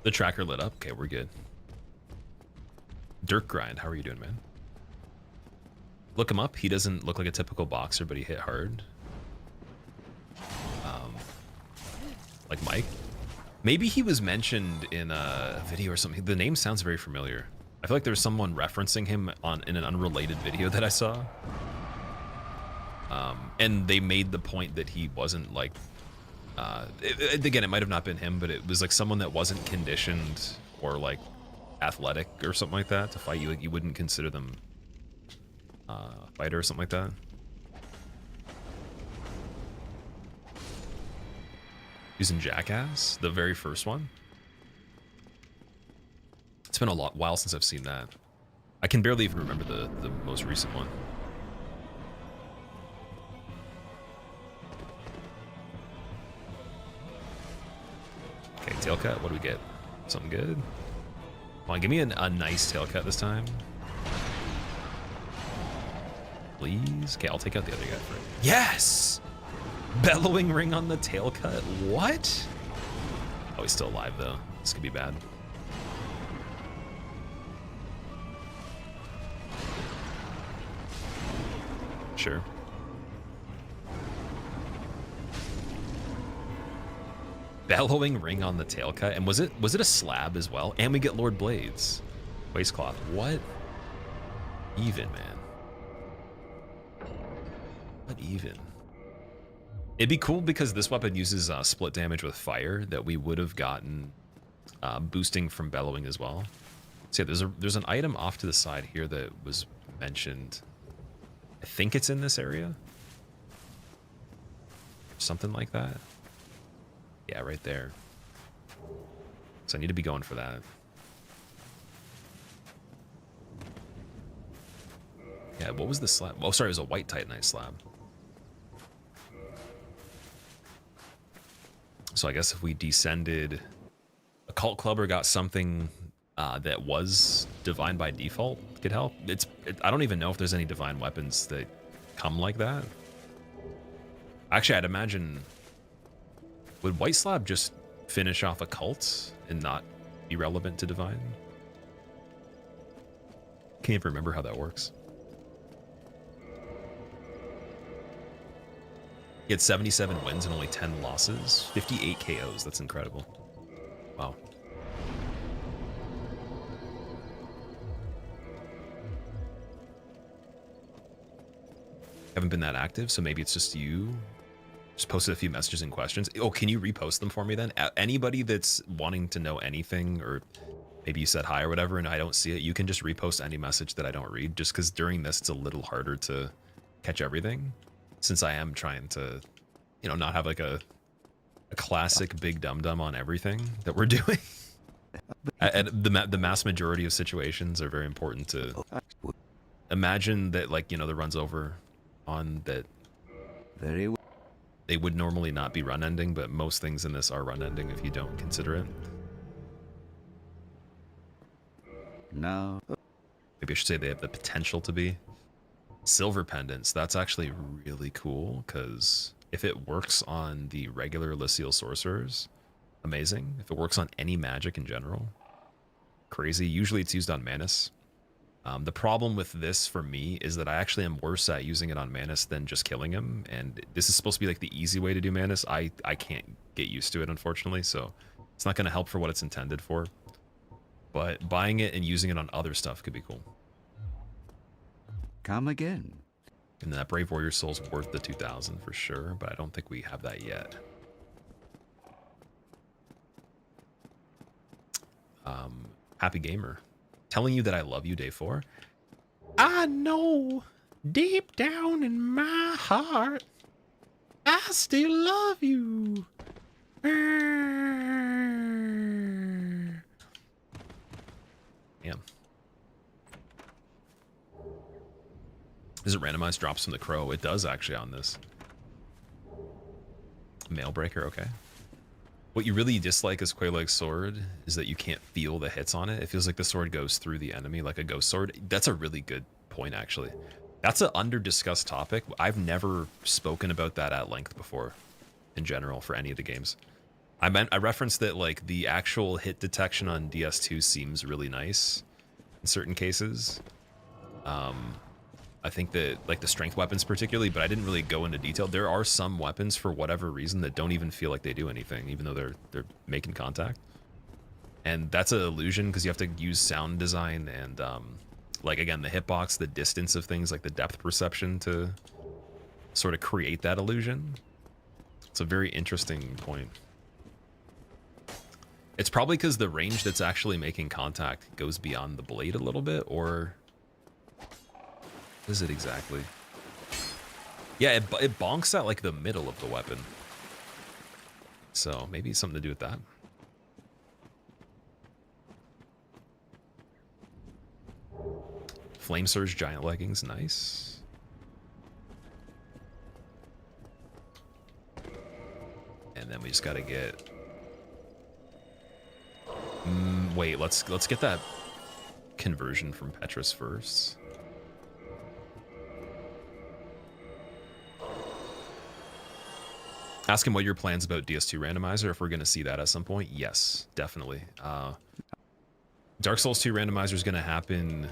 The tracker lit up. Okay, we're good. Dirk Grind, how are you doing, man? Look him up. He doesn't look like a typical boxer, but he hit hard. Like Mike. Maybe he was mentioned in a video or something. The name sounds very familiar. I feel like there's someone referencing him in an unrelated video that I saw. And they made the point that he wasn't like... again, it might have not been him, but it was like someone that wasn't conditioned or like athletic or something like that to fight you. Like you wouldn't consider them a fighter or something like that. Using Jackass, the very first one. It's been a while since I've seen that. I can barely even remember the most recent one. Okay, tail cut. What do we get? Something good? Come on, give me a nice tail cut this time. Please? Okay, I'll take out the other guy for it. Yes! Bellowing ring on the tail cut. What? Oh, he's still alive, though. This could be bad. Sure. Bellowing ring on the tail cut, and was it a slab as well? And we get Lord Blades, waistcloth. What? Even, man. What even? It'd be cool because this weapon uses split damage with fire that we would have gotten boosting from bellowing as well. So yeah, there's an item off to the side here that was mentioned. I think it's in this area. Something like that. Yeah, right there. So I need to be going for that. Yeah, what was the slab? Oh, sorry, it was a white Titanite slab. So I guess if we descended a cult clubber got something that was divine by default, could help. I don't even know if there's any divine weapons that come like that. Actually, I'd imagine... Would White Slab just finish off a cult and not be relevant to divine? Can't even remember how that works. He had 77 wins and only 10 losses. 58 KOs. That's incredible. Wow. Haven't been that active, so maybe it's just you. Just posted a few messages and questions. Oh, can you repost them for me then? Anybody that's wanting to know anything, or maybe you said hi or whatever and I don't see it, you can just repost any message that I don't read, just because during this it's a little harder to catch everything, since I am trying to, you know, not have like a classic big dum-dum on everything that we're doing. And the mass majority of situations are very important to imagine that, like, you know, the runs over on that. Very well. They would normally not be run ending, but most things in this are run ending if you don't consider it. No. Maybe I should say they have the potential to be. Silver pendants, that's actually really cool, because if it works on the regular Elysial sorcerers, amazing. If it works on any magic in general, crazy. Usually it's used on Manus. The problem with this for me is that I actually am worse at using it on Manus than just killing him, and this is supposed to be like the easy way to do Manus. I can't get used to it, unfortunately, so it's not going to help for what it's intended for. But buying it and using it on other stuff could be cool. Come again. And that Brave Warrior Soul's worth the 2,000 for sure, but I don't think we have that yet. Happy Gamer. Telling you that I love you, day 4. I know deep down in my heart, I still love you. Damn. Does it randomize drops from the crow? It does actually on this. Mailbreaker, okay. What you really dislike as Quelaag's sword is that you can't feel the hits on it. It feels like the sword goes through the enemy like a ghost sword. That's a really good point, actually. That's an under-discussed topic. I've never spoken about that at length before, in general, for any of the games. I referenced that like the actual hit detection on DS2 seems really nice in certain cases. I think that like the strength weapons particularly, but I didn't really go into detail. There are some weapons for whatever reason that don't even feel like they do anything, even though they're making contact. And that's an illusion because you have to use sound design and like again the hitbox, the distance of things like the depth perception to sort of create that illusion. It's a very interesting point. It's probably because the range that's actually making contact goes beyond the blade a little bit, or what is it exactly? Yeah, it bonks at like the middle of the weapon. So maybe something to do with that. Flame Surge Giant Leggings, nice. And then we just gotta get... wait, let's get that conversion from Petrus first. Ask him what your plans about DS2 randomizer, if we're going to see that at some point. Yes, definitely. Dark Souls 2 randomizer is going to happen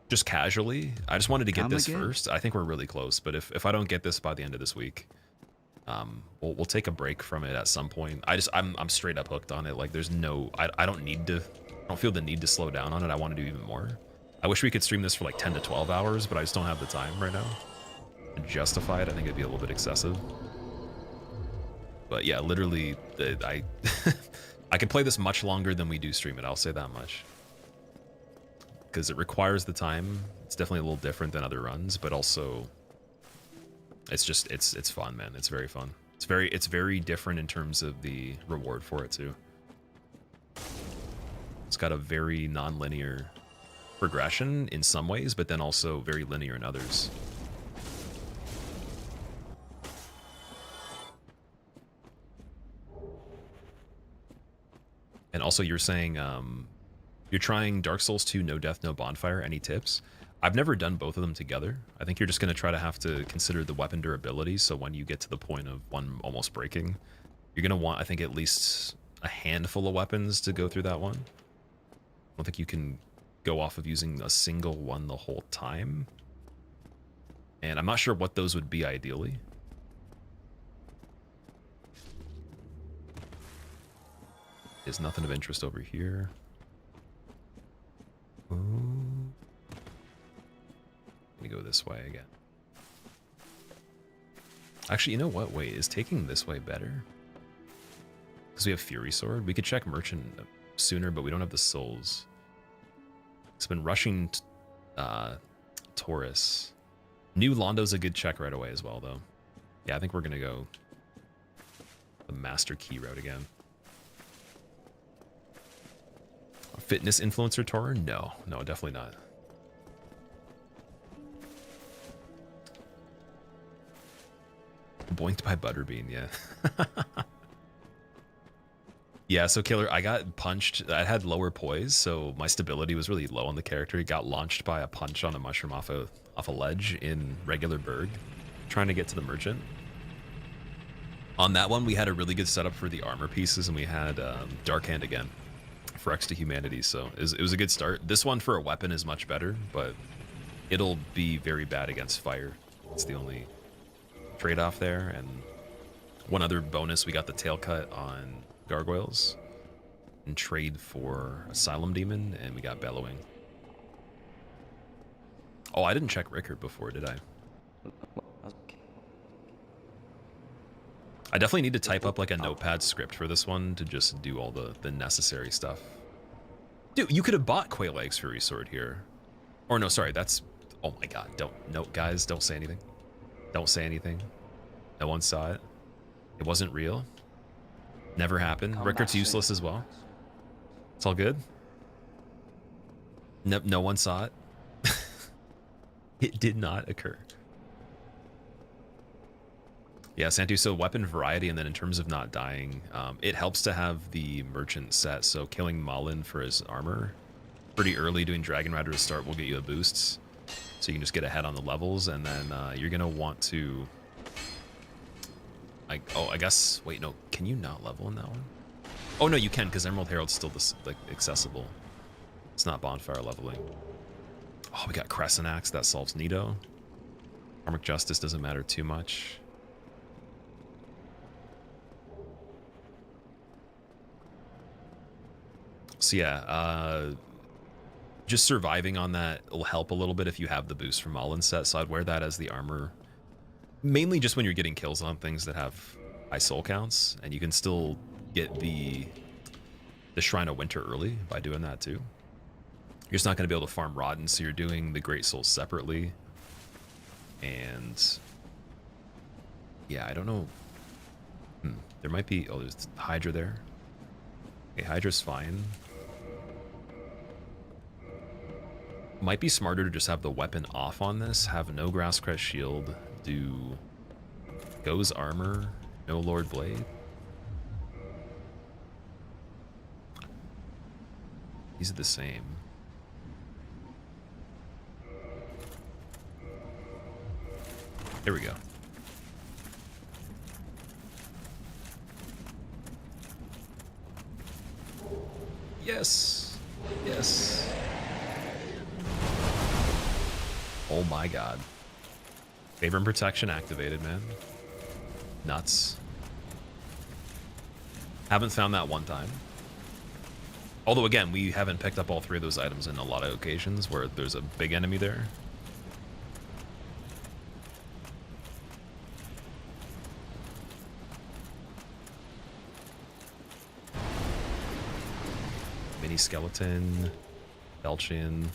just casually. I just wanted to get this first. I think we're really close, but if I don't get this by the end of this week, we'll take a break from it at some point. I'm straight up hooked on it. Like there's no, I don't feel the need to slow down on it. I want to do even more. I wish we could stream this for like 10 to 12 hours, but I just don't have the time right now to justify it. I think it'd be a little bit excessive. But yeah, literally, I can play this much longer than we do stream it. I'll say that much. Because it requires the time. It's definitely a little different than other runs, but also it's just it's fun, man. It's very fun. It's very different in terms of the reward for it too. It's got a very non-linear progression in some ways, but then also very linear in others. And also you're saying you're trying Dark Souls 2 No Death, No Bonfire. Any tips? I've never done both of them together. I think you're just going to try to have to consider the weapon durability. So when you get to the point of one almost breaking, you're going to want, I think, at least a handful of weapons to go through that one. I don't think you can go off of using a single one the whole time. And I'm not sure what those would be ideally. There's nothing of interest over here. Ooh. Let me go this way again. Actually, you know what? Wait, is taking this way better? Because we have Fury Sword. We could check Merchant sooner, but we don't have the souls. It's been rushing Taurus. New Londo's a good check right away as well, though. Yeah, I think we're going to go the Master Key route again. Fitness influencer tour? No, definitely not. Boinked by Butterbean, yeah. Yeah, so Killer, I got punched. I had lower poise, so my stability was really low on the character. He got launched by a punch on a mushroom off a ledge in regular Berg, trying to get to the Merchant. On that one, we had a really good setup for the armor pieces, and we had Dark Hand again for X to Humanity, so it was a good start. This one for a weapon is much better, but it'll be very bad against fire. It's the only trade-off there. And one other bonus, we got the tail cut on Gargoyles and trade for Asylum Demon, and we got Bellowing. Oh, I didn't check Rickard before, did I? I definitely need to type up like a notepad script for this one to just do all the necessary stuff. Dude, you could have bought Quelaag's Fury Sword here. Or no, sorry, that's... Oh my god, guys, don't say anything. Don't say anything. No one saw it. It wasn't real. Never happened. Rickard's useless as well. It's all good. Nope, no one saw it. It did not occur. Yeah, Santu, so weapon variety, and then in terms of not dying, it helps to have the merchant set, so killing Malin for his armor pretty early doing Dragon Rider to start will get you a boost, so you can just get ahead on the levels, and then you're going to want to... I guess... Wait, no, can you not level in that one? Oh, no, you can, because Emerald Herald's still like accessible. It's not bonfire leveling. Oh, we got Crescent Axe, that solves Nido. Karmic Justice doesn't matter too much. So yeah, just surviving on that will help a little bit if you have the boost from Malin set, so I'd wear that as the armor. Mainly just when you're getting kills on things that have high soul counts, and you can still get the Shrine of Winter early by doing that too. You're just not going to be able to farm Rotten, so you're doing the Great Souls separately. And yeah, I don't know. There might be... Oh, there's Hydra there. Okay, Hydra's fine. Might be smarter to just have the weapon off on this, have no Grasscrest shield, do Go's armor, no Lord Blade. These are the same. There we go. Yes. Yes. Oh my god. Favor and protection activated, man. Nuts. Haven't found that one time. Although, again, we haven't picked up all three of those items in a lot of occasions where there's a big enemy there. Mini skeleton, Belchian.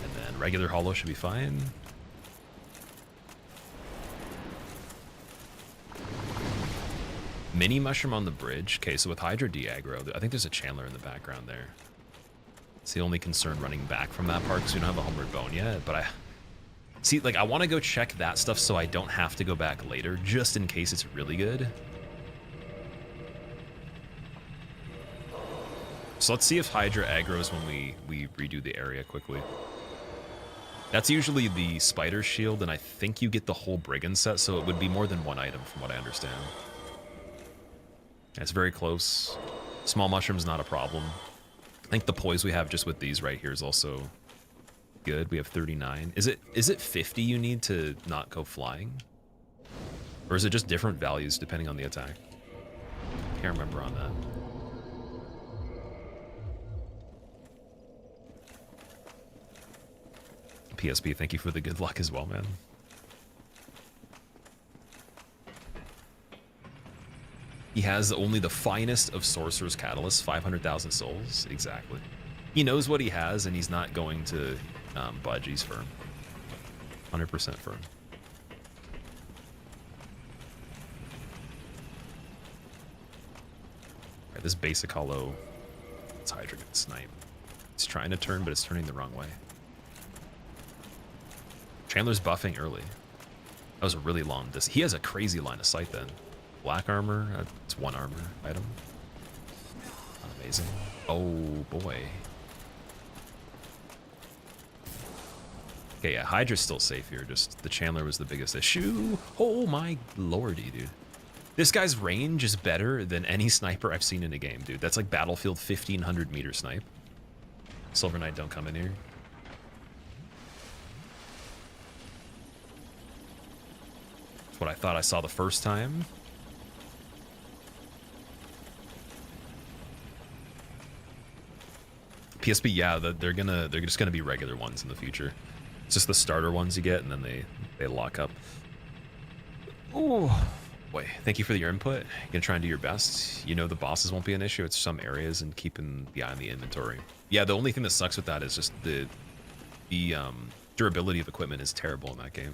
And then regular hollow should be fine. Mini mushroom on the bridge. Okay, so with Hydra de-aggro, I think there's a Chandler in the background there. It's the only concern running back from that part because we don't have a homeward bone yet, but see, like, I want to go check that stuff so I don't have to go back later, just in case it's really good. So let's see if Hydra aggroes when we redo the area quickly. That's usually the spider shield, and I think you get the whole brigand set, so it would be more than one item from what I understand. It's very close. Small mushroom's not a problem. I think the poise we have just with these right here is also good. We have 39. Is it 50 you need to not go flying? Or is it just different values depending on the attack? Can't remember on that. PSP, thank you for the good luck as well, man. He has only the finest of Sorcerer's Catalyst, 500,000 souls. Exactly. He knows what he has, and he's not going to budge. He's firm. 100% firm. Right, this basic hollow. It's Hydra gonna snipe. It's trying to turn, but it's turning the wrong way. Chandler's buffing early. That was a really long distance. He has a crazy line of sight then. Black armor, it's one armor item. Amazing. Oh boy. Okay, yeah, Hydra's still safe here. Just the Chandler was the biggest issue. Oh my lordy, dude. This guy's range is better than any sniper I've seen in a game, dude. That's like Battlefield 1500 meter snipe. Silver Knight, don't come in here. That's what I thought I saw the first time. PSP, yeah, they're just gonna be regular ones in the future. It's just the starter ones you get, and then they lock up. Oh boy, thank you for your input. You're gonna try and do your best. You know the bosses won't be an issue. It's some areas and keeping the eye on the inventory. Yeah, the only thing that sucks with that is just the durability of equipment is terrible in that game.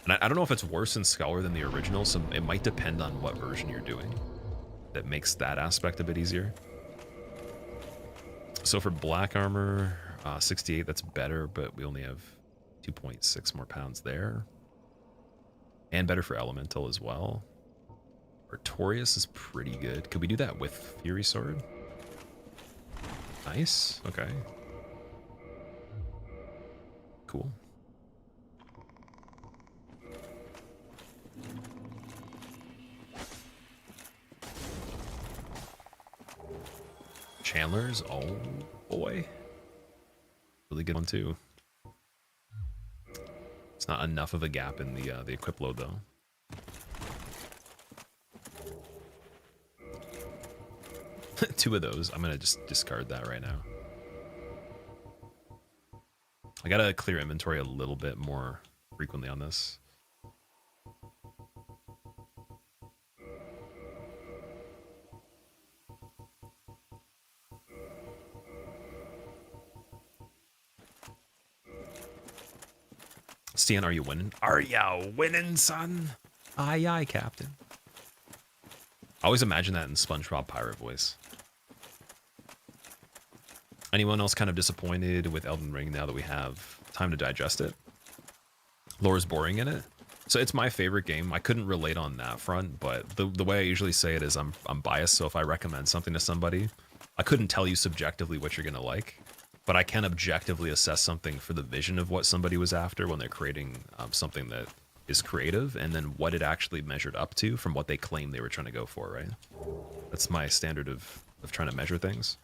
And I don't know if it's worse in Scholar than the original, so it might depend on what version you're doing. that makes that aspect a bit easier. So for black armor, 68, that's better, but we only have 2.6 more pounds there. And better for elemental as well. Artorias is pretty good. Could we do that with Fury Sword? Nice. Okay. Cool. Chandler's, oh boy. Really good one too. It's not enough of a gap in the equip load though. Two of those. I'm gonna just discard that right now. I gotta clear inventory a little bit more frequently on this. Stian, are you winning? Are ya winning, son? Aye, aye, Captain. I always imagine that in SpongeBob pirate voice. Anyone else kind of disappointed with Elden Ring now that we have time to digest it? Lore's boring in it. So it's my favorite game. I couldn't relate on that front, but the way I usually say it is I'm biased, so if I recommend something to somebody, I couldn't tell you subjectively what you're going to like, but I can objectively assess something for the vision of what somebody was after when they're creating something that is creative, and then what it actually measured up to from what they claimed they were trying to go for, right? That's my standard of trying to measure things.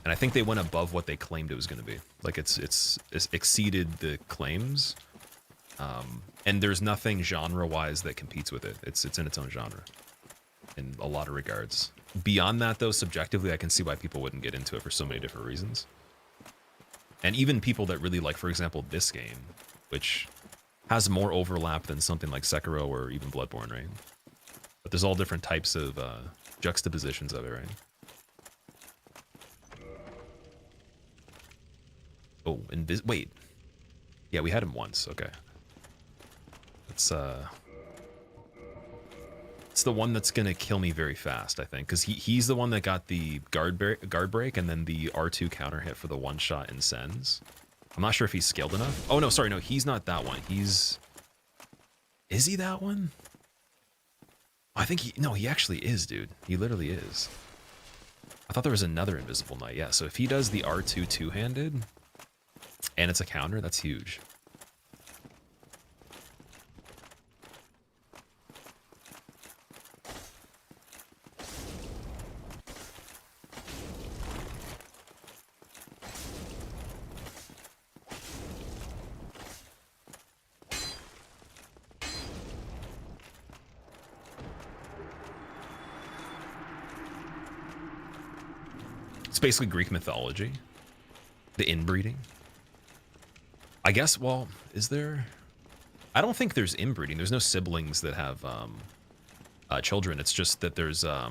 And I think they went above what they claimed it was going to be. Like it's exceeded the claims, and there's nothing genre-wise that competes with it. It's in its own genre in a lot of regards. Beyond that, though, subjectively, I can see why people wouldn't get into it for so many different reasons. And even people that really like, for example, this game, which has more overlap than something like Sekiro or even Bloodborne, right? But there's all different types of juxtapositions of it, right? Oh, wait. Yeah, we had him once. Okay. It's the one that's gonna kill me very fast, I think, because he's the one that got the guard break and then the R2 counter hit for the one shot in Sens. I'm not sure if he's scaled enough. Oh no, sorry, no, he's not that one. Is he that one? I think he actually is, dude. He literally is. I thought there was another Invisible Knight. Yeah, so if he does the R2 two-handed and it's a counter, that's huge. It's basically Greek mythology. The inbreeding. I guess, well, is there? I don't think there's inbreeding. There's no siblings that have children. It's just that there's, I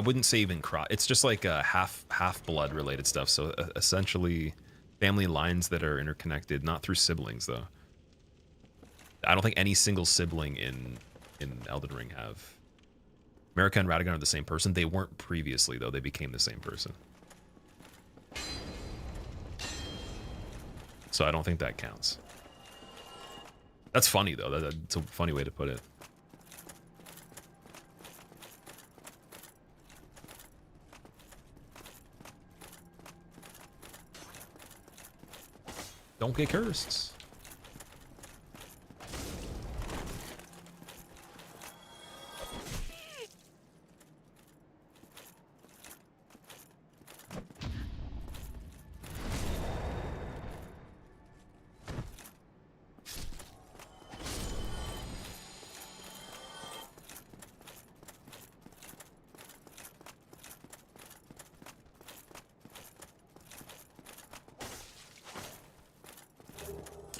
wouldn't say even it's just like half blood related stuff. So essentially family lines that are interconnected, not through siblings though. I don't think any single sibling in Elden Ring have. America and Radagon are the same person. They weren't previously, though. They became the same person. So I don't think that counts. That's funny, though. That's a funny way to put it. Don't get cursed.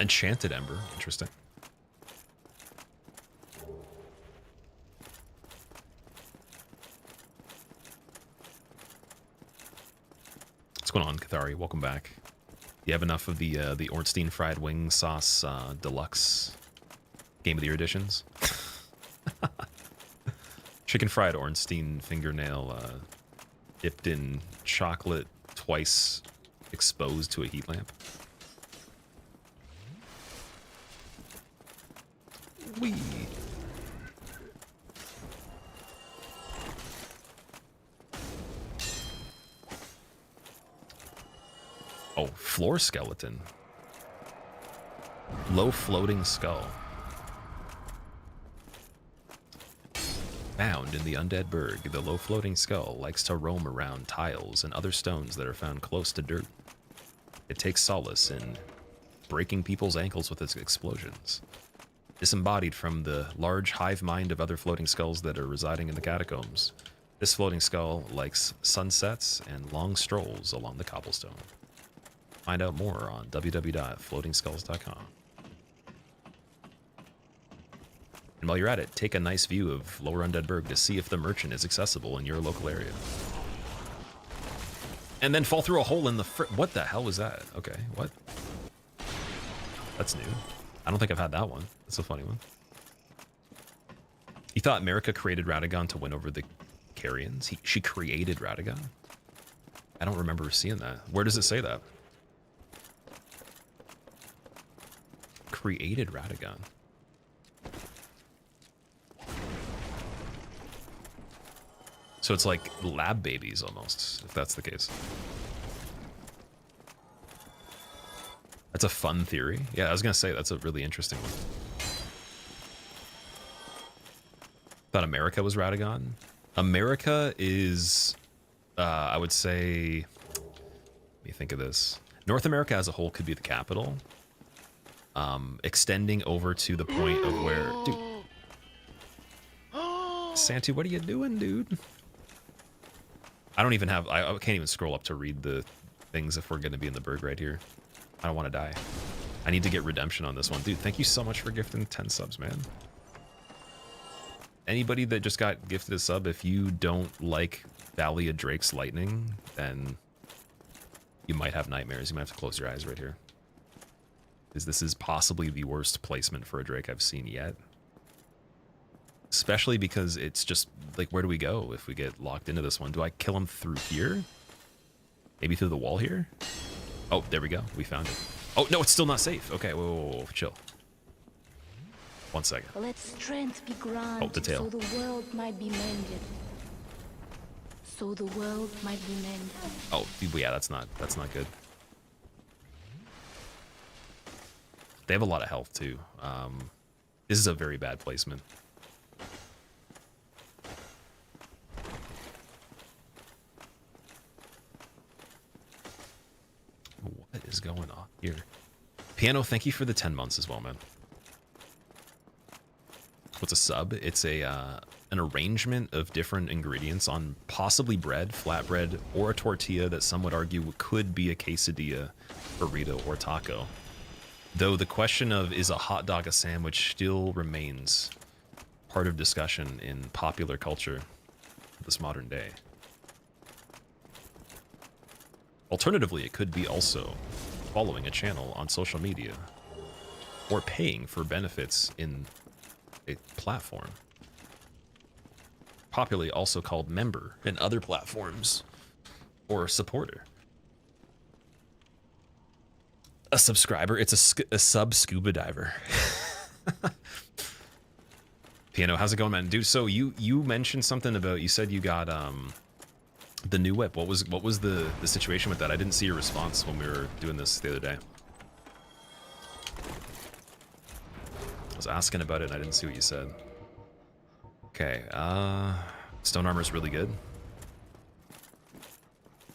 Enchanted Ember, interesting. What's going on, Cathari? Welcome back. You have enough of the Ornstein fried wing sauce deluxe Game of the Year editions? Chicken fried Ornstein fingernail dipped in chocolate twice exposed to a heat lamp. Wee. Oh, floor skeleton. Low floating skull. Found in the undead berg, the low floating skull likes to roam around tiles and other stones that are found close to dirt. It takes solace in breaking people's ankles with its explosions. Disembodied from the large hive mind of other floating skulls that are residing in the catacombs, this floating skull likes sunsets and long strolls along the cobblestone. Find out more on www.floatingskulls.com. And while you're at it, take a nice view of Lower Undead Berg to see if the merchant is accessible in your local area. And then fall through a hole in the what the hell was that? Okay, what? That's new. I don't think I've had that one. That's a funny one. You thought America created Radagon to win over the Carians? She created Radagon? I don't remember seeing that. Where does it say that? Created Radagon. So it's like lab babies almost, if that's the case. That's a fun theory. Yeah, I was gonna say that's a really interesting one. Thought America was Radagon. America is, I would say, let me think of this. North America as a whole could be the capital. Extending over to the point of where, dude. Santu, what are you doing, dude? I don't even have, I can't even scroll up to read the things if we're going to be in the berg right here. I don't want to die. I need to get redemption on this one. Dude, thank you so much for gifting 10 subs, man. Anybody that just got gifted a sub, if you don't like Valley of Drake's Lightning, then you might have nightmares. You might have to close your eyes right here. Because this is possibly the worst placement for a Drake I've seen yet. Especially because it's just, like, where do we go if we get locked into this one? Do I kill him through here? Maybe through the wall here? Oh, there we go. We found it. Oh, no, it's still not safe. Okay, whoa, chill. 1 second. Let strength be granted, oh, the tail. so the world might be mended. So the world might be mended. Oh, yeah, that's not good. They have a lot of health, too. This is a very bad placement. What is going on here? Piano, thank you for the 10 months as well, man. What's a sub? It's a an arrangement of different ingredients on possibly bread, flatbread, or a tortilla that some would argue could be a quesadilla, burrito, or taco. Though the question of is a hot dog a sandwich still remains part of discussion in popular culture this modern day. Alternatively, it could be also following a channel on social media or paying for benefits in a platform. Popularly also called member in other platforms or supporter. A subscriber, it's a sub scuba diver. Piano, how's it going, man? Dude, so you mentioned something about, you said you got the new whip. What was the situation with that? I didn't see your response when we were doing this the other day. I was asking about it and I didn't see what you said. Okay, stone armor is really good.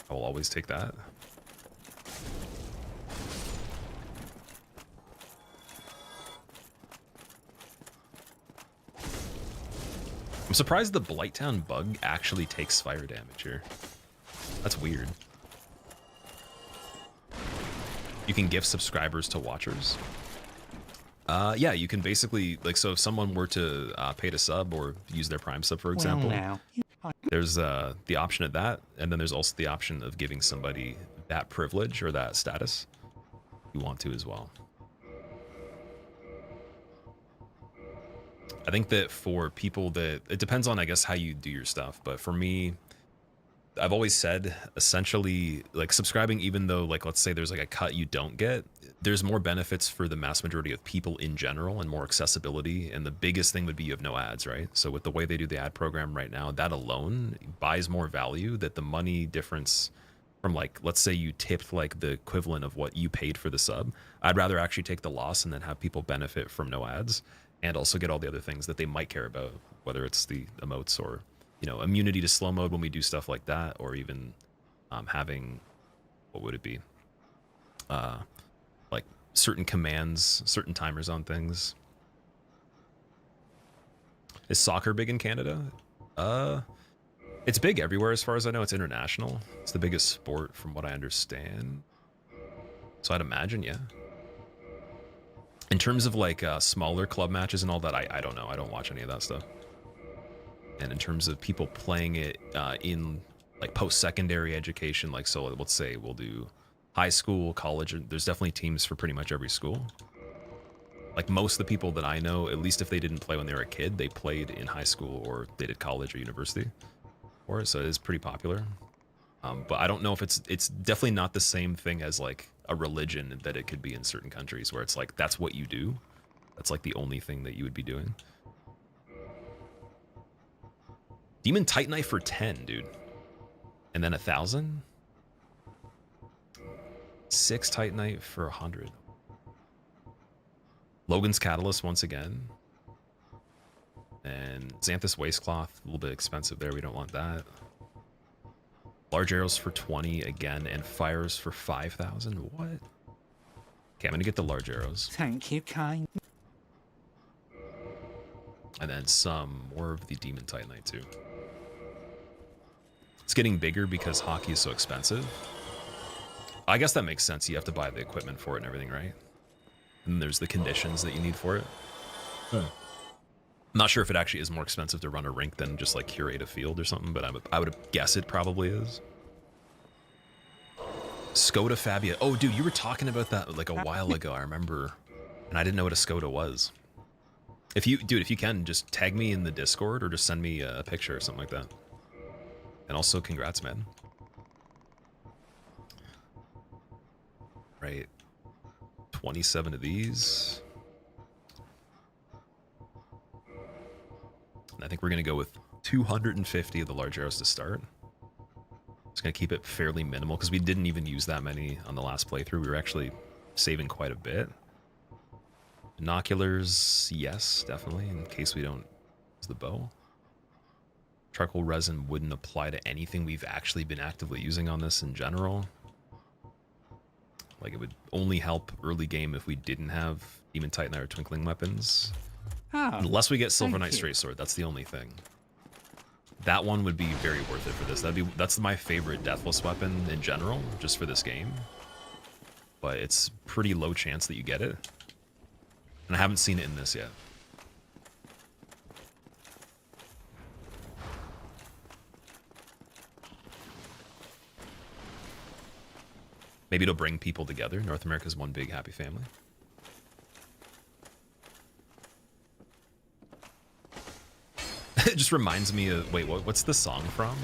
I will always take that. I'm surprised the Blighttown bug actually takes fire damage here. That's weird. You can gift subscribers to watchers. Yeah, you can basically, like, so if someone were to pay to sub or use their Prime sub, for example, there's the option of that, and then there's also the option of giving somebody that privilege or that status if you want to as well. I think that for people that, it depends on, I guess, how you do your stuff. But for me, I've always said essentially like subscribing, even though like, let's say there's like a cut you don't get, there's more benefits for the mass majority of people in general and more accessibility. And the biggest thing would be you have no ads, right? So with the way they do the ad program right now, that alone buys more value that the money difference from like, let's say you tipped like the equivalent of what you paid for the sub. I'd rather actually take the loss and then have people benefit from no ads and also get all the other things that they might care about, whether it's the emotes or, you know, immunity to slow mode when we do stuff like that, or even having, what would it be? Like certain commands, certain timers on things. Is soccer big in Canada? It's big everywhere as far as I know. It's international. It's the biggest sport from what I understand. So I'd imagine, yeah. In terms of like smaller club matches and all that, I don't know. I don't watch any of that stuff. And in terms of people playing it in like post-secondary education, like so let's say we'll do high school, college, there's definitely teams for pretty much every school. Like most of the people that I know, at least if they didn't play when they were a kid, they played in high school or they did college or university for it, so it is pretty popular. But I don't know if it's definitely not the same thing as like a religion that it could be in certain countries where it's like that's what you do. That's like the only thing that you would be doing. Demon Titanite for 10, dude. And then 1,000? 6 Titanite for 100. Logan's Catalyst once again. And Xanthus Waistcloth, a little bit expensive there. We don't want that. Large arrows for 20 again, and fires for 5,000. What? Okay, I'm gonna get the large arrows. Thank you, kind. And then some more of the Demon Titanite too. It's getting bigger because hockey is so expensive. I guess that makes sense. You have to buy the equipment for it and everything, right? And there's the conditions that you need for it. I'm not sure if it actually is more expensive to run a rink than just like curate a field or something, but I would guess it probably is. Skoda Fabia. Oh, dude, you were talking about that like a while ago. I remember, and I didn't know what a Skoda was. If you can, just tag me in the Discord or just send me a picture or something like that. And also, congrats, man. Right. 27 of these. And I think we're going to go with 250 of the large arrows to start. Just going to keep it fairly minimal because we didn't even use that many on the last playthrough. We were actually saving quite a bit. Binoculars, yes, definitely, in case we don't use the bow. Charcoal resin wouldn't apply to anything we've actually been actively using on this in general. Like, it would only help early game if we didn't have Demon Titanite or Twinkling weapons. Unless we get Silver Knight Straight Sword, that's the only thing. That one would be very worth it for this. That's my favorite Deathless weapon in general, just for this game. But it's pretty low chance that you get it. And I haven't seen it in this yet. Maybe it'll bring people together. North America's one big happy family. It just reminds me of, wait, what's the song from?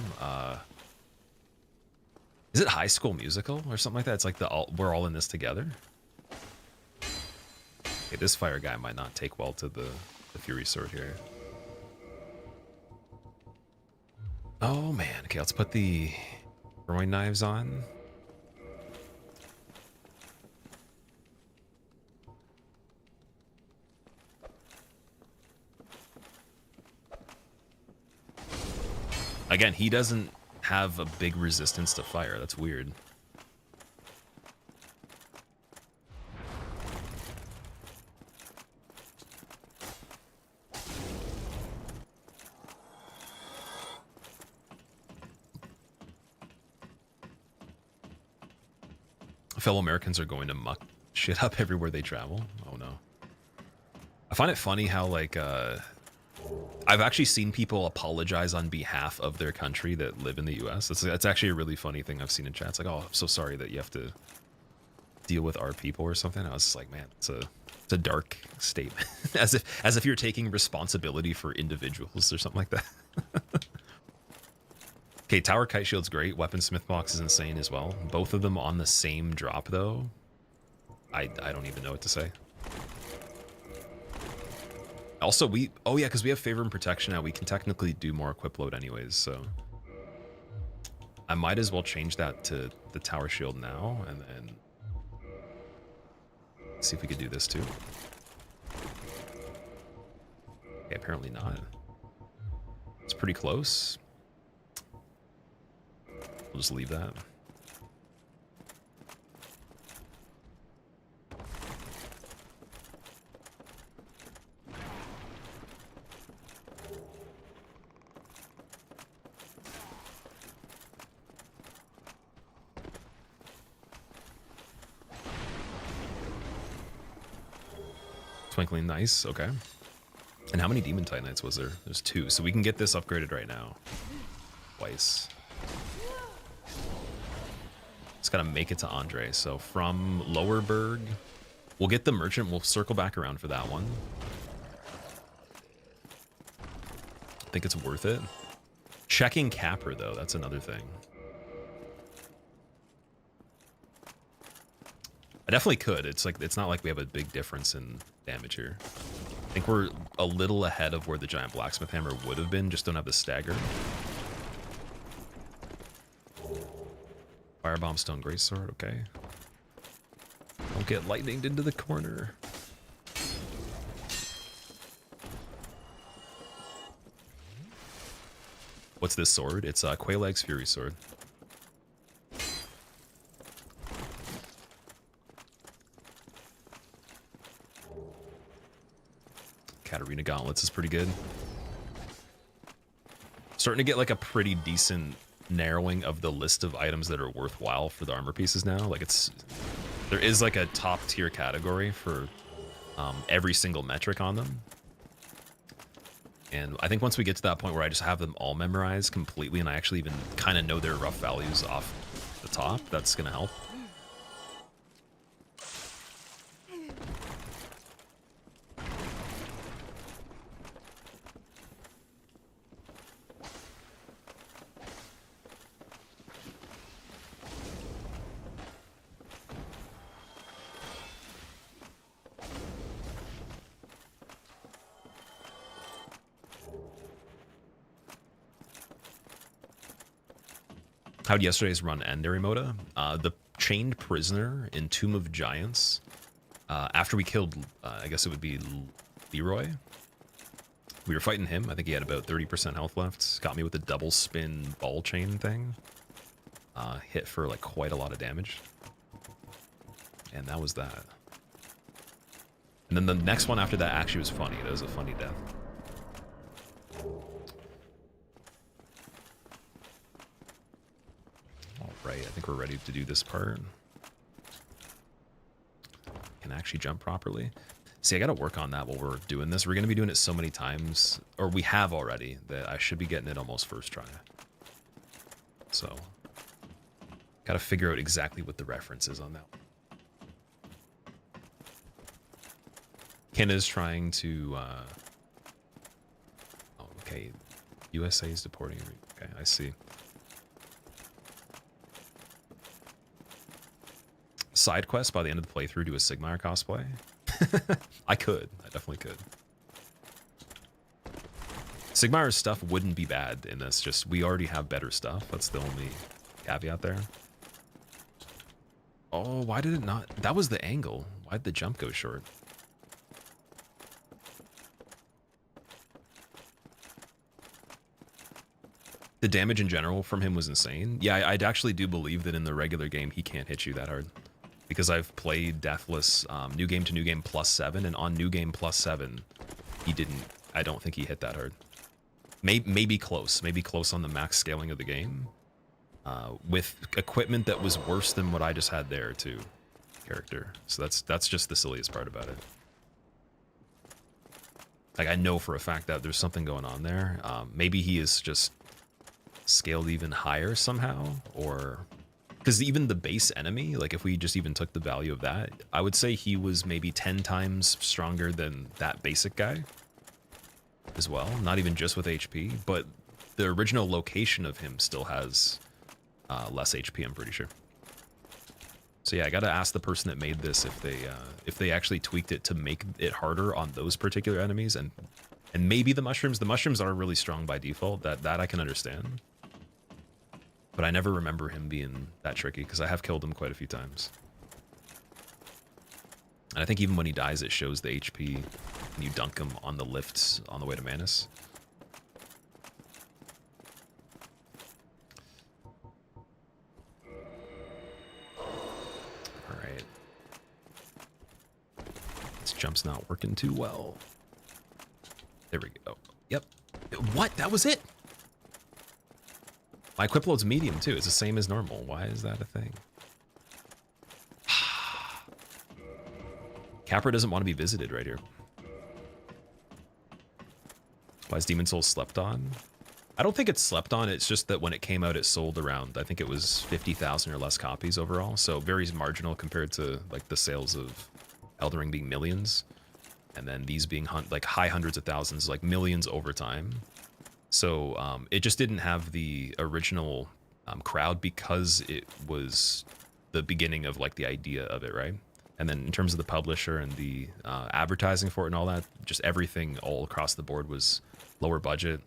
Is it High School Musical or something like that? It's like we're all in this together. Okay, this fire guy might not take well to the Fury Sword here. Oh man, okay, let's put the throwing knives on. Again, he doesn't have a big resistance to fire. That's weird. Fellow Americans are going to muck shit up everywhere they travel. Oh no. I find it funny how like I've actually seen people apologize on behalf of their country that live in the US. That's actually a really funny thing I've seen in chats. Like, oh, I'm so sorry that you have to deal with our people or something. I was just like, man, It's a dark statement, as if you're taking responsibility for individuals or something like that. Okay, Tower Kite Shield's great. Weaponsmith Box is insane as well. Both of them on the same drop though. I don't even know what to say. Also, oh yeah, because we have Favor and Protection now, we can technically do more equip load anyways, so I might as well change that to the Tower Shield now, and then see if we could do this too. Okay, apparently not. It's pretty close. We'll just leave that. Twinkling, nice, okay. And how many Demon Titanites was there? There's 2, so we can get this upgraded right now. Twice. Just gotta make it to Andre. So from Lowerberg, we'll get the Merchant, we'll circle back around for that one. I think it's worth it. Checking Capper though, that's another thing. I definitely could. It's not like we have a big difference in damage here. I think we're a little ahead of where the Giant Blacksmith Hammer would have been, just don't have the stagger. Firebomb Stone Greatsword, okay. Don't get lightninged into the corner. What's this sword? It's Quaeleg's Fury Sword. Katarina Gauntlets is pretty good. Starting to get like a pretty decent narrowing of the list of items that are worthwhile for the armor pieces now. Like there is like a top tier category for every single metric on them. And I think once we get to that point where I just have them all memorized completely and I actually even kind of know their rough values off the top, that's going to help. How'd yesterday's run end, Arimoda? The Chained Prisoner in Tomb of Giants. After we killed, I guess it would be Leroy. We were fighting him. I think he had about 30% health left. Got me with the double spin ball chain thing. Hit for like quite a lot of damage. And that was that. And then the next one after that actually was funny. That was a funny death. Right, I think we're ready to do this part. Can actually jump properly. See, I gotta work on that while we're doing this. We're gonna be doing it so many times, or we have already, that I should be getting it almost first try. So, gotta figure out exactly what the reference is on that one. Canada's trying to, oh, okay, USA is deporting, okay, I see. Side quest by the end of the playthrough, do a Sigmar cosplay. I definitely could. Sigmar's stuff wouldn't be bad in this, just we already have better stuff. That's the only caveat there. Oh, why did it not? That was the angle. Why did the jump go short? The damage in general from him was insane. Yeah, I actually do believe that in the regular game he can't hit you that hard. Because I've played Deathless New Game to New Game +7, and on New Game +7, he didn't, I don't think he hit that hard. Maybe close on the max scaling of the game. With equipment that was worse than what I just had there, too. Character. So that's just the silliest part about it. Like, I know for a fact that there's something going on there. Maybe he is just scaled even higher somehow, or Because even the base enemy, like if we just even took the value of that, I would say he was maybe 10 times stronger than that basic guy as well. Not even just with HP, but the original location of him still has less HP, I'm pretty sure. So yeah, I gotta ask the person that made this if they actually tweaked it to make it harder on those particular enemies, and maybe the mushrooms. The mushrooms are really strong by default. That I can understand. But I never remember him being that tricky, because I have killed him quite a few times. And I think even when he dies, it shows the HP when you dunk him on the lifts on the way to Manus. Alright. This jump's not working too well. There we go. Yep. What? That was it? My equip load's medium too. It's the same as normal. Why is that a thing? Capra doesn't want to be visited right here. Why is Demon Souls slept on? I don't think it's slept on. It's just that when it came out, it sold around, I think it was 50,000 or less copies overall. So very marginal compared to like the sales of Elden Ring being millions. And then these being like high hundreds of thousands, like millions over time. So it just didn't have the original crowd, because it was the beginning of like the idea of it, right? And then in terms of the publisher and the advertising for it and all that, just everything all across the board was lower budget.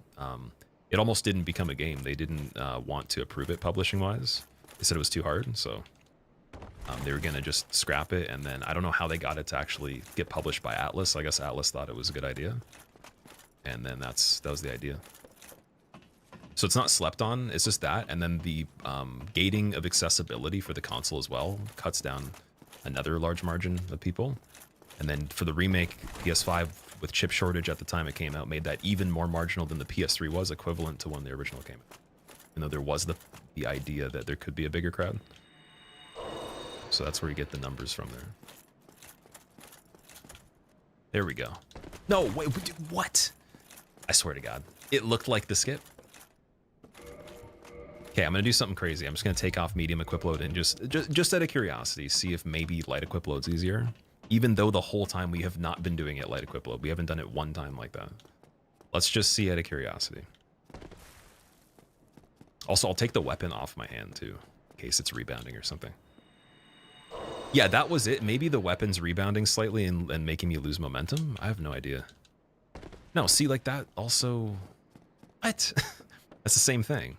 It almost didn't become a game. They didn't want to approve it publishing wise. They said it was too hard, so they were gonna just scrap it. And then I don't know how they got it to actually get published by Atlas. I guess Atlas thought it was a good idea, and then that was the idea. So it's not slept on, it's just that, and then the gating of accessibility for the console as well cuts down another large margin of people. And then for the remake, PS5 with chip shortage at the time it came out made that even more marginal than the PS3 was, equivalent to when the original came out. You know, there was the idea that there could be a bigger crowd. So that's where you get the numbers from there. There we go. No, wait, what? I swear to God. It looked like the skip. Okay, I'm gonna do something crazy. I'm just gonna take off medium equip load and just out of curiosity, see if maybe light equip load's easier. Even though the whole time we have not been doing it light equip load. We haven't done it one time like that. Let's just see out of curiosity. Also, I'll take the weapon off my hand too, in case it's rebounding or something. Yeah, that was it. Maybe the weapon's rebounding slightly and making me lose momentum. I have no idea. No, see, like that also... What? That's the same thing.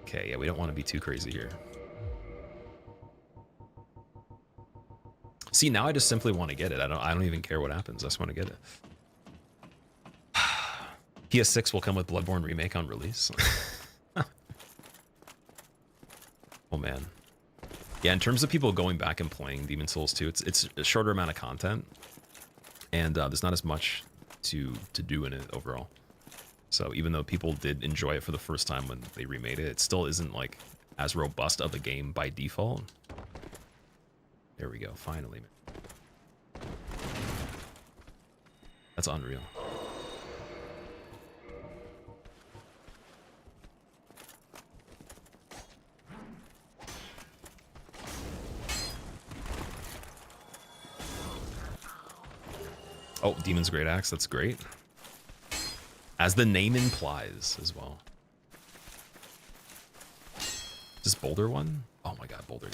Okay, yeah, we don't want to be too crazy here. See, now I just simply want to get it. I don't even care what happens. I just want to get it. PS6 will come with Bloodborne Remake on release. Oh man. Yeah, in terms of people going back and playing Demon Souls 2, it's a shorter amount of content, and there's not as much to do in it overall. So even though people did enjoy it for the first time when they remade it, it still isn't like as robust of a game by default. There we go, finally. That's unreal. Oh, Demon's Great Axe, that's great. As the name implies as well. Is this Boulder one? Oh my god, Boulder.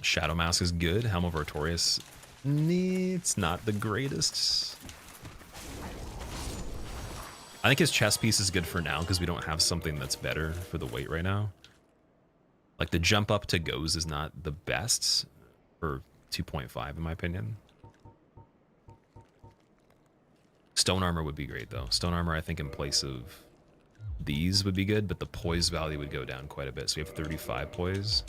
Shadow Mask is good. Helm of Artorias, it's not the greatest. I think his chest piece is good for now because we don't have something that's better for the weight right now. Like the jump up to goes is not the best for 2.5 in my opinion. Stone armor would be great though. Stone armor, I think, in place of these would be good, but the poise value would go down quite a bit. So we have 35 poise.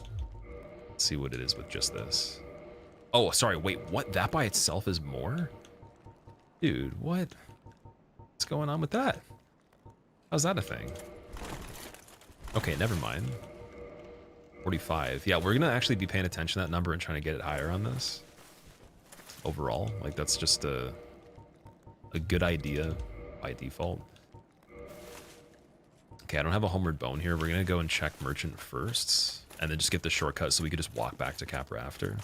Let's see what it is with just this. Oh, sorry, wait, what? That by itself is more? Dude, what? What's going on with that? How's that a thing? Okay, never mind. 45. Yeah, we're gonna actually be paying attention to that number and trying to get it higher on this. Overall, like that's just a good idea by default. Okay, I don't have a homeward bone here. We're gonna go and check merchant first, and then just get the shortcut so we could just walk back to Capra after.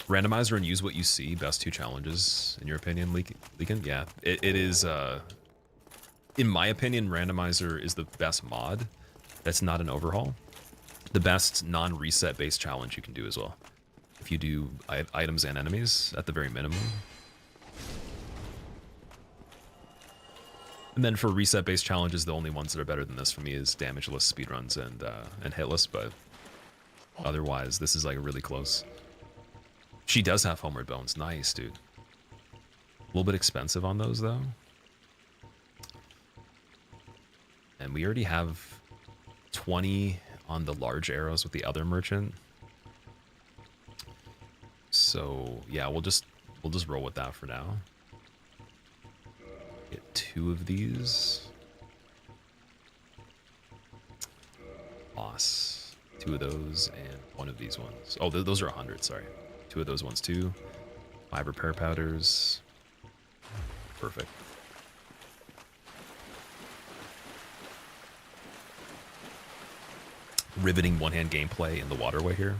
Randomizer and use what you see. Best 2 challenges, in your opinion, Leakin? Yeah, it is, in my opinion, Randomizer is the best mod that's not an overhaul. The best non-reset based challenge you can do as well. If you do items and enemies, at the very minimum. And then for reset based challenges, the only ones that are better than this for me is damageless speedruns and hitless, but otherwise, this is like really close. She does have homeward bones. Nice, dude. A little bit expensive on those, though. And we already have 20 on the large arrows with the other merchant. So, yeah, we'll just roll with that for now. Get 2 of these. Boss. 2 of those and 1 of these ones. Oh, those are 100, sorry. 2 of those ones too. 5 repair powders. Perfect. Riveting one-hand gameplay in the waterway here.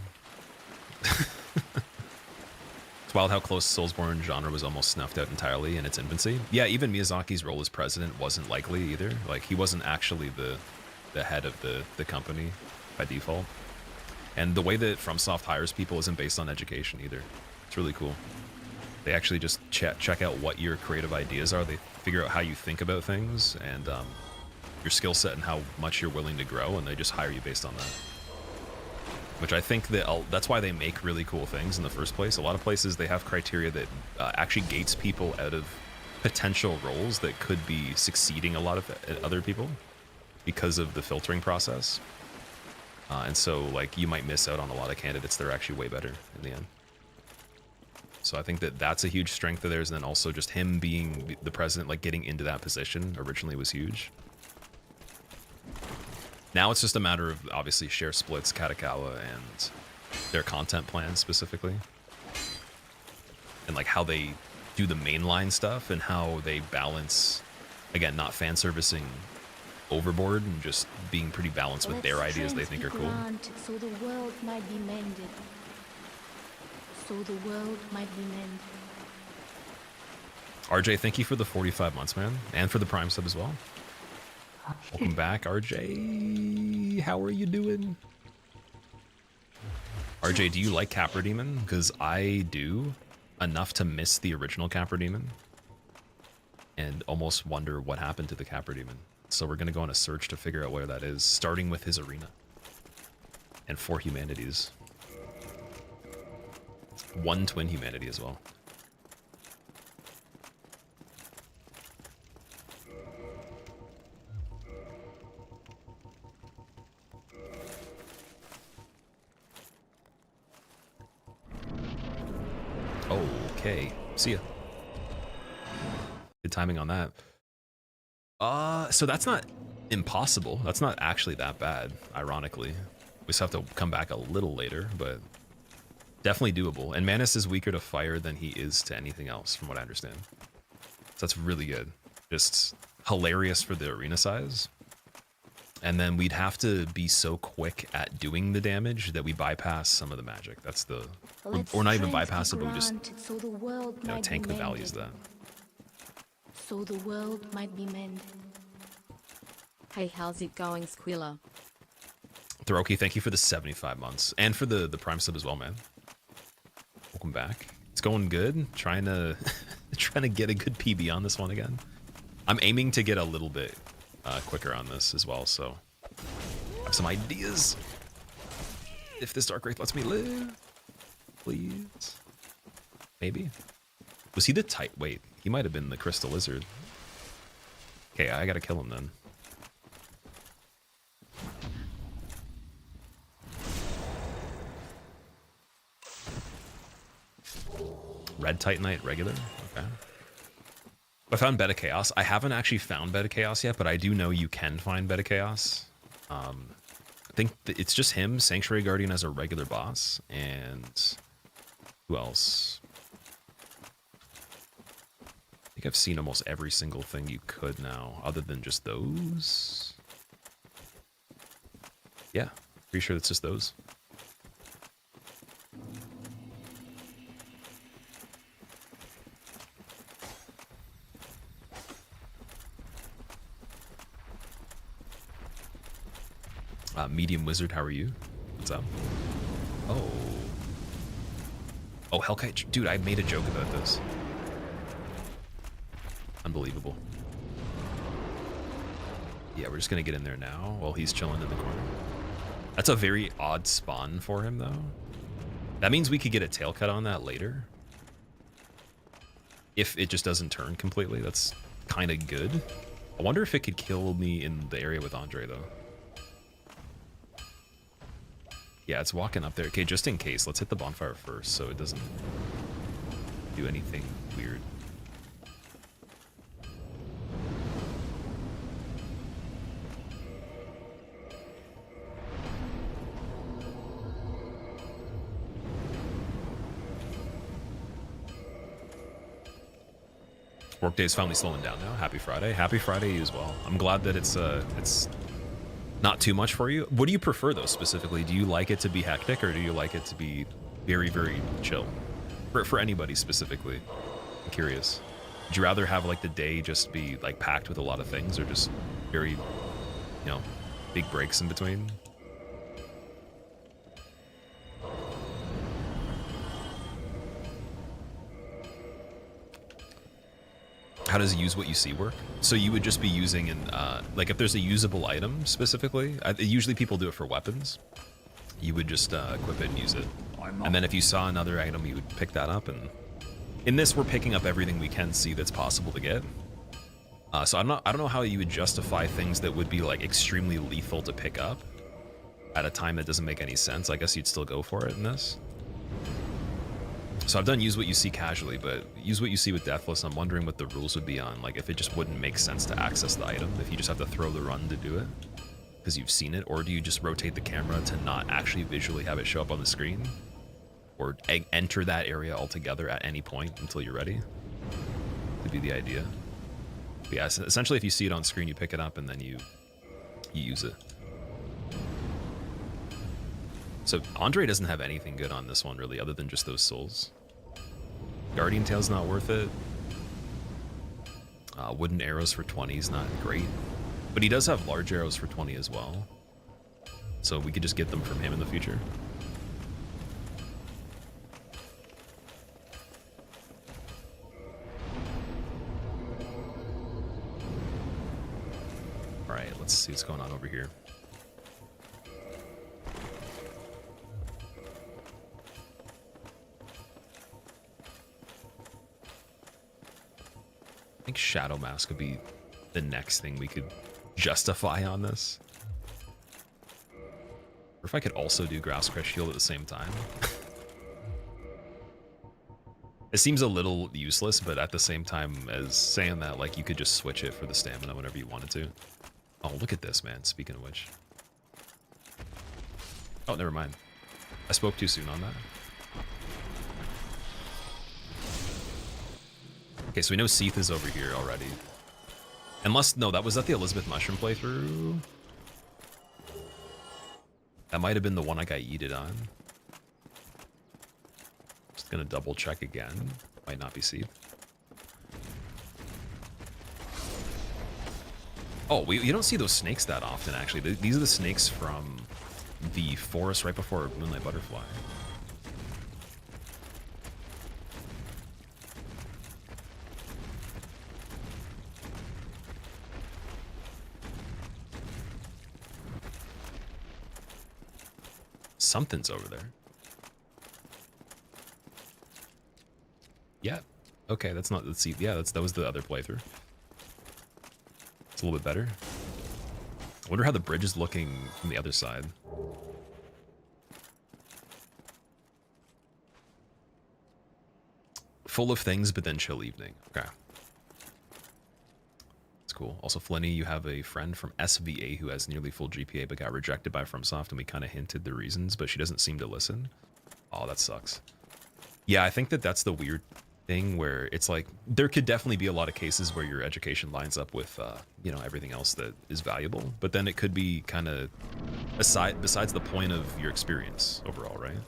It's wild how close Soulsborne genre was almost snuffed out entirely in its infancy. Yeah, even Miyazaki's role as president wasn't likely either. Like, he wasn't actually the head of the company by default. And the way that FromSoft hires people isn't based on education either. It's really cool. They actually just check out what your creative ideas are. They figure out how you think about things and your skill set and how much you're willing to grow, and they just hire you based on that. Which I think that's why they make really cool things in the first place. A lot of places, they have criteria that actually gates people out of potential roles that could be succeeding a lot of other people because of the filtering process. And so, like, you might miss out on a lot of candidates that are actually way better in the end. So I think that that's a huge strength of theirs. And then also just him being the president, like getting into that position originally was huge. Now it's just a matter of obviously share splits, Katakala, and their content plans specifically. And like how they do the mainline stuff and how they balance, again, not fan servicing overboard and just being pretty balanced with their ideas they think are cool. So the world might be mended. So the world might be mended. RJ, thank you for the 45 months, man. And for the Prime sub as well. Welcome back, RJ. How are you doing? RJ, do you like Capra Demon? Because I do. Enough to miss the original Capra Demon. And almost wonder what happened to the Capra Demon. So we're going to go on a search to figure out where that is, starting with his arena. And 4 humanities. 1 twin humanity as well. Okay, see ya. Good timing on that. So that's not impossible. That's not actually that bad, ironically. We just have to come back a little later, but definitely doable. And Manus is weaker to fire than he is to anything else, from what I understand. So that's really good. Just hilarious for the arena size. And then we'd have to be so quick at doing the damage that we bypass some of the magic. That's the... Or not even bypass it, but we just, so the world tank the values of that. So the world might be mended. Hey, how's it going, Squilla? Throki, thank you for the 75 months. And for the Prime sub as well, man. Welcome back. It's going good. Trying to get a good PB on this one again. I'm aiming to get a little bit quicker on this as well, so have some ideas. If this Dark Wraith lets me live, please. Maybe. Was he the Wait, he might have been the Crystal Lizard. Okay, I gotta kill him then. Red Titanite, regular? Okay. I found Beta Chaos. I haven't actually found Beta Chaos yet, but I do know you can find Beta Chaos. I think it's just him, Sanctuary Guardian as a regular boss, and who else? I think I've seen almost every single thing you could now, other than just those. Yeah, pretty sure it's just those. Medium Wizard, how are you? What's up? Oh. Oh, Hellkite. Dude, I made a joke about this. Unbelievable. Yeah, we're just gonna get in there now while he's chilling in the corner. That's a very odd spawn for him, though. That means we could get a tail cut on that later. If it just doesn't turn completely, that's kind of good. I wonder if it could kill me in the area with Andre, though. Yeah, it's walking up there. Okay, just in case, let's hit the bonfire first so it doesn't do anything weird. Workday's finally slowing down now. Happy Friday. Happy Friday as well. I'm glad that it's not too much for you. What do you prefer, though, specifically? Do you like it to be hectic, or do you like it to be very, very chill? For anybody specifically, I'm curious. Would you rather have, like, the day just be, like, packed with a lot of things, or just very, you know, big breaks in between? How does use what you see work? So you would just be using in, like if there's a usable item specifically, usually people do it for weapons. You would just equip it and use it. And then if you saw another item, you would pick that up. And in this, we're picking up everything we can see that's possible to get. So I don't know how you would justify things that would be like extremely lethal to pick up at a time that doesn't make any sense. I guess you'd still go for it in this. So I've done use what you see casually, but use what you see with Deathless, I'm wondering what the rules would be on, like if it just wouldn't make sense to access the item, if you just have to throw the run to do it, because you've seen it, or do you just rotate the camera to not actually visually have it show up on the screen? Or enter that area altogether at any point until you're ready? Could be the idea. But yeah, essentially if you see it on screen, you pick it up and then you use it. So Andre doesn't have anything good on this one really, other than just those souls. Guardian Tail's not worth it. Wooden arrows for 20 is not great. But he does have large arrows for 20 as well. So we could just get them from him in the future. Alright, let's see what's going on over here. I think Shadow Mask would be the next thing we could justify on this. Or if I could also do Grass Crush Shield at the same time. It seems a little useless, but at the same time as saying that, like, you could just switch it for the stamina whenever you wanted to. Oh, look at this, man. Speaking of which. Oh, never mind. I spoke too soon on that. Okay, so we know Seath is over here already. Unless, no, was that the Elizabeth Mushroom playthrough? That might have been the one I got yeeted on. Just gonna double check again. Might not be Seath. Oh, you don't see those snakes that often, actually. These are the snakes from the forest right before Moonlight Butterfly. Something's over there. Yeah. Okay, that's not, let's see. Yeah, that was the other playthrough. It's a little bit better. I wonder how the bridge is looking from the other side. Full of things, but then chill evening. Okay. That's cool. Also, Flinny, you have a friend from SVA who has nearly full GPA but got rejected by FromSoft, and we kind of hinted the reasons, but she doesn't seem to listen. Oh, that sucks. Yeah, I think that's the weird thing where it's like there could definitely be a lot of cases where your education lines up with you know, everything else that is valuable, but then it could be kind of besides the point of your experience overall, right?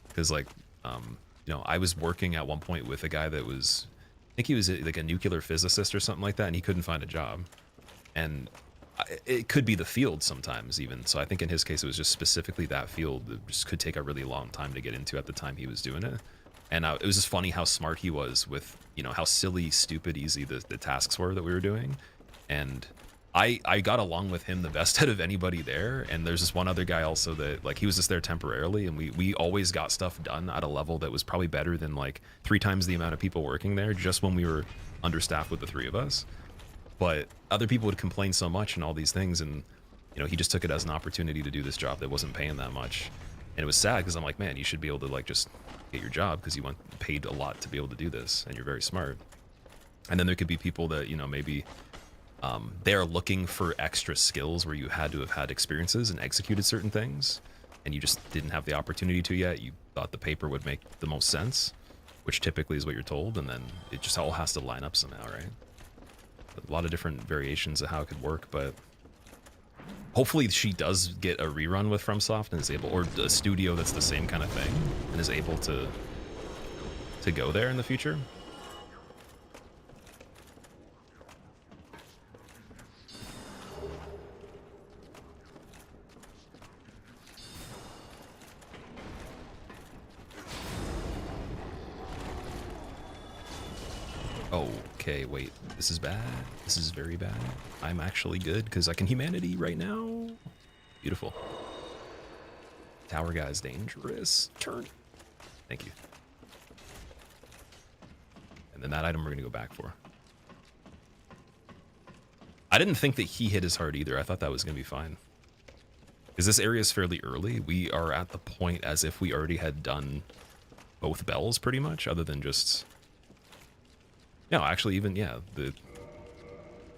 Because like you know, I was working at one point with a guy that was, I think he was like a nuclear physicist or something like that, and he couldn't find a job, and it could be the field sometimes even. So I think in his case it was just specifically that field that just could take a really long time to get into at the time he was doing it. And it was just funny how smart he was with, you know, how silly, stupid, easy the tasks were that we were doing. And I got along with him the best out of anybody there. And there's this one other guy also that, like, he was just there temporarily, and we always got stuff done at a level that was probably better than like 3 times the amount of people working there, just when we were understaffed with the 3 of us. But other people would complain so much and all these things, and you know, he just took it as an opportunity to do this job that wasn't paying that much. And it was sad because I'm like, man, you should be able to like just get your job because you want paid a lot to be able to do this, and you're very smart. And then there could be people that, you know, maybe they're looking for extra skills where you had to have had experiences and executed certain things, and you just didn't have the opportunity to yet. You thought the paper would make the most sense, which typically is what you're told, and then it just all has to line up somehow, right? A lot of different variations of how it could work, but hopefully she does get a rerun with FromSoft and is able, or a studio that's the same kind of thing and is able to go there in the future. Okay, wait, this is bad. This is very bad. I'm actually good because I can humanity right now. Beautiful. Tower guy's dangerous. Turn. Thank you. And then that item we're gonna go back for. I didn't think that he hit as hard either. I thought that was gonna be fine. Because this area is fairly early. We are at the point as if we already had done both bells pretty much, other than just... No, actually, even, yeah, the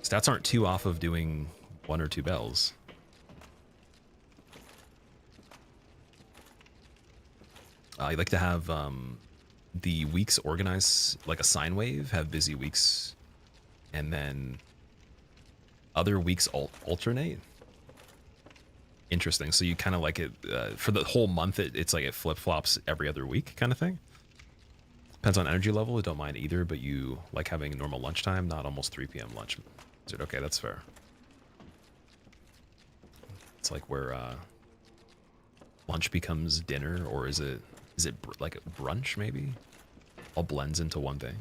stats aren't too off of doing 1 or 2 bells. I like to have the weeks organized like a sine wave, have busy weeks, and then other weeks alternate. Interesting. So you kind of like it for the whole month. It's like it flip-flops every other week kind of thing. Depends on energy level. I don't mind either, but you like having a normal lunchtime, not almost 3 p.m. lunch. Is it okay? That's fair. It's like where lunch becomes dinner, or is it like a brunch maybe? All blends into one thing.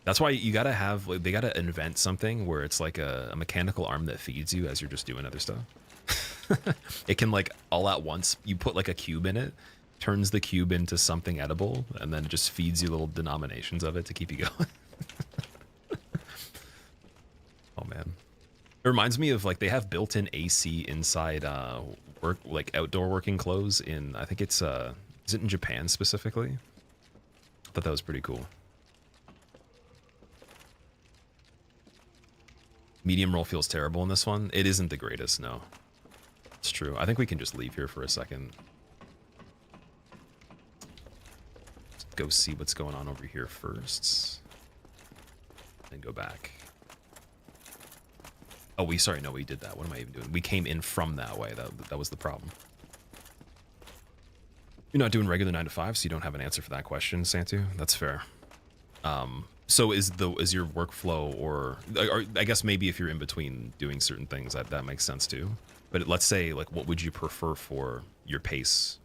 That's why you gotta have, like, they gotta invent something where it's like a mechanical arm that feeds you as you're just doing other stuff. It can, like, all at once, you put like a cube in it, turns the cube into something edible, and then just feeds you little denominations of it to keep you going. Oh man. It reminds me of, like, they have built-in AC inside work, like outdoor working clothes in, I think it's is it in Japan specifically? I thought that was pretty cool. Medium roll feels terrible in this one. It isn't the greatest, no. It's true. I think we can just leave here for a second. Let's go see what's going on over here first. And go back. Oh, sorry, no, we did that. What am I even doing? We came in from that way. That was the problem. You're not doing regular 9 to 5, so you don't have an answer for that question, Santu. That's fair. So is your workflow, or I guess maybe if you're in between doing certain things, that makes sense too. But let's say, like, what would you prefer for your pace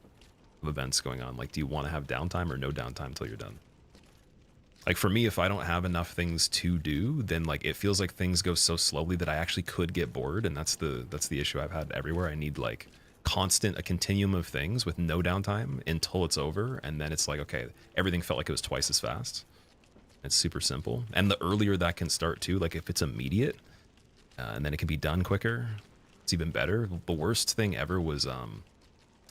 of events going on? Like, do you want to have downtime or no downtime till you're done? Like, for me, if I don't have enough things to do, then, like, it feels like things go so slowly that I actually could get bored, and that's the issue I've had everywhere. I need, like, a continuum of things with no downtime until it's over, and then it's like, okay, everything felt like it was twice as fast. It's super simple, and the earlier that can start too, like if it's immediate, and then it can be done quicker, it's even better. The worst thing ever was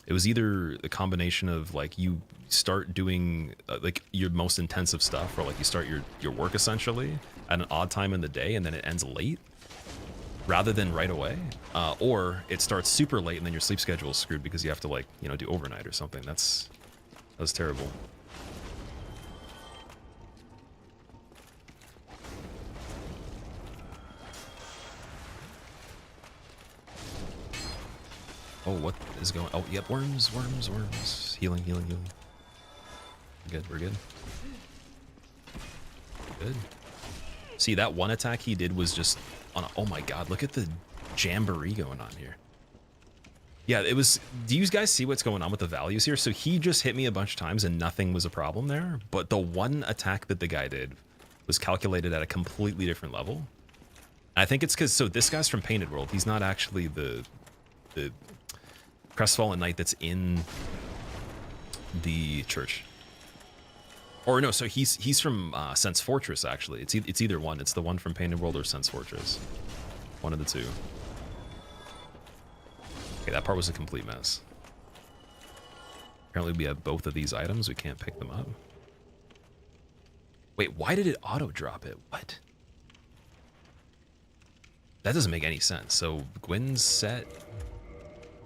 it was either the combination of like you start doing like your most intensive stuff, or like you start your work essentially at an odd time in the day and then it ends late rather than right away, or it starts super late and then your sleep schedule is screwed because you have to, like, you know, do overnight or something. That was terrible. Oh, what is going? Oh, yep, worms. Healing. Good, we're good. Good. See, that one attack he did was just on a, oh my god, look at the jamboree going on here. Yeah, it was, do you guys see what's going on with the values here? So he just hit me a bunch of times and nothing was a problem there, but the one attack that the guy did was calculated at a completely different level. I think it's because, so this guy's from Painted World. He's not actually the Crestfallen Knight that's in the church. Or no, so he's from Sense Fortress, actually. It's either one. It's the one from Painted World or Sense Fortress. One of the two. Okay, that part was a complete mess. Apparently we have both of these items. We can't pick them up. Wait, why did it auto-drop it? What? That doesn't make any sense. So Gwyn's set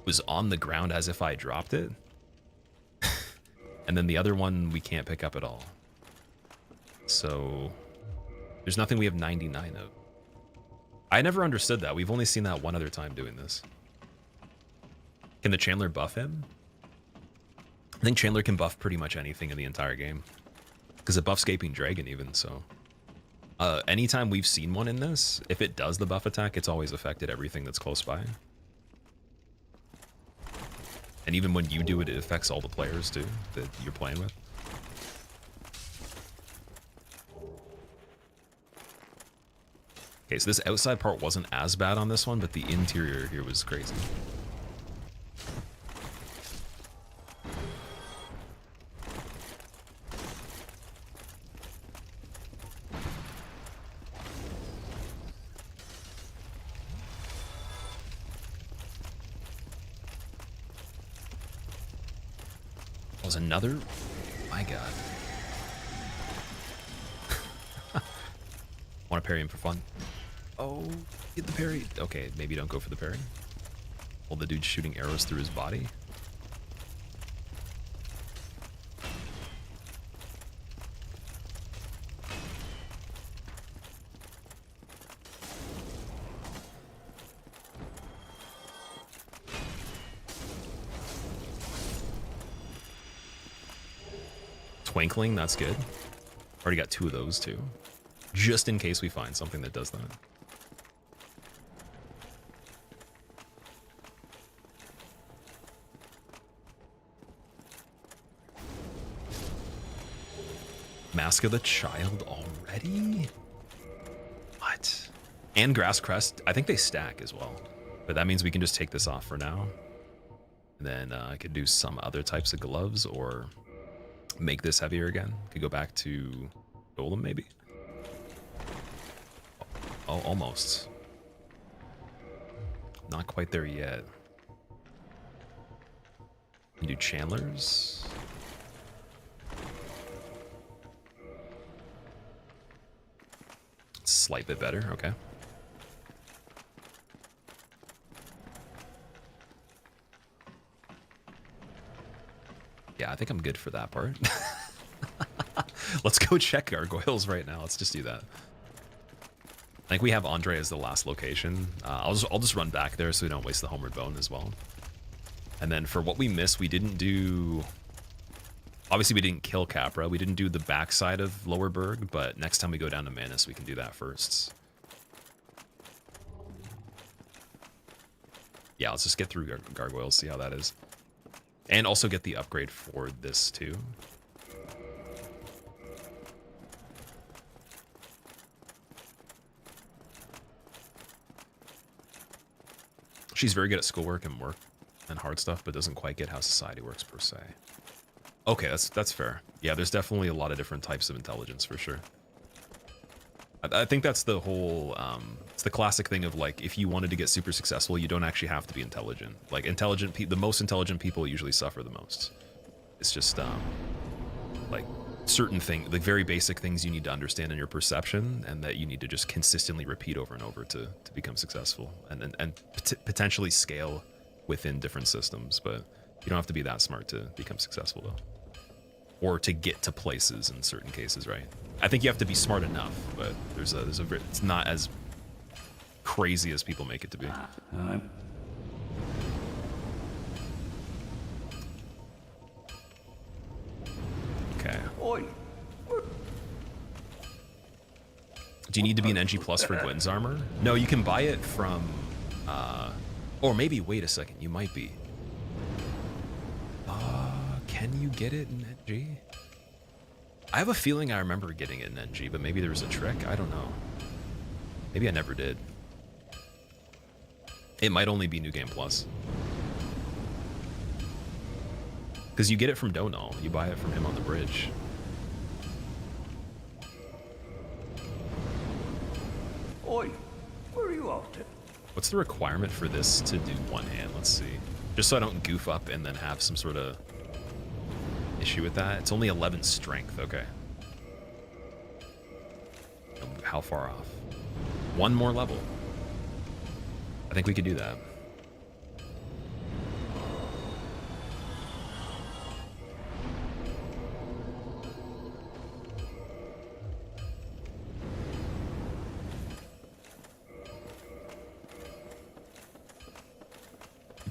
was on the ground as if I dropped it. And then the other one we can't pick up at all. So there's nothing we have 99 of. I never understood that. We've only seen that one other time doing this. Can the Chandler buff him? I think Chandler can buff pretty much anything in the entire game. Because it buffs Gaping Dragon even, so. Anytime we've seen one in this, if it does the buff attack, it's always affected everything that's close by. And even when you do it, it affects all the players too that you're playing with. Okay, so this outside part wasn't as bad on this one, but the interior here was crazy. Was another? My god. Want to parry him for fun? Oh, get the parry. Okay, maybe don't go for the parry. While the dude's shooting arrows through his body. Twinkling, that's good. Already got 2 of those too. Just in case we find something that does that. Mask of the Child already? What? And Grass Crest, I think they stack as well. But that means we can just take this off for now. And then I could do some other types of gloves or make this heavier again. Could go back to Golem maybe? Oh, almost. Not quite there yet. Can do Chandler's. Slight bit better, okay. Yeah, I think I'm good for that part. Let's go check gargoyles right now. Let's just do that. I think we have Andre as the last location. I'll just run back there so we don't waste the homeward bone as well. And then for what we missed, we didn't do... Obviously, we didn't kill Capra. We didn't do the backside of Lower Berg, but next time we go down to Manus, we can do that first. Yeah, let's just get through gargoyles, see how that is. And also get the upgrade for this too. She's very good at schoolwork and work. and hard stuff, but doesn't quite get how society works per se. Okay, that's fair. Yeah, there's definitely a lot of different types of intelligence for sure. I think that's the whole, it's the classic thing of like, if you wanted to get super successful, you don't actually have to be intelligent. Like the most intelligent people usually suffer the most. It's just, like certain things, like very basic things you need to understand in your perception and that you need to just consistently repeat over and over to become successful and potentially scale within different systems. But you don't have to be that smart to become successful though. Or to get to places in certain cases, right? I think you have to be smart enough, but it's not as crazy as people make it to be. Okay. Do you need to be an NG plus for Gwen's armor? No, you can buy it from, or maybe, wait a second, you might be. Can you get it in NG? I have a feeling I remember getting it in NG, but maybe there was a trick. I don't know. Maybe I never did. It might only be New Game Plus. Because you get it from Donal. You buy it from him on the bridge. Oi, where are you off to? What's the requirement for this to do one hand? Let's see. Just so I don't goof up and then have some sort of issue with that. It's only 11 strength. Okay. How far off? One more level. I think we could do that.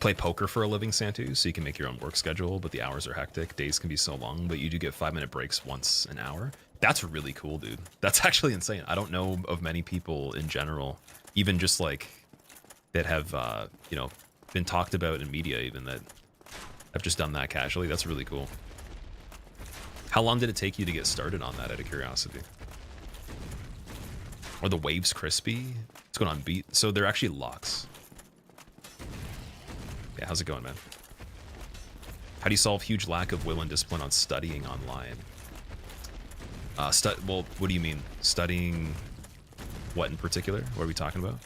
Play poker for a living, Santu, so you can make your own work schedule, but the hours are hectic. Days can be so long, but you do get 5-minute breaks once an hour. That's really cool, dude. That's actually insane. I don't know of many people in general, even just like that have, you know, been talked about in media, even that have just done that casually. That's really cool. How long did it take you to get started on that, out of curiosity? Are the waves crispy? What's going on, Beat? So they're actually locks. Yeah, how's it going, man? How do you solve huge lack of will and discipline on studying online? Well, what do you mean? Studying what in particular? What are we talking about?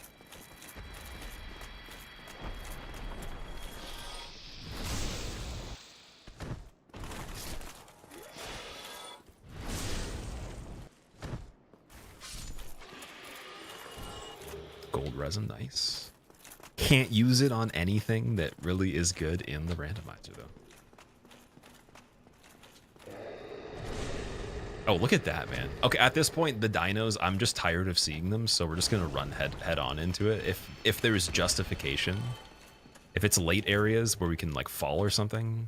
Gold resin, nice. Can't use it on anything that really is good in the randomizer, though. Oh, look at that, man. Okay, at this point, the dinos, I'm just tired of seeing them, so we're just gonna run head on into it. If there's justification, if it's late areas where we can like fall or something,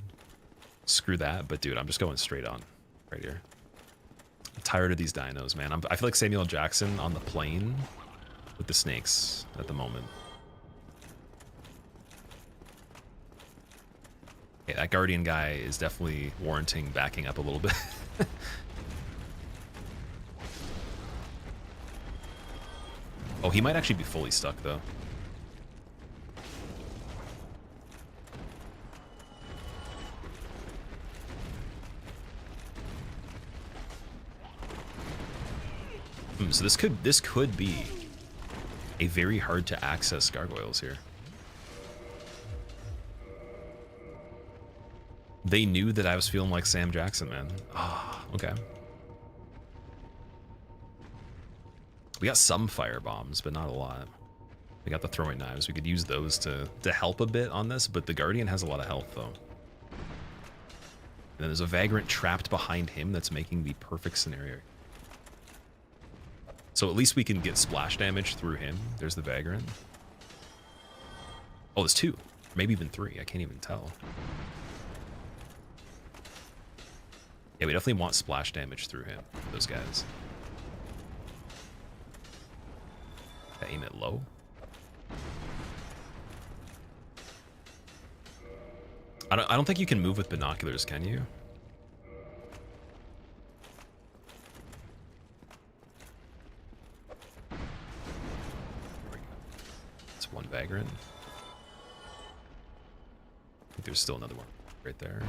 screw that. But dude, I'm just going straight on right here. I'm tired of these dinos, man. I feel like Samuel L. Jackson on the plane with the snakes at the moment. Yeah, that Guardian guy is definitely warranting backing up a little bit. Oh, he might actually be fully stuck, though. So this could be a very hard to access gargoyles here. They knew that I was feeling like Sam Jackson, man. Ah, oh, okay. We got some fire bombs, but not a lot. We got the throwing knives. We could use those to help a bit on this, but the Guardian has a lot of health, though. And then there's a Vagrant trapped behind him that's making the perfect scenario. So at least we can get splash damage through him. There's the Vagrant. Oh, there's two. Maybe even three. I can't even tell. Yeah, we definitely want splash damage through him, those guys. Aim it low. I don't think you can move with binoculars, can you? It's one Vagrant. think there's still another one right there.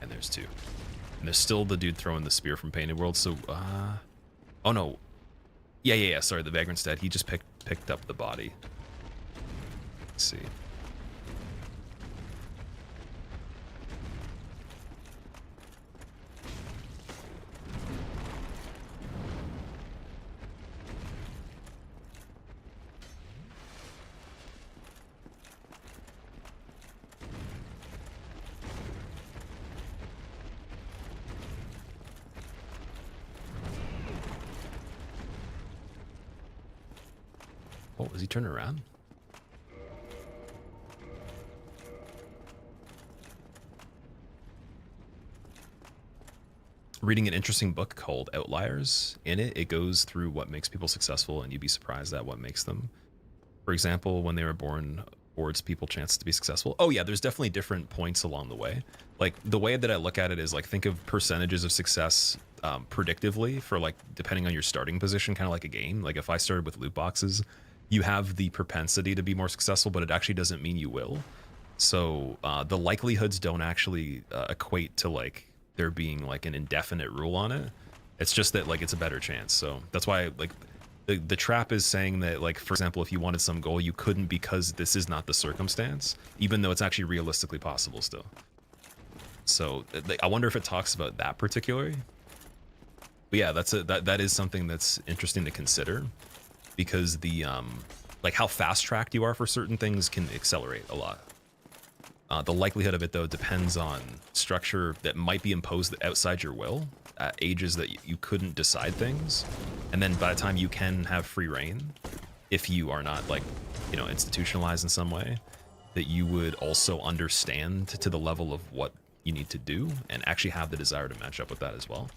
And there's two. And there's still the dude throwing the spear from Painted World, so, oh no. Yeah, sorry, the Vagrant's dead. He just picked up the body. Let's see. Oh, is he turning around? Reading an interesting book called Outliers. In it, it goes through what makes people successful, and you'd be surprised at what makes them. For example, when they were born, affords people chances to be successful. Oh yeah, there's definitely different points along the way. Like, the way that I look at it is, like, think of percentages of success predictively for, like, depending on your starting position, kind of like a game. Like, if I started with loot boxes, you have the propensity to be more successful, but it actually doesn't mean you will. So the likelihoods don't actually equate to, like, there being, like, an indefinite rule on it. It's just that, like, it's a better chance. So that's why, like, the trap is saying that, like, for example, if you wanted some goal, you couldn't because this is not the circumstance, even though it's actually realistically possible still. So I wonder if it talks about that particularly. But yeah, that is something that's interesting to consider, because the like how fast tracked you are for certain things can accelerate a lot. The likelihood of it, though, depends on structure that might be imposed outside your will at ages that you couldn't decide things. And then by the time you can have free reign, if you are not, like, you know, institutionalized in some way, that you would also understand to the level of what you need to do and actually have the desire to match up with that as well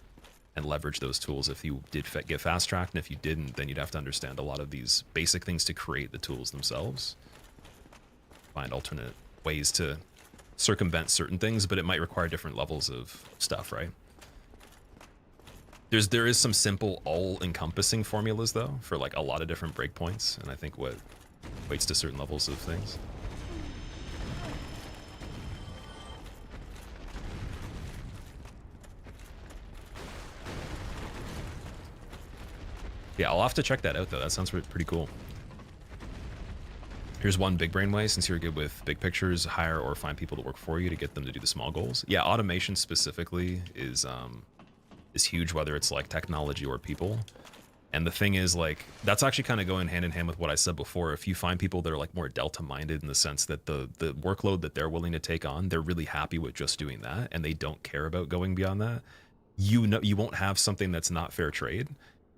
and leverage those tools if you did get fast tracked. And if you didn't, then you'd have to understand a lot of these basic things to create the tools themselves. Find alternate ways to circumvent certain things, but it might require different levels of stuff, right? There is some simple all-encompassing formulas, though, for, like, a lot of different breakpoints, and I think what equates to certain levels of things. Yeah, I'll have to check that out, though. That sounds pretty cool. Here's one big brain way. Since you're good with big pictures, hire or find people to work for you to get them to do the small goals. Yeah, automation specifically is huge, whether it's like technology or people. And the thing is, like, that's actually kind of going hand in hand with what I said before. If you find people that are, like, more delta minded in the sense that the workload that they're willing to take on, they're really happy with just doing that and they don't care about going beyond that, you know, you won't have something that's not fair trade,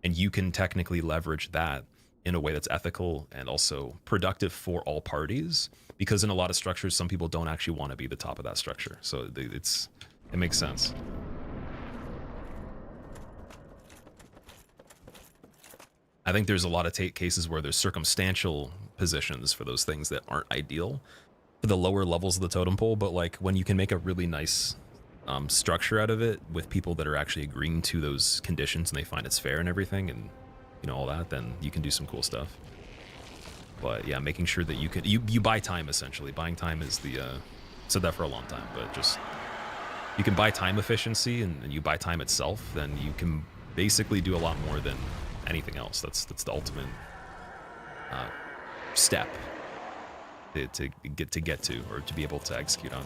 and you can technically leverage that in a way that's ethical and also productive for all parties, because in a lot of structures, some people don't actually want to be the top of that structure. So it makes sense. I think there's a lot of cases where there's circumstantial positions for those things that aren't ideal for the lower levels of the totem pole, but, like, when you can make a really nice structure out of it with people that are actually agreeing to those conditions and they find it's fair and everything, and, you know, all that, then you can do some cool stuff. But yeah, making sure that you buy time, essentially. Buying time is the said that for a long time, but just, you can buy time efficiency and you buy time itself, then you can basically do a lot more than anything else. That's the ultimate step to get to or to be able to execute on.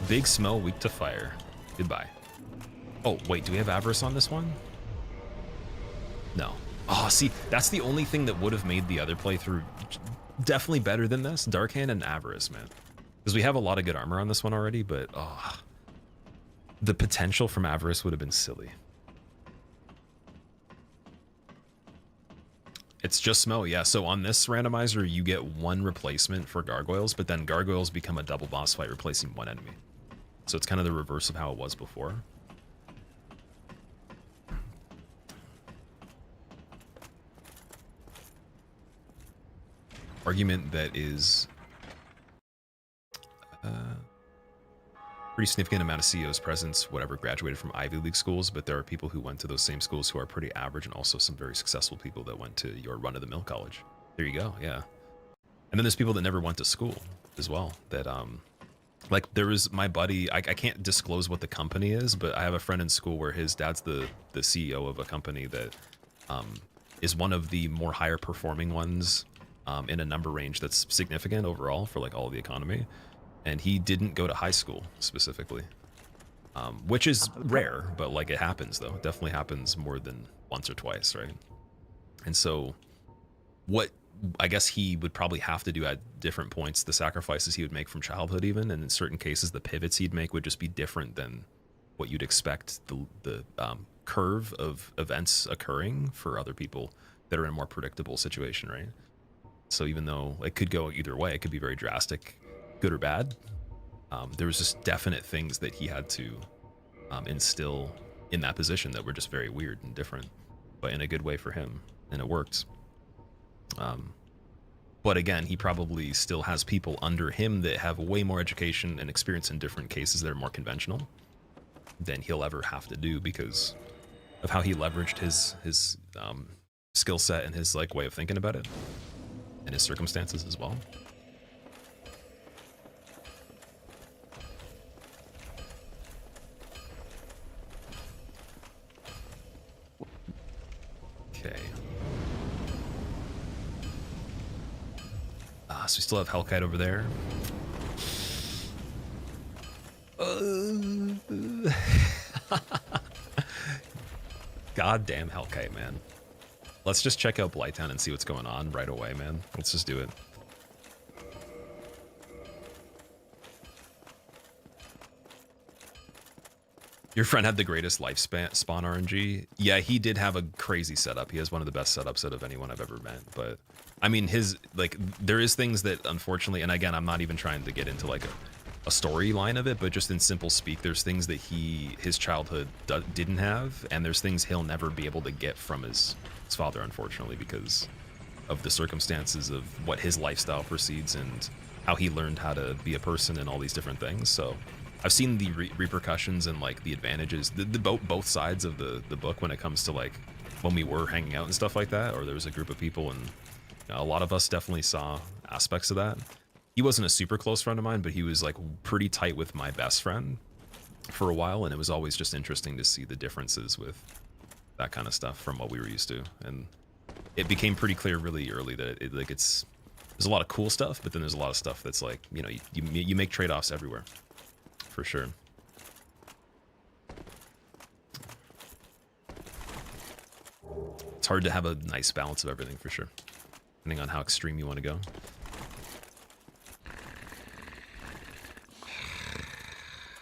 Big smell, weak to fire. Goodbye. Oh, wait, do we have Avarice on this one? No. Oh, see, that's the only thing that would have made the other playthrough definitely better than this. Dark Hand and Avarice, man. Because we have a lot of good armor on this one already, but the potential from Avarice would have been silly. It's just Smo, yeah. So on this randomizer, you get one replacement for gargoyles, but then gargoyles become a double boss fight, replacing one enemy. So it's kind of the reverse of how it was before. Argument that is pretty significant amount of CEOs presence, whatever, graduated from Ivy League schools, but there are people who went to those same schools who are pretty average, and also some very successful people that went to your run-of-the-mill college. There you go, yeah. And then there's people that never went to school as well, that like there was my buddy, I can't disclose what the company is, but I have a friend in school where his dad's the CEO of a company that is one of the more higher performing ones in a number range that's significant overall for like all of the economy. And he didn't go to high school specifically, which is rare, but like it happens though. It definitely happens more than once or twice, right? And so what I guess he would probably have to do at different points, the sacrifices he would make from childhood even, and in certain cases the pivots he'd make would just be different than what you'd expect the curve of events occurring for other people that are in a more predictable situation, right? So even though it could go either way, it could be very drastic, good or bad, there was just definite things that he had to instill in that position that were just very weird and different, but in a good way for him, and it worked. But again, he probably still has people under him that have way more education and experience in different cases that are more conventional than he'll ever have to do because of how he leveraged his skill set and his like way of thinking about it and his circumstances as well. Okay. So we still have Hellkite over there. Goddamn Hellkite, man. Let's just check out Blighttown and see what's going on right away, man. Let's just do it. Your friend had the greatest lifespan spawn RNG. Yeah, he did have a crazy setup. He has one of the best setups out of anyone I've ever met. But I mean, his like there is things that unfortunately, and again, I'm not even trying to get into like a storyline of it, but just in simple speak, there's things that his childhood didn't have, and there's things he'll never be able to get from his father, unfortunately, because of the circumstances of what his lifestyle proceeds and how he learned how to be a person and all these different things. So I've seen the repercussions and like the advantages, both sides of the book when it comes to like when we were hanging out and stuff like that, or there was a group of people, and you know, a lot of us definitely saw aspects of that. He wasn't a super close friend of mine, but he was like pretty tight with my best friend for a while, and it was always just interesting to see the differences with that kind of stuff from what we were used to. And it became pretty clear really early that there's a lot of cool stuff, but then there's a lot of stuff that's like, you know, you make trade-offs everywhere, for sure. It's hard to have a nice balance of everything, for sure, depending on how extreme you want to go.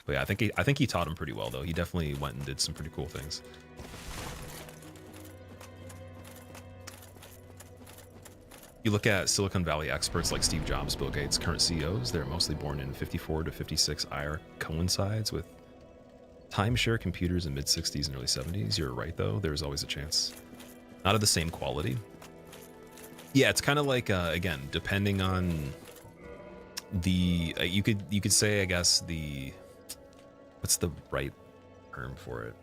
But yeah, I think he taught him pretty well, though. He definitely went and did some pretty cool things. You look at Silicon Valley experts like Steve Jobs, Bill Gates, current CEOs, they're mostly born in 54 to 56 IR coincides with timeshare computers in mid-60s and early 70s. You're right, though. There's always a chance. Not of the same quality. Yeah, it's kind of like, again, depending on the... you could say, I guess, the... What's the right term for it?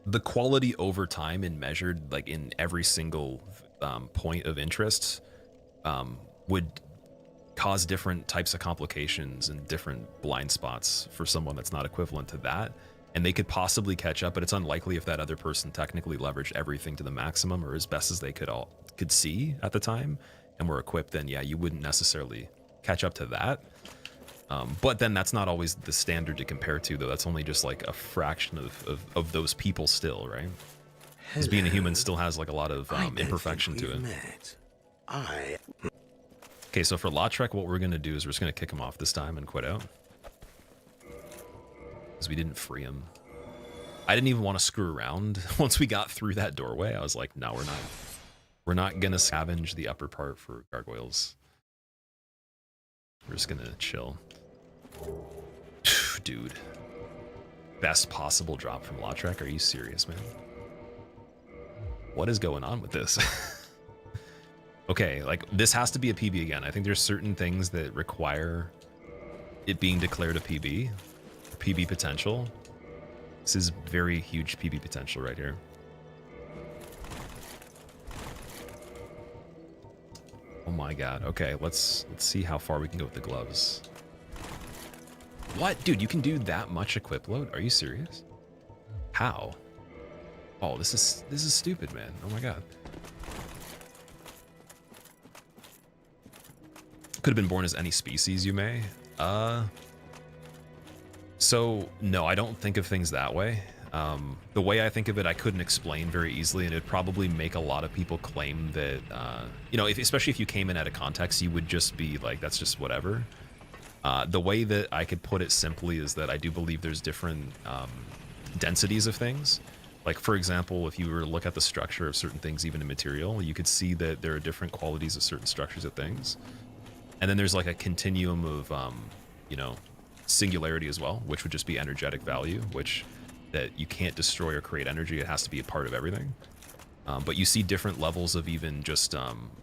The quality over time and measured like in every single point of interest would cause different types of complications and different blind spots for someone that's not equivalent to that. And they could possibly catch up, but it's unlikely if that other person technically leveraged everything to the maximum or as best as they could see at the time and were equipped, then yeah, you wouldn't necessarily catch up to that. But then that's not always the standard to compare to, though. That's only just like a fraction of those people still, right? Because being a human still has like a lot of imperfection to it. Okay, so for Lautrec, what we're going to do is we're just going to kick him off this time and quit out. Because we didn't free him. I didn't even want to screw around. Once we got through that doorway, I was like, no, we're not gonna scavenge the upper part for gargoyles. We're just gonna chill. Dude. Best possible drop from Lautrec? Are you serious, man? What is going on with this? Okay, like, this has to be a PB again. I think there's certain things that require it being declared a PB. PB potential. This is very huge PB potential right here. Oh my god. Okay, let's see how far we can go with the gloves. What? Dude, you can do that much equip load? Are you serious? How? Oh, this is stupid, man. Oh my god. Could have been born as any species you may. So no, I don't think of things that way. The way I think of it, I couldn't explain very easily, and it'd probably make a lot of people claim that, you know, especially if you came in at a context, you would just be like, that's just whatever. The way that I could put it simply is that I do believe there's different densities of things. Like, for example, if you were to look at the structure of certain things, even in material, you could see that there are different qualities of certain structures of things. And then there's like a continuum of, you know, singularity as well, which would just be energetic value, which that you can't destroy or create energy. It has to be a part of everything. But you see different levels of even just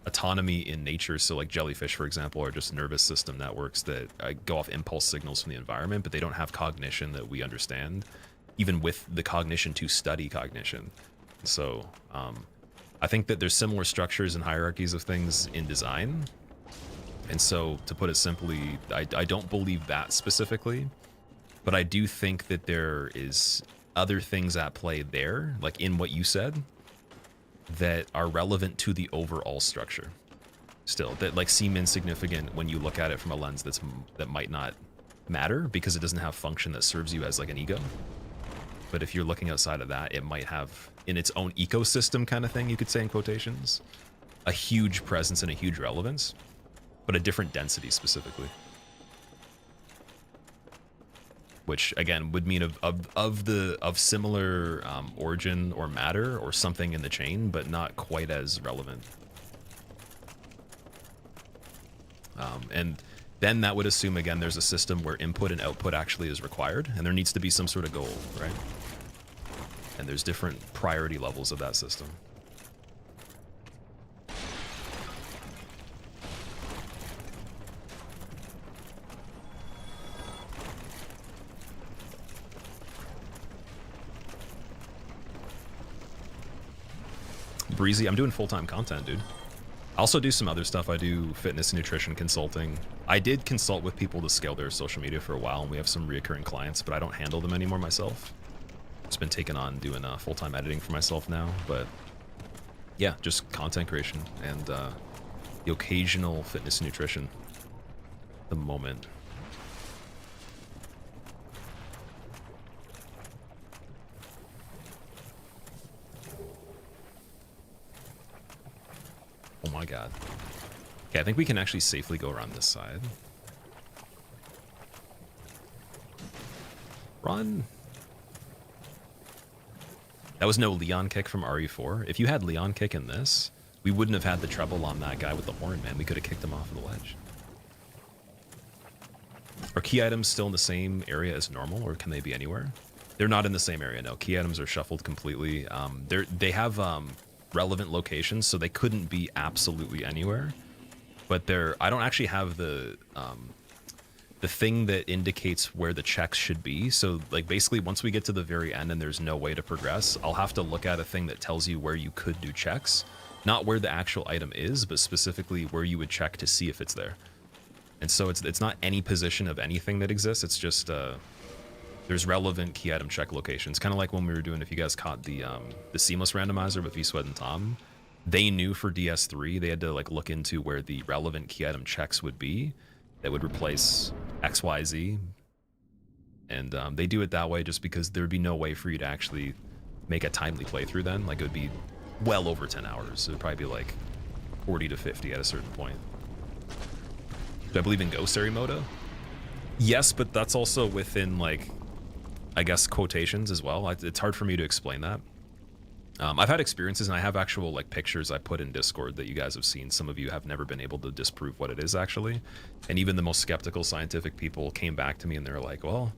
autonomy in nature. So like jellyfish, for example, are just nervous system networks that go off impulse signals from the environment, but they don't have cognition that we understand, even with the cognition to study cognition. So I think that there's similar structures and hierarchies of things in design. And so, to put it simply, I don't believe that specifically, but I do think that there is other things at play there, like in what you said, that are relevant to the overall structure. Still, that like seem insignificant when you look at it from a lens that might not matter because it doesn't have function that serves you as like an ego. But if you're looking outside of that, it might have, in its own ecosystem kind of thing, you could say in quotations, a huge presence and a huge relevance. But a different density specifically, which again would mean of similar origin or matter or something in the chain, but not quite as relevant. And then that would assume again there's a system where input and output actually is required, and there needs to be some sort of goal, right? And there's different priority levels of that system. Breezy, I'm doing full-time content, dude. I also do some other stuff. I do fitness and nutrition consulting. I did consult with people to scale their social media for a while, and we have some reoccurring clients, but I don't handle them anymore myself. It's been taken on doing full-time editing for myself now, but yeah, just content creation and the occasional fitness and nutrition at the moment. Oh my god. Okay, I think we can actually safely go around this side. Run. That was no Leon kick from RE4. If you had Leon kick in this, we wouldn't have had the treble on that guy with the horn, man. We could have kicked him off of the ledge. Are key items still in the same area as normal, or can they be anywhere? They're not in the same area, no. Key items are shuffled completely. They have relevant locations, so they couldn't be absolutely anywhere. But I don't actually have the thing that indicates where the checks should be. So like basically once we get to the very end and there's no way to progress, I'll have to look at a thing that tells you where you could do checks. Not where the actual item is, but specifically where you would check to see if it's there. And so it's not any position of anything that exists, it's just there's relevant key item check locations. Kind of like when we were doing, if you guys caught the seamless randomizer with V-Sweat and Tom, they knew for DS3 they had to like look into where the relevant key item checks would be that would replace XYZ. And they do it that way just because there'd be no way for you to actually make a timely playthrough then. Like it would be well over 10 hours. It would probably be like 40 to 50 at a certain point. Do I believe in Ghost Arimoto? Yes, but that's also within like I guess, quotations as well. It's hard for me to explain that. I've had experiences, and I have actual like pictures I put in Discord that you guys have seen. Some of you have never been able to disprove what it is actually, and even the most skeptical scientific people came back to me and they were like, well,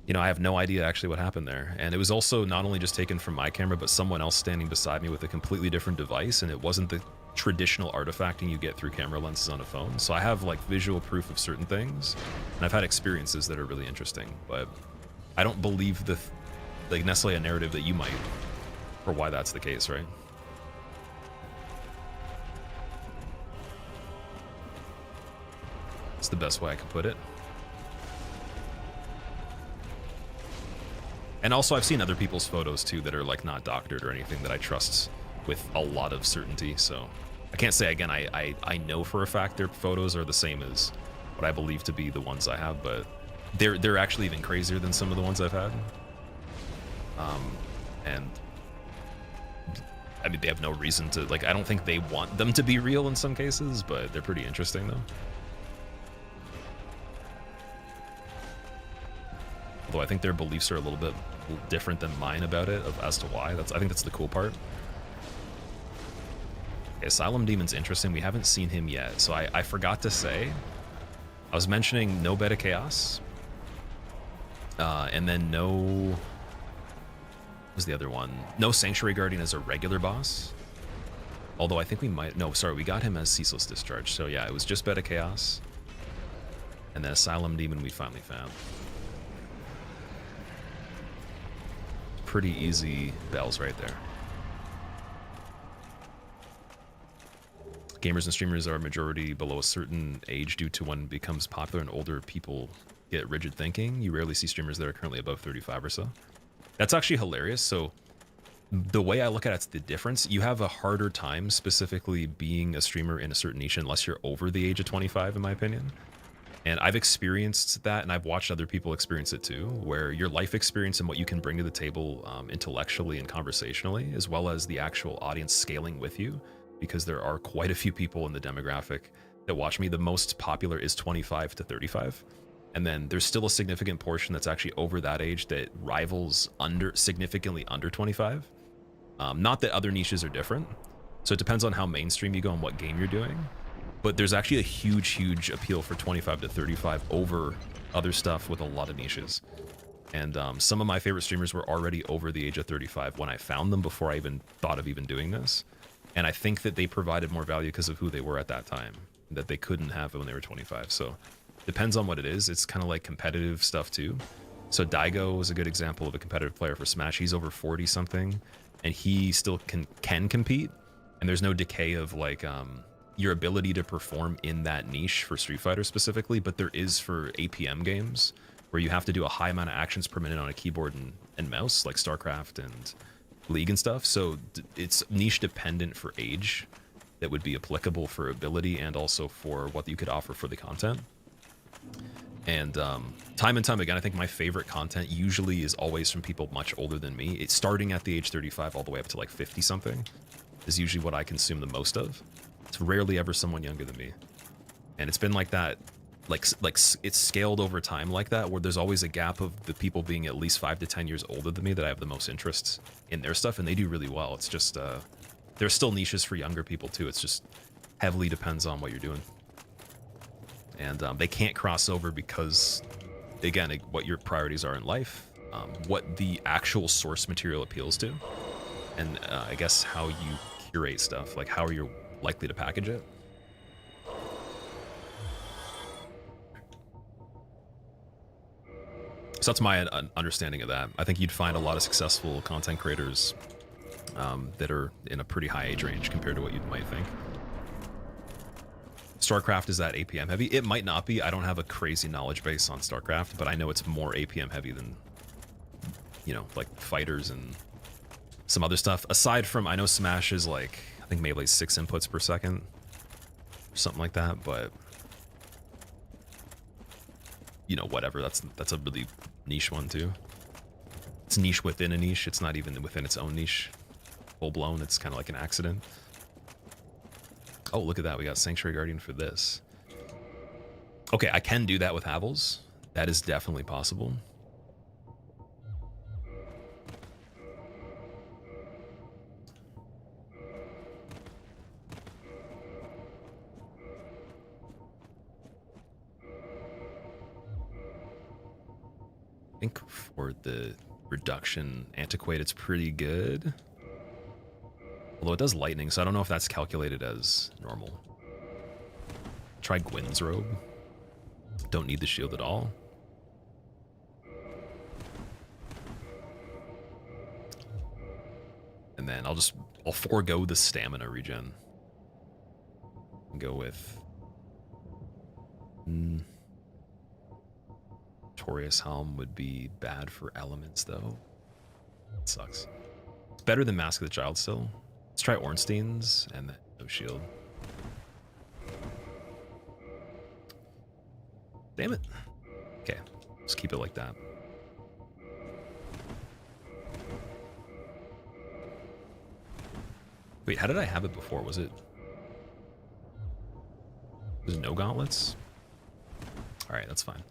you know, I have no idea actually what happened there. And it was also not only just taken from my camera, but someone else standing beside me with a completely different device, and it wasn't the traditional artifacting you get through camera lenses on a phone. So I have like visual proof of certain things, and I've had experiences that are really interesting, but I don't believe like necessarily a narrative that you might, or why that's the case, right? It's the best way I could put it. And also I've seen other people's photos too that are like not doctored or anything that I trust with a lot of certainty. So I can't say, again, I know for a fact their photos are the same as what I believe to be the ones I have, but they're actually even crazier than some of the ones I've had. And I mean, they have no reason to, like, I don't think they want them to be real in some cases, but they're pretty interesting though. Although I think their beliefs are a little bit different than mine about it, as to why. I think that's the cool part. Okay, Asylum Demon's interesting. We haven't seen him yet. So I forgot to say, I was mentioning no Beta Chaos. And then no... What was the other one? No Sanctuary Guardian as a regular boss. Although I think we might... No, sorry, we got him as Ceaseless Discharge. So yeah, it was just Beta Chaos. And then Asylum Demon we finally found. Pretty easy bells right there. Gamers and streamers are majority below a certain age due to when it becomes popular and older people get rigid thinking. You rarely see streamers that are currently above 35 or so. That's actually hilarious. So the way I look at it's the difference. You have a harder time specifically being a streamer in a certain niche unless you're over the age of 25, in my opinion. And I've experienced that, and I've watched other people experience it too, where your life experience and what you can bring to the table intellectually and conversationally, as well as the actual audience scaling with you, because there are quite a few people in the demographic that watch me. The most popular is 25 to 35. And then there's still a significant portion that's actually over that age that rivals significantly under 25. Not that other niches are different. So it depends on how mainstream you go and what game you're doing. But there's actually a huge appeal for 25 to 35 over other stuff with a lot of niches. And some of my favorite streamers were already over the age of 35 when I found them, before I even thought of even doing this. And I think that they provided more value because of who they were at that time that they couldn't have when they were 25. So depends on what it is. It's kind of like competitive stuff too. So Daigo was a good example of a competitive player for Smash. He's over 40 something and he still can compete. And there's no decay of like your ability to perform in that niche for Street Fighter specifically, but there is for APM games where you have to do a high amount of actions per minute on a keyboard and mouse, like StarCraft and League and stuff. So it's niche dependent for age that would be applicable for ability and also for what you could offer for the content. And time and time again, I think my favorite content usually is always from people much older than me. It's starting at the age 35 all the way up to like 50 something is usually what I consume the most of. It's rarely ever someone younger than me. And it's been like that, like it's scaled over time like that, where there's always a gap of the people being at least 5 to 10 years older than me that I have the most interest in their stuff, and they do really well. It's just, there's still niches for younger people too. It's just heavily depends on what you're doing. And they can't cross over because, again, what your priorities are in life, what the actual source material appeals to, and I guess how you curate stuff, like how are you likely to package it. So that's my understanding of that. I think you'd find a lot of successful content creators that are in a pretty high age range compared to what you might think. StarCraft, is that APM heavy? It might not be. I don't have a crazy knowledge base on StarCraft, but I know it's more APM heavy than, you know, like fighters and some other stuff. Aside from, I know Smash is like, I think maybe like 6 inputs per second, or something like that, but you know, whatever. That's a really niche one too. It's niche within a niche. It's not even within its own niche. Full blown. It's kind of like an accident. Oh, look at that. We got Sanctuary Guardian for this. Okay, I can do that with Havels. That is definitely possible. I think for the reduction antiquate, it's pretty good. Although it does lightning, so I don't know if that's calculated as normal. Try Gwyn's robe. Don't need the shield at all. And then I'll forego the stamina regen. And go with Torius Helm would be bad for elements though. It sucks. It's better than Mask of the Child still. Let's try Ornstein's and then no shield. Damn it. Okay, let's keep it like that. Wait, how did I have it before? Was it no gauntlets? All right, that's fine.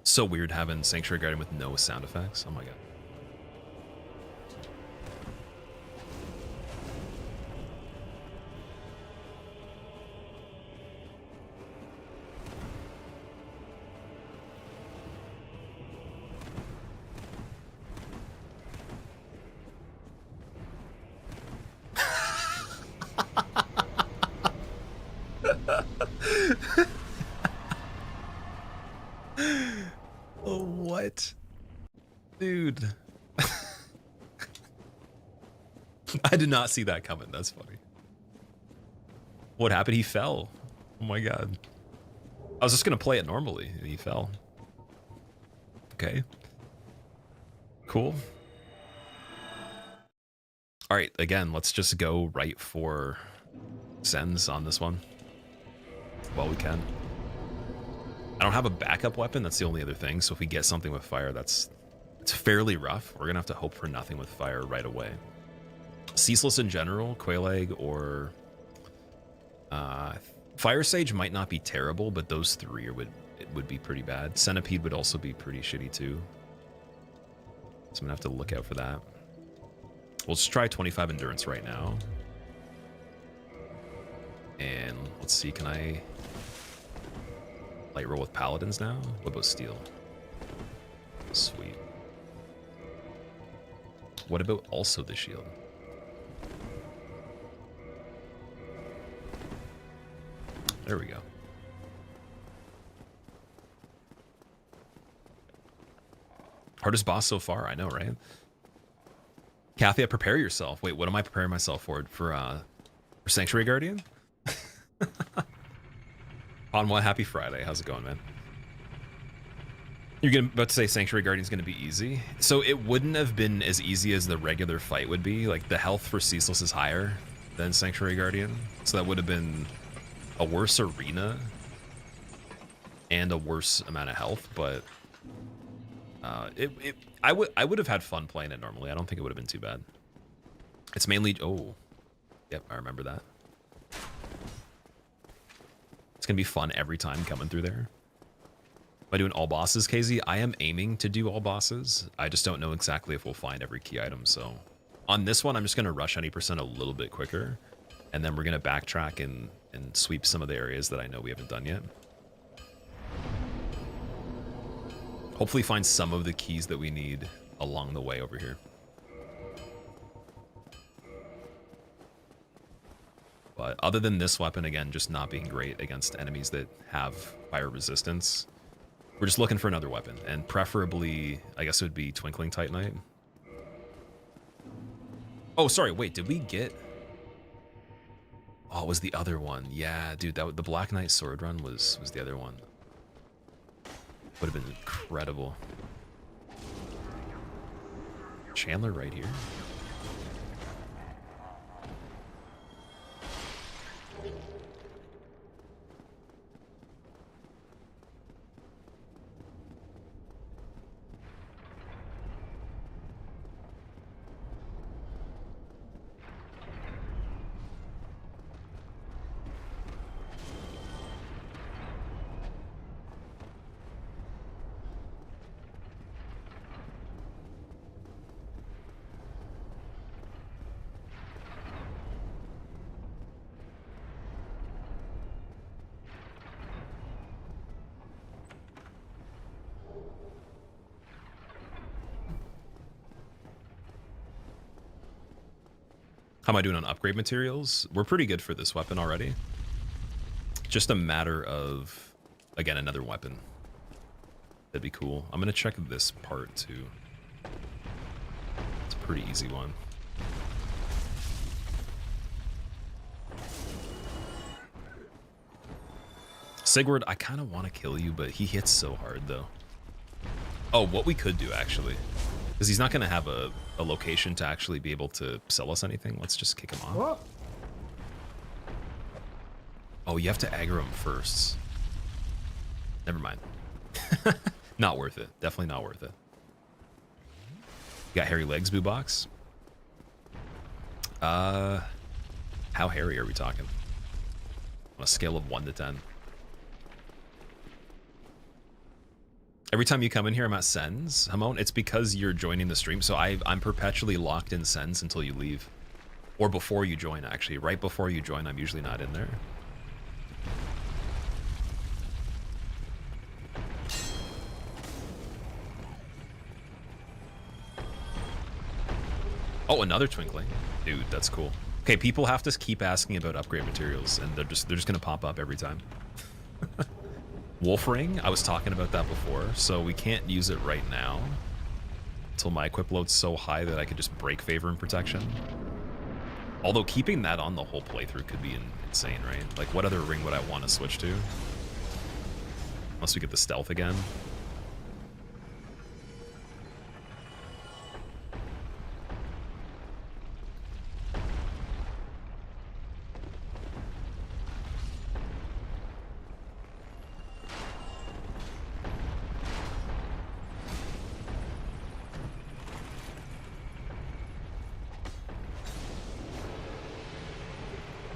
So weird having Sanctuary Guardian with no sound effects. Oh my god. Oh, what? Dude. I did not see that coming. That's funny. What happened? He fell. Oh my god. I was just going to play it normally, and he fell. Okay. Cool. All right, again, let's just go right for Sens on this one. Well, we can. I don't have a backup weapon. That's the only other thing. So if we get something with fire, it's fairly rough. We're going to have to hope for nothing with fire right away. Ceaseless in general, Quail Egg, or Fire Sage might not be terrible, but those three would be pretty bad. Centipede would also be pretty shitty too. So I'm going to have to look out for that. We'll just try 25 endurance right now. And let's see, can I light roll with paladins now? What about steel? Sweet. What about also the shield? There we go. Hardest boss so far, I know, right? Kathia, prepare yourself. Wait, what am I preparing myself for? For Sanctuary Guardian? On what? Happy Friday. How's it going, man? You're about to say Sanctuary Guardian's going to be easy. So it wouldn't have been as easy as the regular fight would be. Like, the health for Ceaseless is higher than Sanctuary Guardian. So that would have been a worse arena and a worse amount of health. But I would have had fun playing it normally. I don't think it would have been too bad. It's mainly... Oh. Yep, I remember that. It's going to be fun every time coming through there. Am I doing all bosses, KZ? I am aiming to do all bosses. I just don't know exactly if we'll find every key item. So on this one, I'm just going to rush any percent a little bit quicker. And then we're going to backtrack and sweep some of the areas that I know we haven't done yet. Hopefully find some of the keys that we need along the way over here. But other than this weapon, again, just not being great against enemies that have fire resistance, we're just looking for another weapon. And preferably, I guess it would be Twinkling Titanite. Oh, sorry, wait, did we get... Oh, it was the other one. Yeah, dude, the Black Knight sword run was the other one. Would have been incredible. Chandler right here. How am I doing on upgrade materials? We're pretty good for this weapon already. Just a matter of, again, another weapon. That'd be cool. I'm gonna check this part too. It's a pretty easy one. Sigurd, I kind of want to kill you, but he hits so hard though. Oh, what we could do actually, because he's not gonna have a location to actually be able to sell us anything. Let's just kick him off. Oh, you have to aggro him first. Never mind. Not worth it. Definitely not worth it. Got hairy legs, Boo Box. How hairy are we talking? On a scale of 1 to 10. Every time you come in here, I'm at Sens. Hamon, it's because you're joining the stream, so I'm perpetually locked in Sens until you leave. Or before you join, actually. Right before you join, I'm usually not in there. Oh, another Twinkling. Dude, that's cool. Okay, people have to keep asking about upgrade materials, and they're just gonna pop up every time. Wolf Ring, I was talking about that before, so we can't use it right now until my equip load's so high that I could just break favor and protection. Although keeping that on the whole playthrough could be insane, right? Like, what other ring would I want to switch to? Unless we get the stealth again.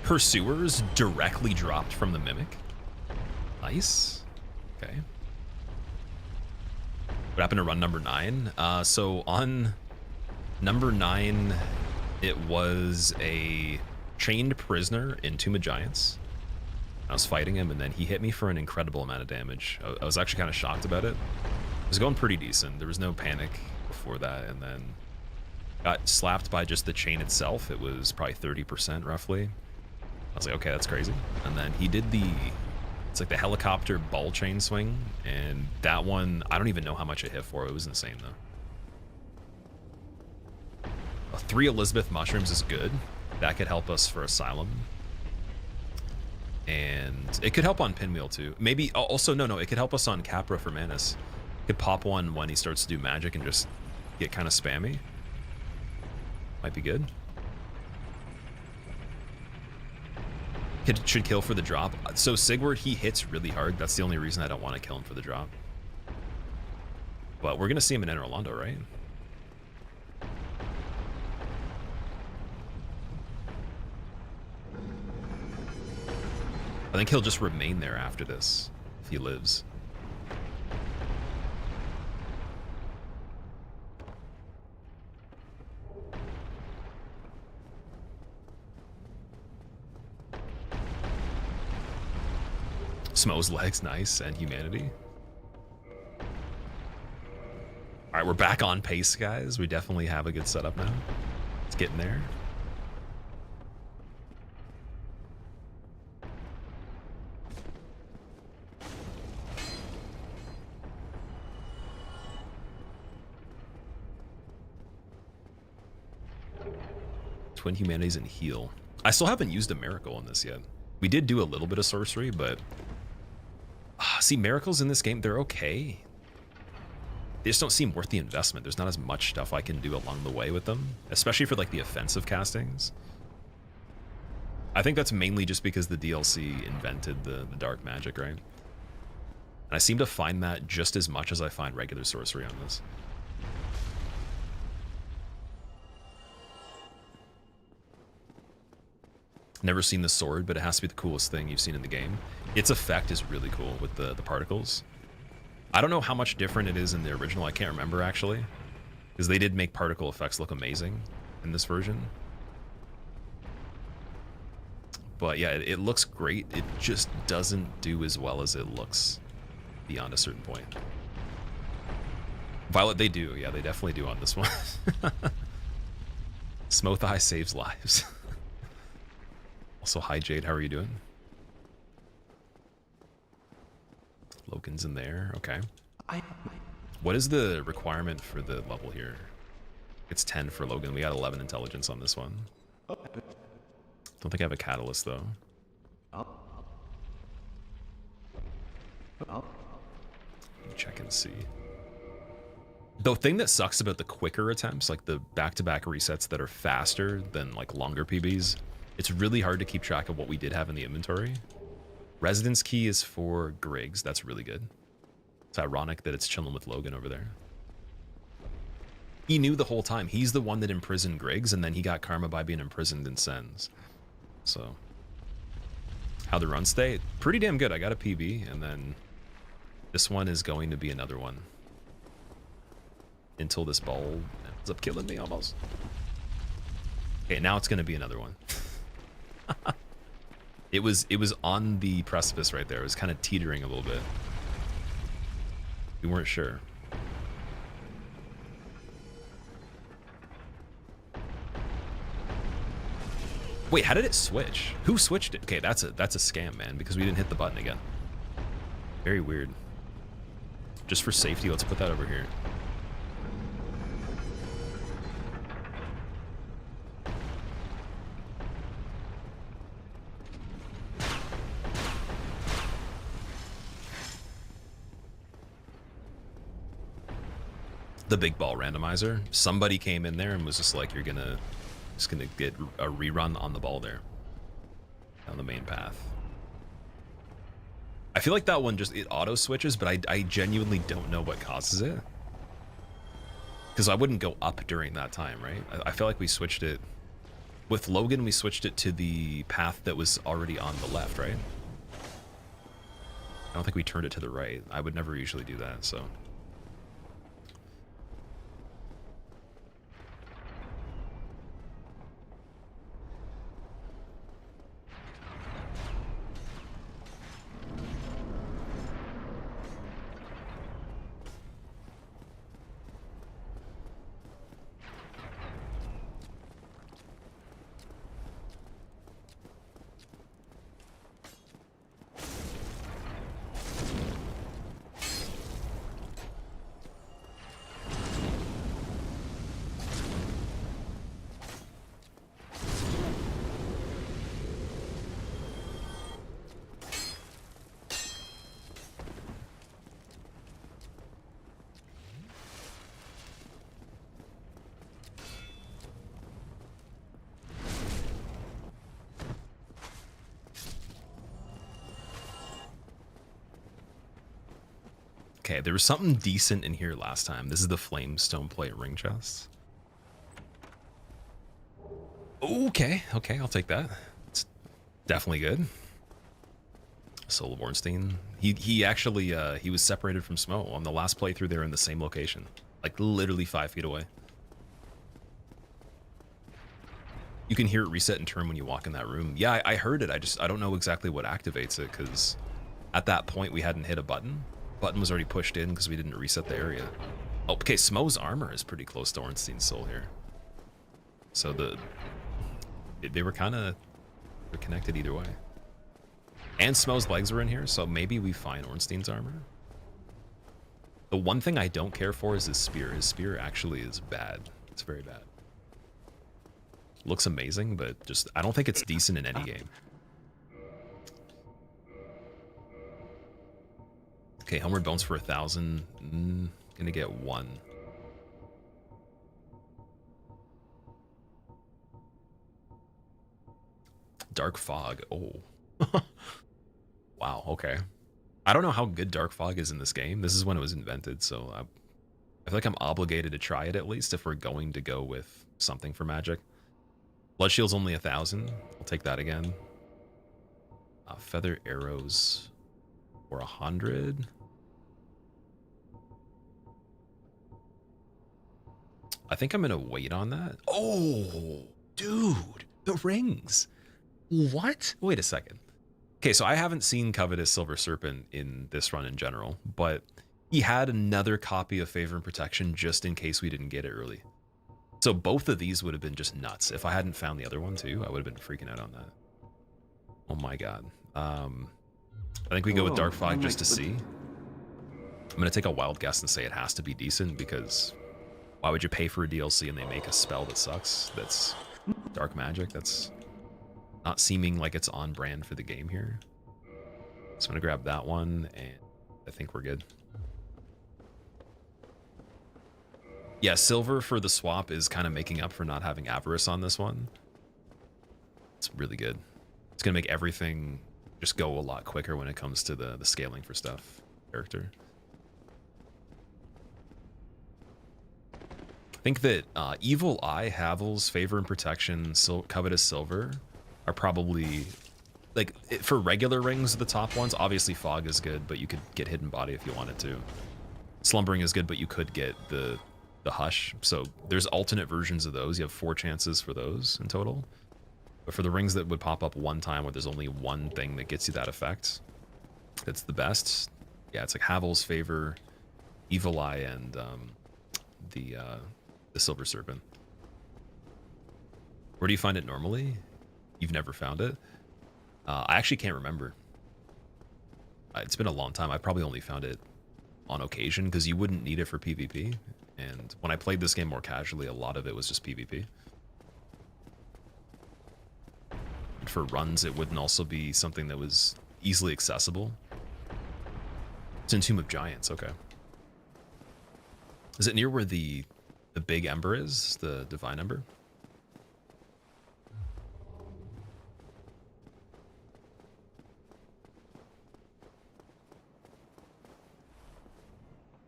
Pursuers directly dropped from the Mimic. Nice. Okay. What happened to run number 9? So on number 9, it was a chained prisoner in Tomb of Giants. I was fighting him, and then he hit me for an incredible amount of damage. I was actually kind of shocked about it. It was going pretty decent. There was no panic before that, and then got slapped by just the chain itself. It was probably 30% roughly. I was like, okay, that's crazy. And then he did it's like the helicopter ball chain swing, and that one, I don't even know how much it hit for. It was insane though. 3 Elizabeth mushrooms is good. That could help us for Asylum. And it could help on Pinwheel too. Maybe, also, no, it could help us on Capra for Manus. Could pop one when he starts to do magic and just get kind of spammy. Might be good. Should kill for the drop. So Sigurd, he hits really hard. That's the only reason I don't want to kill him for the drop. But we're gonna see him in Enter Orlando, right? I think he'll just remain there after this if he lives. Smo's legs, nice, and humanity. All right, we're back on pace, guys. We definitely have a good setup now. It's getting there. Twin humanities and heal. I still haven't used a miracle in this yet. We did do a little bit of sorcery, but see, miracles in this game, they're okay. They just don't seem worth the investment. There's not as much stuff I can do along the way with them, especially for like the offensive castings. I think that's mainly just because the DLC invented the dark magic, right? And I seem to find that just as much as I find regular sorcery on this. Never seen the sword, but it has to be the coolest thing you've seen in the game. Its effect is really cool with the particles. I don't know how much different it is in the original. I can't remember, actually. Because they did make particle effects look amazing in this version. But yeah, it looks great. It just doesn't do as well as it looks beyond a certain point. Violet, they do. Yeah, they definitely do on this one. Smothai saves lives. Also, hi Jade, how are you doing? Logan's in there, okay. What is the requirement for the level here? It's 10 for Logan. We got 11 intelligence on this one. Don't think I have a catalyst though. Check and see. The thing that sucks about the quicker attempts, like the back-to-back resets that are faster than like longer PBs, it's really hard to keep track of what we did have in the inventory. Residence key is for Griggs. That's really good. It's ironic that it's chilling with Logan over there. He knew the whole time. He's the one that imprisoned Griggs, and then he got karma by being imprisoned in Sens. So, how the run stay? Pretty damn good. I got a PB, and then this one is going to be another one. Until this ball ends up killing me almost. Okay, now it's going to be another one. It was on the precipice right there. It was kind of teetering a little bit. We weren't sure. Wait, how did it switch? Who switched it? Okay, that's a scam, man, because we didn't hit the button again. Very weird. Just for safety, let's put that over here. The big ball randomizer. Somebody came in there and was just like, you're just gonna get a rerun on the ball there. On the main path. I feel like that one just, it auto switches, but I genuinely don't know what causes it. Because I wouldn't go up during that time, right? I feel like we switched it. With Logan, we switched it to the path that was already on the left, right? I don't think we turned it to the right. I would never usually do that, so. Okay, there was something decent in here last time. This is the Flamestone Plate ring chest. Okay, I'll take that. It's definitely good. Soul of Ornstein. He actually he was separated from Smo on the last playthrough. They were in the same location, like literally 5 feet away. You can hear it reset and turn when you walk in that room. Yeah, I heard it. I don't know exactly what activates it, because at that point we hadn't hit a button. Button was already pushed in because we didn't reset the area. Oh, okay, Smo's armor is pretty close to Ornstein's soul here. So they were kind of connected either way. And Smo's legs were in here, so maybe we find Ornstein's armor. The one thing I don't care for is his spear. His spear actually is bad. It's very bad. Looks amazing, but just I don't think it's decent in any game. Okay, Homeward Bones for 1,000. Gonna get 1. Dark Fog. Oh. Wow, okay. I don't know how good Dark Fog is in this game. This is when it was invented, so I feel like I'm obligated to try it at least if we're going to go with something for magic. Blood Shield's only 1,000. I'll take that again. Feather Arrows for 100. I think I'm gonna wait on that. Oh, dude, the rings. What? Wait a second. Okay, so I haven't seen Covetous Silver Serpent in this run in general, but he had another copy of Favor and Protection just in case we didn't get it early. So both of these would have been just nuts. If I hadn't found the other one too, I would have been freaking out on that. Oh my god. I think we go with Dark Fog just to see. I'm gonna take a wild guess and say it has to be decent, because why would you pay for a DLC and they make a spell that sucks? That's dark magic. That's not seeming like it's on brand for the game here. So I'm gonna grab that one, and I think we're good. Yeah, silver for the swap is kind of making up for not having avarice on this one. It's really good. It's gonna make everything just go a lot quicker when it comes to the scaling for stuff. Character. I think that Evil Eye, Havel's, Favor and Protection, Covetous Silver are probably, like, for regular rings, the top ones. Obviously Fog is good, but you could get Hidden Body if you wanted to. Slumbering is good, but you could get the Hush. So there's alternate versions of those. You have 4 chances for those in total. But for the rings that would pop up one time where there's only one thing that gets you that effect, that's the best. Yeah, it's like Havel's, Favor, Evil Eye, and the Silver Serpent. Where do you find it normally? You've never found it? I actually can't remember. It's been a long time. I probably only found it on occasion, because you wouldn't need it for PvP. And when I played this game more casually, a lot of it was just PvP. And for runs, it wouldn't also be something that was easily accessible. It's in Tomb of Giants, okay. Is it near where the big ember is? The divine ember?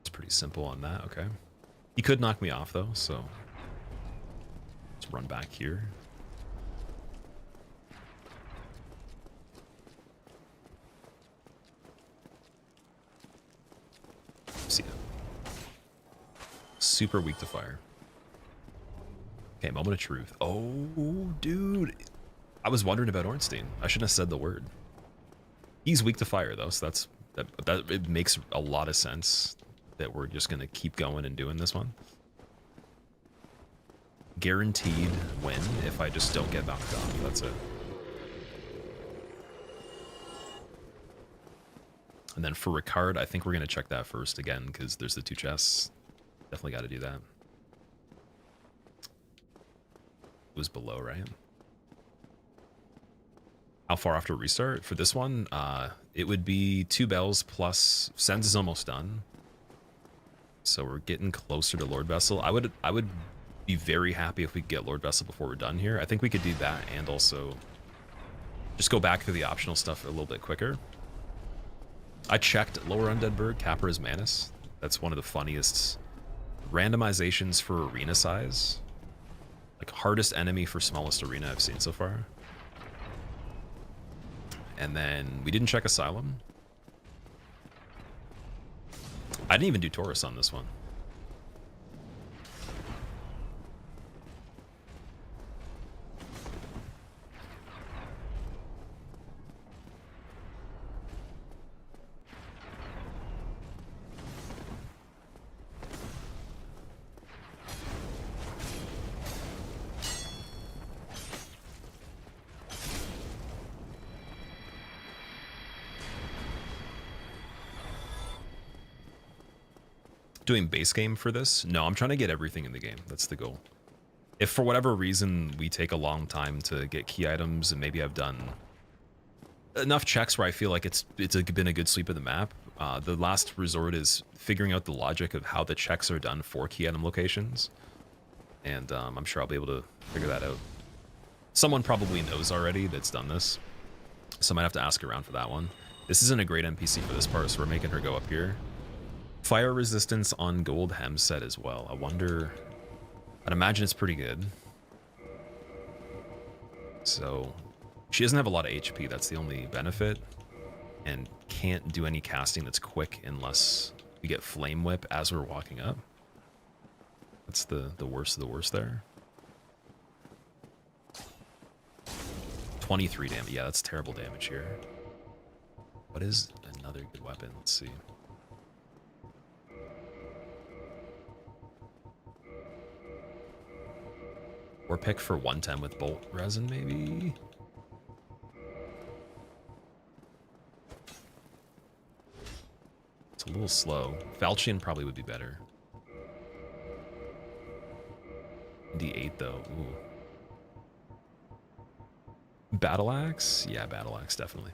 It's pretty simple on that, okay. He could knock me off though, so let's run back here. See ya. Super weak to fire. Okay, moment of truth. Oh, dude. I was wondering about Ornstein. I shouldn't have said the word. He's weak to fire though, so that it makes a lot of sense that we're just gonna keep going and doing this one. Guaranteed win if I just don't get knocked off. That's it. And then for Ricard, I think we're gonna check that first again, because there's the 2 chests. Definitely got to do that. It was below, right? How far after restart? For this one, it would be 2 bells plus Sens is almost done. So we're getting closer to Lord Vessel. I would be very happy if we could get Lord Vessel before we're done here. I think we could do that and also just go back through the optional stuff a little bit quicker. I checked Lower Undeadburg, Capra's Manus. That's one of the funniest randomizations for arena size. Like hardest enemy for smallest arena I've seen so far. And then we didn't check Asylum. I didn't even do Taurus on this one. Doing base game for this? No, I'm trying to get everything in the game. That's the goal. If for whatever reason we take a long time to get key items, and maybe I've done enough checks where I feel like it's been a good sweep of the map, the last resort is figuring out the logic of how the checks are done for key item locations. And I'm sure I'll be able to figure that out. Someone probably knows already that's done this, so I might have to ask around for that one. This isn't a great NPC for this part, so we're making her go up here. Fire resistance on gold hem set as well. I wonder, I'd imagine it's pretty good. So she doesn't have a lot of HP, that's the only benefit, and can't do any casting that's quick unless we get Flame Whip as we're walking up. That's the worst of the worst there. 23 damage. Yeah, that's terrible damage here. What is another good weapon? Let's see. Or pick for 110 with bolt resin, maybe? a little slow. Falchion probably would be better. D8 though. Ooh. Battle Axe? Yeah, Battle Axe, definitely.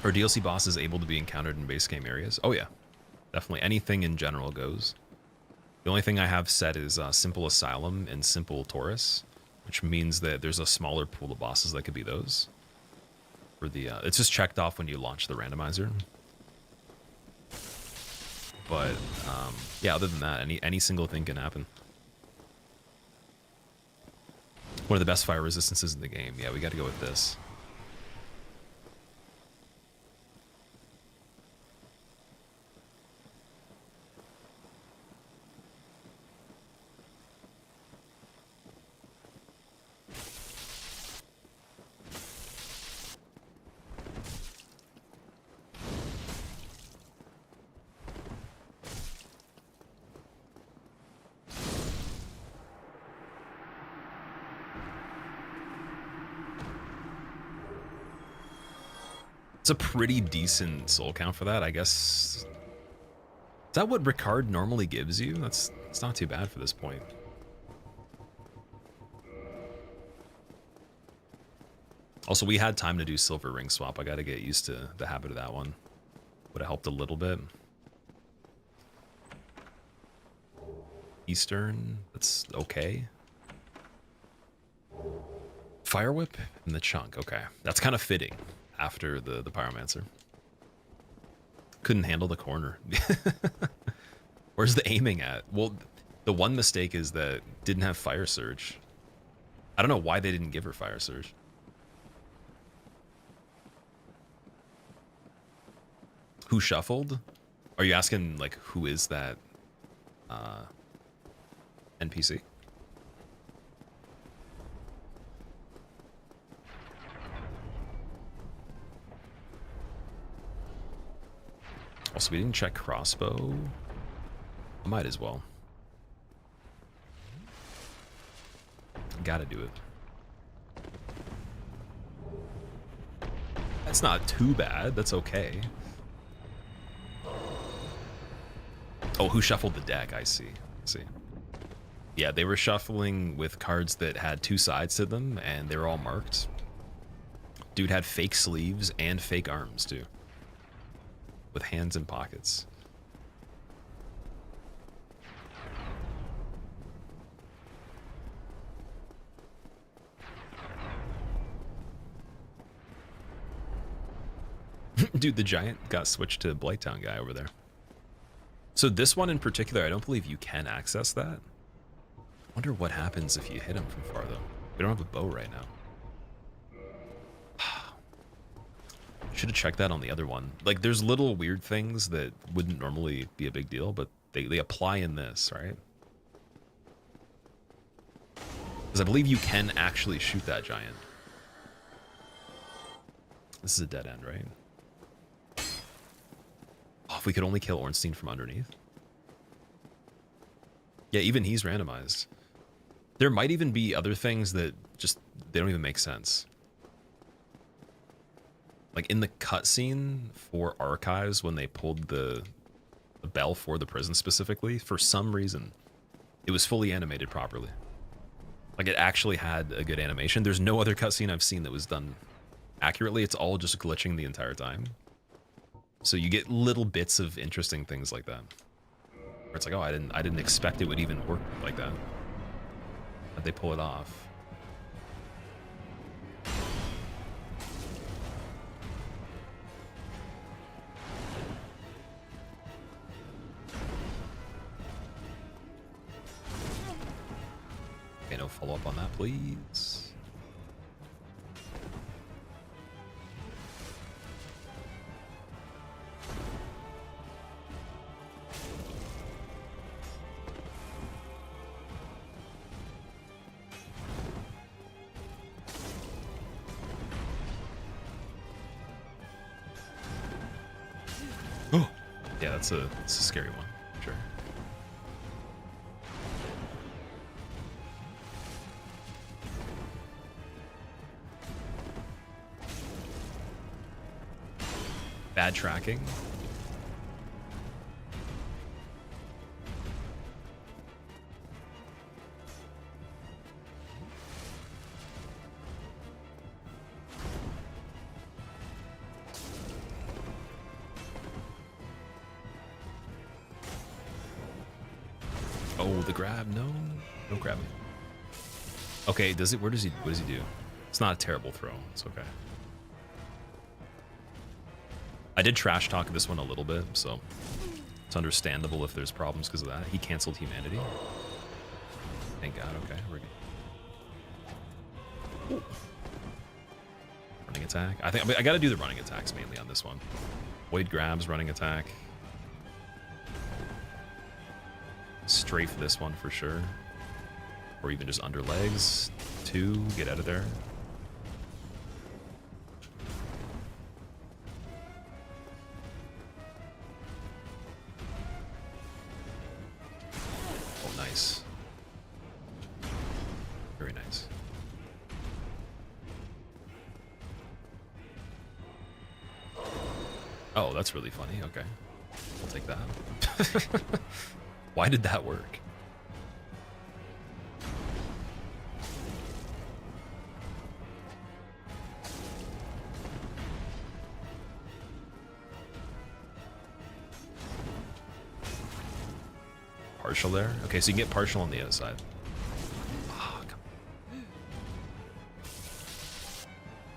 Are DLC bosses able to be encountered in base game areas? Oh yeah, definitely. Anything in general goes. The only thing I have set is Simple Asylum and Simple Taurus, which means that there's a smaller pool of bosses that could be those. For the it's just checked off when you launch the randomizer. But yeah, other than that, any single thing can happen. One of the best fire resistances in the game. Yeah, we got to go with this. It's a pretty decent soul count for that, I guess. Is that what Ricard normally gives you? It's not too bad for this point. Also, we had time to do silver ring swap. I got to get used to the habit of that one. Would have helped a little bit. Eastern, that's okay. Fire whip and the chunk, okay. That's kind of fitting after the pyromancer. Couldn't handle the corner. Where's the aiming at? Well, the one mistake is that didn't have fire surge. I don't know why they didn't give her fire surge. Who shuffled? Are you asking like who is that NPC? Also, we didn't check crossbow. I might as well. Gotta do it. That's not too bad. That's okay. Oh, who shuffled the deck? I see. Yeah, they were shuffling with cards that had two sides to them, and they were all marked. Dude had fake sleeves and fake arms, too. With hands and pockets. Dude, the giant got switched to Blighttown guy over there. So this one in particular, I don't believe you can access that. I wonder what happens if you hit him from far, though. We don't have a bow right now. Should have checked that on the other one. Like, there's little weird things that wouldn't normally be a big deal, but they apply in this, right? Because I believe you can actually shoot that giant. This is a dead end, right? Oh, if we could only kill Ornstein from underneath. Yeah, even he's randomized. There might even be other things that just, they don't even make sense. Like in the cutscene for Archives, when they pulled the bell for the prison specifically, for some reason, it was fully animated properly. Like it actually had a good animation. There's no other cutscene I've seen that was done accurately. It's all just glitching the entire time. So you get little bits of interesting things like that. Where it's like, oh, I didn't expect it would even work like that. But they pull it off. Okay, no follow up on that, please. Yeah, that's a scary one. Sure. Bad tracking. Oh, the grab, no grabbing. Okay, does it? What does he do? It's not a terrible throw. It's okay. I did trash talk this one a little bit, so it's understandable if there's problems because of that. He canceled humanity. Thank God. Okay, we're good. Ooh. Running attack. I think I got to do the running attacks mainly on this one. Void grabs, running attack. Strafe this one for sure. Or even just under legs. 2, get out of there. Oh, nice. Very nice. Oh, that's really funny. Okay. I'll take that. Why did that work? Partial there? Okay, so you can get partial on the other side. Oh, come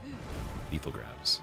on. Lethal grabs.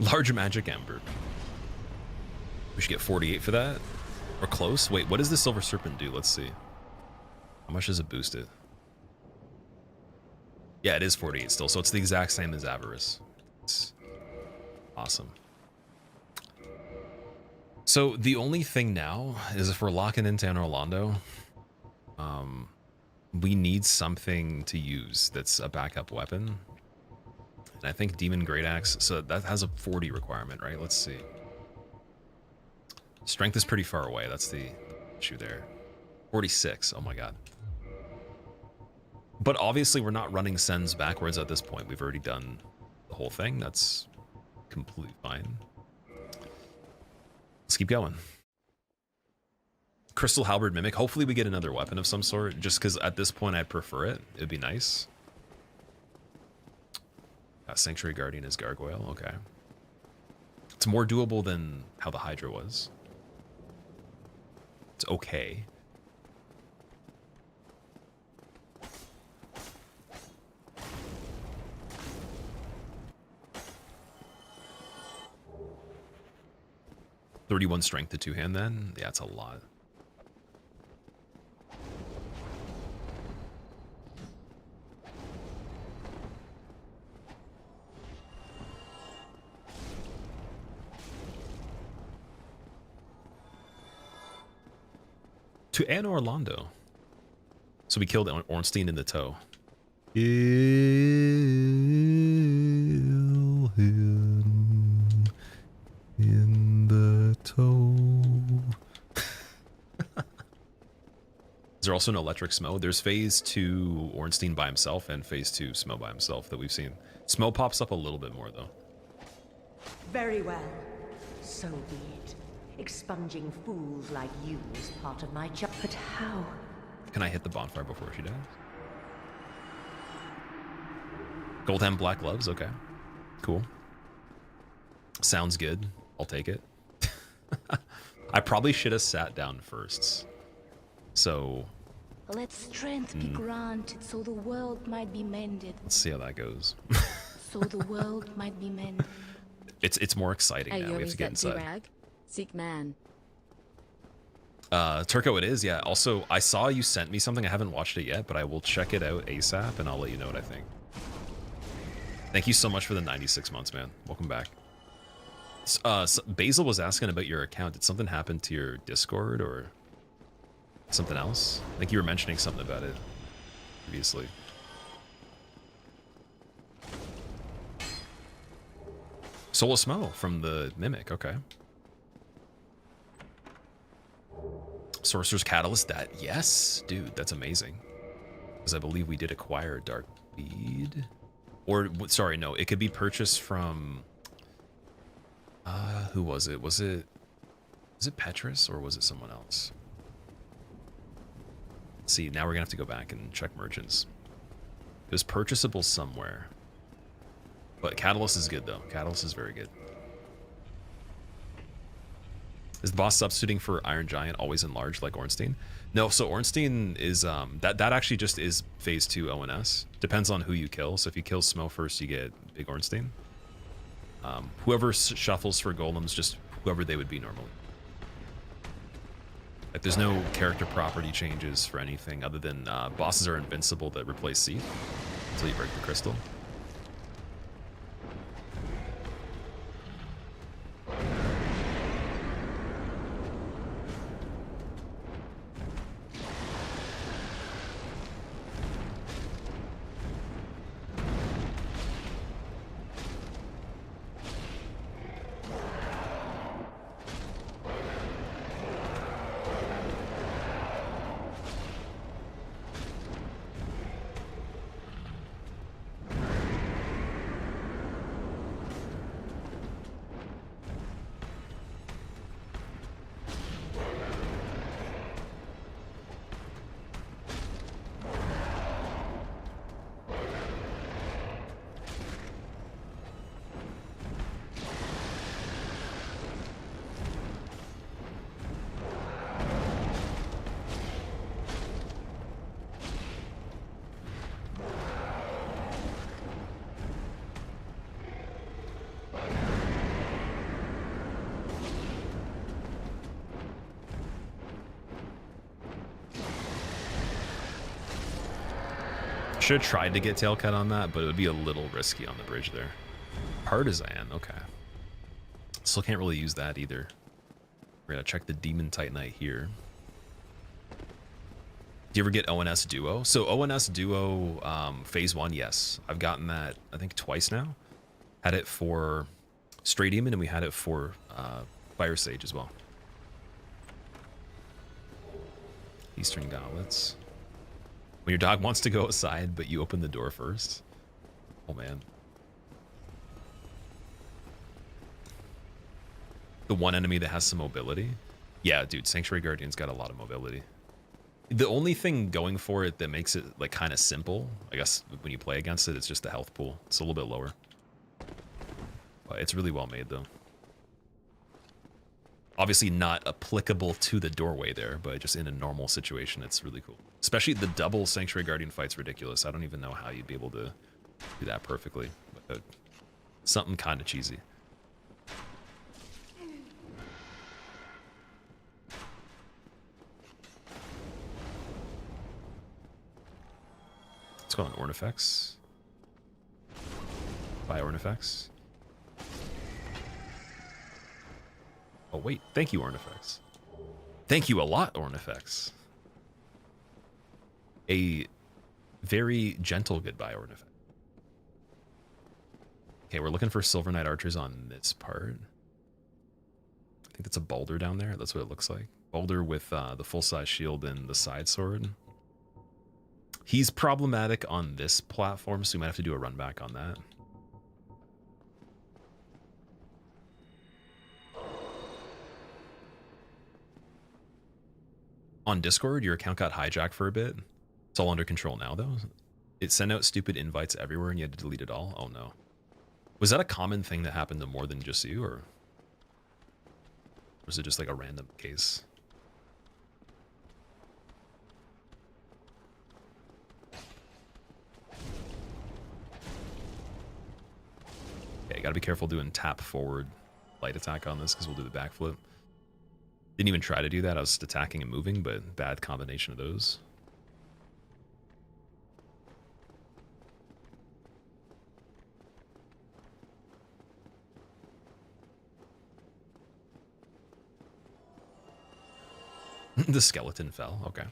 Large magic ember. We should get 48 for that. Or close. Wait, what does the silver serpent do? Let's see. How much does it boost it? Yeah, it is 48 still, so it's the exact same as avarice. It's awesome. So the only thing now is if we're locking into Anor Londo, we need something to use that's a backup weapon. And I think Demon Great Axe, so that has a 40 requirement, right? Let's see. Strength is pretty far away. That's the issue there. 46. Oh my god. But obviously we're not running sends backwards at this point. We've already done the whole thing. That's completely fine. Let's keep going. Crystal Halberd Mimic. Hopefully we get another weapon of some sort, just because at this point I'd prefer it. It'd be nice. Sanctuary Guardian is Gargoyle. Okay. It's more doable than how the Hydra was. It's okay. $31 strength to two-hand then? Yeah, it's a lot. To Anor Londo. So we killed Ornstein in the toe. Kill him in the toe. Is there also an electric Smo? There's phase 2 Ornstein by himself and phase 2 Smo by himself that we've seen. Smo pops up a little bit more though. Very well. So be it. Expunging fools like you is part of my job. But how? Can I hit the bonfire before she dies? Goldham Black Gloves, okay. Cool. Sounds good. I'll take it. I probably should have sat down first. So Let strength be granted so the world might be mended. Let's see how that goes. So the world might be mended. It's more exciting now. We have to get inside. Rag? Seek man. Turco, it is, yeah. Also, I saw you sent me something. I haven't watched it yet, but I will check it out ASAP, and I'll let you know what I think. Thank you so much for the 96 months, man. Welcome back. Basil was asking about your account. Did something happen to your Discord or something else? I think you were mentioning something about it previously. Soul of Smell from the Mimic, okay. Sorcerer's Catalyst, that, yes, dude, that's amazing. Because I believe we did acquire Dark Bead. Or, sorry, no, it could be purchased from, who was it? Was it Petrus or was it someone else? Let's see, now we're gonna have to go back and check merchants. It was purchasable somewhere. But Catalyst is good, though. Catalyst is very good. Is the boss substituting for Iron Giant always enlarged like Ornstein? No, so Ornstein is, that actually just is phase 2 ONS. Depends on who you kill. So if you kill Smo first, you get Big Ornstein. Whoever shuffles for golems, just whoever they would be normally. Like, there's no character property changes for anything other than bosses are invincible that replace Seed until you break the crystal. Should have tried to get tail cut on that, but it would be a little risky on the bridge there. Partisan, okay. Still can't really use that either. We're gonna check the Demon Titanite here. Do you ever get ONS Duo? So ONS Duo phase 1, yes. I've gotten that, I think, twice now. Had it for Stray Demon, and we had it for Fire Sage as well. Eastern Goblets. When your dog wants to go outside, but you open the door first. Oh, man. The one enemy that has some mobility. Yeah, dude, Sanctuary Guardian's got a lot of mobility. The only thing going for it that makes it, like, kind of simple, I guess, when you play against it, it's just the health pool. It's a little bit lower. But it's really well made, though. Obviously not applicable to the doorway there, but just in a normal situation, it's really cool. Especially the double Sanctuary Guardian fight's ridiculous. I don't even know how you'd be able to do that perfectly. But something kind of cheesy. Let's go on Ornifex. Buy Ornifex. Oh, wait. Thank you, Ornifex. Thank you a lot, Ornifex. A very gentle goodbye, Ornifex. Okay, we're looking for Silver Knight archers on this part. I think that's a boulder down there. That's what it looks like. Boulder with the full-size shield and the side sword. He's problematic on this platform, so we might have to do a run back on that. On Discord, your account got hijacked for a bit. It's all under control now, though. It sent out stupid invites everywhere and you had to delete it all. Oh, no. Was that a common thing that happened to more than just you, or was it just like a random case? you gotta be careful doing tap forward light attack on this because we'll do the backflip. Didn't even try to do that. I was just attacking and moving, but bad combination of those. The skeleton fell. Okay.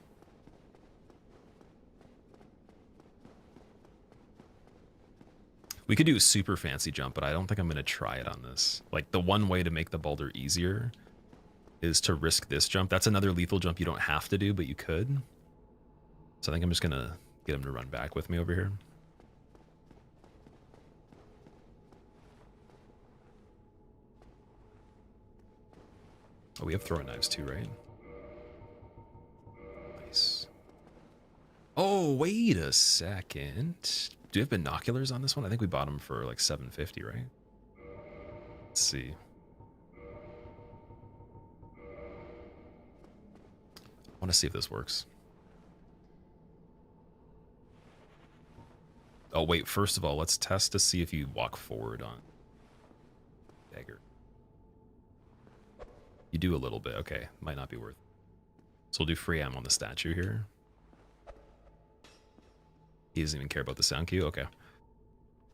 We could do a super fancy jump, but I don't think I'm going to try it on this. Like, the one way to make the boulder easier is to risk this jump. That's another lethal jump you don't have to do, but you could. So I think I'm just going to get him to run back with me over here. Oh, we have throwing knives too, right? Nice. Oh, wait a second. Do you have binoculars on this one? I think we bought them for like $750, right? Let's see. I want to see if this works. Oh, wait. First of all, let's test to see if you walk forward on dagger. You do a little bit. Okay. Might not be worth it. So we'll do free ammo on the statue here. He doesn't even care about the sound cue. Okay.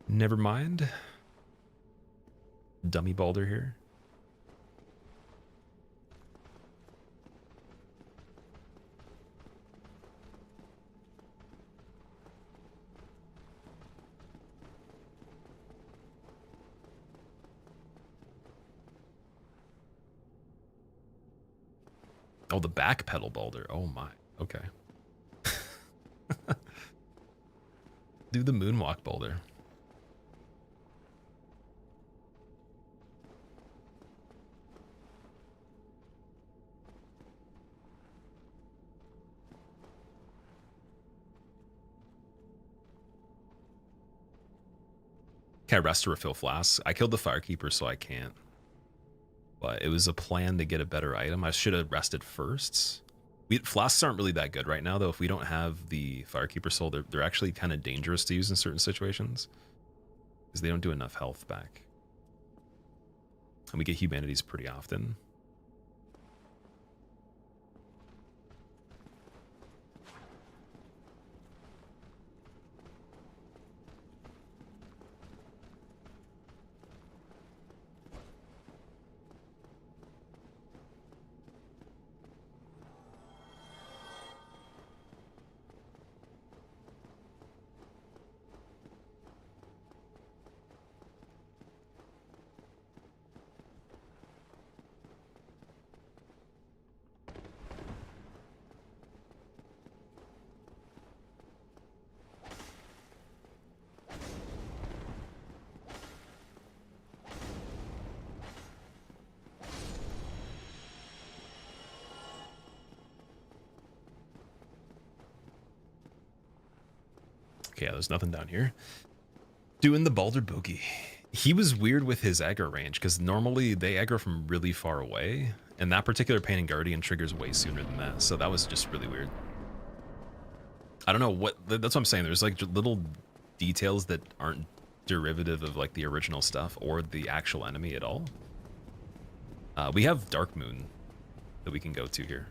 Never mind. Dummy boulder here. Oh, the back pedal boulder. Oh my. Okay. Do the moonwalk boulder. Can I rest to refill flasks? I killed the firekeeper, so I can't. But it was a plan to get a better item. I should have rested first. Flasks aren't really that good right now, though. If we don't have the firekeeper soul, they're actually kind of dangerous to use in certain situations because they don't do enough health back. And we get humanities pretty often. Okay, there's nothing down here. Doing the Baldur Boogie. He was weird with his aggro range, because normally they aggro from really far away, and that particular Painted Guardian triggers way sooner than that, so that was just really weird. I don't know what... That's what I'm saying. There's like little details that aren't derivative of like the original stuff or the actual enemy at all. We have Dark Moon that we can go to here.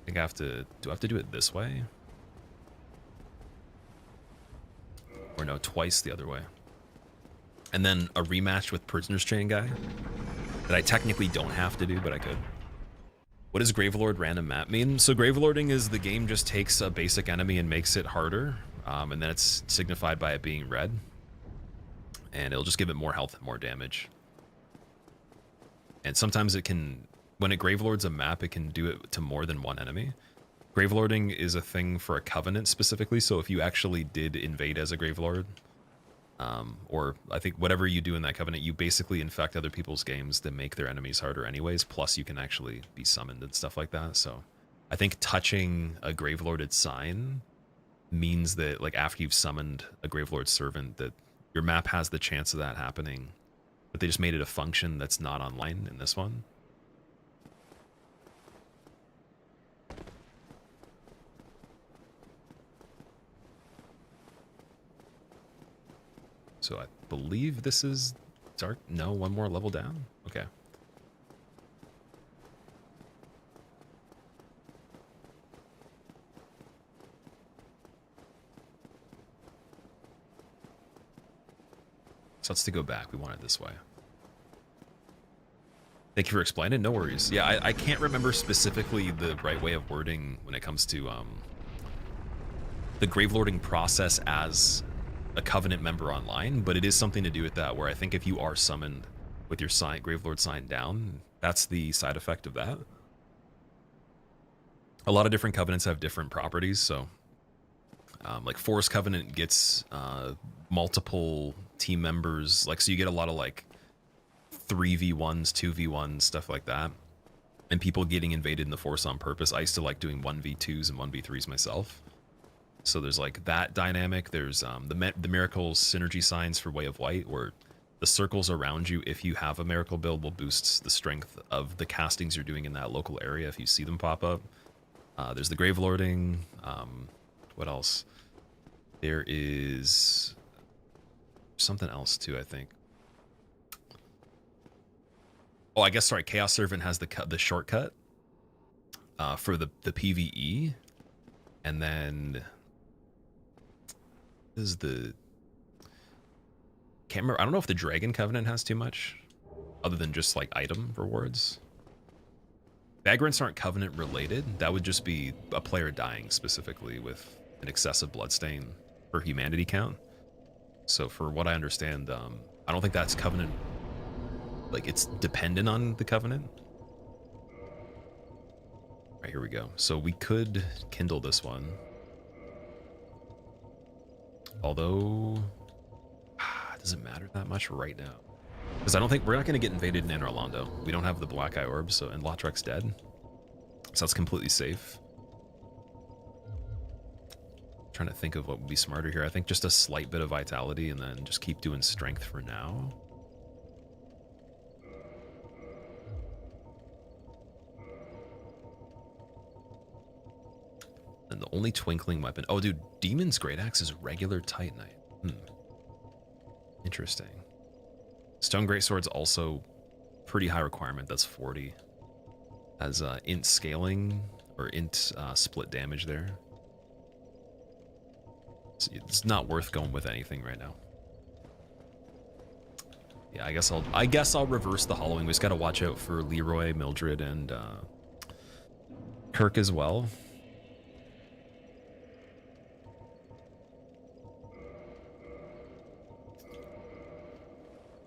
I think I have to... Do I have to do it this way? Or no, twice the other way. And then a rematch with Prisoner's Chain guy that I technically don't have to do, but I could. What does Gravelord random map mean? So Gravelording is the game just takes a basic enemy and makes it harder, and then it's signified by it being red. And it'll just give it more health and more damage. And sometimes it can, when it Gravelords a map, it can do it to more than one enemy. Gravelording is a thing for a Covenant specifically, so if you actually did invade as a Gravelord, or I think whatever you do in that Covenant, you basically infect other people's games to make their enemies harder anyways, plus you can actually be summoned and stuff like that. So I think touching a Gravelorded sign means that, like, after you've summoned a Gravelord servant, that your map has the chance of that happening, but they just made it a function that's not online in this one. So I believe this is dark. No, one more level down. Okay. So let's to go back. We want it this way. Thank you for explaining. No worries. Yeah, I can't remember specifically the right way of wording when it comes to the gravelording process as a Covenant member online, but it is something to do with that, where I think if you are summoned with your Gravelord sign down, that's the side effect of that. A lot of different Covenants have different properties, so like Forest Covenant gets multiple team members, like, so you get a lot of like 3v1s, 2v1s, stuff like that, and people getting invaded in the Force on purpose. I used to like doing 1v2s and 1v3s myself, so there's like that dynamic. There's the Miracles synergy signs for Way of White, where the circles around you, if you have a miracle build, will boost the strength of the castings you're doing in that local area if you see them pop up. There's the Gravelording. What else? There is something else too, I think. Oh, I guess, sorry, Chaos Servant has the shortcut for the PvE, and then this is the, can't remember. I don't know if the Dragon Covenant has too much, other than just like item rewards. Vagrants aren't Covenant related. That would just be a player dying specifically with an excessive bloodstain per humanity count. So for what I understand, I don't think that's Covenant. Like, it's dependent on the Covenant. All right, here we go. So we could kindle this one. Although, it doesn't matter that much right now. Because I don't think, we're not going to get invaded in Anor Londo. We don't have the Black Eye Orb, so, and Lotrek's dead. So that's completely safe. Trying to think of what would be smarter here. I think just a slight bit of vitality and then just keep doing strength for now. And the only twinkling weapon. Oh, dude, Demon's Great Axe is regular Titanite. Interesting. Stone Greatsword's also pretty high requirement. That's 40. Has int scaling or int split damage there. So it's not worth going with anything right now. Yeah, I guess I'll reverse the hollowing. We just got to watch out for Leroy, Mildred, and Kirk as well.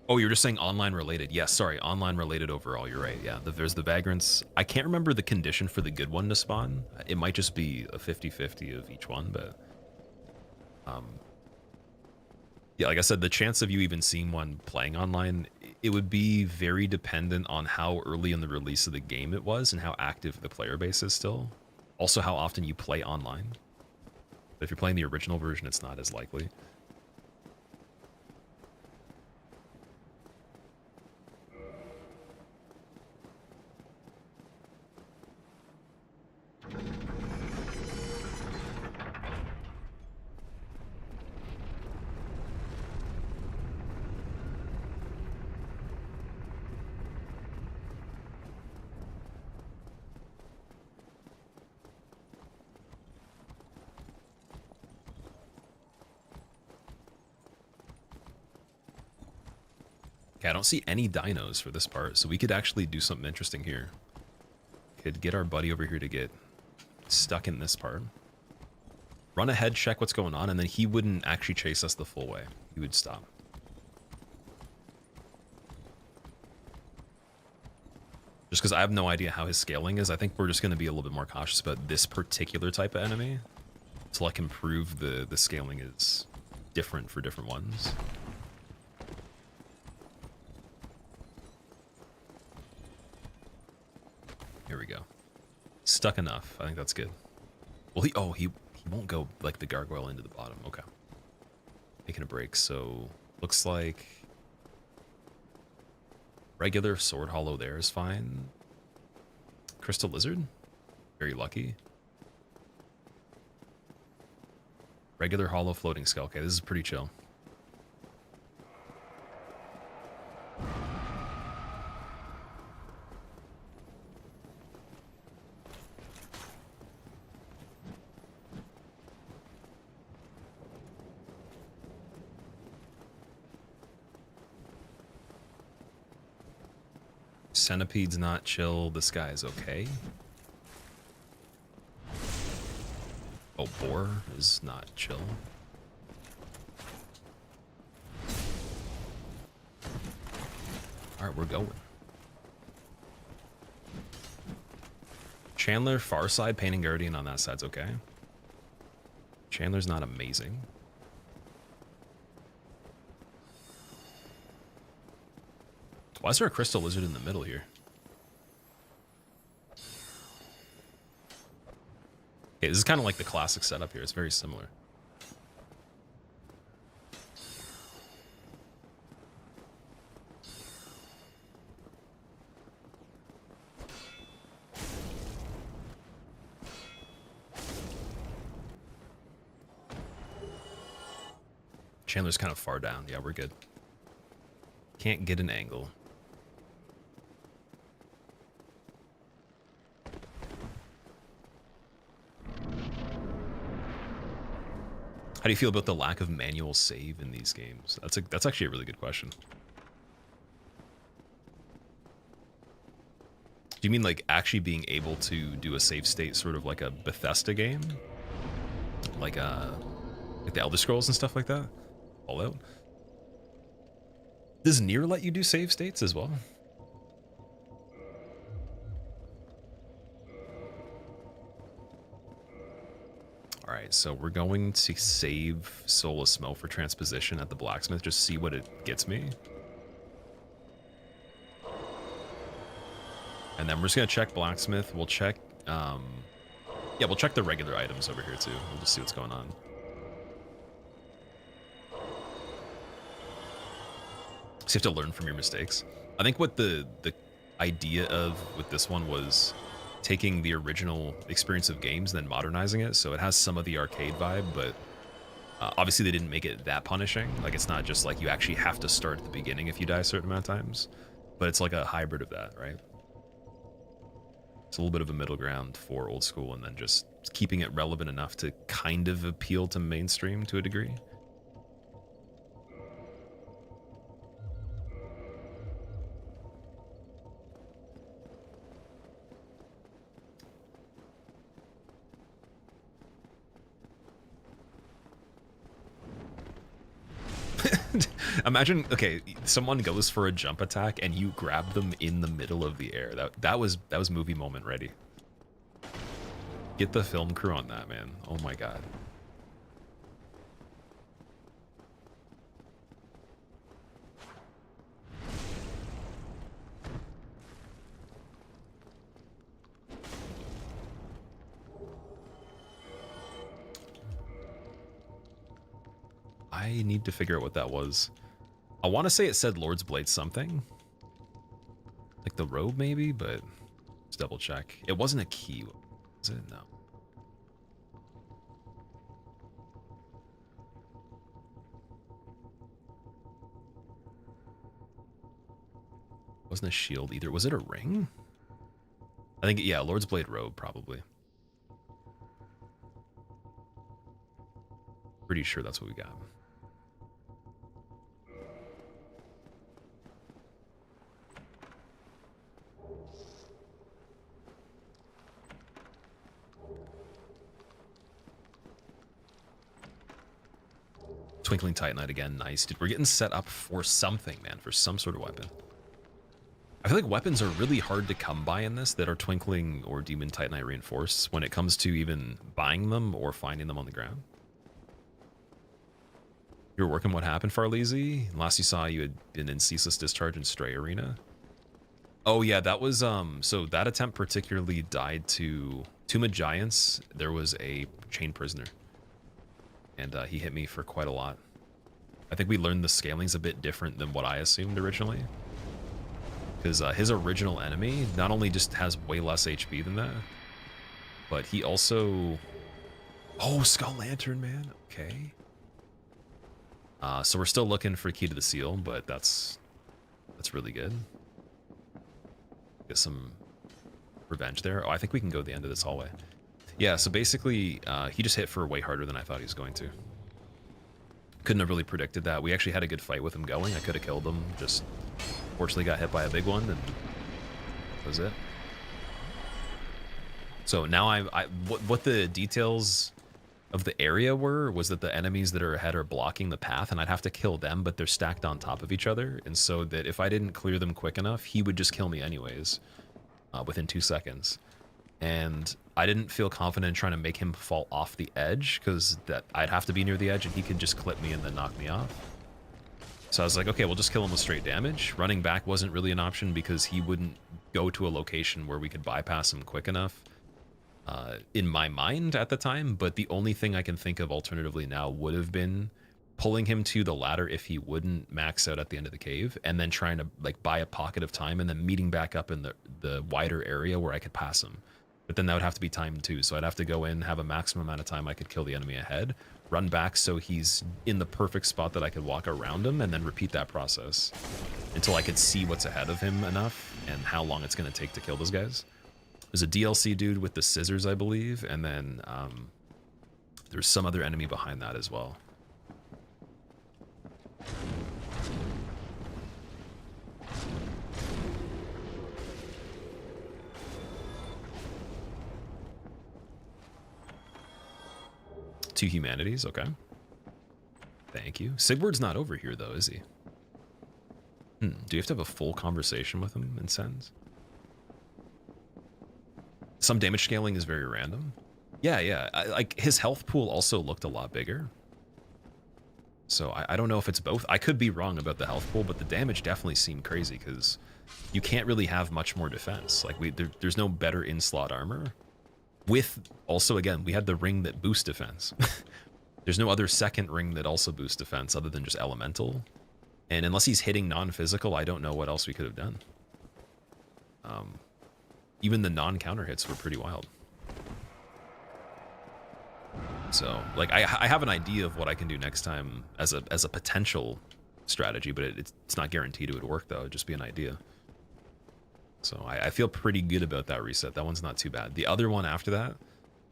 Oh, you're just saying online related. Yes, sorry, online related overall. You're right. Yeah, there's the Vagrants. I can't remember the condition for the good one to spawn. It might just be a 50-50 of each one, but yeah, like I said, the chance of you even seeing one playing online, it would be very dependent on how early in the release of the game it was and how active the player base is still. Also, how often you play online. But if you're playing the original version, it's not as likely. Okay, I don't see any dinos for this part, so we could actually do something interesting here. Could get our buddy over here to get stuck in this part. Run ahead, check what's going on, and then he wouldn't actually chase us the full way. He would stop. Just because I have no idea how his scaling is, I think we're just going to be a little bit more cautious about this particular type of enemy to like improve the scaling is different for different ones. Here we go. Stuck enough. I think that's good. Well, he won't go like the gargoyle into the bottom. Okay. Making a break. So looks like regular sword hollow there is fine. Crystal lizard. Very lucky. Regular hollow floating skull. Okay, this is pretty chill. Centipede's not chill. This guy is okay. Oh, Boar is not chill. All right, we're going. Chandler, far side, Painting Guardian on that side's okay. Chandler's not amazing. Why is there a crystal lizard in the middle here? Okay, this is kind of like the classic setup here. It's very similar. Chandler's kind of far down. Yeah, we're good. Can't get an angle. How do you feel about the lack of manual save in these games? That's actually a really good question. Do you mean like actually being able to do a save state sort of like a Bethesda game? Like the Elder Scrolls and stuff like that? All out. Does Nier let you do save states as well? All right, so we're going to save Soulless Smell for transposition at the blacksmith. Just see what it gets me. And then we're just gonna check blacksmith. We'll check, yeah, we'll check the regular items over here too. We'll just see what's going on. So you have to learn from your mistakes. I think what the idea of with this one was taking the original experience of games and then modernizing it, so it has some of the arcade vibe, but obviously they didn't make it that punishing. Like, it's not just like you actually have to start at the beginning if you die a certain amount of times, but it's like a hybrid of that, right? It's a little bit of a middle ground for old school and then just keeping it relevant enough to kind of appeal to mainstream to a degree. Imagine, okay, someone goes for a jump attack and you grab them in the middle of the air. That was movie moment ready. Get the film crew on that, man. Oh my god. I need to figure out what that was. I want to say it said Lord's Blade something. Like the robe maybe, but let's double check. It wasn't a key, was it? No. Wasn't a shield either. Was it a ring? I think, yeah, Lord's Blade robe probably. Pretty sure that's what we got. Twinkling Titanite again, nice. Dude, we're getting set up for something, man, for some sort of weapon. I feel like weapons are really hard to come by in this that are Twinkling or Demon Titanite reinforced when it comes to even buying them or finding them on the ground. You were working what happened, Farleezy? Last you saw, you had been in Ceaseless Discharge and Stray Arena. Oh yeah, that was, so that attempt particularly died to Tomb of Giants. There was a chain prisoner. And he hit me for quite a lot. I think we learned the scaling's a bit different than what I assumed originally. Because his original enemy not only just has way less HP than that, but he also... Oh, Skull Lantern, man. Okay. So we're still looking for Key to the Seal, but that's really good. Get some revenge there. Oh, I think we can go to the end of this hallway. Yeah, so basically, he just hit for way harder than I thought he was going to. Couldn't have really predicted that. We actually had a good fight with him going. I could have killed him. Just fortunately got hit by a big one and was it. So now what the details of the area was that the enemies that are ahead are blocking the path, and I'd have to kill them, but they're stacked on top of each other, and so that if I didn't clear them quick enough, he would just kill me anyways, within 2 seconds. And I didn't feel confident in trying to make him fall off the edge, because that I'd have to be near the edge, and he could just clip me and then knock me off. So I was like, okay, we'll just kill him with straight damage. Running back wasn't really an option because he wouldn't go to a location where we could bypass him quick enough. In my mind at the time, but the only thing I can think of alternatively now would have been pulling him to the ladder if he wouldn't max out at the end of the cave, and then trying to like buy a pocket of time and then meeting back up in the wider area where I could pass him. But then that would have to be timed too, so I'd have to go in, have a maximum amount of time I could kill the enemy ahead, run back so he's in the perfect spot that I could walk around him, and then repeat that process until I could see what's ahead of him enough and how long it's going to take to kill those guys. There's a DLC dude with the scissors, I believe, and then there's some other enemy behind that as well. Two humanities, okay. Thank you. Sigward's not over here, though, is he? Do you have to have a full conversation with him in Sens? Some damage scaling is very random. Yeah. Like, his health pool also looked a lot bigger. So I don't know if it's both. I could be wrong about the health pool, but the damage definitely seemed crazy because you can't really have much more defense. Like, there's no better in-slot armor. With, also, again, we had the ring that boosts defense. There's no other second ring that also boosts defense other than just elemental. And unless he's hitting non-physical, I don't know what else we could have done. Even the non-counter hits were pretty wild. So, like, I have an idea of what I can do next time as a potential strategy, but it's not guaranteed it would work, though. It'd just be an idea. So I feel pretty good about that reset. That one's not too bad. The other one after that,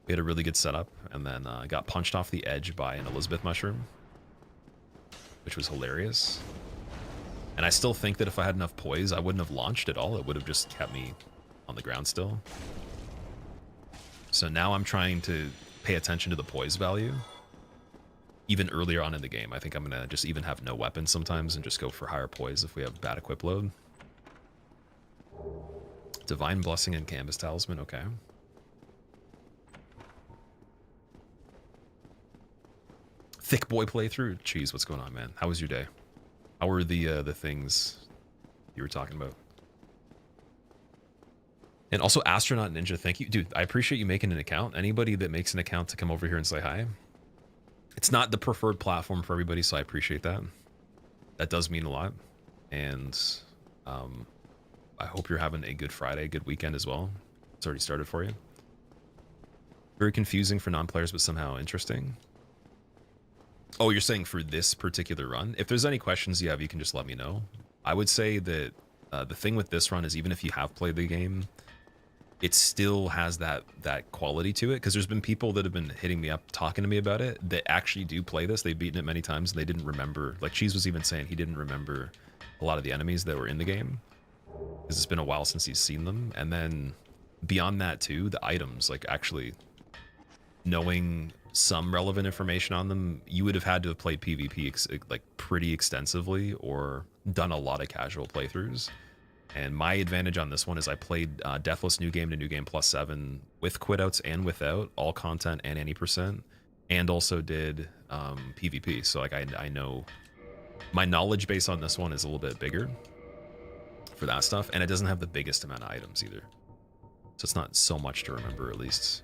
we had a really good setup, and then got punched off the edge by an Elizabeth mushroom, which was hilarious. And I still think that if I had enough poise, I wouldn't have launched at all. It would have just kept me on the ground still. So now I'm trying to pay attention to the poise value. Even earlier on in the game, I think I'm going to just even have no weapons sometimes and just go for higher poise if we have bad equip load. Divine Blessing and Canvas Talisman, okay. Thick boy playthrough? Jeez, what's going on, man? How was your day? How were the things you were talking about? And also, Astronaut Ninja, thank you. Dude, I appreciate you making an account. Anybody that makes an account to come over here and say hi. It's not the preferred platform for everybody, so I appreciate that. That does mean a lot. And I hope you're having a good Friday, good weekend as well. It's already started for you. Very confusing for non-players, but somehow interesting. Oh, you're saying for this particular run? If there's any questions you have, you can just let me know. I would say that the thing with this run is even if you have played the game, it still has that quality to it, because there's been people that have been hitting me up, talking to me about it, that actually do play this. They've beaten it many times, and they didn't remember. Like, Cheese was even saying he didn't remember a lot of the enemies that were in the game, because it's been a while since he's seen them. And then beyond that too, the items, like actually knowing some relevant information on them, you would have had to have played PvP like pretty extensively or done a lot of casual playthroughs. And my advantage on this one is I played Deathless New Game to New Game Plus 7 with quitouts and without, all content and any %, and also did PvP. So like I know my knowledge base on this one is a little bit bigger for that stuff, and it doesn't have the biggest amount of items either. So it's not so much to remember, at least.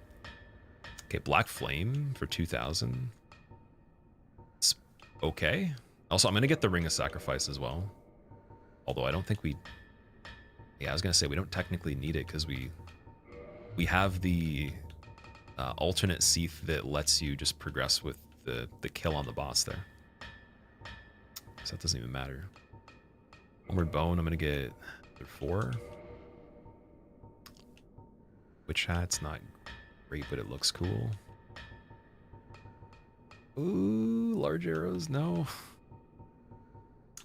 Okay, Black Flame for 2,000. It's okay. Also, I'm going to get the Ring of Sacrifice as well. Although I don't think we... Yeah, I was going to say we don't technically need it because we have the alternate Seath that lets you just progress with the kill on the boss there. So that doesn't even matter. Homeward Bone, I'm going to get 4. Witch Hat's not great, but it looks cool. Ooh, large arrows, no.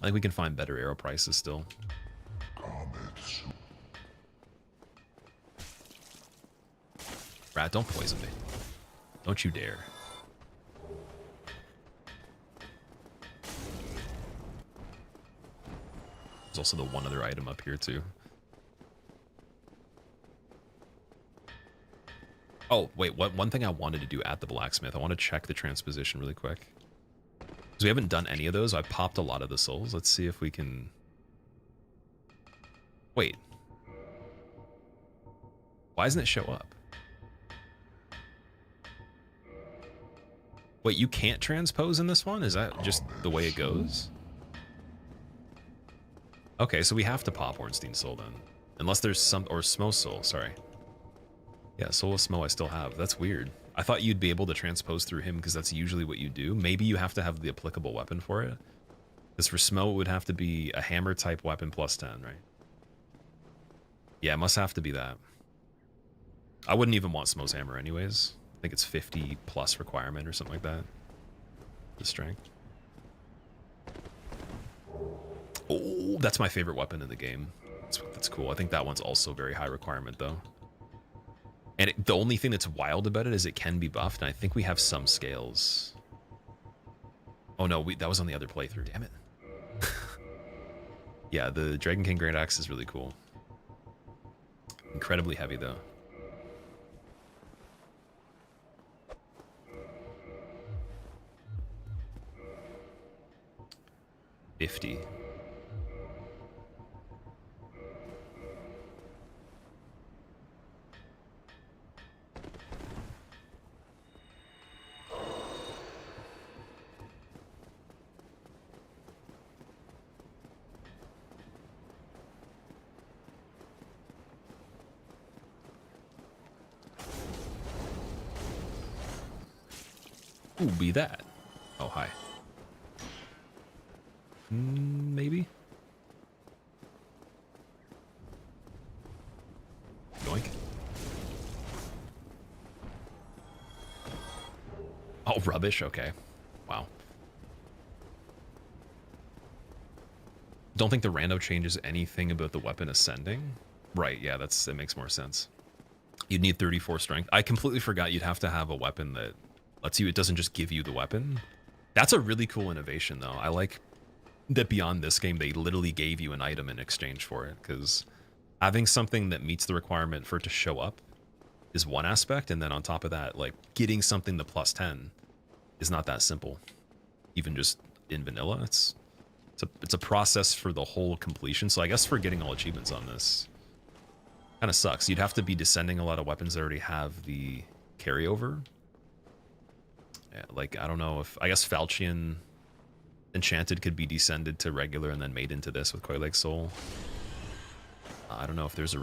I think we can find better arrow prices still. Rat, don't poison me. Don't you dare. There's also the one other item up here too. Oh, wait, one thing I wanted to do at the blacksmith, I want to check the transposition really quick. Because we haven't done any of those. I popped a lot of the souls. Let's see if we can... Wait. Why doesn't it show up? Wait, you can't transpose in this one? Is that just the way it goes? Okay, so we have to pop Ornstein's soul then. Unless there's some... Or Smo's soul, sorry. Yeah, Soul of Smo I still have. That's weird. I thought you'd be able to transpose through him because that's usually what you do. Maybe you have to have the applicable weapon for it. Because for Smo, it would have to be a hammer type weapon plus 10, right? Yeah, it must have to be that. I wouldn't even want Smo's hammer anyways. I think it's 50 plus requirement or something like that. The strength. Oh, that's my favorite weapon in the game. That's cool. I think that one's also very high requirement though. And the only thing that's wild about it is it can be buffed, and I think we have some scales. Oh no, that was on the other playthrough, damn it. Yeah, the Dragon King Great Axe is really cool. Incredibly heavy though. $50. Ooh, be that. Oh, hi. Maybe? Yoink. Oh, rubbish? Okay. Wow. Don't think the rando changes anything about the weapon ascending? Right, yeah, that makes more sense. You'd need 34 strength. I completely forgot you'd have to have a weapon that lets you, it doesn't just give you the weapon. That's a really cool innovation though. I like that beyond this game, they literally gave you an item in exchange for it, because having something that meets the requirement for it to show up is one aspect, and then on top of that, like getting something to plus 10 is not that simple. Even just in vanilla, it's a process for the whole completion. So I guess for getting all achievements on this kind of sucks. You'd have to be descending a lot of weapons that already have the carryover. Yeah, like, I don't know if... I guess Falchion Enchanted could be descended to regular and then made into this with Coil Lake Soul. I don't know if there's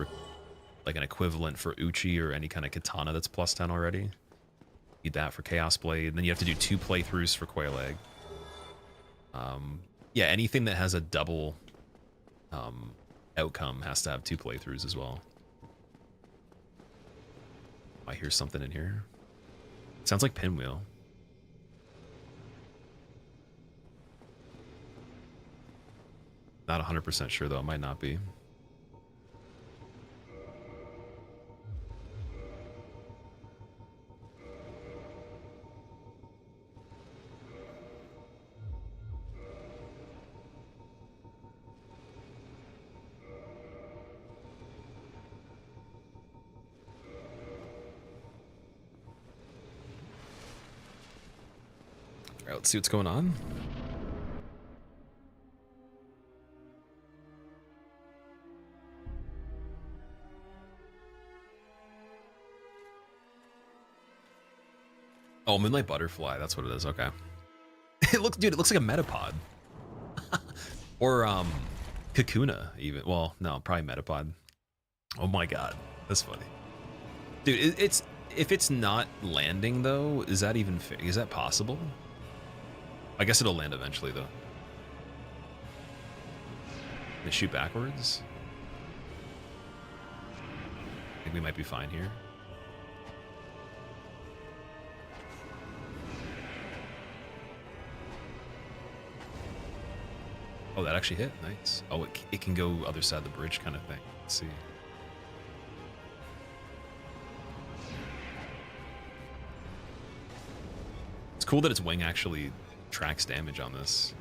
like an equivalent for Uchi or any kind of katana that's plus 10 already. Need that for Chaos Blade. Then you have to do 2 playthroughs for Coil Egg. Yeah, anything that has a double outcome has to have 2 playthroughs as well. I hear something in here. Sounds like Pinwheel. Not 100% sure though, it might not be. All right, let's see what's going on. Oh, Moonlight Butterfly, that's what it is, okay. It looks like a Metapod. Or, Kakuna, even. Well, no, probably Metapod. Oh my god, that's funny. Dude, if it's not landing, though, is that even... is that possible? I guess it'll land eventually, though. They shoot backwards? I think we might be fine here. Oh, that actually hit. Nice. Oh, it can go other side of the bridge kind of thing. Let's see. cool that its wing actually tracks damage on this.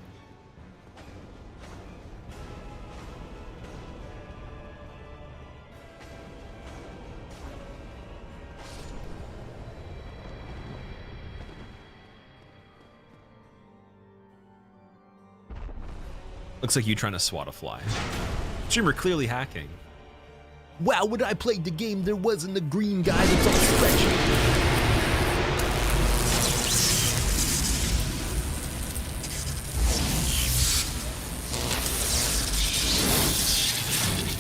Looks like you trying to swat a fly. Streamer clearly hacking. Wow, when I played the game, there wasn't a green guy that's all stretchy.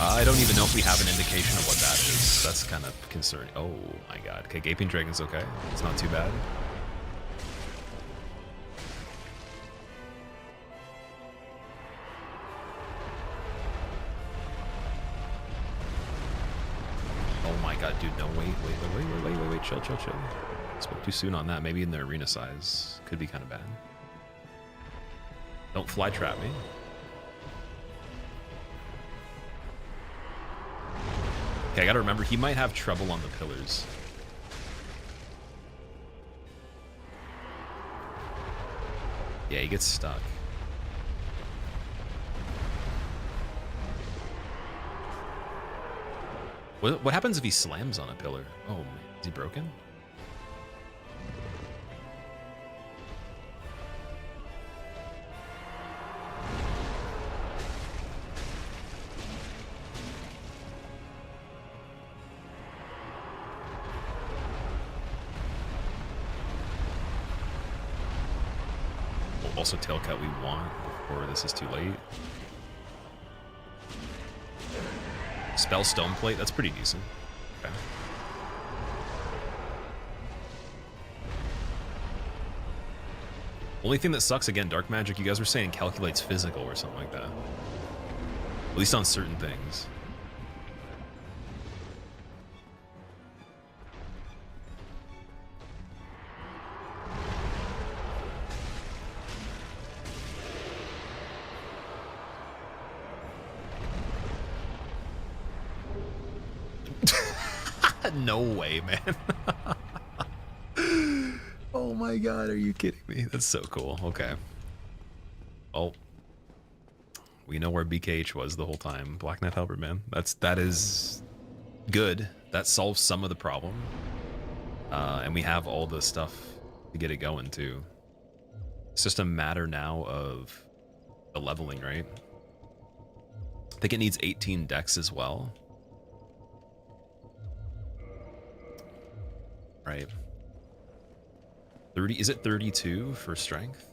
I don't even know if we have an indication of what that is. That's kind of concerning. Oh my god. Okay, Gaping Dragon's okay. It's not too bad. Oh my god, dude, no, wait, chill. Spoke too soon on that. Maybe in the arena size. Could be kind of bad. Don't fly trap me. Okay, I gotta remember, he might have trouble on the pillars. Yeah, he gets stuck. What happens if he slams on a pillar? Oh, man. Is he broken? Also tail cut we want before this is too late. Spell Stone Plate, that's pretty decent. Okay. Only thing that sucks, again, Dark Magic, you guys were saying calculates physical or something like that. At least on certain things. No way, man. Oh my god, are you kidding me? That's so cool. Okay. Oh. We know where BKH was the whole time. Black Knight Halberd, man. That is good. That solves some of the problem. And we have all the stuff to get it going too. It's just a matter now of the leveling, right? I think it needs 18 decks as well. Right. 30, is it 32 for strength?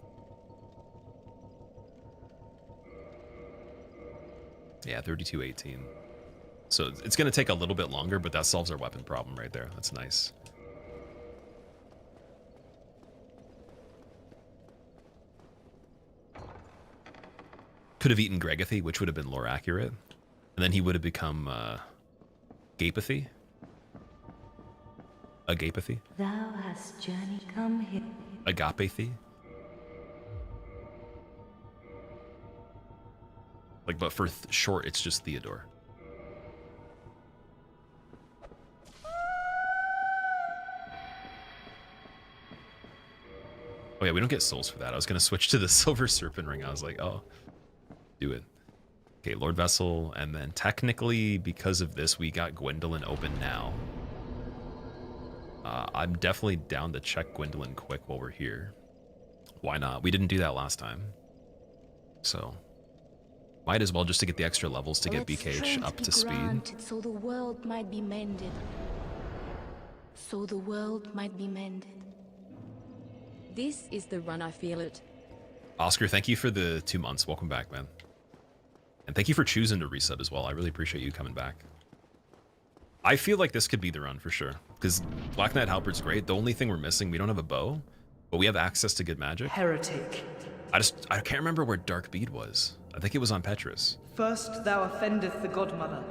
Yeah, 32-18. So it's going to take a little bit longer, but that solves our weapon problem right there. That's nice. Could have eaten Gregathy, which would have been lore accurate. And then he would have become Gapathy. Agapathy? Thou hast journeyed come here. Agapathy? Like, but for short, it's just Theodore. Oh yeah, we don't get souls for that. I was gonna switch to the Silver Serpent Ring. I was like, oh, do it. Okay, Lord Vessel, and then technically, because of this, we got Gwendolyn open now. I'm definitely down to check Gwendolyn quick while we're here. Why not? We didn't do that last time. So, might as well just to get the extra levels to get BKH up to speed. So the world might be mended. So the world might be mended. This is the run, I feel it. Oscar, thank you for the 2 months. Welcome back, man. And thank you for choosing to reset as well. I really appreciate you coming back. I feel like this could be the run for sure. Because Black Knight Halberd's great. The only thing we're missing, we don't have a bow, but we have access to good magic. Heretic. I can't remember where Dark Bead was. I think it was on Petrus. First thou offendeth the Godmother,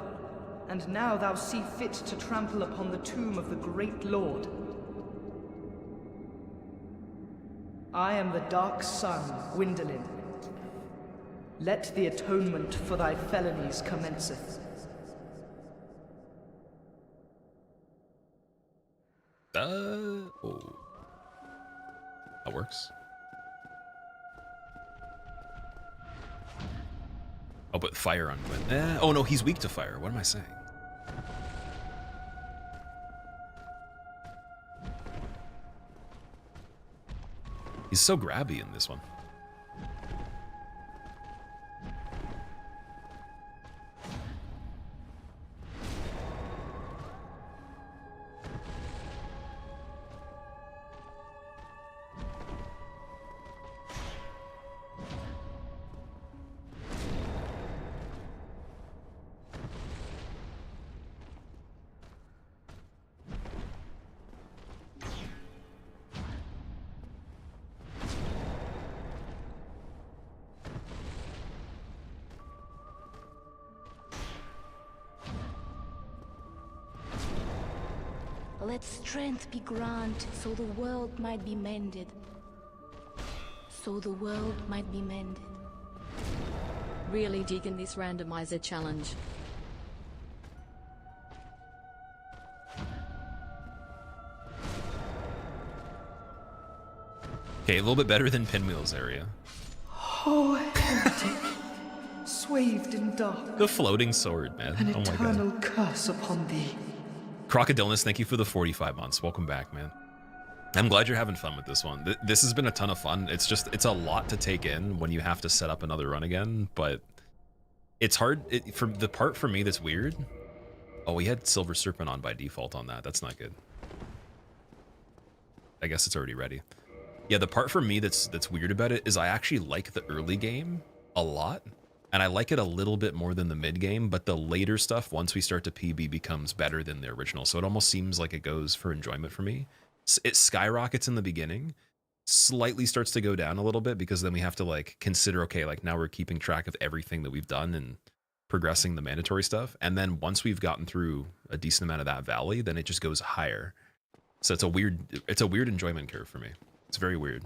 and now thou see fit to trample upon the tomb of the great Lord. I am the Dark Sun, Gwendolyn. Let the atonement for thy felonies commenceth. Oh. That works. Oh, but fire on Gwyn. Oh no, he's weak to fire. What am I saying? He's so grabby in this one. Let strength be granted, so the world might be mended. So the world might be mended. Really digging this randomizer challenge. Okay, a little bit better than Pinwheel's area. Oh, heretic, swathed in dark. The floating sword, man. An Oh my eternal god. curse upon thee. Crocodilness, thank you for the 45 months. Welcome back, man. I'm glad you're having fun with this one. This has been a ton of fun. It's a lot to take in when you have to set up another run again, but it's hard. For the part for me that's weird. Oh, we had Silver Serpent on by default on that. That's not good. I guess it's already ready. Yeah, the part for me that's weird about it is I actually like the early game a lot. And I like it a little bit more than the mid game, but the later stuff, once we start to PB, becomes better than the original. So it almost seems like it goes for enjoyment for me. It skyrockets in the beginning, slightly starts to go down a little bit because then we have to like consider, okay, like now we're keeping track of everything that we've done and progressing the mandatory stuff. And then once we've gotten through a decent amount of that valley, then it just goes higher. So it's a weird enjoyment curve for me. It's very weird.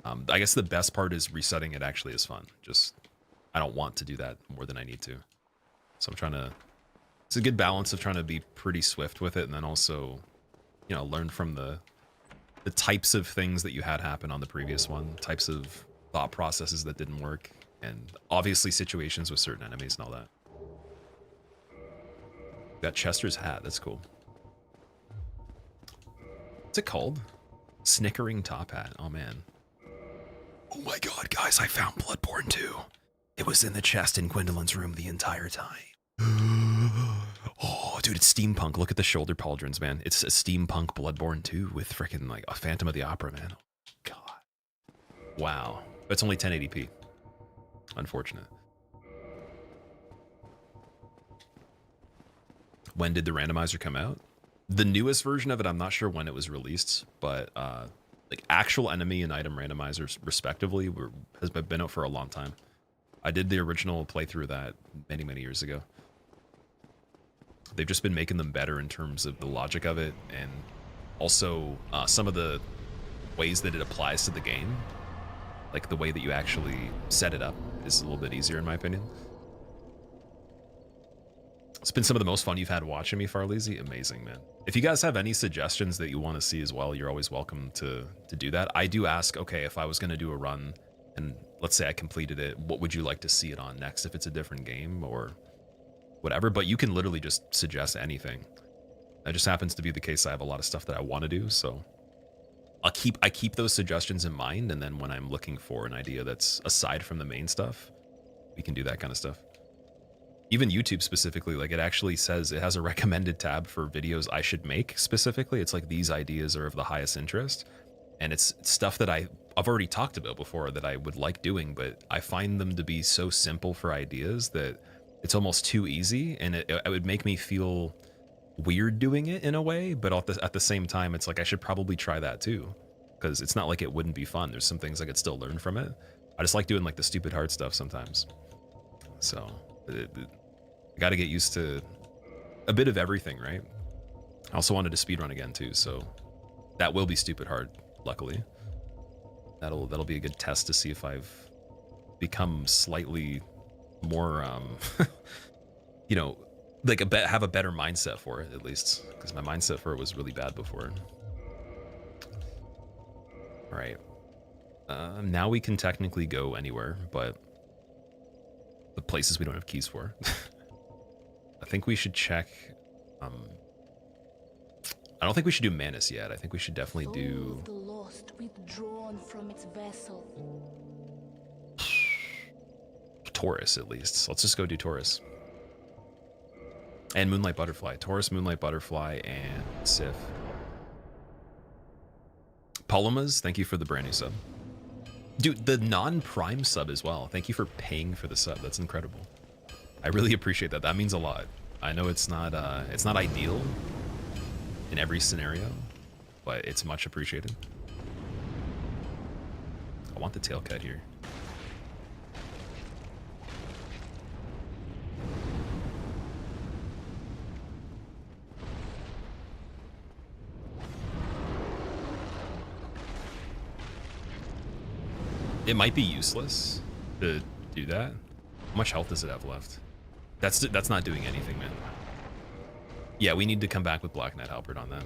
I guess the best part is resetting it actually is fun. Just, I don't want to do that more than I need to. So I'm trying to, it's a good balance of trying to be pretty swift with it and then also, you know, learn from the types of things that you had happen on the previous one, types of thought processes that didn't work, and obviously situations with certain enemies and all that. Got Chester's hat, that's cool. What's it called? Snickering top hat, oh man. Oh my god, guys, I found Bloodborne 2. It was in the chest in Gwendolyn's room the entire time. Oh, dude, it's steampunk. Look at the shoulder pauldrons, man. It's a steampunk Bloodborne 2 with freaking like a Phantom of the Opera, man. God. Wow. But it's only 1080p. Unfortunate. When did the randomizer come out? The newest version of it, I'm not sure when it was released, but like actual enemy and item randomizers respectively has been out for a long time. I did the original playthrough of that many years ago. They've just been making them better in terms of the logic of it, and also some of the ways that it applies to the game. Like the way that you actually set it up is a little bit easier in my opinion. It's been some of the most fun you've had watching me, Farleezy. Amazing, man. If you guys have any suggestions that you want to see as well, you're always welcome to do that. I do ask, okay, if I was going to do a run and let's say I completed it, what would you like to see it on next if it's a different game or whatever? But you can literally just suggest anything. That just happens to be the case. I have a lot of stuff that I want to do, so I keep those suggestions in mind, and then when I'm looking for an idea that's aside from the main stuff, we can do that kind of stuff. Even YouTube specifically, like it actually says it has a recommended tab for videos I should make specifically. It's like these ideas are of the highest interest. And it's stuff that I've already talked about before that I would like doing, but I find them to be so simple for ideas that it's almost too easy. And it would make me feel weird doing it in a way, but at the same time, it's like I should probably try that too. Because it's not like it wouldn't be fun. There's some things I could still learn from it. I just like doing like the stupid hard stuff sometimes. So I got to get used to a bit of everything, right? I also wanted to speedrun again too, so that will be stupid hard, luckily. That'll be a good test to see if I've become slightly more, you know, like have a better mindset for it at least, because my mindset for it was really bad before. All right. Now we can technically go anywhere, but the places we don't have keys for. I think we should check. I don't think we should do Manus yet. I think we should definitely do. Soul of the lost withdrawn from its vessel. Taurus, at least. So let's just go do Taurus. And Moonlight Butterfly. Taurus, Moonlight Butterfly, and Sif. Palomas, thank you for the brand new sub. Dude, the non-prime sub as well. Thank you for paying for the sub. That's incredible. I really appreciate that. That means a lot. I know it's not ideal in every scenario, but it's much appreciated. I want the tail cut here. It might be useless to do that. How much health does it have left? That's not doing anything, man. Yeah, we need to come back with Black Knight Halberd on that.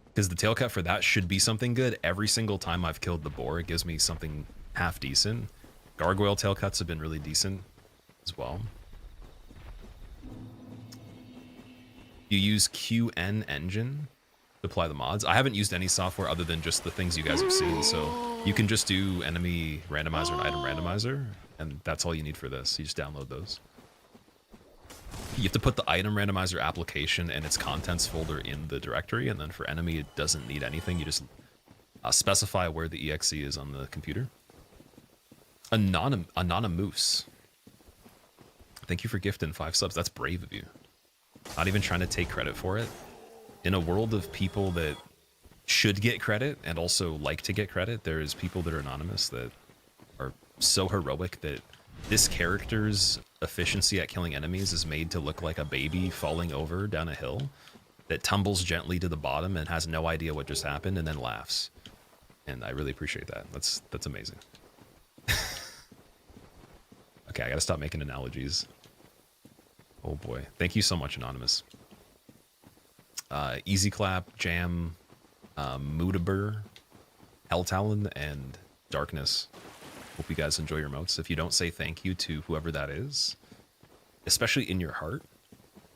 Because the tail cut for that should be something good. Every single time I've killed the boar, it gives me something half decent. Gargoyle tail cuts have been really decent as well. You use QN engine to apply the mods. I haven't used any software other than just the things you guys have seen, so you can just do enemy randomizer and item randomizer, and that's all you need for this. You just download those. You have to put the item randomizer application and its contents folder in the directory, and then for enemy it doesn't need anything. You just specify where the exe is on the computer. Anonymous. Thank you for gifting 5 subs. That's brave of you. Not even trying to take credit for it. In a world of people that should get credit and also like to get credit, there's people that are anonymous that are so heroic that this character's efficiency at killing enemies is made to look like a baby falling over down a hill that tumbles gently to the bottom and has no idea what just happened and then laughs. And I really appreciate that. That's amazing. Okay, I gotta stop making analogies. Oh boy. Thank you so much, Anonymous. Easy Clap, Jam, Moodaber, Helltalon, and Darkness. Hope you guys enjoy your emotes. If you don't say thank you to whoever that is, especially in your heart,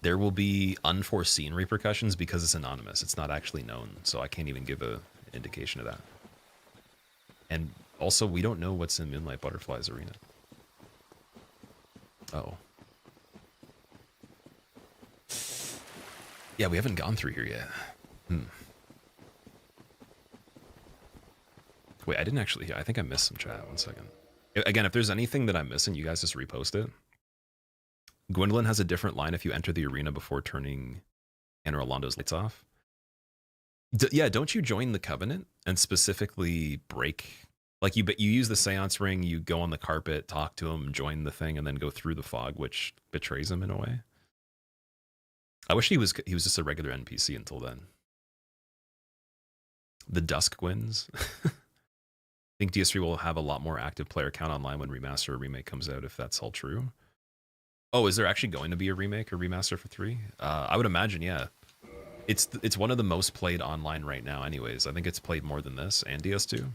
there will be unforeseen repercussions because it's anonymous. It's not actually known, so I can't even give an indication of that. And also, we don't know what's in Moonlight Butterfly's arena. Oh. Yeah, we haven't gone through here yet. Wait, I didn't actually. I think I missed some chat. 1 second. Again, if there's anything that I'm missing, you guys just repost it. Gwendolyn has a different line if you enter the arena before turning Anna Rolando's lights off. Yeah, don't you join the Covenant and specifically break? Like you use the Seance ring, you go on the carpet, talk to him, join the thing, and then go through the fog, which betrays him in a way. I wish he was just a regular NPC until then. The Dusk Gwens. I think DS3 will have a lot more active player count online when Remaster or Remake comes out, if that's all true. Oh, is there actually going to be a remake or remaster for 3? I would imagine, yeah. It's one of the most played online right now anyways. I think it's played more than this and DS2.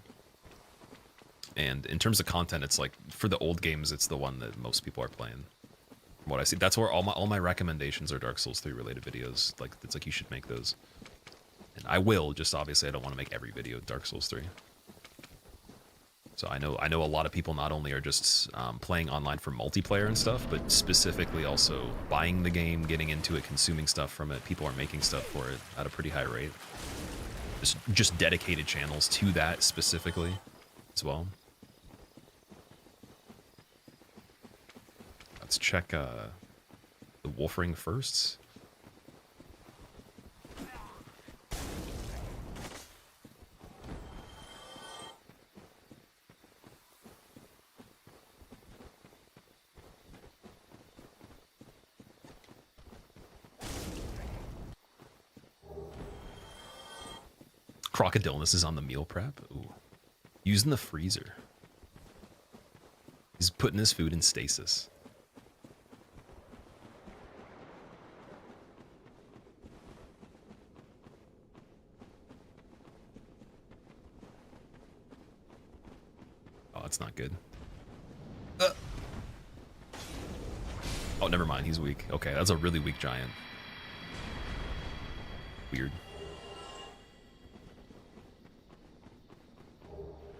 And in terms of content, it's like, for the old games, it's the one that most people are playing. From what I see, that's where all my recommendations are Dark Souls 3 related videos. Like, it's like you should make those. And I will, just obviously I don't want to make every video Dark Souls 3. So I know a lot of people not only are just playing online for multiplayer and stuff, but specifically also buying the game, getting into it, consuming stuff from it. People are making stuff for it at a pretty high rate. Just dedicated channels to that specifically as well. Let's check the Wolf Ring first. Crocodilness is on the meal prep. Ooh. Using the freezer. He's putting his food in stasis. that's not good. Oh, never mind. He's weak. Okay, that's a really weak giant. Weird.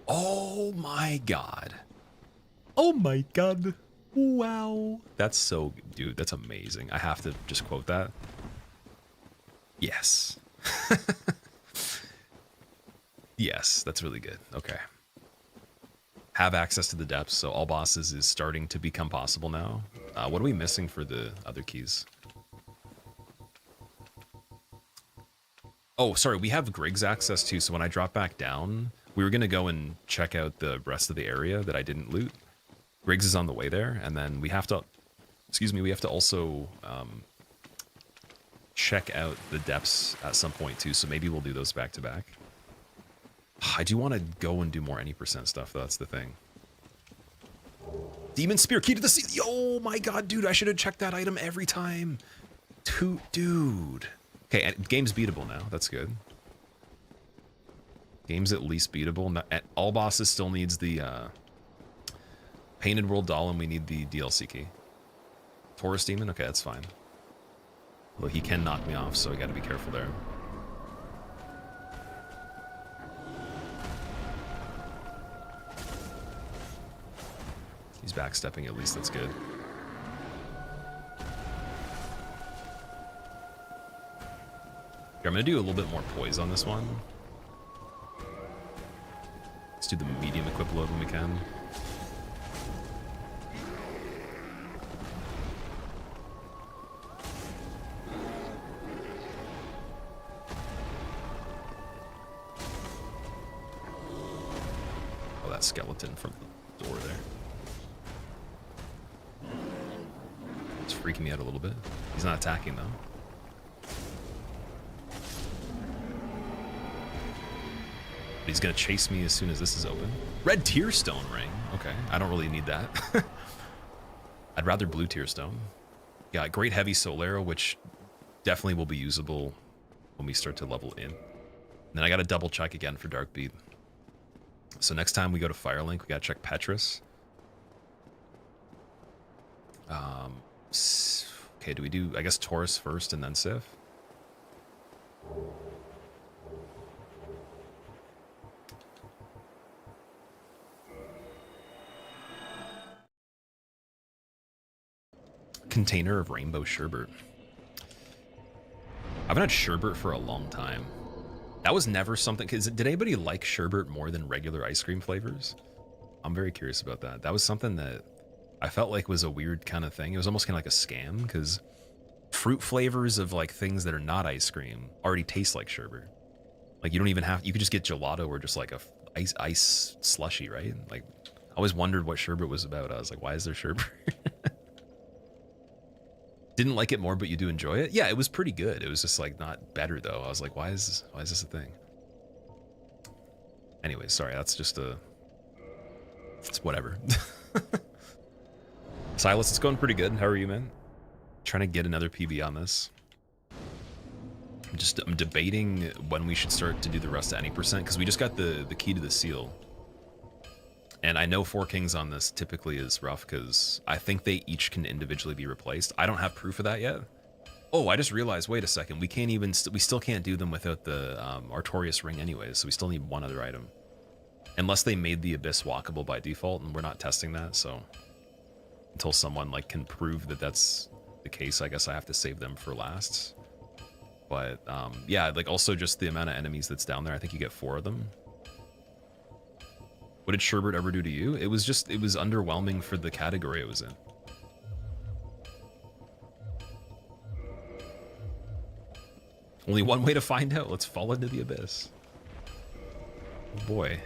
Oh my god. Oh my god. Wow. That's so... Dude, that's amazing. I have to just quote that. Yes. Yes, that's really good. Okay. Have access to the depths, so all bosses is starting to become possible now. What are we missing for the other keys? Oh, sorry, we have Griggs access too, so when I drop back down, we were going to go and check out the rest of the area that I didn't loot. Griggs is on the way there, and then we have to... Excuse me, we have to also check out the depths at some point too, so maybe we'll do those back to back. I do want to go and do more any percent stuff, though. That's the thing. Demon Spear, key to the sea. Oh my god, dude. I should have checked that item every time. Dude. Okay, and game's beatable now. That's good. Game's at least beatable. All bosses still needs the Painted World Doll, and we need the DLC key. Taurus Demon? Okay, that's fine. Well, he can knock me off, so I gotta be careful there. He's backstepping, at least that's good. Here, I'm gonna do a little bit more poise on this one. Let's do the medium equip load when we can. Oh, that skeleton from the door there. It's freaking me out a little bit. He's not attacking, though. But he's going to chase me as soon as this is open. Red Tearstone ring. Okay, I don't really need that. I'd rather blue Tearstone. Yeah, great heavy soul arrow, which definitely will be usable when we start to level in. And then I got to double check again for Dark Bead. So next time we go to Firelink, we got to check Petrus. Okay, do we do, I guess, Taurus first and then Sif? Container of rainbow sherbet. I haven't had sherbet for a long time. That was never something, because did anybody like sherbet more than regular ice cream flavors? I'm very curious about that. That was something that I felt like was a weird kind of thing. It was almost kind of like a scam, because fruit flavors of like things that are not ice cream already taste like sherbet. Like you don't even have, you could just get gelato or just like a ice slushy, right? Like I always wondered what sherbet was about. I was like, why is there sherbet? Didn't like it more, but you do enjoy it. Yeah, it was pretty good. It was just like not better though. I was like, why is this a thing? Anyways, sorry, that's just it's whatever. Silas, it's going pretty good. How are you, man? Trying to get another PB on this. I'm debating when we should start to do the rest of any percent, because we just got the key to the seal. And I know 4 kings on this typically is rough, because I think they each can individually be replaced. I don't have proof of that yet. Oh, I just realized, wait a second, we can't even, we still can't do them without the Artorias ring anyways, so we still need one other item. Unless they made the Abyss walkable by default, and we're not testing that, so until someone like can prove that that's the case, I guess I have to save them for last. But yeah, like also just the amount of enemies that's down there, I think you get 4 of them. What did sherbet ever do to you? It was just, it was underwhelming for the category it was in. Only one way to find out. Let's fall into the abyss. Oh boy.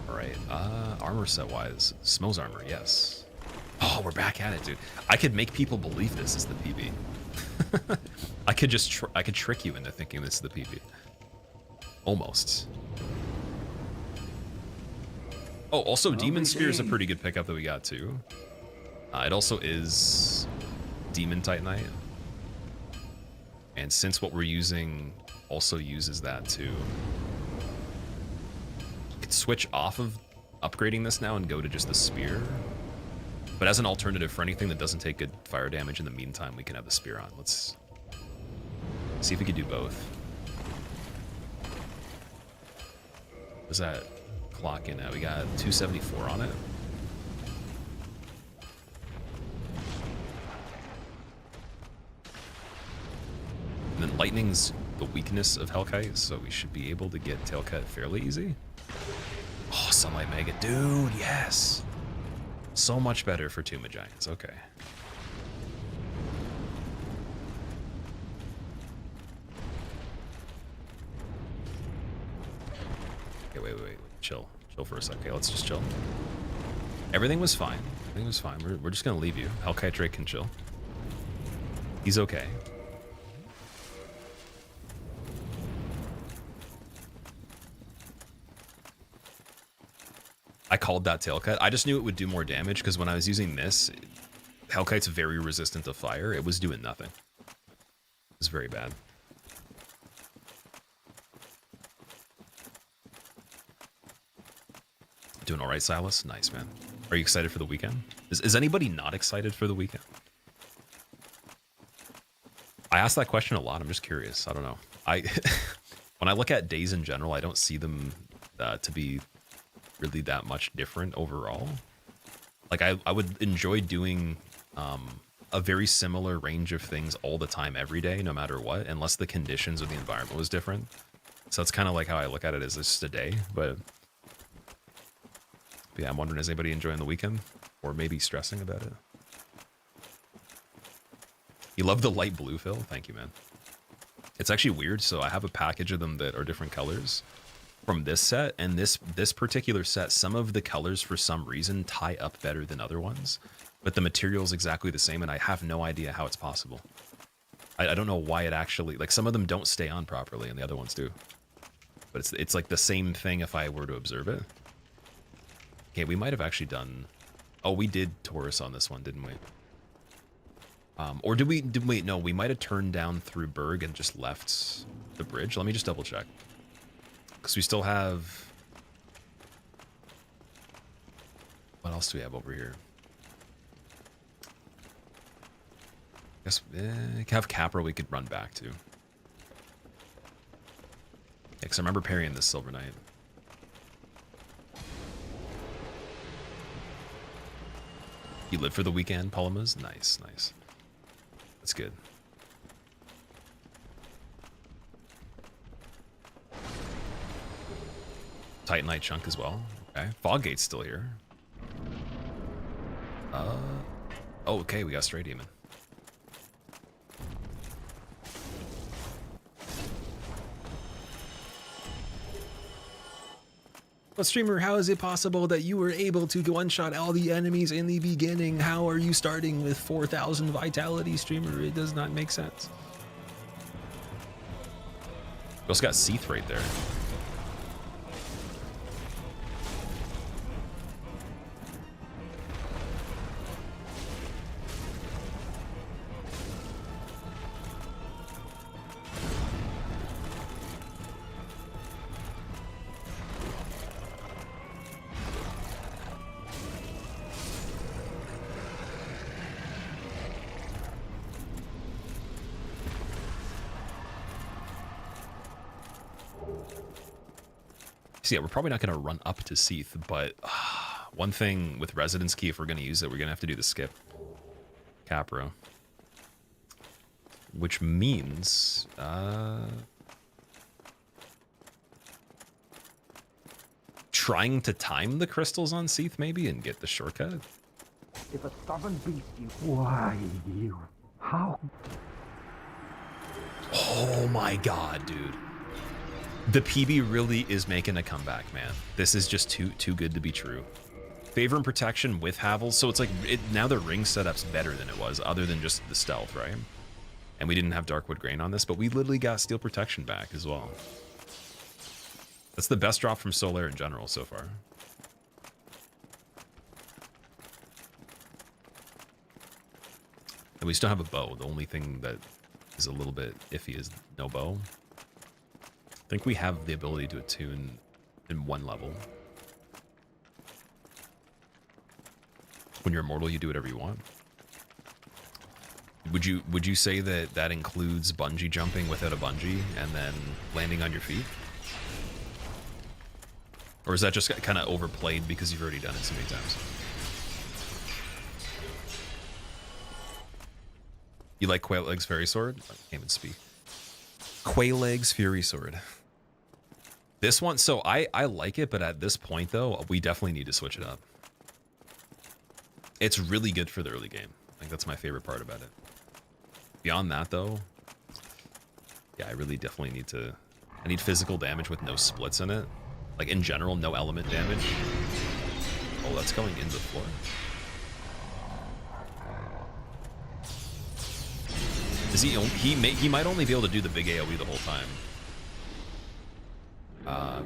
Alright, armor set wise. Smo's armor, yes. Oh, we're back at it, dude. I could make people believe this is the PB. I could just I could trick you into thinking this is the PB. Almost. Oh, also Demon Spear is a pretty good pickup that we got too. It also is Demon Titanite. And since what we're using also uses that too, you could switch off of upgrading this now and go to just the spear. But as an alternative for anything that doesn't take good fire damage in the meantime, we can have the spear on. Let's see if we can do both. What's that clock in at? We got 274 on it. And then lightning's the weakness of Hellkite, so we should be able to get Tailcut fairly easy. Oh, Sunlight Mega, dude, yes! So much better for Tomb of Giants, okay. Okay, wait, chill for a sec. Okay, let's just chill. Everything was fine, we're just gonna leave you. Hellkite Drake can chill. He's okay. I called that Tailcut. I just knew it would do more damage because when I was using this, Hellkite's very resistant to fire. It was doing nothing. It was very bad. Doing all right, Silas? Nice, man. Are you excited for the weekend? Is anybody not excited for the weekend? I ask that question a lot. I'm just curious. I don't know. When I look at days in general, I don't see them to be really that much different overall. Like I would enjoy doing a very similar range of things all the time every day, no matter what, unless the conditions or the environment was different. So that's kind of like how I look at it, as just a day. But yeah, I'm wondering, is anybody enjoying the weekend or maybe stressing about it? You love the light blue, Phil? Thank you, man. It's actually weird. So I have a package of them that are different colors from this set, and this particular set, some of the colors for some reason tie up better than other ones, but the material is exactly the same, and I have no idea how it's possible. I don't know why it actually, like, some of them don't stay on properly and the other ones do, but it's like the same thing if I were to observe it. Okay, we might have actually done, oh, we did Taurus on this one, didn't we? Or did we wait, no, we might have turned down through Berg and just left the bridge. Let me just double check. Because we still have... What else do we have over here? I guess have Capra we could run back to. Yeah, because I remember parrying this Silver Knight. You live for the weekend, Palamas? Nice, nice. That's good. Titanite chunk as well. Okay. Foggate's still here. Oh, okay, we got Stray Demon. But streamer, how is it possible that you were able to one-shot all the enemies in the beginning? How are you starting with 4,000 vitality, streamer? It does not make sense. We also got Seath right there. So yeah, we're probably not going to run up to Seath, but one thing with Residence Key, if we're going to use it, we're going to have to do the skip Capra. Which means... trying to time the crystals on Seath, maybe, and get the shortcut? If a stubborn beast you... Why, you... How... Oh my god, dude. The PB really is making a comeback, man. This is just too good to be true. Favor and protection with Havels, so it's like now the ring setup's better than it was, other than just the stealth, right? And we didn't have Darkwood Grain on this, but we literally got Steel Protection back as well. That's the best drop from Solaire in general so far. And we still have a bow, the only thing that is a little bit iffy as no bow. I think we have the ability to attune in one level. When you're immortal, you do whatever you want. Would you say that that includes bungee jumping without a bungee and then landing on your feet? Or is that just kind of overplayed because you've already done it so many times? You like Quail-Legs Fairy Sword? I can't even speak. Quail-Legs Fury Sword. This one, so I like it, but at this point though, we definitely need to switch it up. It's really good for the early game. I think that's my favorite part about it. Beyond that though, yeah, I really definitely need to, I need physical damage with no splits in it. Like in general, no element damage. Oh, that's going into the floor. Is he might only be able to do the big AoE the whole time.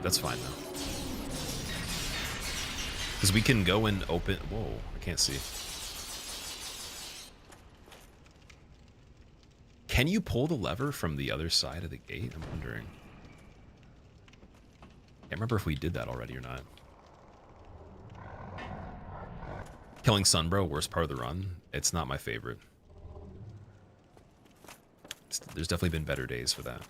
That's fine though. Because we can go and open, whoa, I can't see. Can you pull the lever from the other side of the gate? I'm wondering. Can't remember if we did that already or not. Killing Sunbro, worst part of the run. It's not my favorite. There's definitely been better days for that.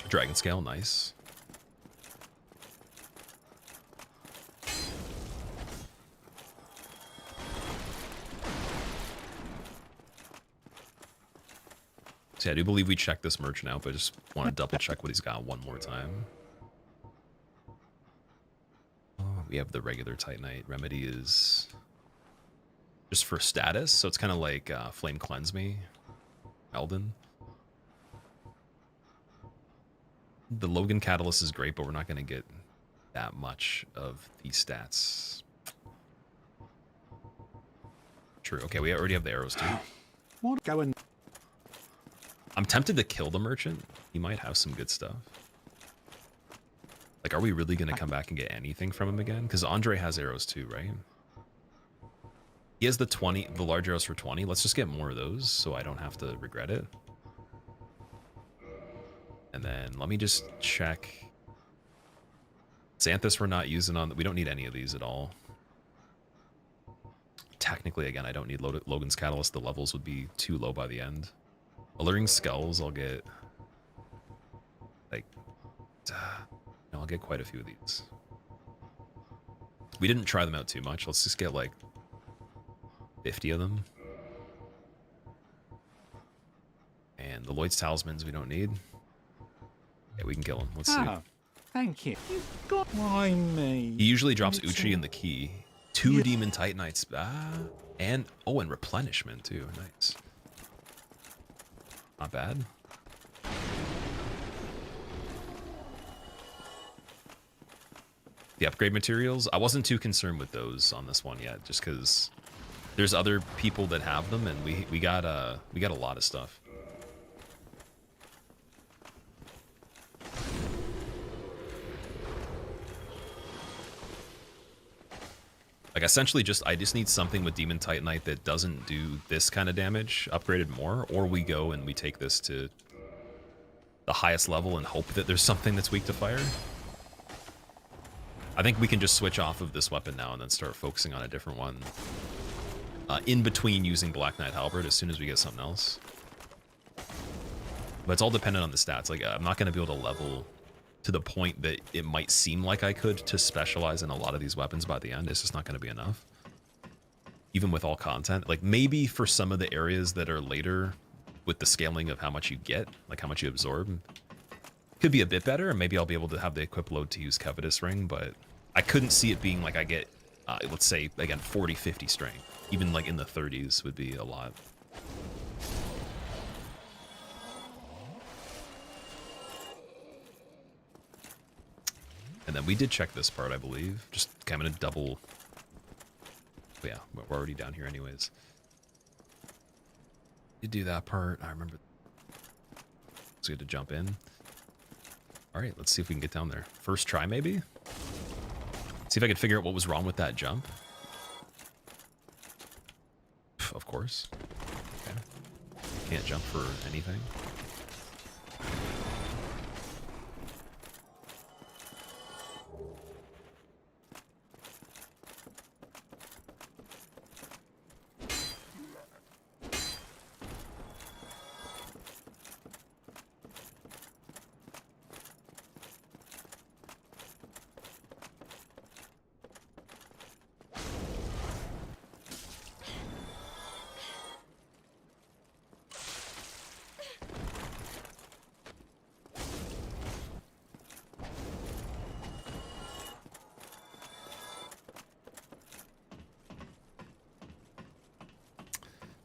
Dragon scale, nice. See, I do believe we checked this merchant out, but I just want to double check what he's got one more time. Oh, we have the regular Titanite. Remedy is just for status, so it's kind of like Flame Cleanse Me, Elden. The Logan Catalyst is great, but we're not going to get that much of these stats. True. Okay, we already have the arrows too. What going? I'm tempted to kill the merchant. He might have some good stuff. Like, are we really going to come back and get anything from him again? Because Andre has arrows too, right? He has the large arrows for 20. Let's just get more of those so I don't have to regret it. And then let me just check. Xanthus we're not using on. We don't need any of these at all. Technically, again, I don't need Logan's Catalyst. The levels would be too low by the end. Alluring Skulls, I'll get like, I'll get quite a few of these. We didn't try them out too much. Let's just get like 50 of them. And the Lloyd's Talismans we don't need. Yeah, we can kill him. Let's see. Thank you. You've got why me? He usually drops Uchi in the key. 2 Demon Titanites. And replenishment too. Nice. Not bad. The upgrade materials, I wasn't too concerned with those on this one yet, just because there's other people that have them, and we got a lot of stuff. Like, essentially, I just need something with Demon Titanite that doesn't do this kind of damage, upgraded more, or we go and we take this to the highest level and hope that there's something that's weak to fire. I think we can just switch off of this weapon now and then start focusing on a different one. In between using Black Knight Halberd as soon as we get something else. But it's all dependent on the stats. Like, I'm not going to be able to level to the point that it might seem like I could to specialize in a lot of these weapons by the end. It's just not going to be enough. Even with all content. Like, maybe for some of the areas that are later with the scaling of how much you get, like how much you absorb, could be a bit better, and maybe I'll be able to have the equip load to use Covetous Ring, but I couldn't see it being like I get, let's say, again, 40, 50 strength. Even like in the 30s would be a lot. And then we did check this part, I believe. Just kind of double But yeah, we're already down here anyways. You do that part. I remember. So we had to jump in. All right, let's see if we can get down there. First try, maybe? See if I could figure out what was wrong with that jump. Of course. Okay. Can't jump for anything.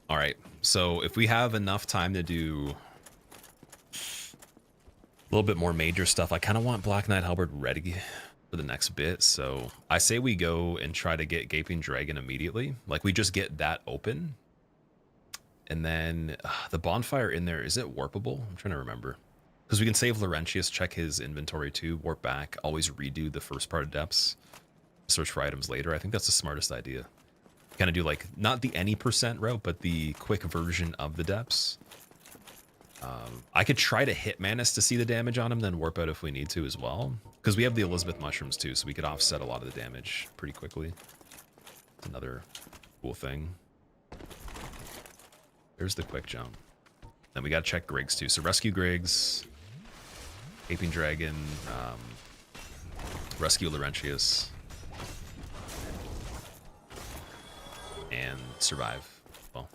All right, so if we have enough time to do a little bit more major stuff, I kind of want Black Knight Halberd ready for the next bit. So I say we go and try to get Gaping Dragon immediately. Like we just get that open. And then the bonfire in there, is it warpable? I'm trying to remember. Because we can save Laurentius, check his inventory too, warp back, always redo the first part of depths, search for items later. I think that's the smartest idea. Kind of do like, not the any % route, but the quick version of the depths. I could try to hit Manus to see the damage on him, then warp out if we need to as well. Because we have the Elizabeth mushrooms too, so we could offset a lot of the damage pretty quickly. It's another cool thing. There's the quick jump. Then we gotta check Griggs too. So rescue Griggs, Gaping Dragon, rescue Laurentius, and survive. Well.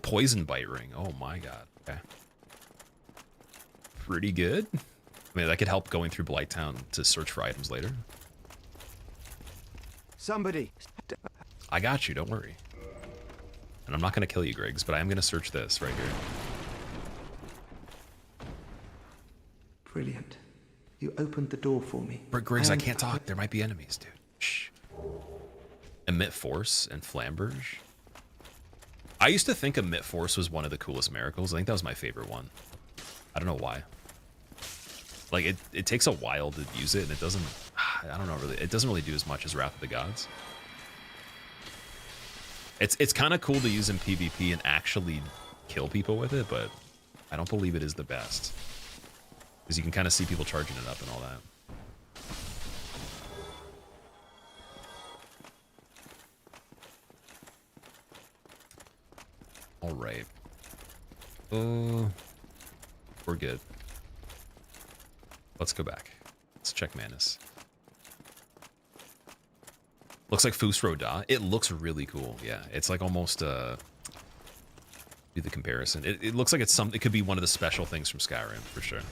Poison bite ring. Oh my god. Okay. Pretty good. I mean, that could help going through Blighttown to search for items later. Somebody. I got you. Don't worry. And I'm not going to kill you, Griggs, but I am going to search this right here. Brilliant. You opened the door for me. But Griggs, I can't talk. There might be enemies, dude. Shh. Emit Force and Flamberge. I used to think Emit Force was one of the coolest miracles. I think that was my favorite one. I don't know why. Like, it takes a while to use it, and it doesn't... I don't know, really. It doesn't really do as much as Wrath of the Gods. It's kind of cool to use in PvP and actually kill people with it, but I don't believe it is the best. Because you can kind of see people charging it up and all that. All right. We're good. Let's go back. Let's check Manus. Looks like Fus Roda. It looks really cool. Yeah, it's like almost do the comparison. It looks like it's some. It could be one of the special things from Skyrim for sure,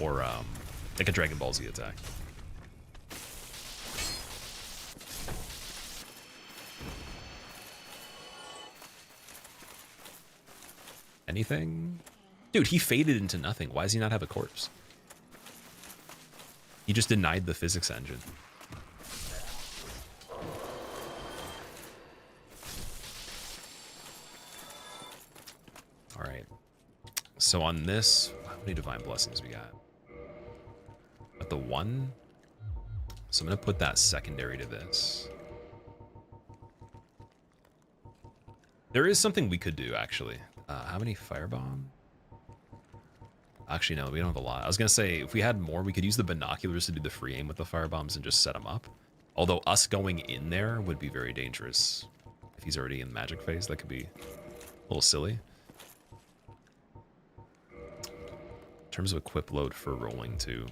or like a Dragon Ball Z attack. Anything? Dude, he faded into nothing. Why does he not have a corpse? He just denied the physics engine. All right. So on this, how many divine blessings we got? At the 1. So I'm going to put that secondary to this. There is something we could do, actually. How many firebomb? Actually, no, we don't have a lot. I was going to say, if we had more, we could use the binoculars to do the free aim with the firebombs and just set them up. Although us going in there would be very dangerous. If he's already in magic phase, that could be a little silly. In terms of equip load for rolling, too.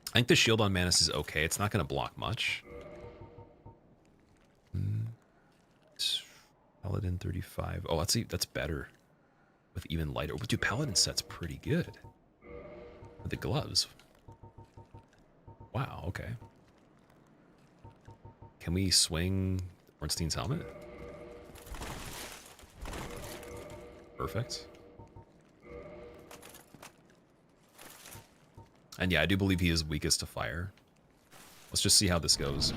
I think the shield on Manus is okay. It's not going to block much. Paladin 35. Oh, that's better. With even lighter. But dude, Paladin set's pretty good. With the gloves. Wow, okay. Can we swing Ornstein's helmet? Perfect. And yeah, I do believe he is weakest to fire. Let's just see how this goes.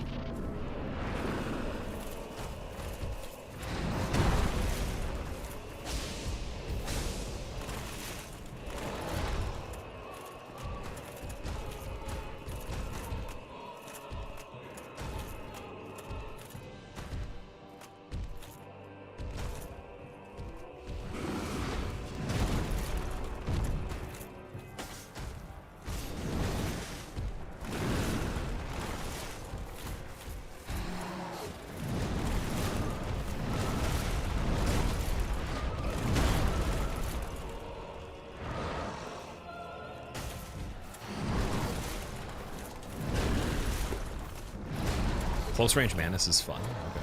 Close range Manus is fun. Okay.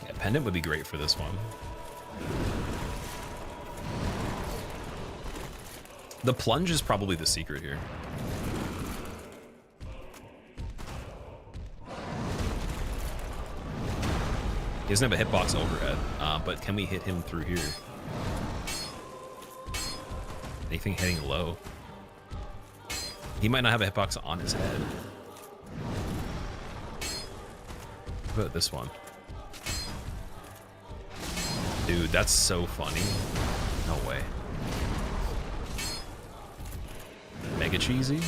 Yeah, Pendant would be great for this one. The plunge is probably the secret here. He doesn't have a hitbox overhead, but can we hit him through here? Anything hitting low? He might not have a hitbox on his head. What about this one? Dude, that's so funny. No way. Mega cheesy.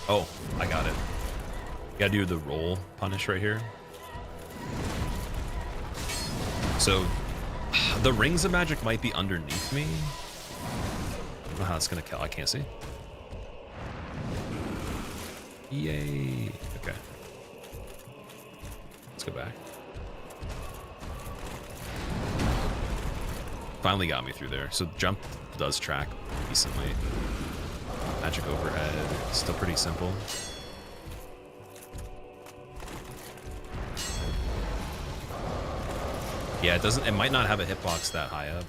Oh, I got it. Gotta do the roll punish right here. So the rings of magic might be underneath me. I don't know how it's gonna kill. I can't see. Yay. Okay. Let's go back. Finally got me through there. So jump does track decently. Magic overhead. Still pretty simple. Yeah, it might not have a hitbox that high up.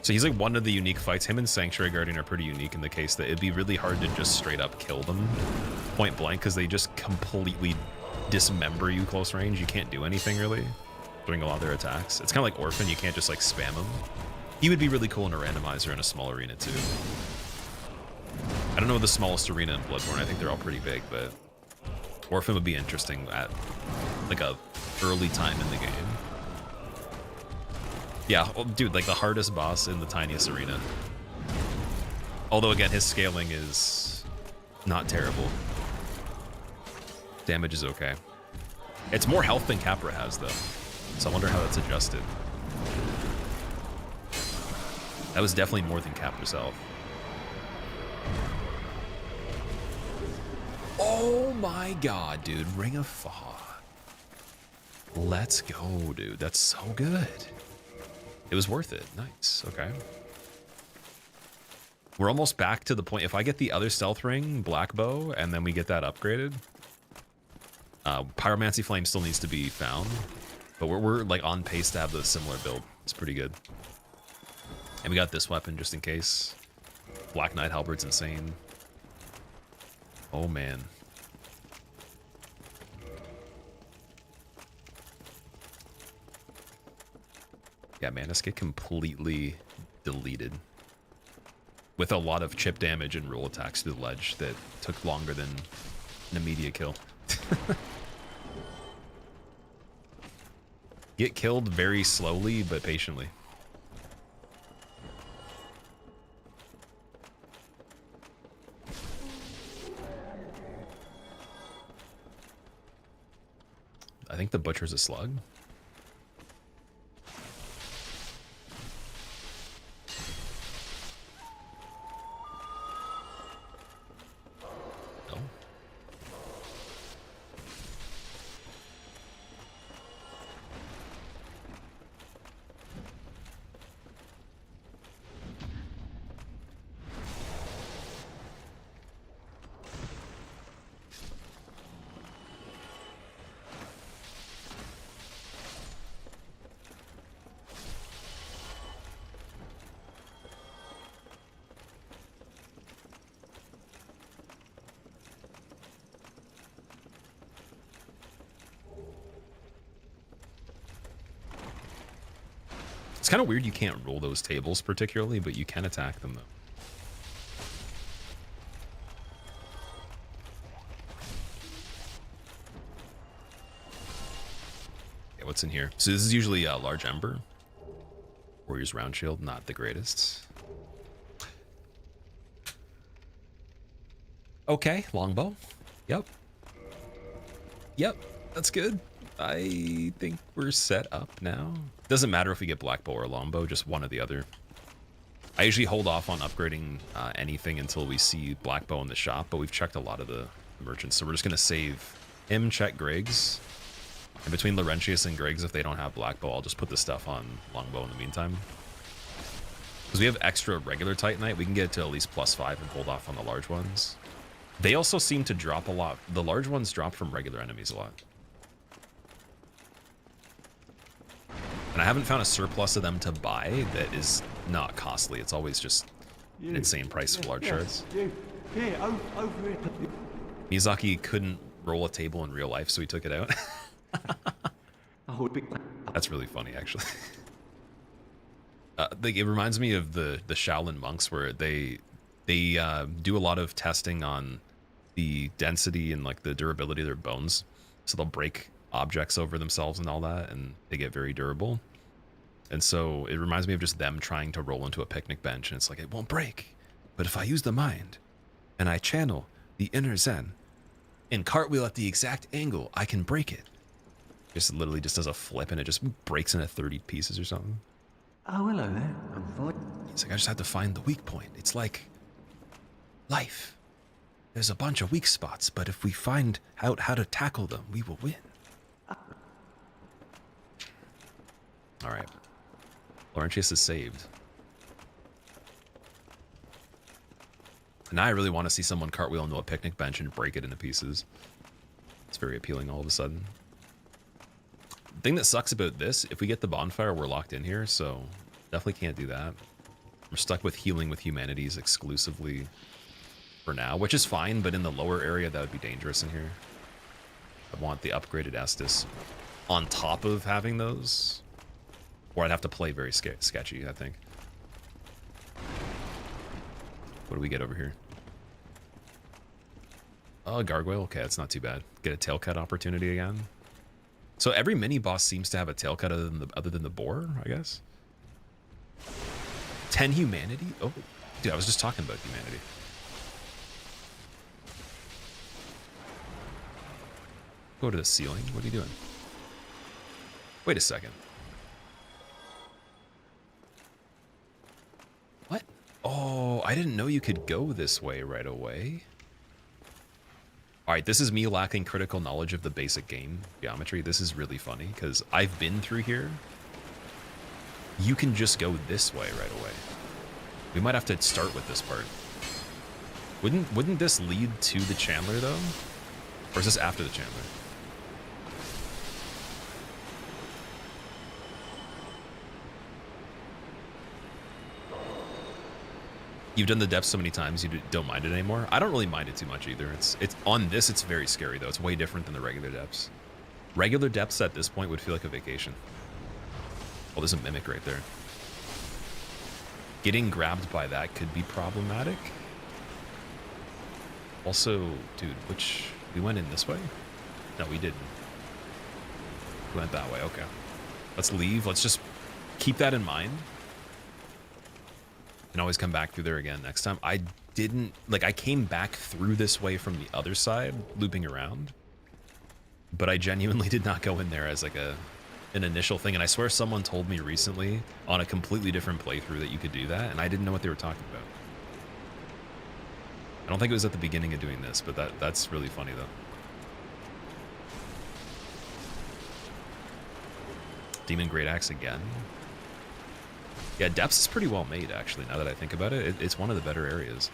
So he's like one of the unique fights. Him and Sanctuary Guardian are pretty unique in the case that it'd be really hard to just straight up kill them point blank because they just completely dismember you close range. You can't do anything really during a lot of their attacks. It's kind of like Orphan. You can't just like spam him. He would be really cool in a randomizer in a small arena too. I don't know the smallest arena in Bloodborne. I think they're all pretty big, but Orphan would be interesting at like a early time in the game. Yeah, well, dude, like the hardest boss in the tiniest arena. Although, again, his scaling is not terrible. Damage is okay. It's more health than Capra has, though. So I wonder how that's adjusted. That was definitely more than Capra's health. Oh my god, dude. Ring of Fog. Let's go, dude. That's so good. It was worth it. Nice. Okay. We're almost back to the point. If I get the other stealth ring, Black Bow, and then we get that upgraded. Pyromancy Flame still needs to be found. But we're like on pace to have the similar build. It's pretty good. And we got this weapon just in case. Black Knight Halberd's insane. Oh man. Yeah, Manus get completely deleted. With a lot of chip damage and roll attacks to the ledge that took longer than an immediate kill. Get killed very slowly, but patiently. I think the butcher's a slug. It's kind of weird you can't roll those tables particularly, but you can attack them though. Okay, what's in here? So this is usually a large ember. Warrior's round shield, not the greatest. Okay, longbow. Yep. Yep, that's good. I think we're set up now. Doesn't matter if we get black bow or longbow, just one or the other. I usually hold off on upgrading anything until we see black bow in the shop, but we've checked a lot of the merchants, so we're just gonna save him, check Griggs, and between Laurentius and Griggs, if they don't have black bow, I'll just put the stuff on longbow in the meantime. Because we have extra regular Titanite, we can get it to at least +5 and hold off on the large ones. They also seem to drop a lot. The large ones drop from regular enemies a lot. And I haven't found a surplus of them to buy that is not costly. It's always just an insane price for large shards. Over here. Miyazaki couldn't roll a table in real life, so he took it out. That's really funny, actually. It reminds me of the Shaolin monks, where they do a lot of testing on the density and like the durability of their bones. So they'll break objects over themselves and all that, and they get very durable. And so it reminds me of just them trying to roll into a picnic bench, and it's like, it won't break, but if I use the mind and I channel the inner zen and cartwheel at the exact angle, I can break it. Just literally just does a flip and it just breaks into 30 pieces or something. Oh, hello there. I'm fine. It's like, I just have to find the weak point. It's like life. There's a bunch of weak spots, but if we find out how to tackle them, we will win. All right. Laurentius is saved. And now I really want to see someone cartwheel into a picnic bench and break it into pieces. It's very appealing all of a sudden. The thing that sucks about this, if we get the bonfire, we're locked in here, so definitely can't do that. We're stuck with healing with humanities exclusively for now, which is fine, but in the lower area, that would be dangerous in here. I want the upgraded Estus on top of having those, or I'd have to play very sketchy, I think. What do we get over here? Oh, gargoyle. Okay, that's not too bad. Get a tail cut opportunity again. So every mini boss seems to have a tail cut other than the boar, I guess. 10 humanity? Oh, dude, I was just talking about humanity. Go to the ceiling. What are you doing? Wait a second. What? Oh, I didn't know you could go this way right away. All right, this is me lacking critical knowledge of the basic game geometry. This is really funny because I've been through here. You can just go this way right away. We might have to start with this part. Wouldn't this lead to the Chandler though? Or is this after the Chandler? You've done the depths so many times you don't mind it anymore. I don't really mind it too much either. It's on this, it's very scary though. It's way different than the regular depths. Regular depths at this point would feel like a vacation. Oh, there's a mimic right there. Getting grabbed by that could be problematic. Also, dude, we went in this way? No, we didn't. We went that way, okay. Let's leave. Let's just keep that in mind. And always come back through there again next time. I didn't, like, I came back through this way from the other side, looping around. But I genuinely did not go in there as like an initial thing. And I swear someone told me recently on a completely different playthrough that you could do that. And I didn't know what they were talking about. I don't think it was at the beginning of doing this, but that's really funny though. Demon Great Axe again. Yeah, Depths is pretty well made, actually, now that I think about it. It's one of the better areas.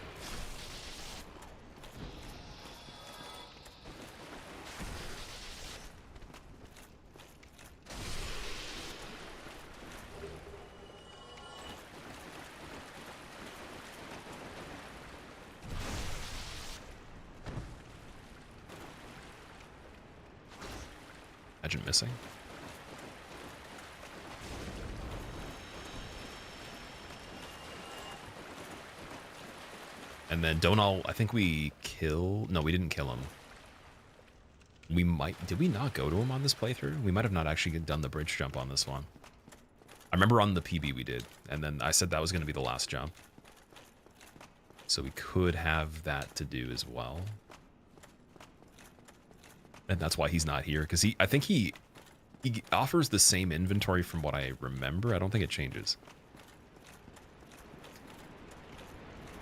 Imagine missing. And then I think we no, we didn't kill him. Did we not go to him on this playthrough? We might have not actually done the bridge jump on this one. I remember on the PB we did, and then I said that was going to be the last jump. So we could have that to do as well. And that's why he's not here, because I think he offers the same inventory from what I remember. I don't think it changes.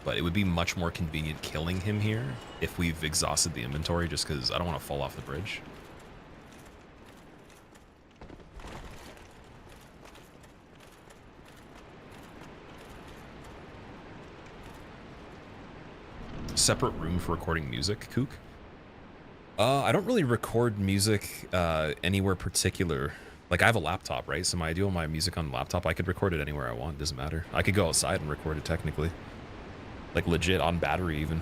But it would be much more convenient killing him here if we've exhausted the inventory, just because I don't want to fall off the bridge. Separate room for recording music, Kook? I don't really record music anywhere particular. Like, I have a laptop, right? So I do all my music on the laptop. I could record it anywhere I want. It doesn't matter. I could go outside and record it technically. Like, legit, on battery even.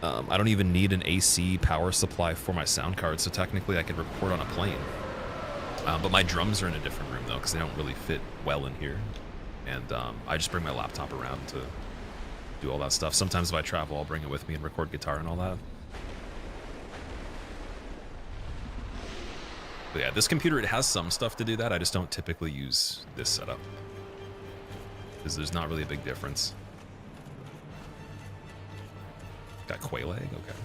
I don't even need an AC power supply for my sound card, so technically I could record on a plane. But my drums are in a different room, though, because they don't really fit well in here. And I just bring my laptop around to do all that stuff. Sometimes if I travel, I'll bring it with me and record guitar and all that. But yeah, this computer, it has some stuff to do that. I just don't typically use this setup, because there's not really a big difference. Got quail egg? Okay.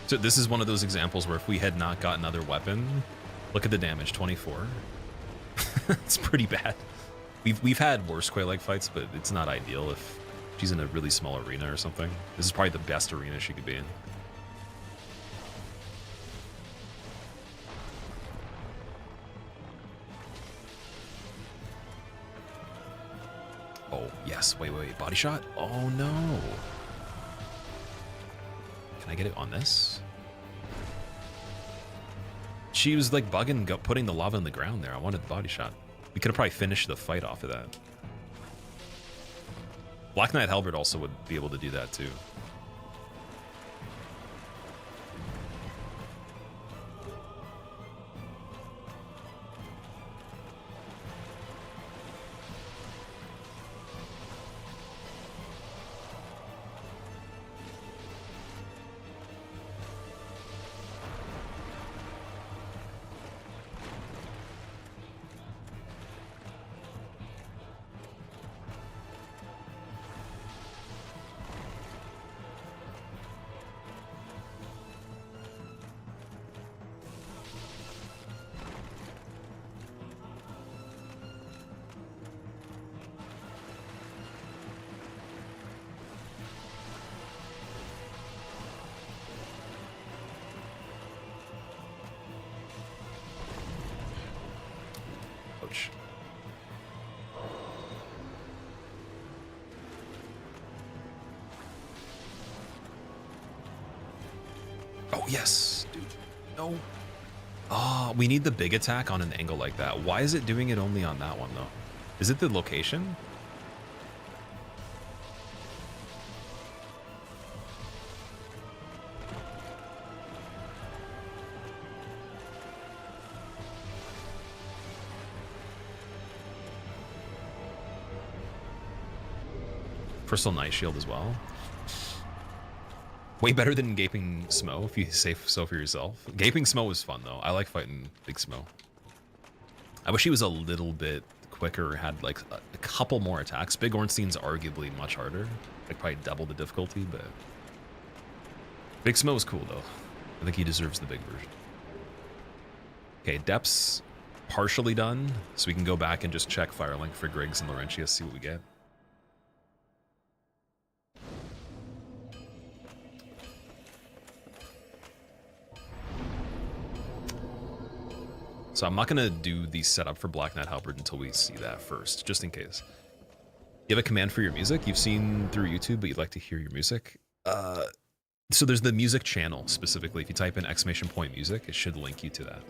So this is one of those examples where if we had not got another weapon, look at the damage, 24. It's pretty bad. We've had worse Quail Egg fights, but it's not ideal if she's in a really small arena or something. This is probably the best arena she could be in. Oh, yes. Wait. Body shot? Oh, no. Can I get it on this? She was like bugging, putting the lava in the ground there. I wanted the body shot. We could have probably finished the fight off of that. Black Knight Halberd also would be able to do that too. No, yes, dude. No. Oh, we need the big attack on an angle like that. Why is it doing it only on that one, though? Is it the location? Crystal Night Shield as well. Way better than Gaping Smo, if you say so for yourself. Gaping Smo was fun, though. I like fighting Big Smo. I wish he was a little bit quicker, had like a couple more attacks. Big Ornstein's arguably much harder. Like probably double the difficulty, but... Big Smo is cool, though. I think he deserves the big version. Okay, Depth's partially done, so we can go back and just check Firelink for Griggs and Laurentius, see what we get. So I'm not going to do the setup for Black Knight Halberd until we see that first, just in case. You have a command for your music you've seen through YouTube, but you'd like to hear your music. So there's the music channel specifically. If you type in !music, it should link you to that.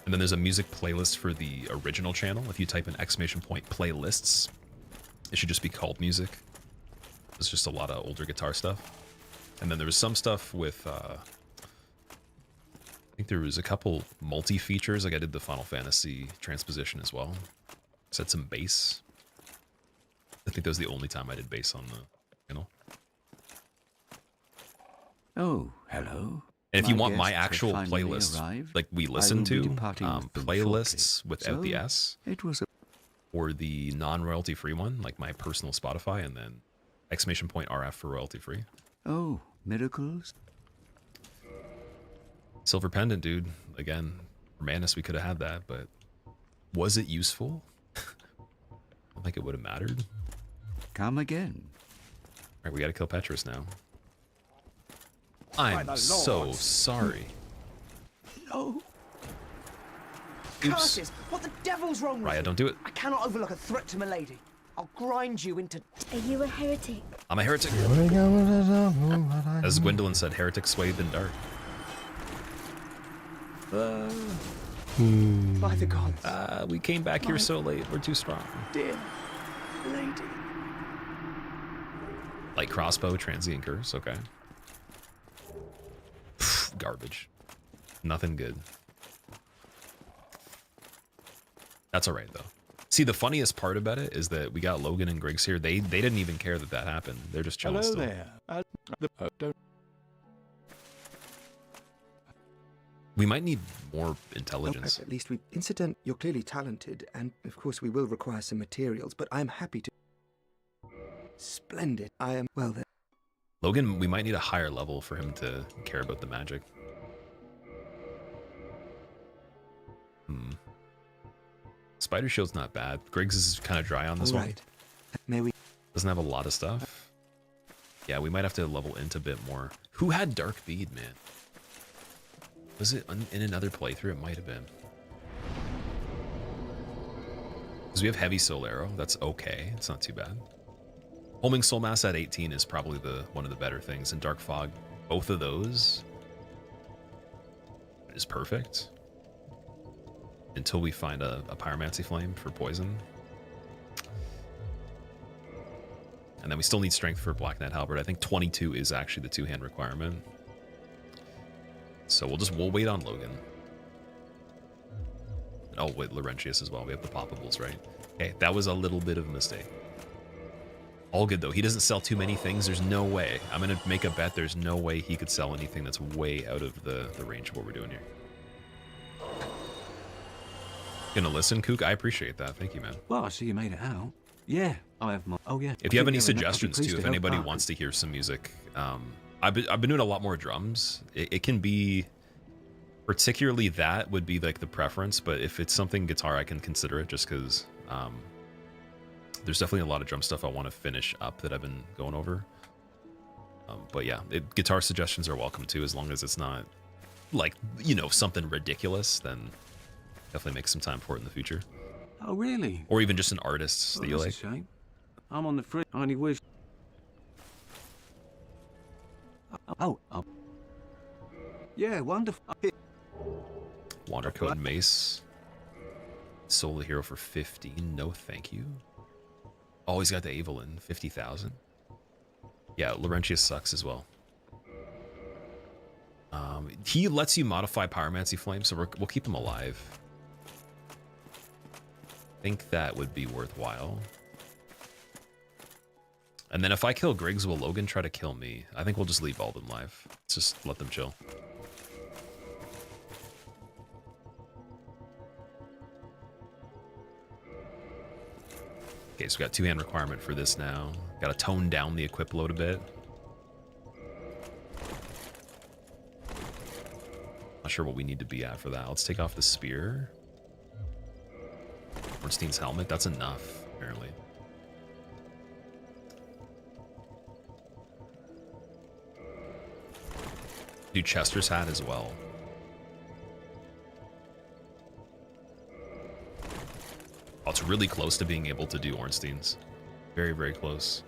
And then there's a music playlist for the original channel. If you type in !playlists, it should just be called music. It's just a lot of older guitar stuff. And then there was some stuff with... I think there was a couple multi-features, like I did the Final Fantasy transposition as well. Said some bass. I think that was the only time I did bass on the channel. Oh, hello. And if you want my actual playlist, like we listen to, playlists without the S, or the non-royalty free one, like my personal Spotify, and then !RF for royalty free. Oh, miracles. Silver Pendant, dude. Again, for Manus, we could have had that, but was it useful? I don't think it would have mattered. Come again. All right, we got to kill Petrus now. I'm so sorry. No. Oops. Curses! What the devil's wrong with Raya, you? don't do it. I cannot overlook a threat to milady. I'll grind you into... Are you a heretic? I'm a heretic. As Gwendolyn said, heretic swathed in dark. By the gods. We came back here so late. We're too strong. Dear lady. Light crossbow, transient curse. Okay. Garbage. Nothing good. That's all right, though. See, the funniest part about it is that we got Logan and Griggs here. They didn't even care that that happened. They're just chilling still. Hello there. We might need more intelligence. At least incident, you're clearly talented, and of course we will require some materials, but I'm happy to... Splendid. I am... Well then. Logan, we might need a higher level for him to care about the magic. Spider Shield's not bad. Griggs is kind of dry on this one. May we... Doesn't have a lot of stuff. Yeah, we might have to level into a bit more. Who had Dark Bead, man? Was it in another playthrough? It might have been. Because we have Heavy Soul Arrow. That's okay. It's not too bad. Homing Soul Mass at 18 is probably one of the better things. And Dark Fog, both of those is perfect. Until we find a Pyromancy Flame for poison. And then we still need strength for Black Knight Halberd. I think 22 is actually the two-hand requirement. So we'll wait on Logan. Oh, wait, Laurentius as well. We have the poppables, right? Okay, that was a little bit of a mistake. All good, though. He doesn't sell too many things. There's no way. I'm going to make a bet there's no way he could sell anything that's way out of the range of what we're doing here. Gonna listen, Kook? I appreciate that. Thank you, man. Well, I see you made it out. Yeah, I have my... Oh, yeah. If you have any suggestions, too, if anybody wants to hear some music, I've been doing a lot more drums. It can be... Particularly that would be like the preference, but if it's something guitar, I can consider it just because there's definitely a lot of drum stuff I want to finish up that I've been going over. But yeah, guitar suggestions are welcome too, as long as it's not like, you know, something ridiculous, then definitely make some time for it in the future. Oh, really? Or even just an artist that you like. A shame. I'm on the fridge. I only wish... Yeah, wonderful. Wander Code Mace. Soul the Hero for 15. No, thank you. Oh, he's got the Evelyn. 50,000. Yeah, Laurentius sucks as well. He lets you modify Pyromancy Flame, so we'll keep him alive. I think that would be worthwhile. And then if I kill Griggs, will Logan try to kill me? I think we'll just leave all of them live. Let's just let them chill. Okay, so we got 2-hand requirement for this now. Got to tone down the equip load a bit. Not sure what we need to be at for that. Let's take off the spear. Ornstein's helmet. That's enough, apparently. Do Chester's hat as well. Oh, it's really close to being able to do Ornstein's. Very, very close.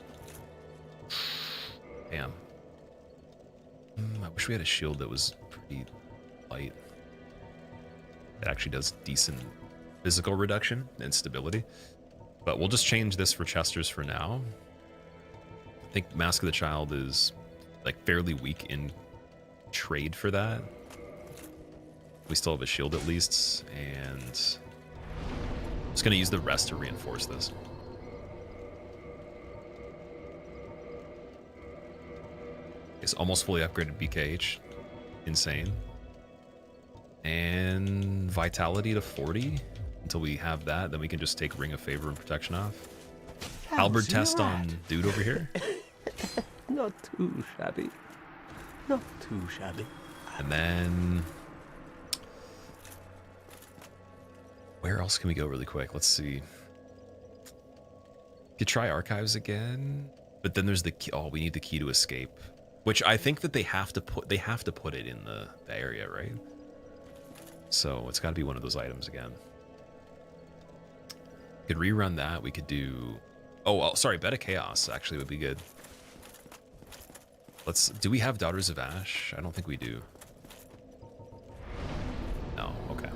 Damn. I wish we had a shield that was pretty light. It actually does decent physical reduction and stability. But we'll just change this for Chester's for now. I think Mask of the Child is like fairly weak in trade for that. We still have a shield at least, and I'm just gonna use the rest to reinforce this. It's almost fully upgraded BKH. Insane. And Vitality to 40 until we have that. Then we can just take Ring of Favor and Protection off. Halberd test on dude over here. Not too shabby. Not too shabby. And then where else can we go really quick? Let's see. Could try Archives again, but then there's the key. Oh, we need the key to escape, which I think that they have to put it in the area, right? So it's got to be one of those items again. Could rerun that. We could do. Oh, sorry. Beta Chaos actually would be good. Do we have Daughters of Ash? I don't think we do. No. Okay.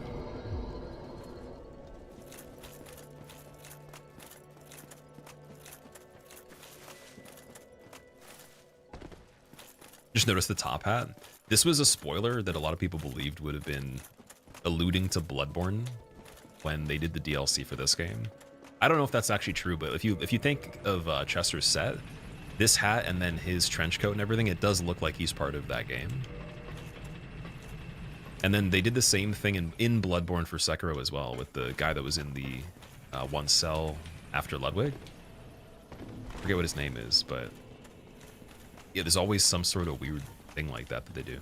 Just notice the top hat. This was a spoiler that a lot of people believed would have been alluding to Bloodborne when they did the DLC for this game. I don't know if that's actually true, but if you think of Chester's set, this hat and then his trench coat and everything, it does look like he's part of that game. And then they did the same thing in Bloodborne for Sekiro as well, with the guy that was in the one cell after Ludwig. I forget what his name is, but yeah, there's always some sort of weird thing like that they do.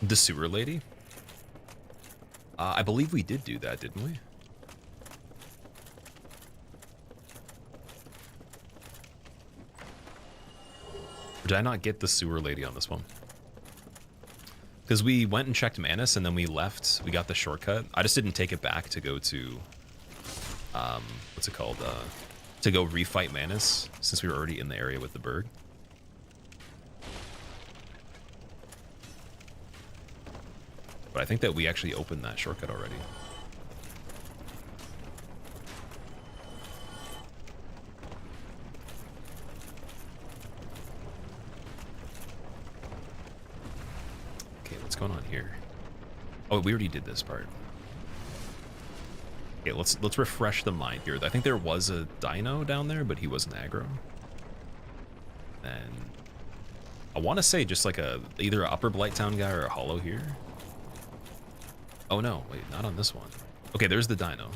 The sewer lady? I believe we did do that, didn't we? Or did I not get the sewer lady on this one? Because we went and checked Manus and then we left. We got the shortcut. I just didn't take it back to go to, what's it called? To go refight Manus since we were already in the area with the bird. But I think that we actually opened that shortcut already. Okay, what's going on here? Oh, we already did this part. Okay, let's refresh the mind here. I think there was a dino down there, but he wasn't aggro. And I want to say just like either a Upper Blighttown guy or a hollow here. Oh no, wait, not on this one. Okay, there's the dino.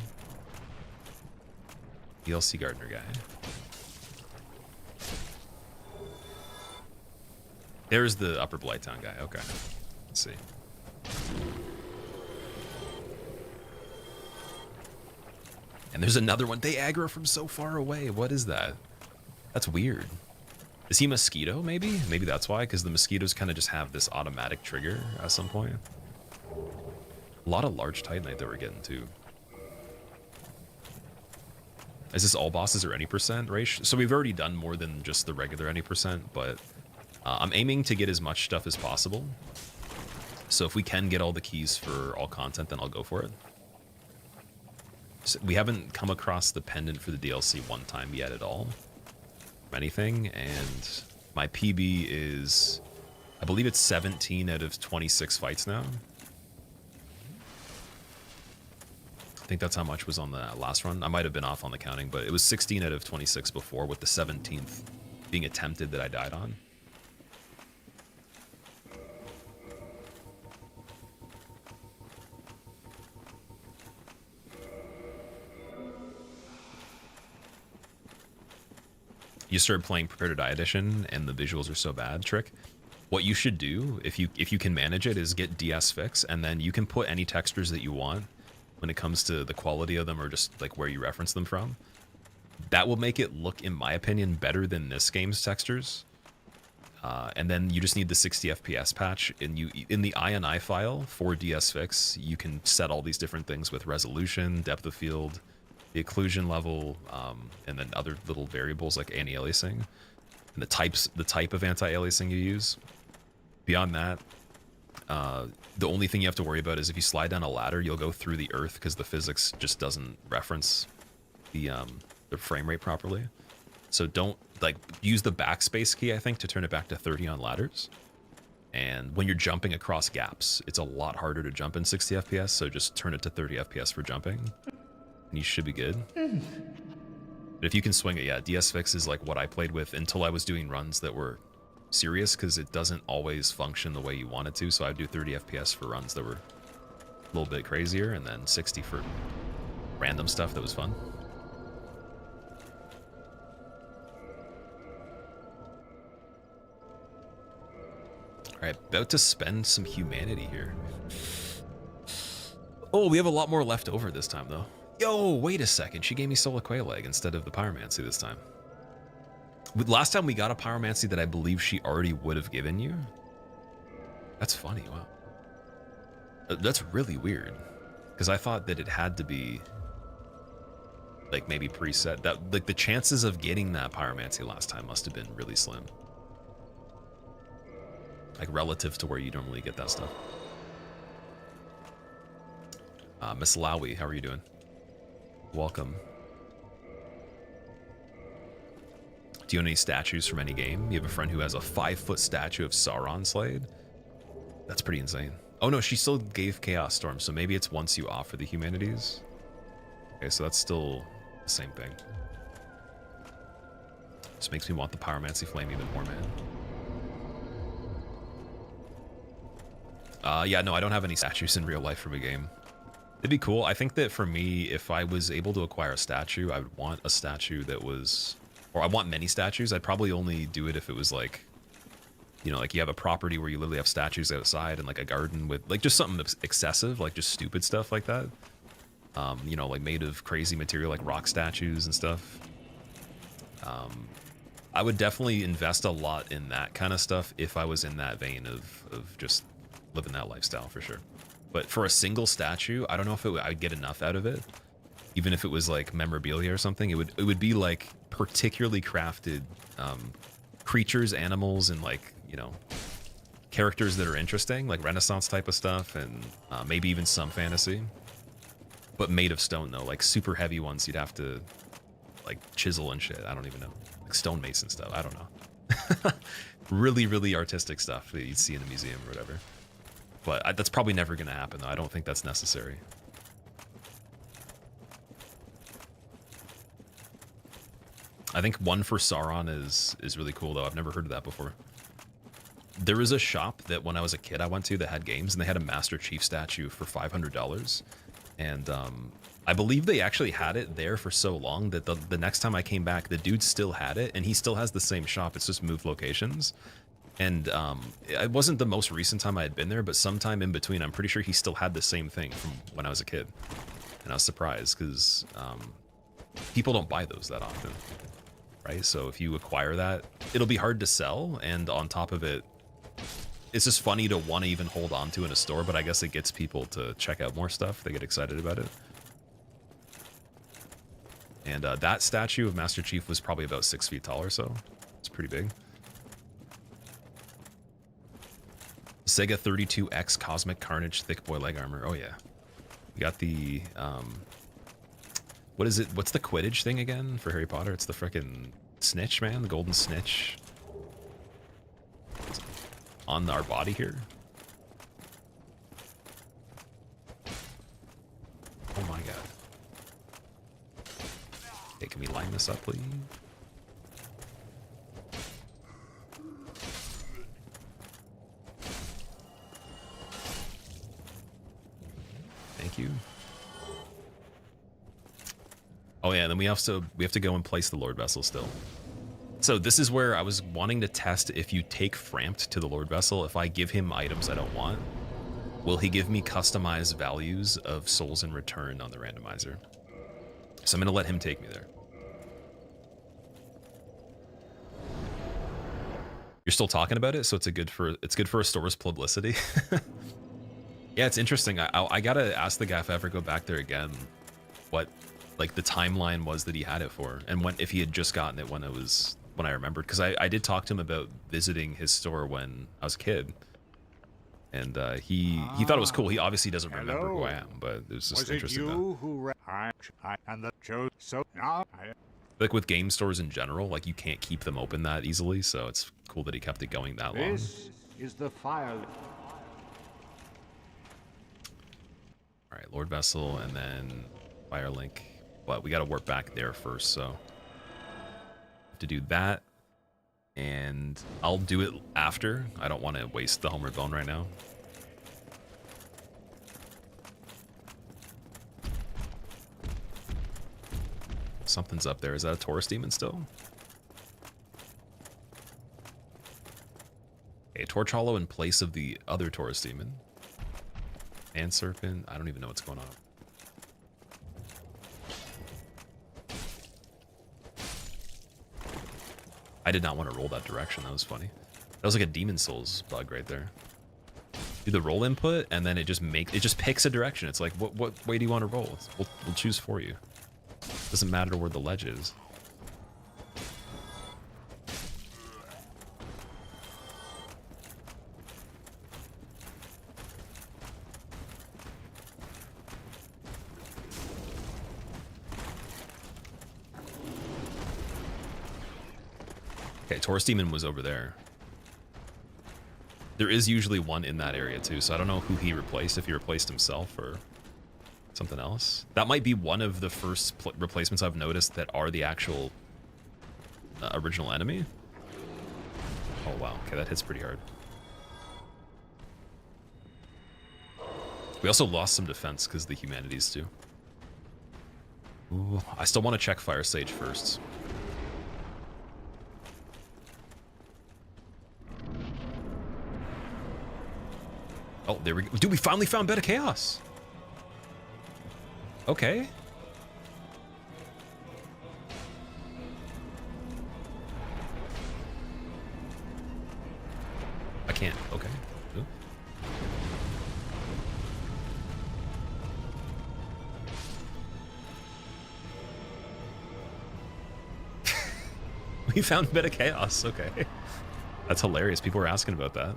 DLC Gardener guy. There's the Upper Blighttown guy. Okay. Let's see. And there's another one. They aggro from so far away. What is that? That's weird. Is he mosquito, maybe? Maybe that's why, because the mosquitoes kind of just have this automatic trigger at some point. A lot of large Titanite that we're getting, too. Is this all bosses or any percent, Raish? So we've already done more than just the regular any percent, but I'm aiming to get as much stuff as possible. So if we can get all the keys for all content, then I'll go for it. So we haven't come across the pendant for the DLC one time yet at all. Anything, and my PB is, I believe it's 17 out of 26 fights now. I think that's how much was on the last run. I might have been off on the counting, but it was 16 out of 26 before, with the 17th being attempted that I died on. You started playing Prepare to Die Edition and the visuals are so bad, Trick. What you should do, if you can manage it, is get DS Fix, and then you can put any textures that you want when it comes to the quality of them or just like where you reference them from. That will make it look, in my opinion, better than this game's textures. And then you just need the 60 FPS patch. And you, in the INI file for DS Fix, you can set all these different things with resolution, depth of field, the occlusion level, and then other little variables like anti-aliasing, and the type of anti-aliasing you use. Beyond that, the only thing you have to worry about is if you slide down a ladder, you'll go through the earth because the physics just doesn't reference the frame rate properly. So don't use the backspace key, I think, to turn it back to 30 on ladders. And when you're jumping across gaps, it's a lot harder to jump in 60 FPS. So just turn it to 30 FPS for jumping. And you should be good. But if you can swing it, yeah, DS Fix is like what I played with until I was doing runs that were serious, because it doesn't always function the way you want it to. So I'd do 30 FPS for runs that were a little bit crazier, and then 60 for random stuff that was fun. All right, about to spend some humanity here. Oh, we have a lot more left over this time, though. Yo, wait a second. She gave me Squillakilla egg instead of the Pyromancy this time. Last time we got a Pyromancy that I believe she already would have given you. That's funny. Wow. That's really weird. Because I thought that it had to be like maybe preset. That like the chances of getting that Pyromancy last time must have been really slim. Like relative to where you normally get that stuff. Miss Lowy, how are you doing? Welcome. Do you own any statues from any game? You have a friend who has a 5-foot statue of Sauron slayed? That's pretty insane. Oh no, she still gave Chaos Storm, so maybe it's once you offer the humanities. Okay, so that's still the same thing. Just makes me want the Pyromancy Flame even more, man. Yeah, no, I don't have any statues in real life from a game. It'd be cool. I think that for me, if I was able to acquire a statue, I would want a statue that was, or I want many statues. I'd probably only do it if it was like, you know, like you have a property where you literally have statues outside and like a garden with like just something excessive, like just stupid stuff like that. You know, like made of crazy material like rock statues and stuff. I would definitely invest a lot in that kind of stuff if I was in that vein of just living that lifestyle for sure. But for a single statue, I don't know if I'd get enough out of it. Even if it was like memorabilia or something, it would be like particularly crafted creatures, animals, and like, you know, characters that are interesting, like Renaissance type of stuff, and maybe even some fantasy. But made of stone though, like super heavy ones you'd have to like chisel and shit. I don't even know, like stonemason stuff. I don't know. Really, really artistic stuff that you'd see in a museum or whatever. But that's probably never going to happen, though. I don't think that's necessary. I think one for Sauron is really cool, though. I've never heard of that before. There was a shop that when I was a kid I went to that had games, and they had a Master Chief statue for $500. And I believe they actually had it there for so long that the next time I came back, the dude still had it, and he still has the same shop. It's just moved locations. And it wasn't the most recent time I had been there, but sometime in between, I'm pretty sure he still had the same thing from when I was a kid. And I was surprised because people don't buy those that often, right? So if you acquire that, it'll be hard to sell. And on top of it, it's just funny to want to even hold on to in a store, but I guess it gets people to check out more stuff. They get excited about it. And that statue of Master Chief was probably about 6 feet tall or so. It's pretty big. Sega 32X Cosmic Carnage Thick Boy Leg Armor. Oh yeah. We got the what is it? What's the Quidditch thing again for Harry Potter? It's the frickin' snitch, man, the golden snitch. It's on our body here. Oh my god. Okay, can we line this up, please? Thank you. Oh yeah, and then we have to go and place the Lord Vessel still. So this is where I was wanting to test if you take Framped to the Lord Vessel, if I give him items I don't want, will he give me customized values of souls in return on the randomizer? So I'm gonna let him take me there. You're still talking about it, so it's good for a store's publicity. Yeah, it's interesting. I gotta ask the guy if I ever go back there again, what like the timeline was that he had it for, and if he had just gotten it when I remembered, because I did talk to him about visiting his store when I was a kid, and he thought it was cool. He obviously doesn't remember who I am, but it was just interesting. Like with game stores in general, like you can't keep them open that easily, so it's cool that he kept it going that long. This is the fire. All right, Lord Vessel and then Firelink, but we got to warp back there first, so have to do that, and I'll do it after. I don't want to waste the Homeward Bone right now. Something's up there. Is that a Taurus demon still? Okay, Torch Hollow in place of the other Taurus demon. And Serpent. I don't even know what's going on. I did not want to roll that direction. That was funny. That was like a Demon Souls bug right there. Do the roll input, and then it just picks a direction. It's like, what way do you want to roll? We'll choose for you. Doesn't matter where the ledge is. Okay, Taurus Demon was over there. There is usually one in that area too, so I don't know who he replaced, if he replaced himself or something else. That might be one of the first replacements I've noticed that are the actual original enemy. Oh wow, okay, that hits pretty hard. We also lost some defense because of the humanities too. Ooh, I still want to check Fire Sage first. Oh, there we go. Dude, we finally found Bed of Chaos. Okay. I can't. Okay. Ooh. We found Bed of Chaos. Okay. That's hilarious. People were asking about that.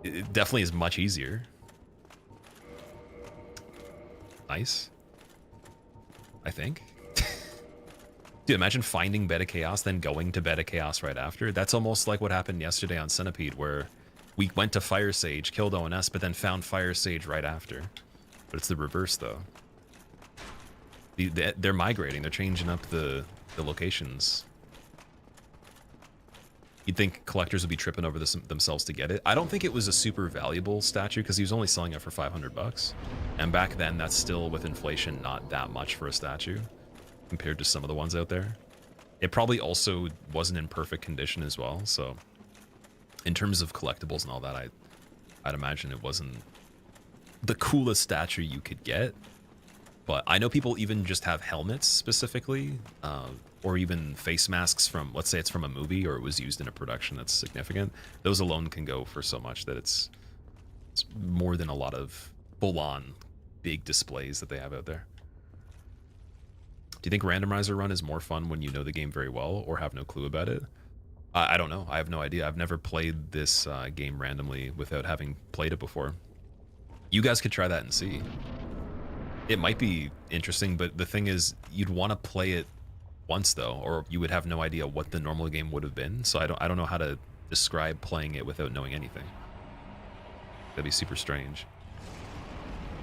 It definitely is much easier. Nice. I think. Dude, imagine finding Bed of Chaos, then going to Bed of Chaos right after. That's almost like what happened yesterday on Centipede, where we went to Fire Sage, killed ONS, but then found Fire Sage right after. But it's the reverse, though. They're migrating. They're changing up the locations. You'd think collectors would be tripping over this themselves to get it. I don't think it was a super valuable statue because he was only selling it for 500 bucks. And back then, that's still, with inflation, not that much for a statue compared to some of the ones out there. It probably also wasn't in perfect condition as well, so in terms of collectibles and all that, I'd imagine it wasn't the coolest statue you could get. But I know people even just have helmets specifically, or even face masks from, let's say it's from a movie or it was used in a production that's significant. Those alone can go for so much that it's more than a lot of full-on big displays that they have out there. Do you think Randomizer Run is more fun when you know the game very well or have no clue about it? I don't know. I have no idea. I've never played this game randomly without having played it before. You guys could try that and see. It might be interesting, but the thing is, you'd want to play it once though, or you would have no idea what the normal game would have been. So I don't know how to describe playing it without knowing anything. That'd be super strange.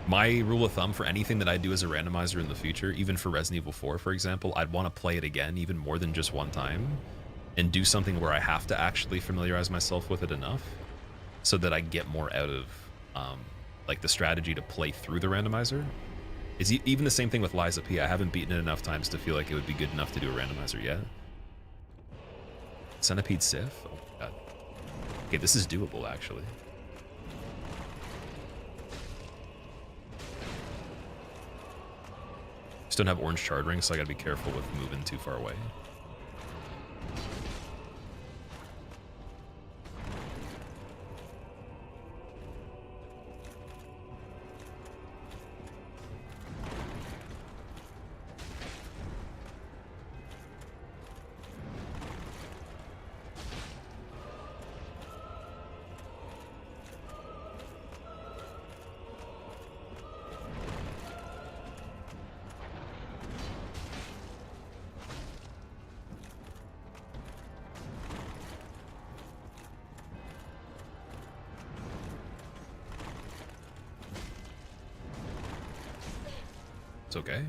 My rule of thumb for anything that I do as a randomizer in the future, even for Resident Evil 4, for example, I'd want to play it again, even more than just one time, and do something where I have to actually familiarize myself with it enough so that I get more out of like the strategy to play through the randomizer. It's even the same thing with Liza P. I haven't beaten it enough times to feel like it would be good enough to do a randomizer yet. Centipede Sif? Oh my god. Okay, this is doable actually. Just don't have orange shard rings, so I gotta be careful with moving too far away. It's okay.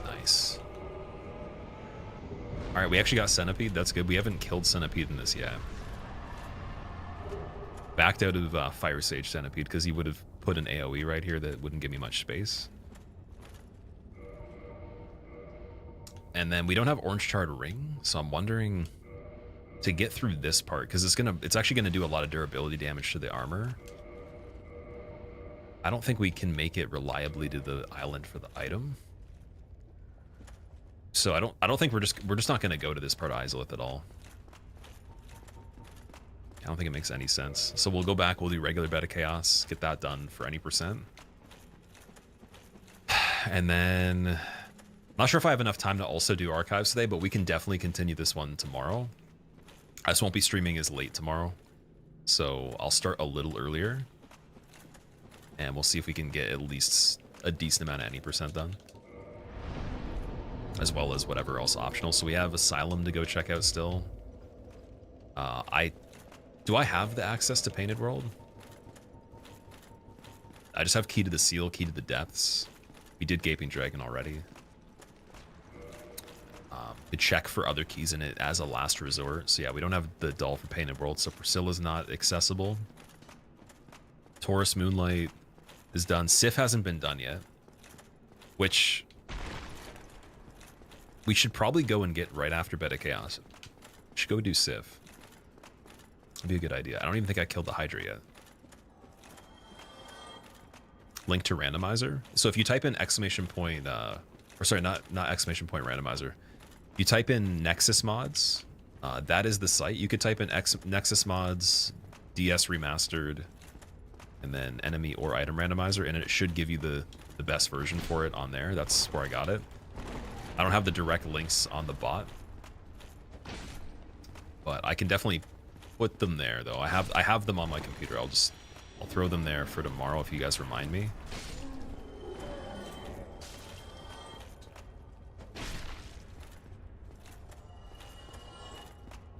Nice. Alright, we actually got Centipede. That's good. We haven't killed Centipede in this yet. Backed out of Fire Sage Centipede because he would have put an AoE right here that wouldn't give me much space. And then we don't have Orange Charred Ring, so I'm wondering to get through this part, because it's actually gonna do a lot of durability damage to the armor. I don't think we can make it reliably to the island for the item. So I don't think we're just not gonna go to this part of Izalith at all. I don't think it makes any sense. So we'll go back, we'll do regular Beta Chaos, get that done for any percent. And then I'm not sure if I have enough time to also do archives today, but we can definitely continue this one tomorrow. I just won't be streaming as late tomorrow, so I'll start a little earlier, and we'll see if we can get at least a decent amount of any percent done, as well as whatever else optional. So we have Asylum to go check out still. Do I have the access to Painted World? I just have Key to the Seal, Key to the Depths. We did Gaping Dragon already. To check for other keys in it as a last resort. So yeah, we don't have the doll for Painted World, so Priscilla's not accessible. Taurus Moonlight is done. Sif hasn't been done yet, which we should probably go and get right after Beta Chaos. We should go do Sif. That'd be a good idea. I don't even think I killed the Hydra yet. Link to Randomizer. So if you type in exclamation point, or sorry, not exclamation point randomizer. You type in Nexus Mods, that is the site. You could type in Nexus Mods, DS Remastered, and then Enemy or Item Randomizer, and it should give you the best version for it on there. That's where I got it. I don't have the direct links on the bot, but I can definitely put them there, though. I have them on my computer. I'll throw them there for tomorrow if you guys remind me.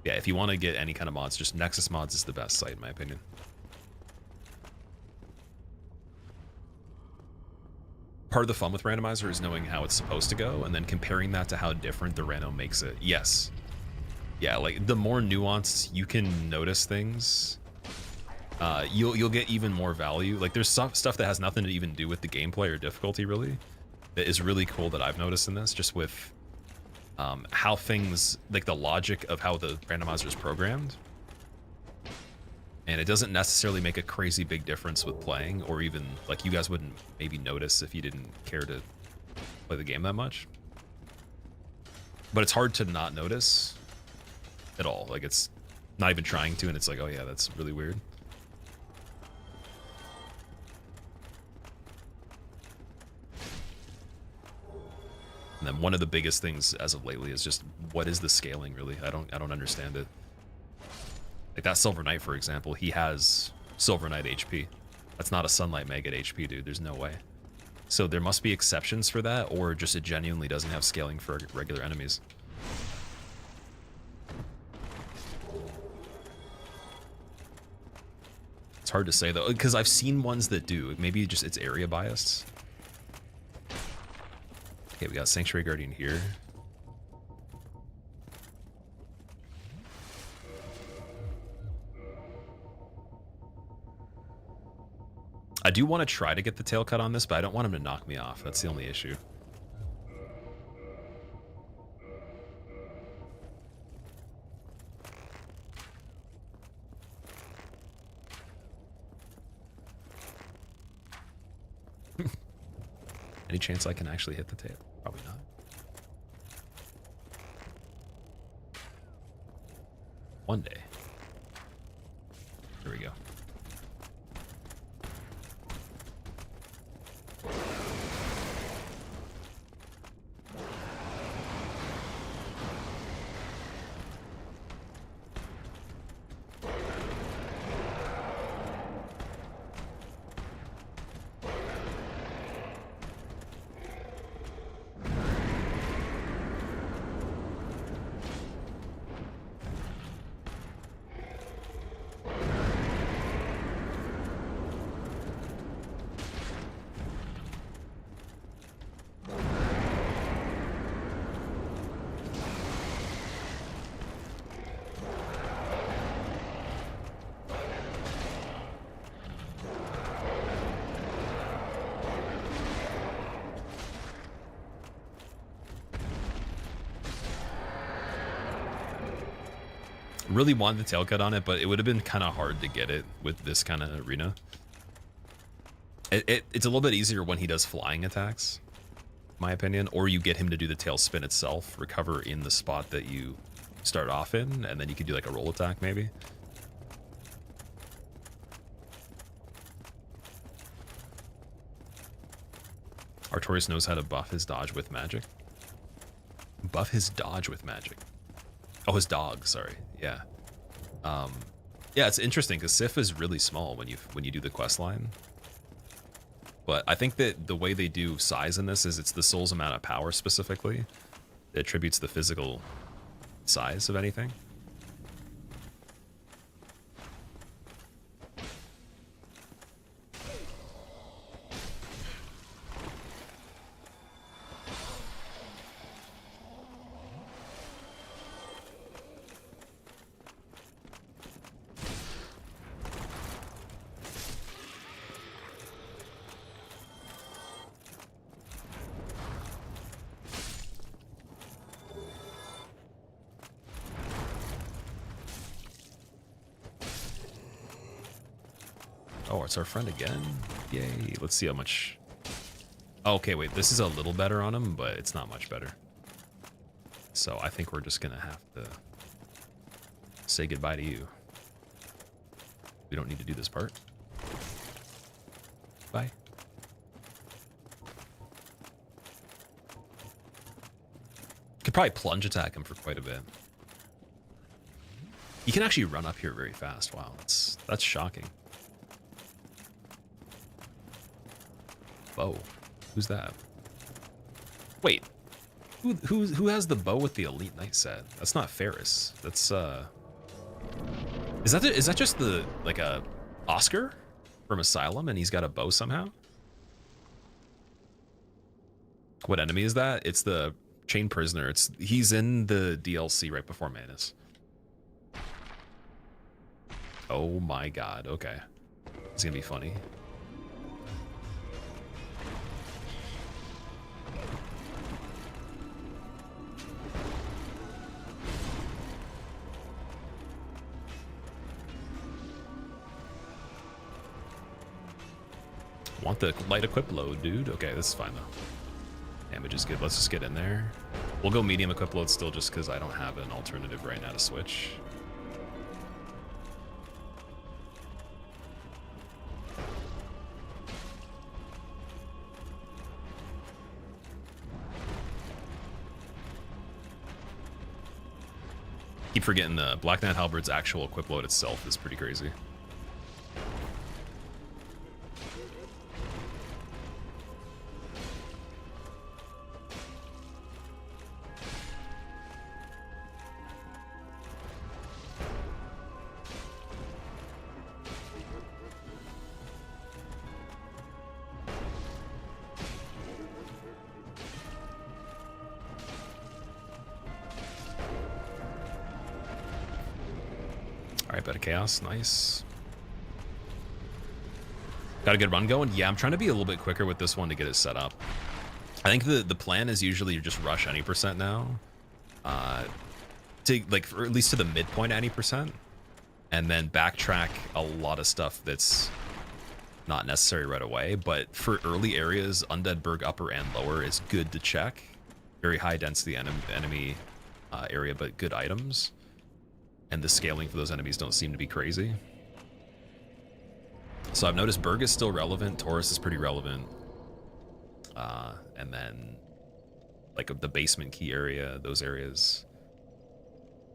Yeah, if you want to get any kind of mods, just Nexus Mods is the best site in my opinion. Part of the fun with Randomizer is knowing how it's supposed to go and then comparing that to how different the random makes it. Yes. Yeah, like the more nuanced you can notice things, you'll get even more value. Like there's stuff that has nothing to even do with the gameplay or difficulty really, that is really cool that I've noticed in this, just with how things, like the logic of how the randomizer is programmed. And it doesn't necessarily make a crazy big difference with playing, or even like you guys wouldn't maybe notice if you didn't care to play the game that much. But it's hard to not notice at all. Like it's not even trying to, and it's like, oh yeah, that's really weird. And then one of the biggest things as of lately is just, what is the scaling really? I don't understand it. Like that Silver Knight, for example, he has Silver Knight HP. That's not a Sunlight Maggot HP, dude. There's no way. So there must be exceptions for that, or just it genuinely doesn't have scaling for regular enemies. It's hard to say though, because I've seen ones that do. Maybe just it's area biased. Okay, we got Sanctuary Guardian here. I do want to try to get the tail cut on this, but I don't want him to knock me off. That's the only issue. Any chance I can actually hit the tail? Probably not. One day. Here we go. Really wanted the tail cut on it, but it would have been kind of hard to get it with this kind of arena. It's a little bit easier when he does flying attacks, in my opinion, or you get him to do the tail spin itself, recover in the spot that you start off in, and then you can do like a roll attack maybe. Artorias knows how to buff his dodge with magic. Buff his dodge with magic. Oh, his dog, sorry. Yeah. Yeah, it's interesting because Sif is really small when you do the quest line. But I think that the way they do size in this is it's the soul's amount of power specifically. It attributes the physical size of anything. Oh, it's our friend again. Yay. Let's see how much. Oh, okay, wait. This is a little better on him, but it's not much better. So I think we're just going to have to say goodbye to you. We don't need to do this part. Bye. Could probably plunge attack him for quite a bit. You can actually run up here very fast. Wow, that's shocking. Bow. Who's that? Wait. Who has the bow with the Elite Knight set? That's not Ferris. That's Is that just the like a Oscar from Asylum and he's got a bow somehow? What enemy is that? It's the Chain Prisoner. He's in the DLC right before Manus. Oh my god, okay. It's gonna be funny. Want the light equip load, dude. Okay, this is fine though. Damage is good. Let's just get in there. We'll go medium equip load still just because I don't have an alternative right now to switch. Keep forgetting the Black Knight Halberd's actual equip load itself is pretty crazy. Alright, better chaos, nice. Got a good run going? Yeah, I'm trying to be a little bit quicker with this one to get it set up. I think the plan is usually you just rush any percent now. To like, or at least to the midpoint any percent. And then backtrack a lot of stuff that's not necessary right away. But for early areas, Undeadburg upper and lower is good to check. Very high density enemy area, but good items. And the scaling for those enemies don't seem to be crazy. So I've noticed Berg is still relevant, Taurus is pretty relevant. And then like the basement key area, those areas,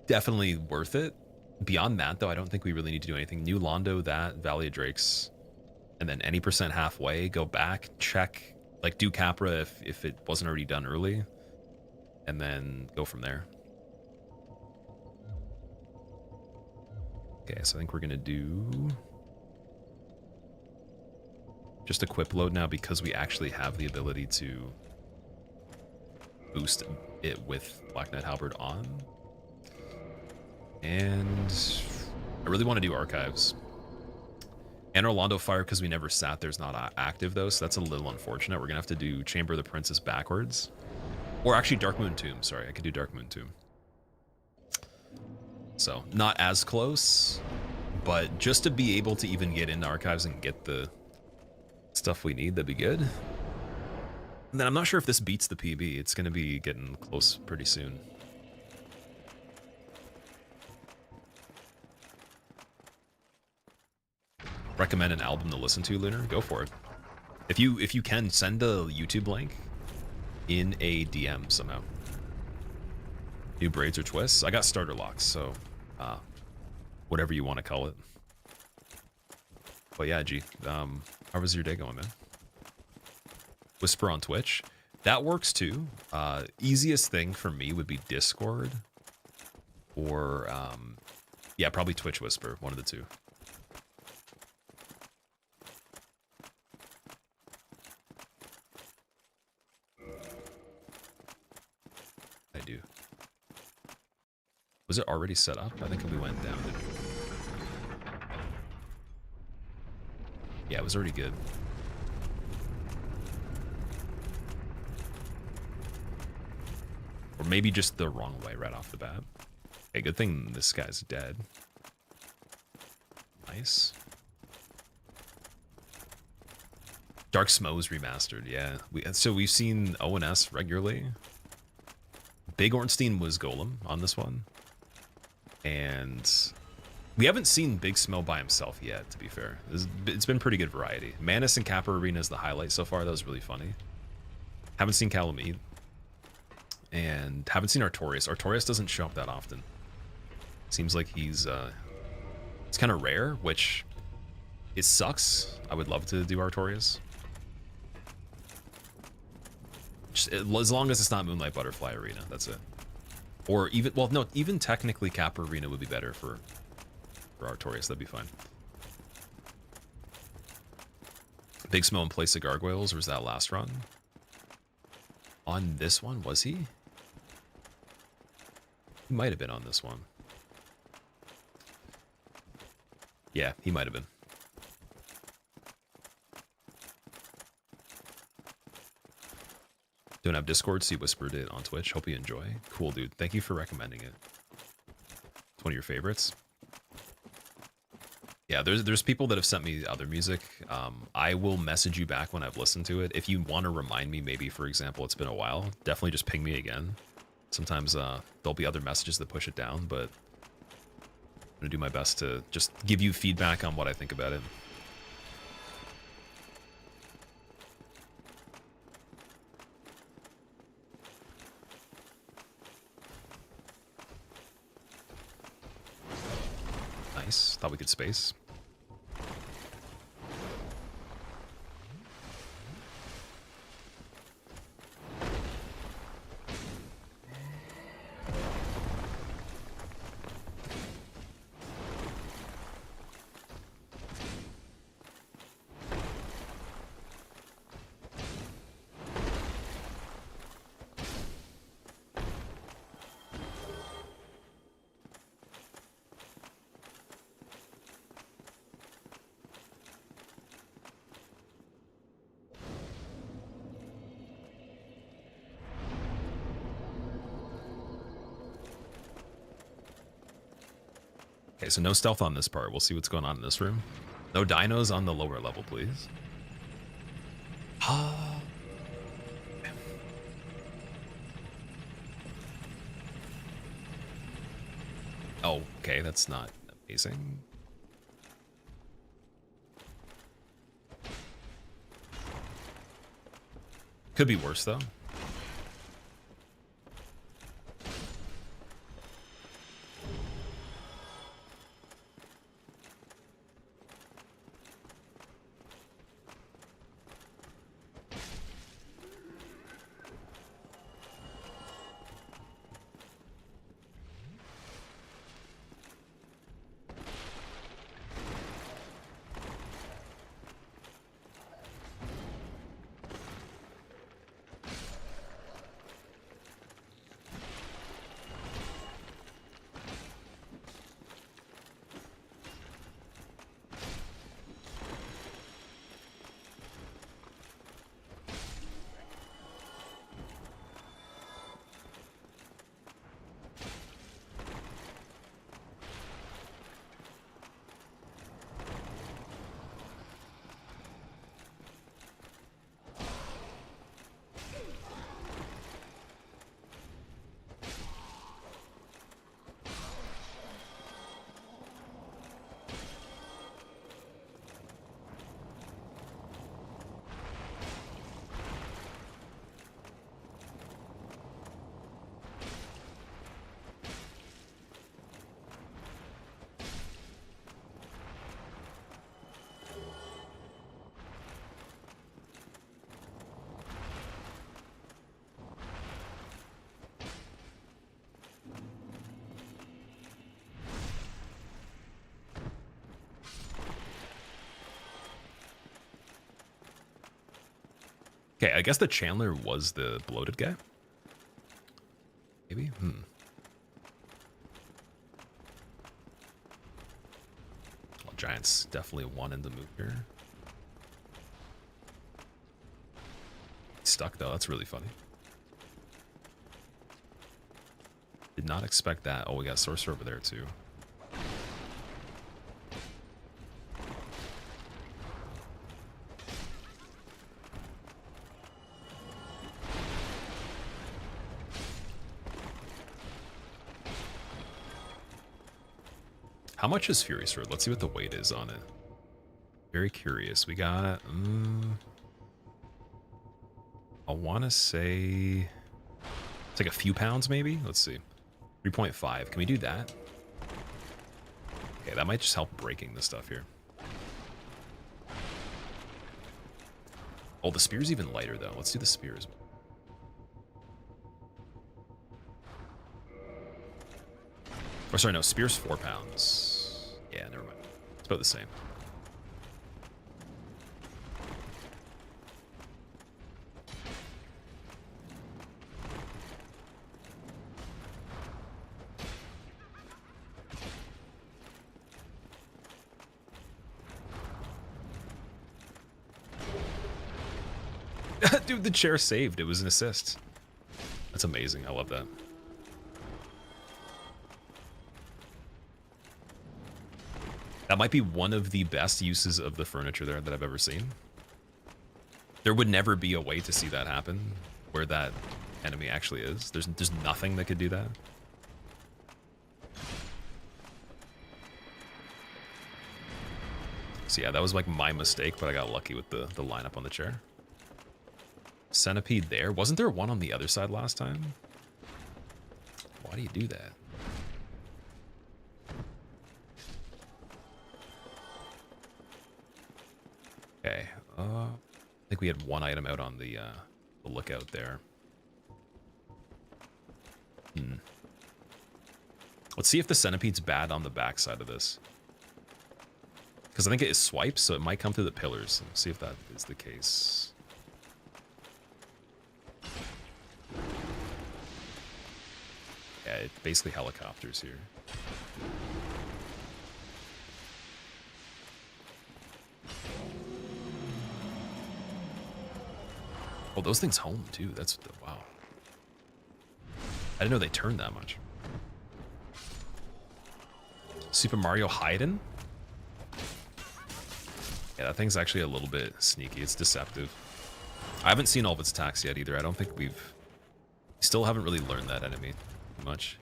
definitely worth it. Beyond that though, I don't think we really need to do anything. New Londo, that, Valley of Drakes, and then any percent halfway, go back, check, like do Capra if it wasn't already done early, and then go from there. Okay, so I think we're gonna do just equip load now because we actually have the ability to boost it with Black Knight Halberd on. And I really want to do archives. And Orlando Fire, because we never sat there's not active though, so that's a little unfortunate. We're gonna have to do Chamber of the Princess backwards. Or actually Dark Moon Tomb, sorry, I could do Dark Moon Tomb. So, not as close, but just to be able to even get into archives and get the stuff we need, that'd be good. And then I'm not sure if this beats the PB. It's going to be getting close pretty soon. Recommend an album to listen to, Lunar? Go for it. If you can, send a YouTube link in a DM somehow. New braids or twists? I got starter locks, so whatever you want to call it. But yeah, G, how was your day going, man? Whisper on Twitch? That works too. Easiest thing for me would be Discord or, yeah, probably Twitch Whisper, one of the two. I do. Was it already set up? I think we went down. Yeah, it was already good. Or maybe just the wrong way right off the bat. Hey, good thing this guy's dead. Nice. Dark Smo's remastered, yeah. So we've seen ONS regularly. Big Ornstein was Golem on this one. And we haven't seen Big Smo by himself yet, to be fair. It's been pretty good variety. Manus and Kappa Arena is the highlight so far. That was really funny. Haven't seen Calamite. And haven't seen Artorias. Artorias doesn't show up that often. Seems like he's it's kind of rare, which it sucks. I would love to do Artorias. Just, as long as it's not Moonlight Butterfly Arena, that's it. Or even, well, no, even technically Kappa Arena would be better for Artorias. That'd be fine. Big Smo in place of Gargoyles, or was that last run? On this one, was he? He might have been on this one. Yeah, he might have been. Don't have Discord, so you whispered it on Twitch. Hope you enjoy. Cool, dude. Thank you for recommending it. It's one of your favorites. Yeah, there's people that have sent me other music. I will message you back when I've listened to it. If you want to remind me, maybe for example, it's been a while, definitely just ping me again. Sometimes there'll be other messages that push it down, but I'm gonna do my best to just give you feedback on what I think about it. Nice. Thought we could space. Okay, so no stealth on this part. We'll see what's going on in this room. No dinos on the lower level, please. Oh, okay, that's not amazing. Could be worse, though. Okay, I guess the Chandler was the bloated guy. Maybe? Well, Giants definitely wanted to move here. Stuck though, that's really funny. Did not expect that. Oh, we got a sorcerer over there too. How much is Fury Sword? Let's see what the weight is on it. Very curious. We got... I want to say... It's like a few pounds, maybe? Let's see. 3.5. Can we do that? Okay, that might just help breaking this stuff here. Oh, the spear's even lighter, though. Let's do the spears. Oh, sorry, no. Spear's 4 pounds. Yeah, never mind. It's about the same. Dude, the chair saved. It was an assist. That's amazing. I love that. That might be one of the best uses of the furniture there that I've ever seen. There would never be a way to see that happen where that enemy actually is. There's nothing that could do that. So yeah, that was like my mistake, but I got lucky with the lineup on the chair. Centipede there. Wasn't there one on the other side last time? Why do you do that? Okay. I think we had one item out on the lookout there. Let's see if the centipede's bad on the back side of this. Because I think it is swipes, so it might come through the pillars. Let's see if that is the case. Yeah, it basically helicopters here. Oh, those things home too. That's wow. I didn't know they turned that much. Super Mario Haydn? Yeah, that thing's actually a little bit sneaky. It's deceptive. I haven't seen all of its attacks yet either. I don't think we've... Still haven't really learned that enemy much.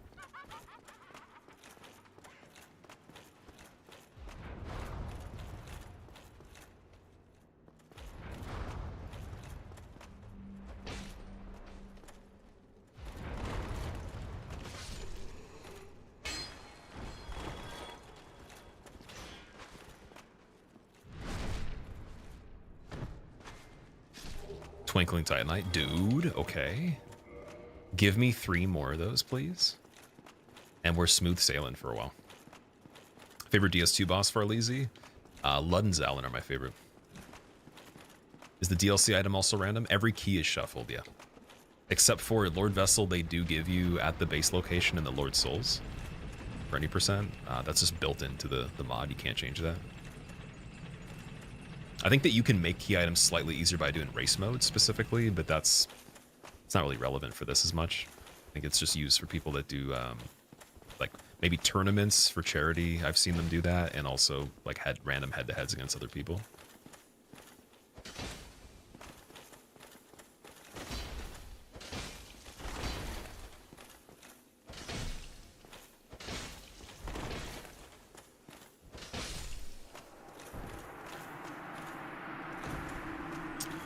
Twinkling Titanite. Dude, okay. Give me 3 more of those, please. And we're smooth sailing for a while. Favorite DS2 boss for Aleezy? Lud and Zalin are my favorite. Is the DLC item also random? Every key is shuffled, yeah. Except for Lord Vessel, they do give you at the base location in the Lord Souls. For any percent. That's just built into the mod. You can't change that. I think that you can make key items slightly easier by doing race mode specifically, but it's not really relevant for this as much. I think it's just used for people that do like maybe tournaments for charity. I've seen them do that, and also like random head-to-heads against other people.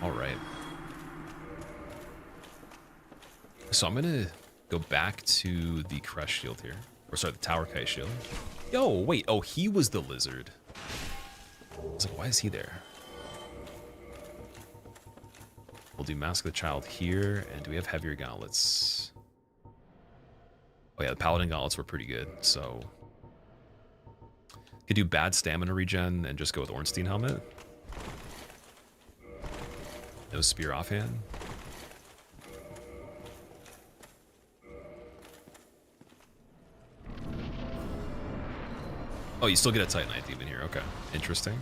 All right. So I'm gonna go back to the crush shield here. Or sorry, the Tower Kai shield. Yo, wait, oh, he was the lizard. I was like, why is he there? We'll do Mask of the Child here, and do we have heavier gauntlets? Oh yeah, the Paladin gauntlets were pretty good, so... Could do bad stamina regen and just go with Ornstein helmet. No spear offhand. Oh, you still get a Titanite demon here. Okay, interesting.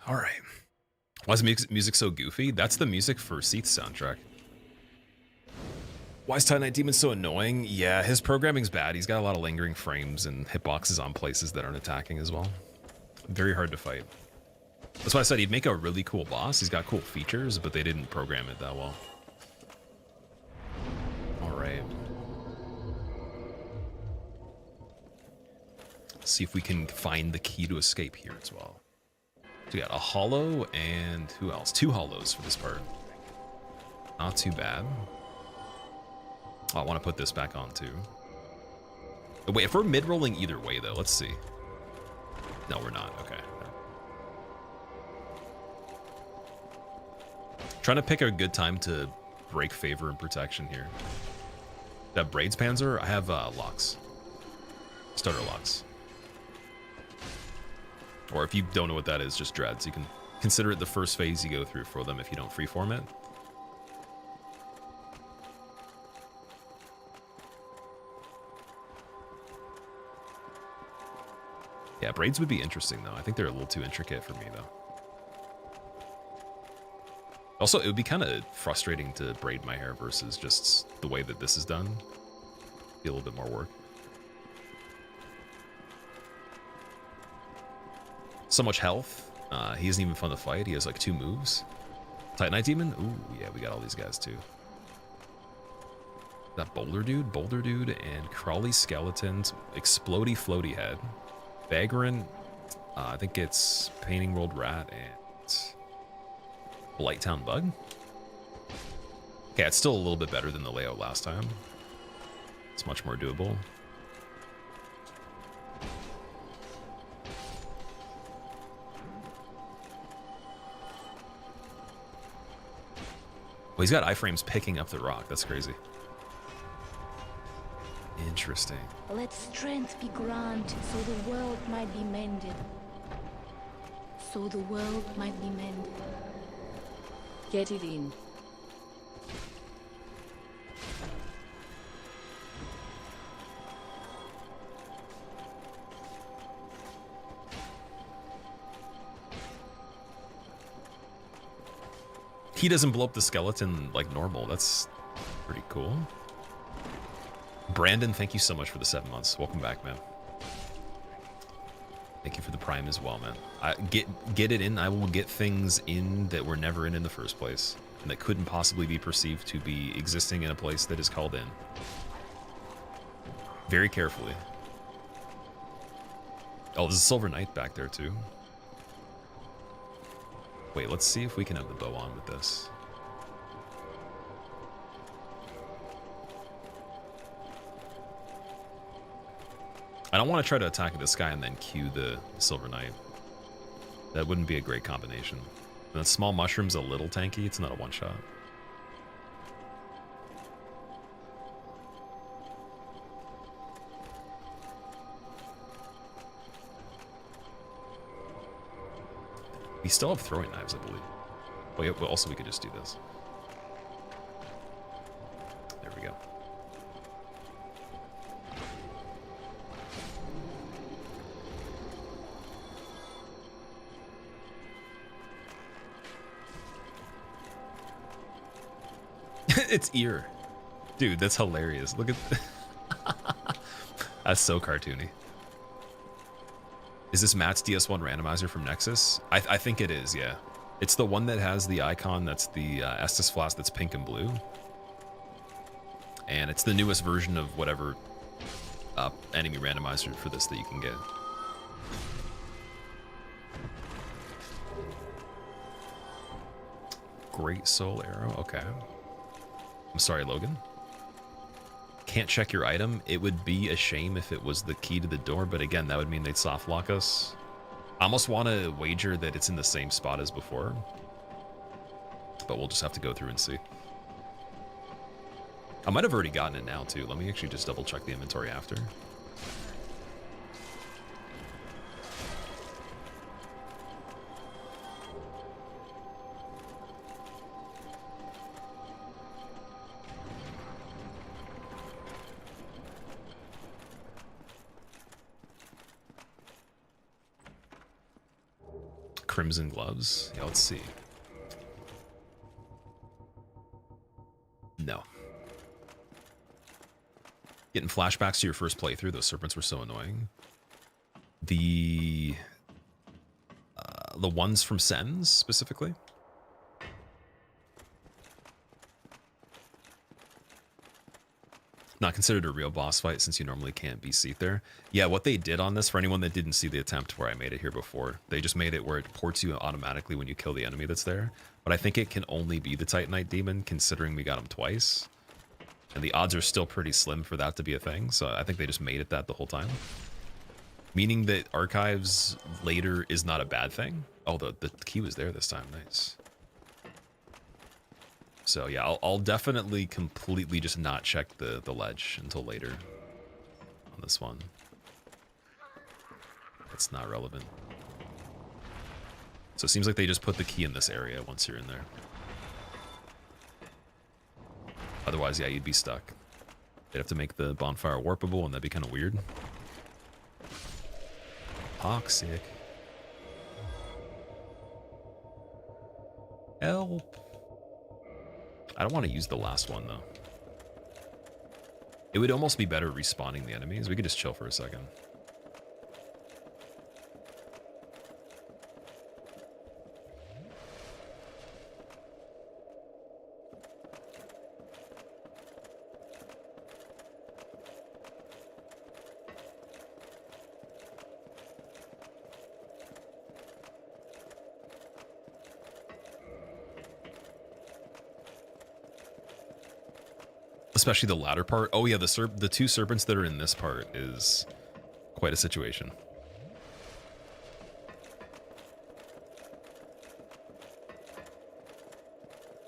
All right. Why is music so goofy? That's the music for Seath's soundtrack. Why is Titanite Demon so annoying? Yeah, his programming's bad. He's got a lot of lingering frames and hitboxes on places that aren't attacking as well. Very hard to fight. That's why I said he'd make a really cool boss. He's got cool features, but they didn't program it that well. All right. Let's see if we can find the key to escape here as well. So we got a hollow and who else? 2 hollows for this part. Not too bad. Oh, I want to put this back on too. Oh, wait, if we're mid-rolling either way though, let's see. No, we're not. Okay. Trying to pick a good time to break favor and protection here. That Braids Panzer, I have locks. Starter locks. Or if you don't know what that is, just dreads. You can consider it the first phase you go through for them if you don't freeform it. Yeah, braids would be interesting though. I think they're a little too intricate for me though. Also, it would be kind of frustrating to braid my hair versus just the way that this is done. Be a little bit more work. So much health. He isn't even fun to fight. He has like 2 moves. Titanite Demon? Ooh, yeah, we got all these guys too. That Boulder Dude, and Crawly Skeletons, Explodey Floaty Head, Vagran, I think it's Painting World Rat, and Blighttown Bug. Okay, it's still a little bit better than the layout last time. It's much more doable. Well, he's got iframes picking up the rock. That's crazy. Interesting. Let strength be granted so the world might be mended. So the world might be mended. Get it in. He doesn't blow up the skeleton like normal. That's pretty cool. Brandon, thank you so much for the 7 months. Welcome back, man. Thank you for the Prime as well, man. Get it in. I will get things in that were never in the first place and that couldn't possibly be perceived to be existing in a place that is called in. Very carefully. Oh, there's a Silver Knight back there too. Wait, let's see if we can have the bow on with this. I don't want to try to attack this guy and then cue the Silver Knight. That wouldn't be a great combination. And the small mushroom's a little tanky, it's not a one-shot. We still have throwing knives, I believe. Oh yeah, well, also we could just do this. There we go. It's ear. Dude, that's hilarious. Look at that's so cartoony. Is this Matt's DS1 randomizer from Nexus? I think it is, yeah. It's the one that has the icon that's the Estus Flask that's pink and blue. And it's the newest version of whatever enemy randomizer for this that you can get. Great Soul Arrow, okay. I'm sorry, Logan. Can't check your item. It would be a shame if it was the key to the door, but again, that would mean they'd soft lock us. I almost want to wager that it's in the same spot as before, but we'll just have to go through and see. I might have already gotten it now too. Let me actually just double check the inventory after. Crimson Gloves? Yeah, let's see. No. Getting flashbacks to your first playthrough, those serpents were so annoying. The ones from Sens, specifically. Not considered a real boss fight since you normally can't be seat there. Yeah, what they did on this, for anyone that didn't see the attempt where I made it here before, they just made it where it ports you automatically when you kill the enemy that's there. But I think it can only be the Titanite demon, considering we got him twice. And the odds are still pretty slim for that to be a thing, so I think they just made it that the whole time. Meaning that archives later is not a bad thing. Oh, the key was there this time, nice. So yeah, I'll definitely completely just not check the ledge until later on this one. It's not relevant. So it seems like they just put the key in this area once you're in there. Otherwise, yeah, you'd be stuck. They'd have to make the bonfire warpable, and that'd be kind of weird. Toxic. Help. I don't want to use the last one, though. It would almost be better respawning the enemies. We could just chill for a second. Especially the latter part. Oh yeah, the two serpents that are in this part is quite a situation.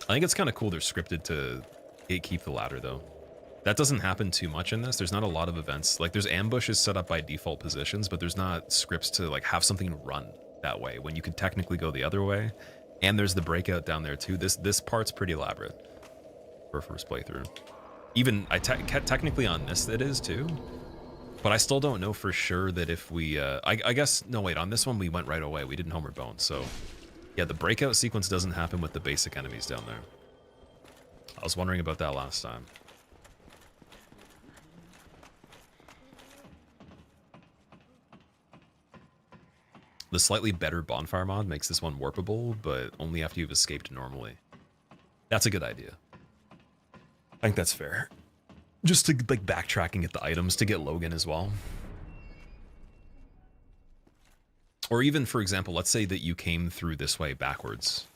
I think it's kind of cool they're scripted to gatekeep the ladder, though. That doesn't happen too much in this. There's not a lot of events. Like, there's ambushes set up by default positions, but there's not scripts to, like, have something run that way when you could technically go the other way. And there's the breakout down there, too. This part's pretty elaborate for a first playthrough. Even, technically on this it is, too. But I still don't know for sure that if we, I guess, no, wait, on this one we went right away. We didn't Homer Bone, so... Yeah, the breakout sequence doesn't happen with the basic enemies down there. I was wondering about that last time. The slightly better bonfire mod makes this one warpable, but only after you've escaped normally. That's a good idea. I think that's fair. Just to, like, backtracking at the items to get Logan as well. Or even, for example, let's say that you came through this way backwards.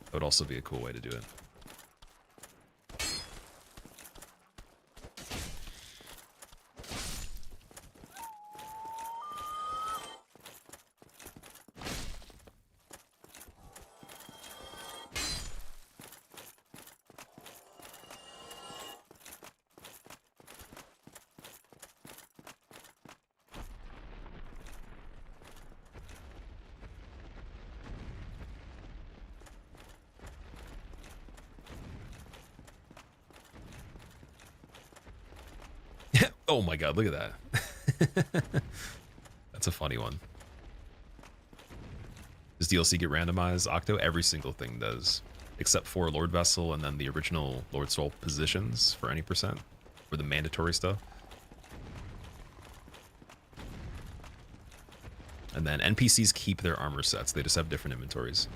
That would also be a cool way to do it. Oh my god, look at that. That's a funny one. Does DLC get randomized? Octo? Every single thing does. Except for Lord Vessel and then the original Lord Soul positions for any percent. For the mandatory stuff. And then NPCs keep their armor sets. They just have different inventories.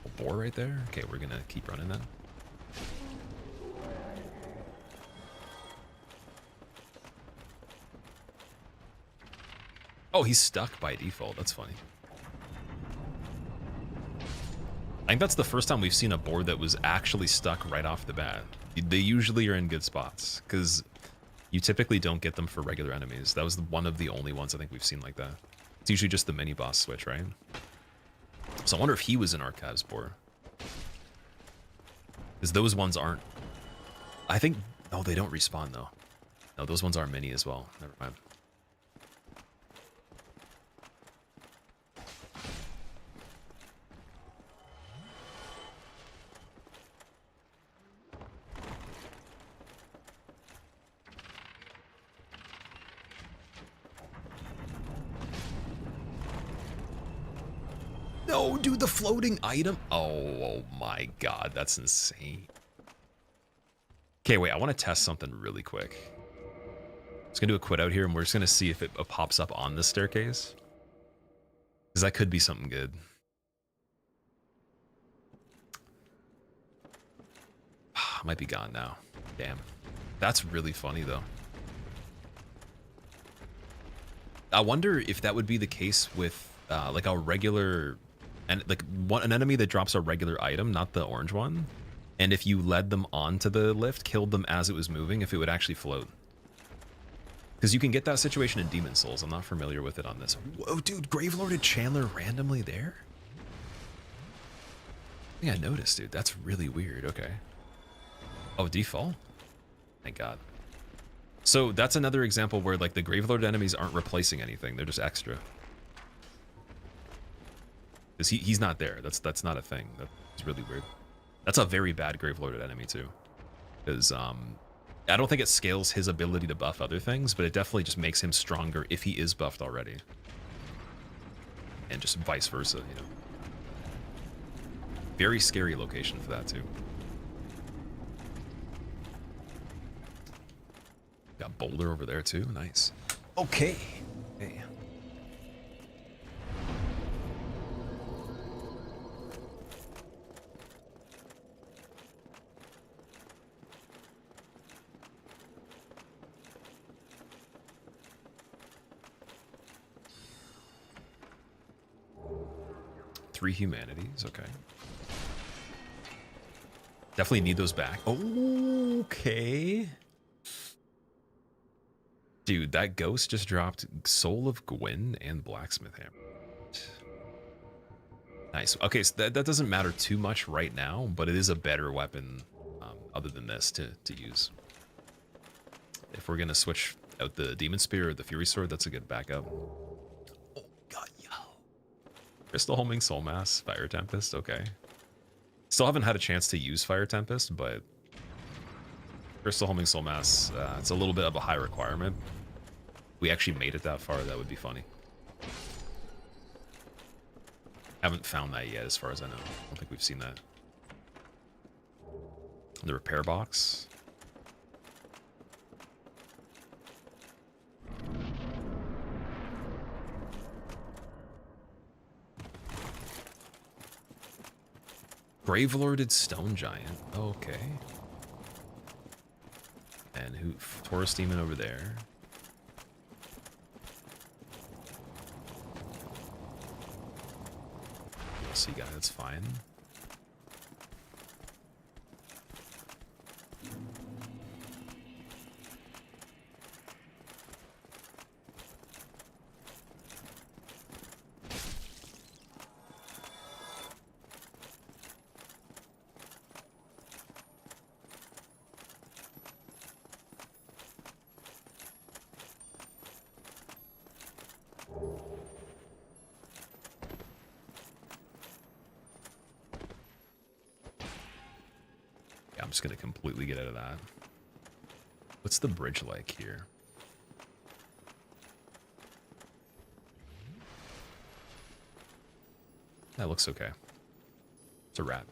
A boar right there? Okay, we're gonna keep running that. Oh, he's stuck by default. That's funny. I think that's the first time we've seen a board that was actually stuck right off the bat. They usually are in good spots, because you typically don't get them for regular enemies. That was one of the only ones I think we've seen like that. It's usually just the mini-boss switch, right? So I wonder if he was an Archives board. Because those ones aren't... I think... Oh, they don't respawn, though. No, those ones aren't mini as well. Never mind. No, dude, the floating item. Oh my god, that's insane. Okay, wait, I want to test something really quick. Just gonna do a quit out here, and we're just gonna see if it pops up on the staircase. Because that could be something good. Might be gone now. Damn. That's really funny, though. I wonder if that would be the case with like a regular, and like an enemy that drops a regular item, not the orange one. And if you led them onto the lift, killed them as it was moving, if it would actually float. Because you can get that situation in Demon Souls. I'm not familiar with it on this. Whoa, dude, Gravelorded Chandler randomly there? I think I noticed, dude. That's really weird. Okay. Oh, default? Thank God. So that's another example where like the Gravelord enemies aren't replacing anything. They're just extra. Because he's not there. That's not a thing. That's really weird. That's a very bad Gravelord enemy too. Because I don't think it scales his ability to buff other things, but it definitely just makes him stronger if he is buffed already. And just vice versa, you know. Very scary location for that too. Got Boulder over there too. Nice. Okay. Hey. Three humanities. Okay. Definitely need those back. Okay. Dude, that ghost just dropped Soul of Gwyn and Blacksmith Hammer. Nice. Okay, so that doesn't matter too much right now, but it is a better weapon other than this to use. If we're going to switch out the Demon Spear or the Fury Sword, that's a good backup. Oh, God, yo. Crystal Homing Soul Mass, Fire Tempest, okay. Still haven't had a chance to use Fire Tempest, but Crystal Homing Soul Mass, it's a little bit of a high requirement. We actually made it that far, that would be funny. Haven't found that yet, as far as I know. I don't think we've seen that. The repair box. Gravelorded Stone Giant. Okay. And who? Taurus Demon over there. DLC guy, that's fine. I'm just gonna completely get out of that. What's the bridge like here? That looks okay. It's a rat.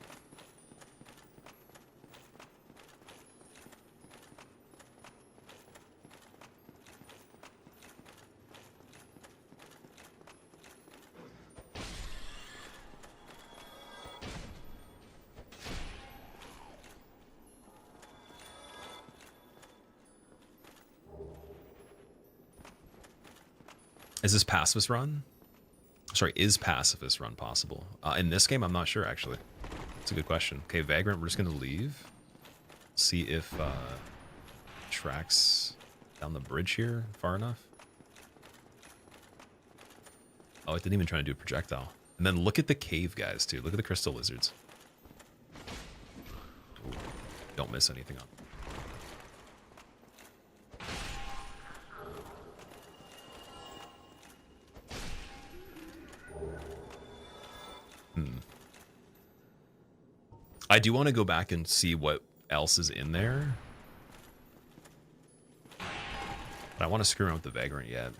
Is this pacifist run? Sorry, is pacifist run possible? In this game, I'm not sure, actually. It's a good question. Okay, Vagrant, we're just going to leave. See if tracks down the bridge here far enough. Oh, it didn't even try to do a projectile. And then look at the cave guys, too. Look at the crystal lizards. Ooh, don't miss anything up. I do want to go back and see what else is in there. But I want to screw around with the Vagrant yet.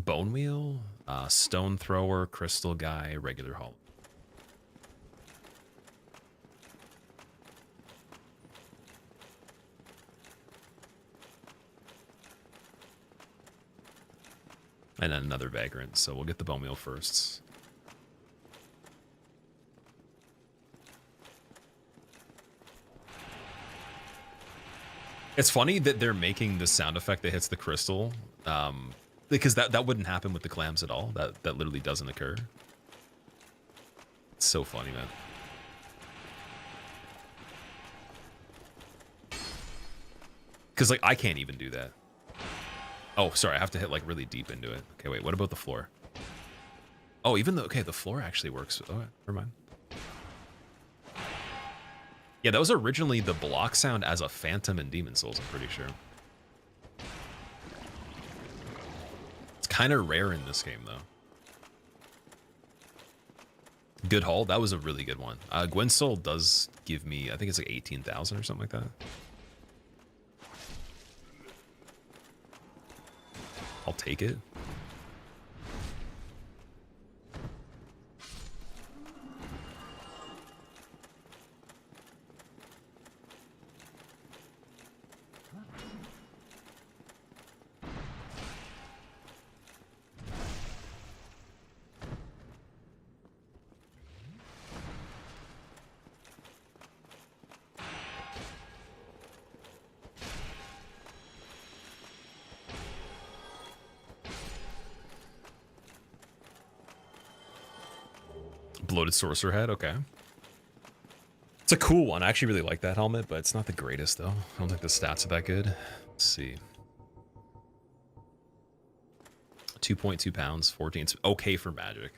Bone wheel, stone thrower, crystal guy, regular hollow. And then another vagrant, so we'll get the bone wheel first. It's funny that they're making the sound effect that hits the crystal, because that wouldn't happen with the clams at all. That literally doesn't occur. It's so funny, man. Because like I can't even do that. Oh, sorry, I have to hit like really deep into it. Okay, wait, what about the floor? Oh, even though, okay, the floor actually works. Oh, never mind. Yeah, that was originally the block sound as a phantom in Demon Souls, I'm pretty sure. It's kind of rare in this game, though. Good haul, that was a really good one. Gwen's Soul does give me, I think it's like 18,000 or something like that. I'll take it. Bloated Sorcerer Head, okay. It's a cool one. I actually really like that helmet, but it's not the greatest, though. I don't think the stats are that good. Let's see. 2.2 pounds, 14. It's okay for magic.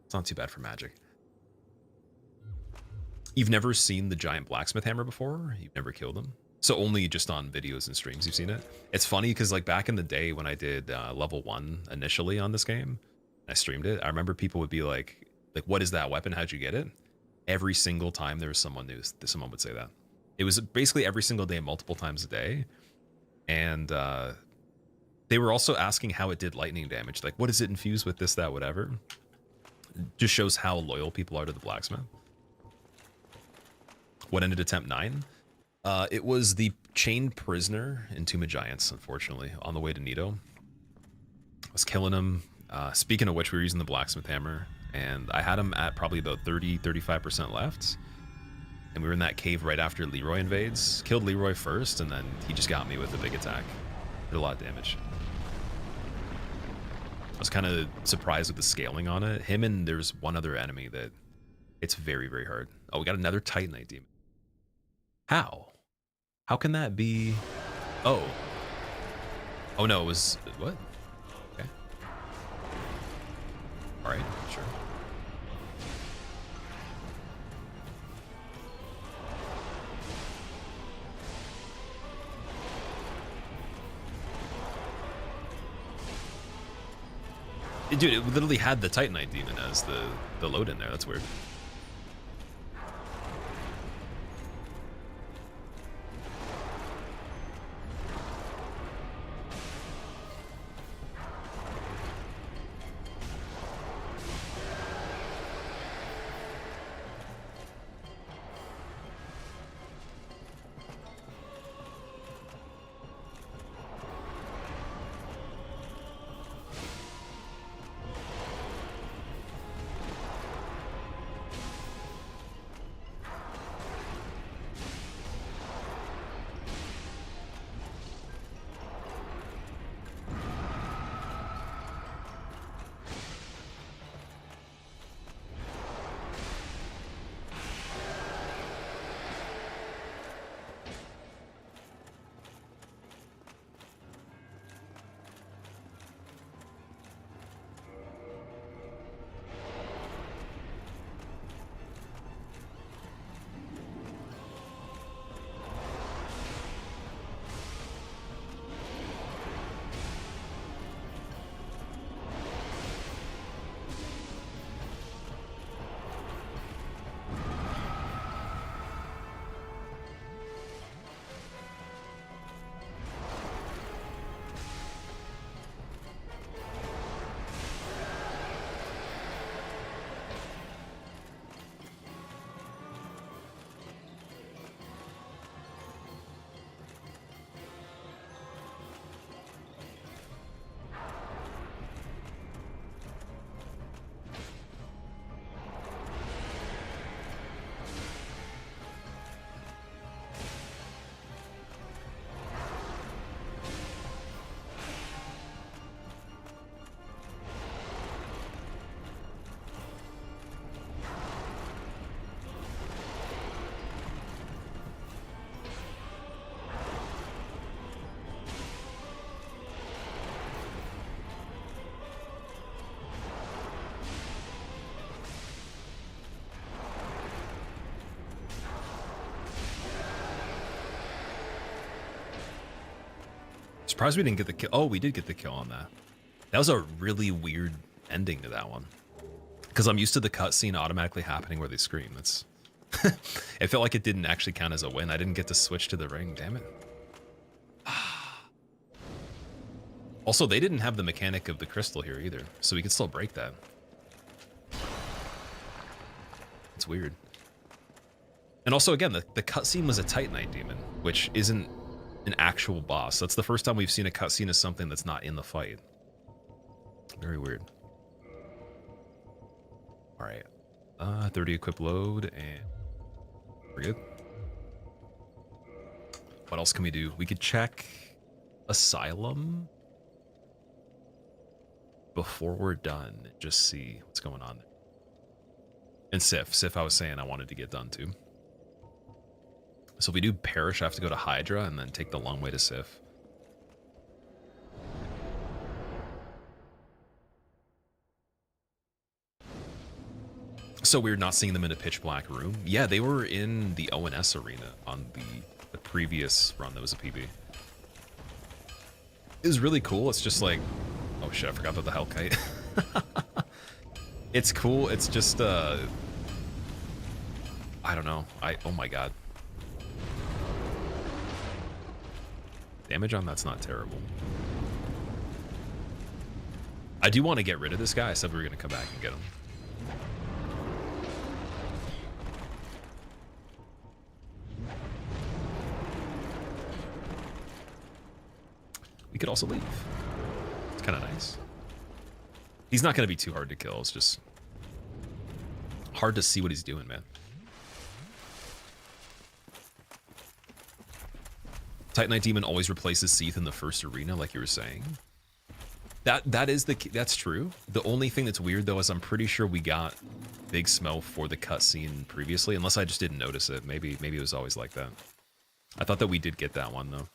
It's not too bad for magic. You've never seen the giant blacksmith hammer before? You've never killed him? So only just on videos and streams you've seen it? It's funny because like back in the day when I did level 1 initially on this game, I streamed it, I remember people would be like, what is that weapon? How'd you get it? Every single time there was someone new, someone would say that. It was basically every single day, multiple times a day. And they were also asking how it did lightning damage. Like, what is it infused with, this, that, whatever. It just shows how loyal people are to the blacksmith. What ended attempt 9? It was the chained prisoner in Tomb of Giants, unfortunately, on the way to Nito. I was killing him. Speaking of which, we were using the blacksmith hammer. And I had him at probably about 30-35% left. And we were in that cave right after Leroy invades. Killed Leroy first, and then he just got me with a big attack. Did a lot of damage. I was kind of surprised with the scaling on it. Him and there's one other enemy that it's very, very hard. Oh, we got another Titanite demon. How? How can that be? Oh. Oh no, it was... What? Okay. Alright, sure. Dude, it literally had the Titanite demon as the load in there. That's weird. Surprised we didn't get the kill. Oh, we did get the kill on that. That was a really weird ending to that one. Because I'm used to the cutscene automatically happening where they scream. That's it felt like it didn't actually count as a win. I didn't get to switch to the ring, damn it. Also, they didn't have the mechanic of the crystal here either, so we could still break that. It's weird. And also, again, the cutscene was a Titanite demon, which isn't an actual boss. That's the first time we've seen a cutscene as something that's not in the fight. Very weird. All right, 30 equip load, and we're good. What else can we do? We could check Asylum before we're done and just see what's going on there. And Sif, I was saying I wanted to get done too. So if we do Perish, I have to go to Hydra and then take the long way to Sif. So weird not seeing them in a pitch black room. Yeah, they were in the ONS arena on the previous run that was a PB. It was really cool. It's just like, oh shit, I forgot about the Hellkite. It's cool. It's just, I don't know. Oh my god. Damage on that's not terrible. I do want to get rid of this guy. I said we were going to come back and get him. We could also leave. It's kind of nice. He's not going to be too hard to kill. It's just hard to see what he's doing, man. Titanite Demon always replaces Seath in the first arena, like you were saying. That's true. The only thing that's weird though is I'm pretty sure we got Big Smell for the cutscene previously, unless I just didn't notice it. Maybe it was always like that. I thought that we did get that one though.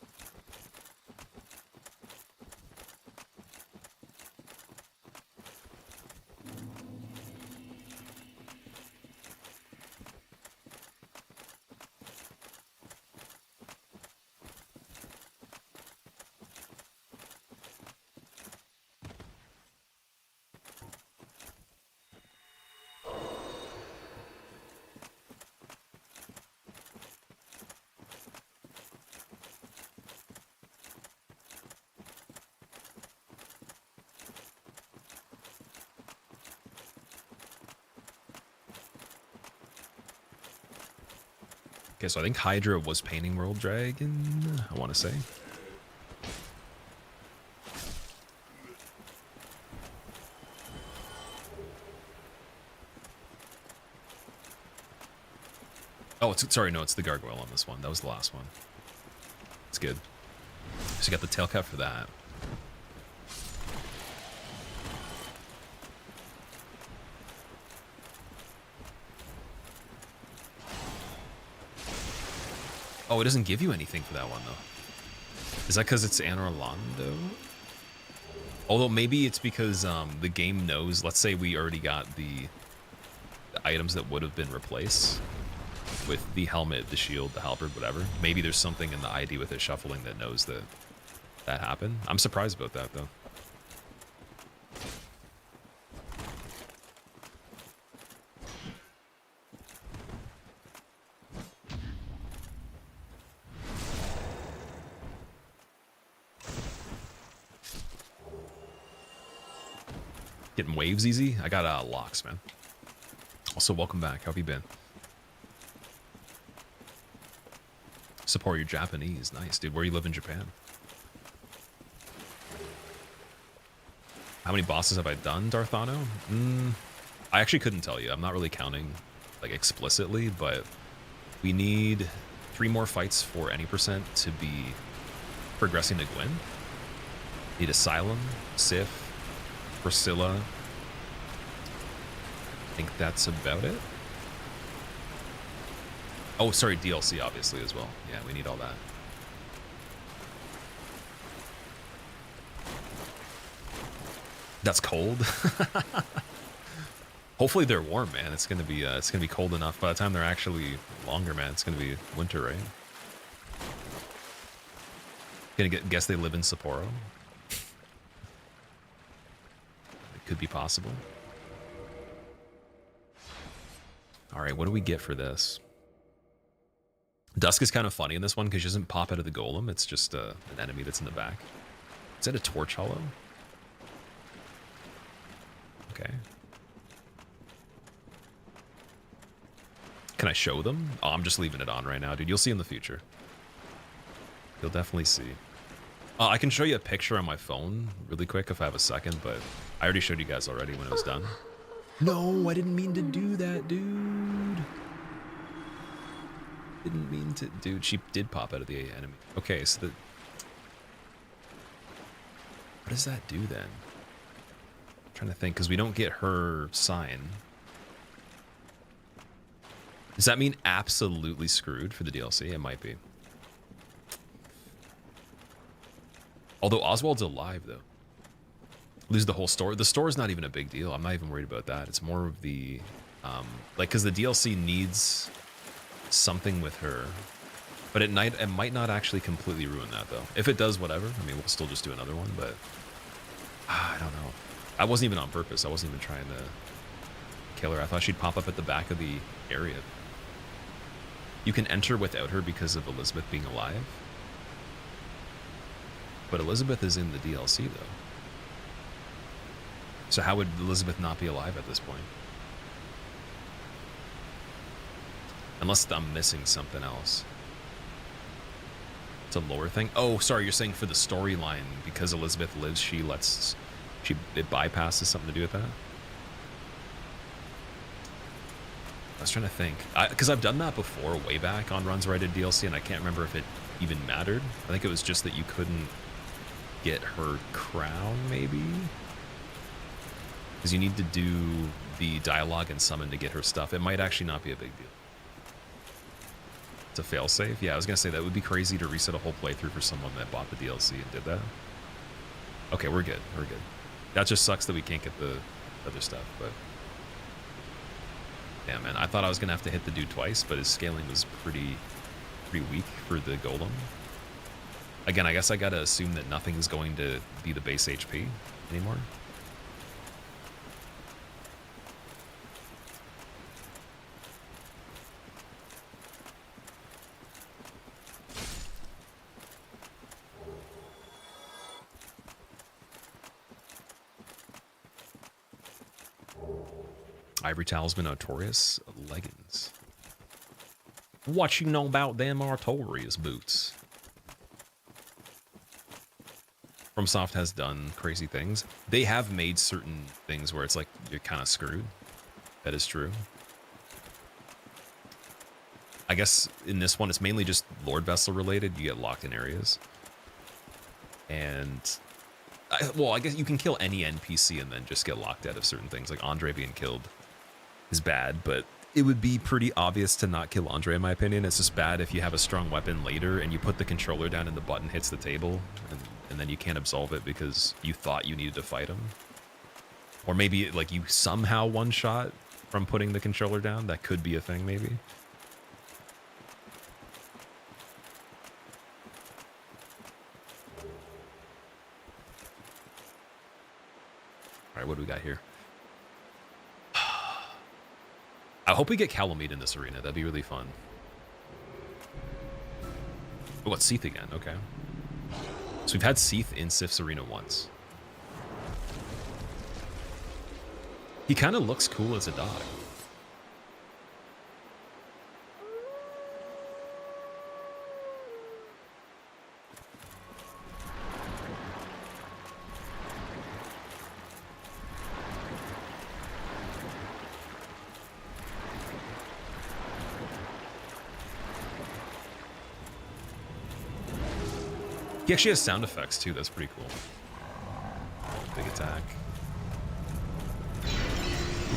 Okay, so I think Hydra was Painting World Dragon, I want to say. Oh, sorry, no, it's the Gargoyle on this one. That was the last one. It's good. So you got the tail cut for that. Oh, it doesn't give you anything for that one, though. Is that because it's Anor Londo? Although maybe it's because the game knows, let's say we already got the items that would have been replaced with the helmet, the shield, the halberd, whatever. Maybe there's something in the ID with it shuffling that knows that that happened. I'm surprised about that, though. Getting waves easy? I got locks, man. Also, welcome back. How have you been? Support your Japanese. Nice, dude. Where you live in Japan? How many bosses have I done, Darthano? I actually couldn't tell you. I'm not really counting like explicitly, but we need 3 more fights for any percent to be progressing to Gwyn. Need Asylum, Sif, Priscilla. I think that's about it. Oh, sorry, DLC obviously as well. Yeah, we need all that. That's cold. Hopefully they're warm, man. It's gonna be cold enough. By the time they're actually longer, man, it's gonna be winter, right? Guess they live in Sapporo. It could be possible. All right, what do we get for this? Dusk is kind of funny in this one because she doesn't pop out of the golem. It's just an enemy that's in the back. Is that a torch hollow? Okay. Can I show them? Oh, I'm just leaving it on right now, dude. You'll see in the future. You'll definitely see. I can show you a picture on my phone really quick if I have a second, but I already showed you guys already when it was done. No, I didn't mean to do that, dude. Didn't mean to. Dude, she did pop out of the enemy. Okay, so the... What does that do then? I'm trying to think, because we don't get her sign. Does that mean absolutely screwed for the DLC? It might be. Although Oswald's alive, though. Lose the whole store. The store is not even a big deal. I'm not even worried about that. It's more of the... like, because the DLC needs something with her. But it might not actually completely ruin that, though. If it does, whatever. I mean, we'll still just do another one, but... I don't know. I wasn't even on purpose. I wasn't even trying to kill her. I thought she'd pop up at the back of the area. You can enter without her because of Elizabeth being alive. But Elizabeth is in the DLC, though. So how would Elizabeth not be alive at this point? Unless I'm missing something else. It's a lore thing. Oh, sorry, you're saying for the storyline, because Elizabeth lives, it bypasses something to do with that? I was trying to think. Because I've done that before, way back on runs where I did DLC, and I can't remember if it even mattered. I think it was just that you couldn't get her crown, maybe? Because you need to do the dialogue and summon to get her stuff. It might actually not be a big deal. It's a failsafe? Yeah, I was going to say that would be crazy to reset a whole playthrough for someone that bought the DLC and did that. Okay, we're good. We're good. That just sucks that we can't get the other stuff, but... Yeah, man, I thought I was going to have to hit the dude twice, but his scaling was pretty weak for the golem. Again, I guess I got to assume that nothing's going to be the base HP anymore. Ivory Talisman Artorias leggings. What you know about them Artorias boots? FromSoft has done crazy things. They have made certain things where it's like you're kind of screwed. That is true. I guess in this one it's mainly just Lord Vessel related. You get locked in areas. And... well, I guess you can kill any NPC and then just get locked out of certain things. Like Andre being killed is bad, but it would be pretty obvious to not kill Andre in my opinion. It's just bad if you have a strong weapon later and you put the controller down and the button hits the table and then you can't absolve it because you thought you needed to fight him. Or maybe like you somehow one-shot from putting the controller down. That could be a thing maybe. Alright, what do we got here? I hope we get Calamite in this arena. That'd be really fun. Oh, it's Seath again. Okay. So we've had Seath in Sif's arena once. He kind of looks cool as a dog. He actually has sound effects too, that's pretty cool. Big attack.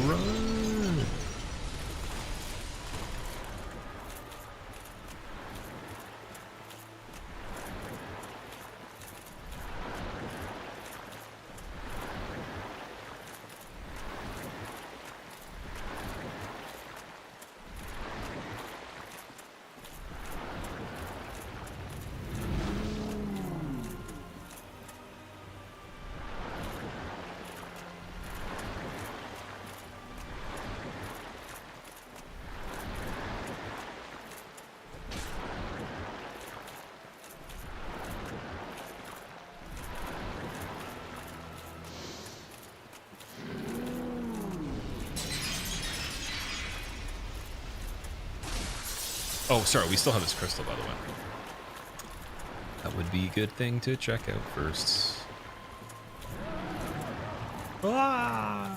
Run! Oh, sorry, we still have this crystal, by the way. That would be a good thing to check out first. Ah!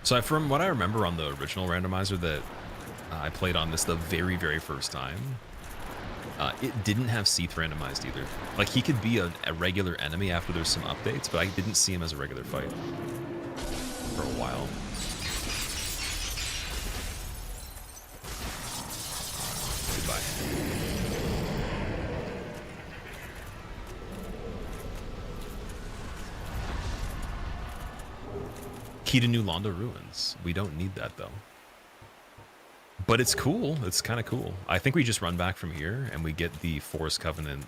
So from what I remember on the original randomizer that I played on this the very, very first time, it didn't have Seath randomized either. Like, he could be a regular enemy after there's some updates, but I didn't see him as a regular fight for a while. Goodbye. Key to New Londo Ruins. We don't need that, though. But it's cool. It's kind of cool. I think we just run back from here and we get the Forest Covenant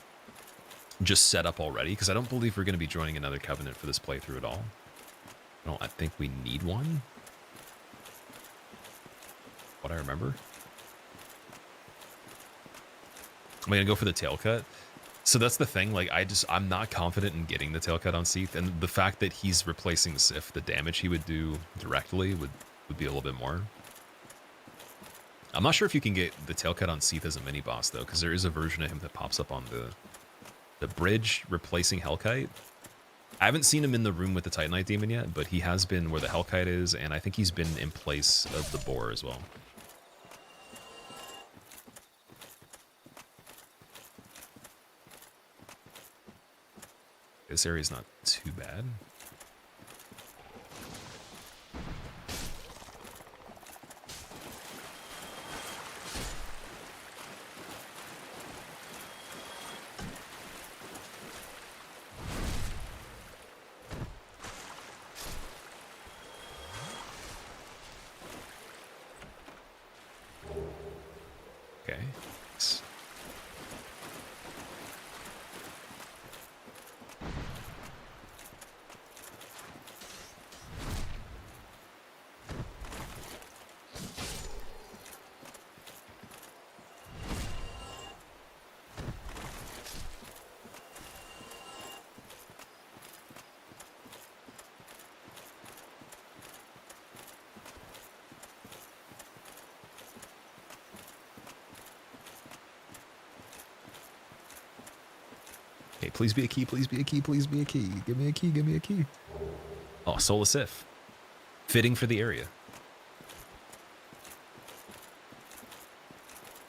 just set up already, because I don't believe we're going to be joining another Covenant for this playthrough at all. I think we need one. What I remember. I'm going to go for the tail cut. So that's the thing, like, I'm not confident in getting the tail cut on Seath, and the fact that he's replacing Sif, the damage he would do directly would be a little bit more. I'm not sure if you can get the tail cut on Seath as a mini boss though, because there is a version of him that pops up on the bridge replacing Hellkite. I haven't seen him in the room with the Titanite demon yet, but he has been where the Hellkite is, and I think he's been in place of the boar as well. This area's not too bad. Okay. Hey, please be a key, please be a key, please be a key. Give me a key, give me a key. Oh, Soul of Sif. Fitting for the area.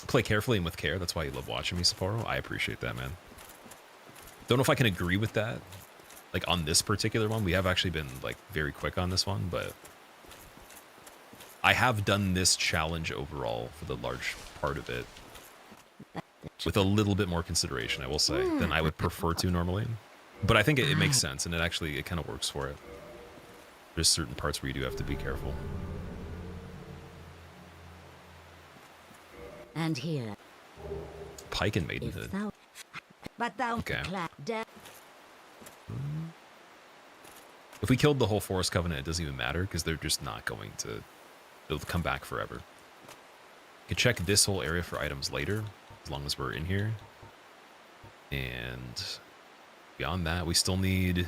Play carefully and with care. That's why you love watching me, Sapporo. I appreciate that, man. Don't know if I can agree with that. Like, on this particular one, we have actually been, like, very quick on this one, but I have done this challenge overall for the large part of it with a little bit more consideration, I will say, than I would prefer to normally. But I think it makes sense, and it kind of works for it. There's certain parts where you do have to be careful. And here. Pike and Maidenhood. Okay. If we killed the whole Forest Covenant, it doesn't even matter, because they're just not going to... They'll come back forever. You can check this whole area for items later, as long as we're in here. And beyond that, we still need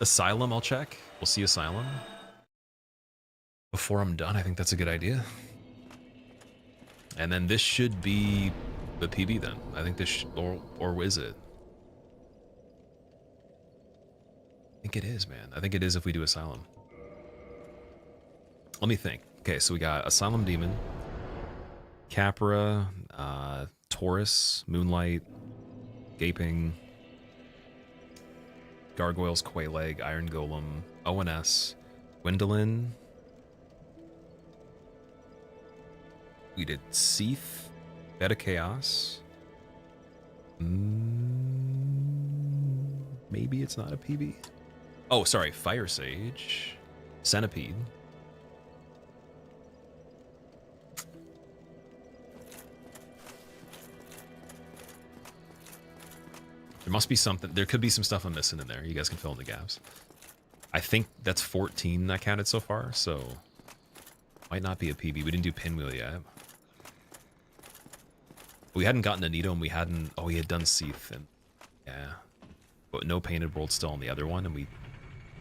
Asylum. I'll check. We'll see Asylum before I'm done. I think that's a good idea. And then this should be the PB then. I think this or is it? I think it is, man. I think it is if we do Asylum. Let me think. Okay, so we got Asylum Demon, Capra, Taurus, Moonlight, Gaping, Gargoyles, Quayleg, Iron Golem, ONS, Gwendolyn. We did Seath, Beta Chaos. Maybe it's not a PB. Oh, sorry, Fire Sage, Centipede. There must be something. There could be some stuff I'm missing in there. You guys can fill in the gaps. I think that's 14 I counted so far, so might not be a PB. We didn't do Pinwheel yet. We hadn't gotten Anito, and we hadn't... Oh, we had done Seath, and yeah. But no Painted World still on the other one, and we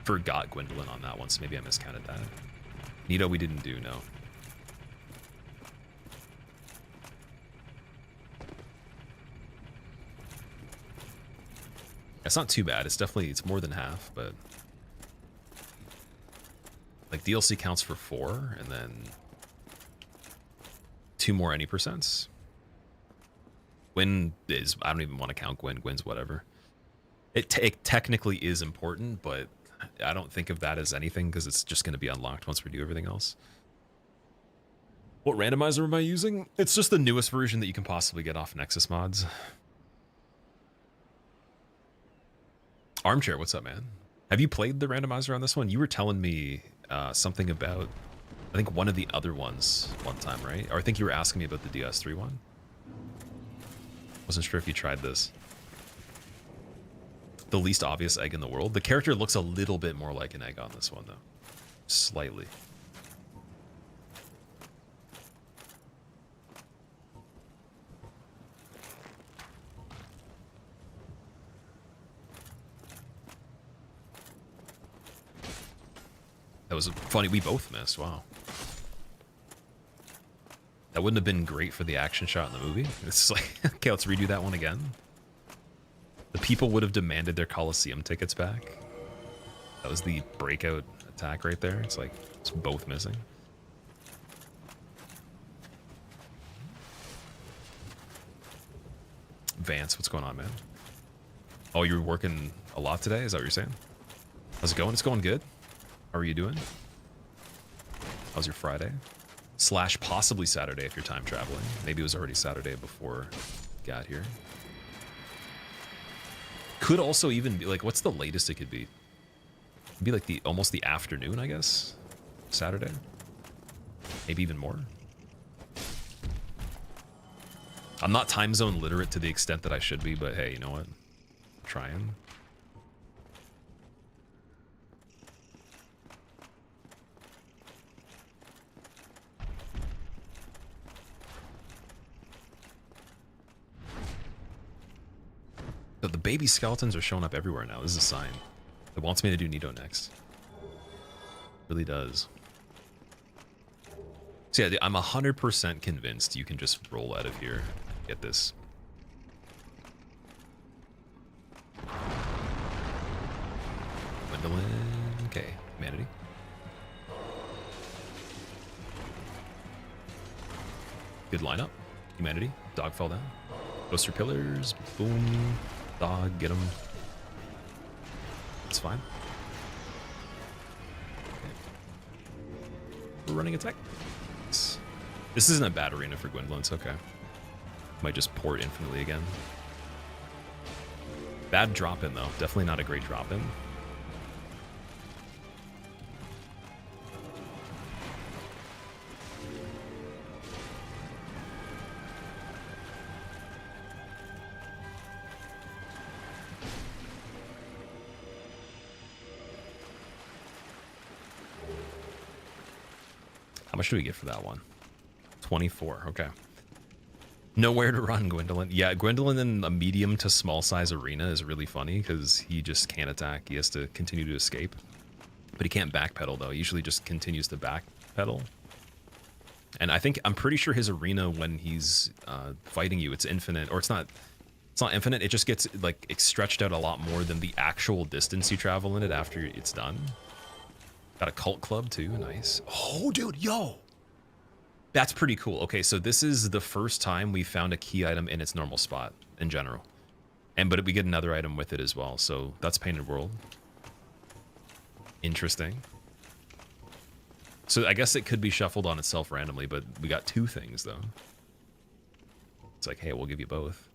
forgot Gwendolyn on that one, so maybe I miscounted that. Nito we didn't do, no. It's not too bad. It's definitely... It's more than half, but... Like, DLC counts for 4, and then... 2 more any percents. Gwen is... I don't even want to count Gwen. Gwen's whatever. It technically is important, but I don't think of that as anything because it's just going to be unlocked once we do everything else. What randomizer am I using? It's just the newest version that you can possibly get off Nexus mods. Armchair, what's up, man? Have you played the randomizer on this one? You were telling me something about, I think, one of the other ones one time, right? Or I think you were asking me about the DS3 one. Wasn't sure if you tried this. The least obvious egg in the world. The character looks a little bit more like an egg on this one, though. Slightly. That was funny. We both missed. Wow. That wouldn't have been great for the action shot in the movie. It's like, okay, let's redo that one again. The people would have demanded their Coliseum tickets back. That was the breakout attack right there. It's like, it's both missing. Vance, what's going on, man? Oh, you were working a lot today? Is that what you're saying? How's it going? It's going good. How are you doing? How's your Friday? Slash possibly Saturday if you're time traveling. Maybe it was already Saturday before you got here. Could also even be like, what's the latest it could be? It'd be like the almost the afternoon, I guess. Saturday. Maybe even more. I'm not time zone literate to the extent that I should be, but hey, you know what? I'm trying. The baby skeletons are showing up everywhere now. This is a sign. It wants me to do Nito next. It really does. So yeah, I'm 100% convinced you can just roll out of here. Get this. Gwendolyn. Okay, Humanity. Good lineup. Humanity. Dog fell down. Ghoster pillars. Boom. Dog, get him. It's fine. Okay. We're running attack. This isn't a bad arena for Gwendolyn, it's okay. Might just port infinitely again. Bad drop in though. Definitely not a great drop in. How much do we get for that one? 24. Okay. Nowhere to run, Gwendolyn. Yeah, Gwendolyn in a medium to small size arena is really funny because he just can't attack. He has to continue to escape. But he can't backpedal though. He usually just continues to backpedal. And I'm pretty sure his arena when he's fighting you, it's infinite, or it's not infinite. It just gets like stretched out a lot more than the actual distance you travel in it after it's done. Got a cult club too, nice. Oh, dude, yo! That's pretty cool. Okay, so this is the first time we found a key item in its normal spot in general. But we get another item with it as well, so that's Painted World. Interesting. So I guess it could be shuffled on itself randomly, but we got 2 things though. It's like, hey, we'll give you both.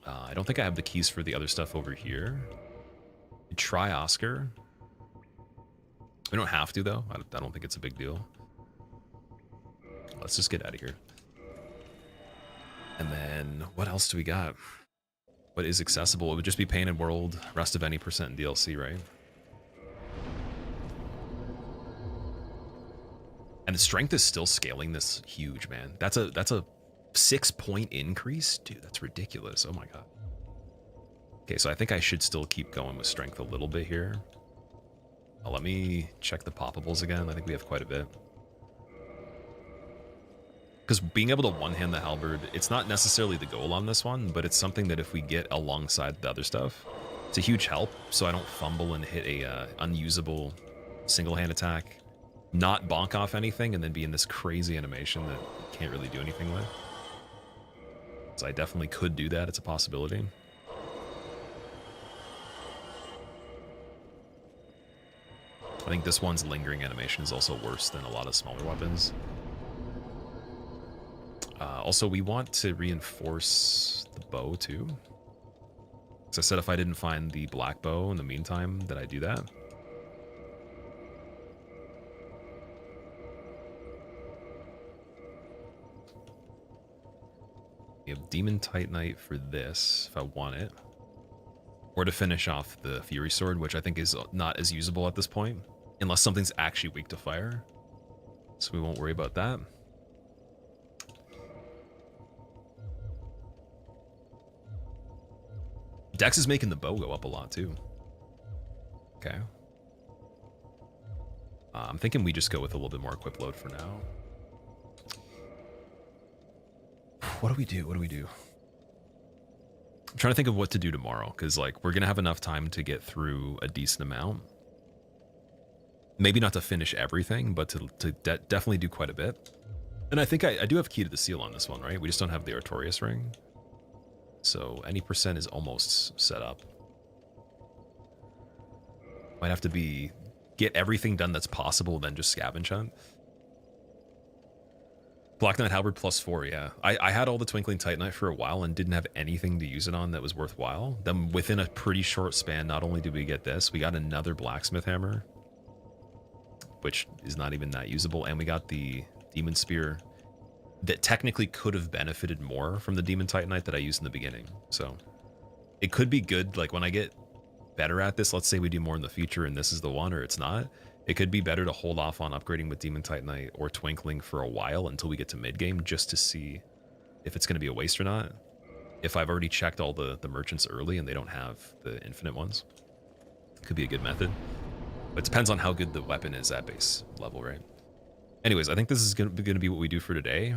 I don't think I have the keys for the other stuff over here. Try Oscar. We don't have to, though. I don't think it's a big deal. Let's just get out of here. And then, what else do we got? What is accessible? It would just be Painted World, rest of any percent in DLC, right? And the strength is still scaling this huge, man. That's a 6-point increase? Dude, that's ridiculous. Oh my god. Okay, so I think I should still keep going with strength a little bit here. Let me check the poppables again. I think we have quite a bit. Because being able to one-hand the halberd, it's not necessarily the goal on this one, but it's something that if we get alongside the other stuff, it's a huge help, so I don't fumble and hit a unusable single-hand attack, not bonk off anything, and then be in this crazy animation that you can't really do anything with. So I definitely could do that. It's a possibility. I think this one's lingering animation is also worse than a lot of smaller weapons. Also, we want to reinforce the bow too. So I said if I didn't find the black bow in the meantime, that I do that. We have Demon Titanite for this, if I want it. Or to finish off the Fury Sword, which I think is not as usable at this point. Unless something's actually weak to fire. So we won't worry about that. Dex is making the bow go up a lot too. Okay. I'm thinking we just go with a little bit more equip load for now. What do we do? What do we do? I'm trying to think of what to do tomorrow, because like we're gonna have enough time to get through a decent amount. Maybe not to finish everything, but to definitely do quite a bit. And I think I do have Key to the Seal on this one, right? We just don't have the Artorias ring. So any percent is almost set up. Might have to get everything done that's possible, then just scavenge hunt. Black Knight Halberd +4, yeah. I had all the Twinkling Titanite for a while and didn't have anything to use it on that was worthwhile. Then within a pretty short span, not only did we get this, we got another Blacksmith Hammer, which is not even that usable, and we got the Demon Spear that technically could have benefited more from the Demon Titanite that I used in the beginning. So it could be good, like when I get better at this, let's say we do more in the future and this is the one or it's not, it could be better to hold off on upgrading with Demon Titanite or Twinkling for a while until we get to mid-game, just to see if it's going to be a waste or not. If I've already checked all the merchants early and they don't have the infinite ones. Could be a good method. But it depends on how good the weapon is at base level, right? Anyways, I think this is going to be what we do for today.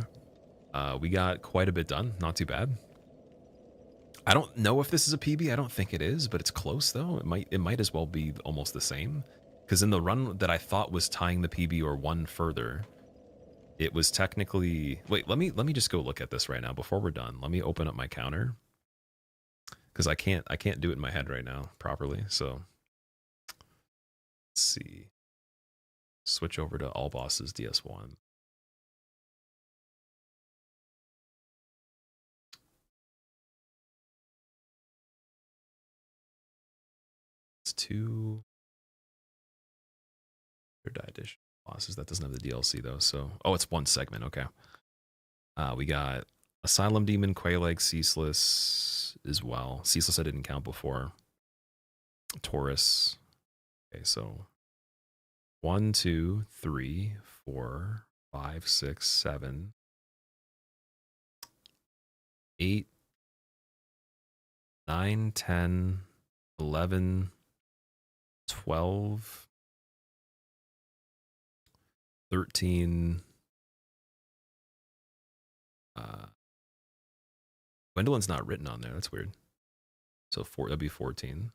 We got quite a bit done. Not too bad. I don't know if this is a PB. I don't think it is, but it's close though. It might as well be almost the same. Because in the run that I thought was tying the PB or one further, it was technically... Wait, let me just go look at this right now before we're done. Let me open up my counter. Because I can't do it in my head right now properly. So let's see. Switch over to all bosses DS1. It's 2 die edition bosses. That doesn't have the DLC though. So it's one segment. Okay. We got Asylum Demon, Quailag, Ceaseless as well. Ceaseless I didn't count before. Taurus. Okay, so 1, 2, 3, 4, 5, 6, 7, 8, 9, 10, 11, 12, 13. Gwendolyn's not written on there. That's weird. So that'd be 14.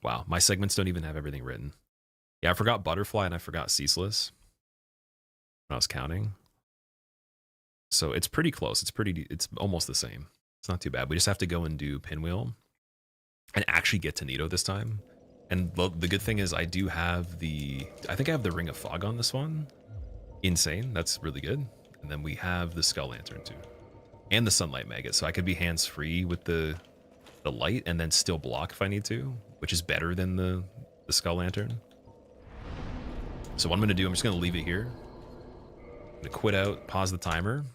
Wow, my segments don't even have everything written. Yeah, I forgot Butterfly and I forgot Ceaseless when I was counting. So it's pretty close. It's almost the same. It's not too bad. We just have to go and do Pinwheel and actually get to Nito this time. And the good thing is I do have I think I have the Ring of Fog on this one. Insane. That's really good. And then we have the Skull Lantern too. And the Sunlight Maggot. So I could be hands-free with the light and then still block if I need to, which is better than the Skull Lantern. So what I'm going to do, I'm just going to leave it here. I'm going to quit out, pause the timer,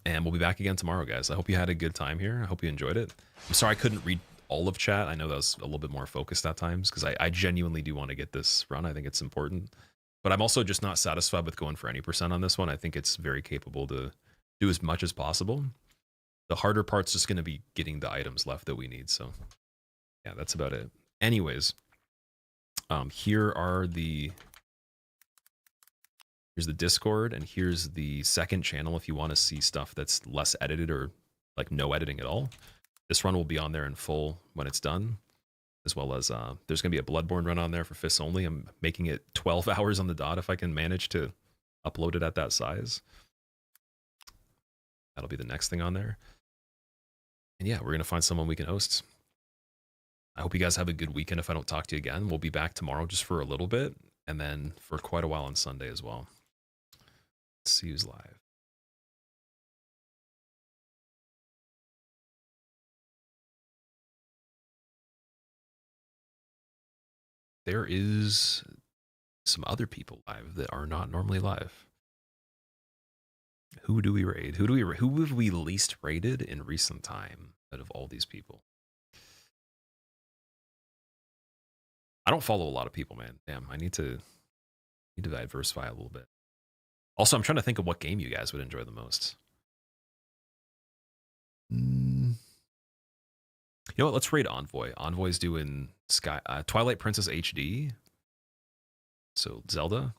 and we'll be back again tomorrow, guys. I hope you had a good time here. I hope you enjoyed it. I'm sorry I couldn't read all of chat. I know that was a little bit more focused at times because I genuinely do want to get this run. I think it's important. But I'm also just not satisfied with going for any percent on this one. I think it's very capable to do as much as possible. The harder part's just going to be getting the items left that we need. So yeah, that's about it. Anyways, here's the Discord, and here's the second channel if you want to see stuff that's less edited or like no editing at all. This run will be on there in full when it's done, as well as there's going to be a Bloodborne run on there for fists only. I'm making it 12 hours on the dot if I can manage to upload it at that size. That'll be the next thing on there. And yeah, we're going to find someone we can host. I hope you guys have a good weekend. If I don't talk to you again, we'll be back tomorrow just for a little bit, and then for quite a while on Sunday as well. Let's see who's live. There is some other people live that are not normally live. Who do we raid? Who have we least raided in recent time out of all these people? I don't follow a lot of people, man. Damn, I need to diversify a little bit. Also, I'm trying to think of what game you guys would enjoy the most. You know what? Let's raid Envoy. Envoy's doing Twilight Princess HD. So Zelda.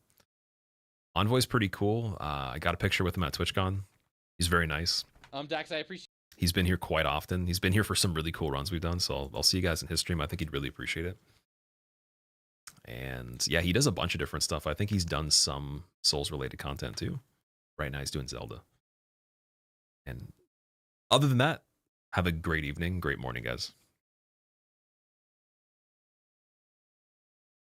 Envoy's pretty cool. I got a picture with him at TwitchCon. He's very nice. Dax, I appreciate. He's been here quite often. He's been here for some really cool runs we've done. So I'll see you guys in his stream. I think he'd really appreciate it. And yeah, he does a bunch of different stuff. I think he's done some Souls-related content too. Right now he's doing Zelda. And other than that, have a great evening, great morning, guys.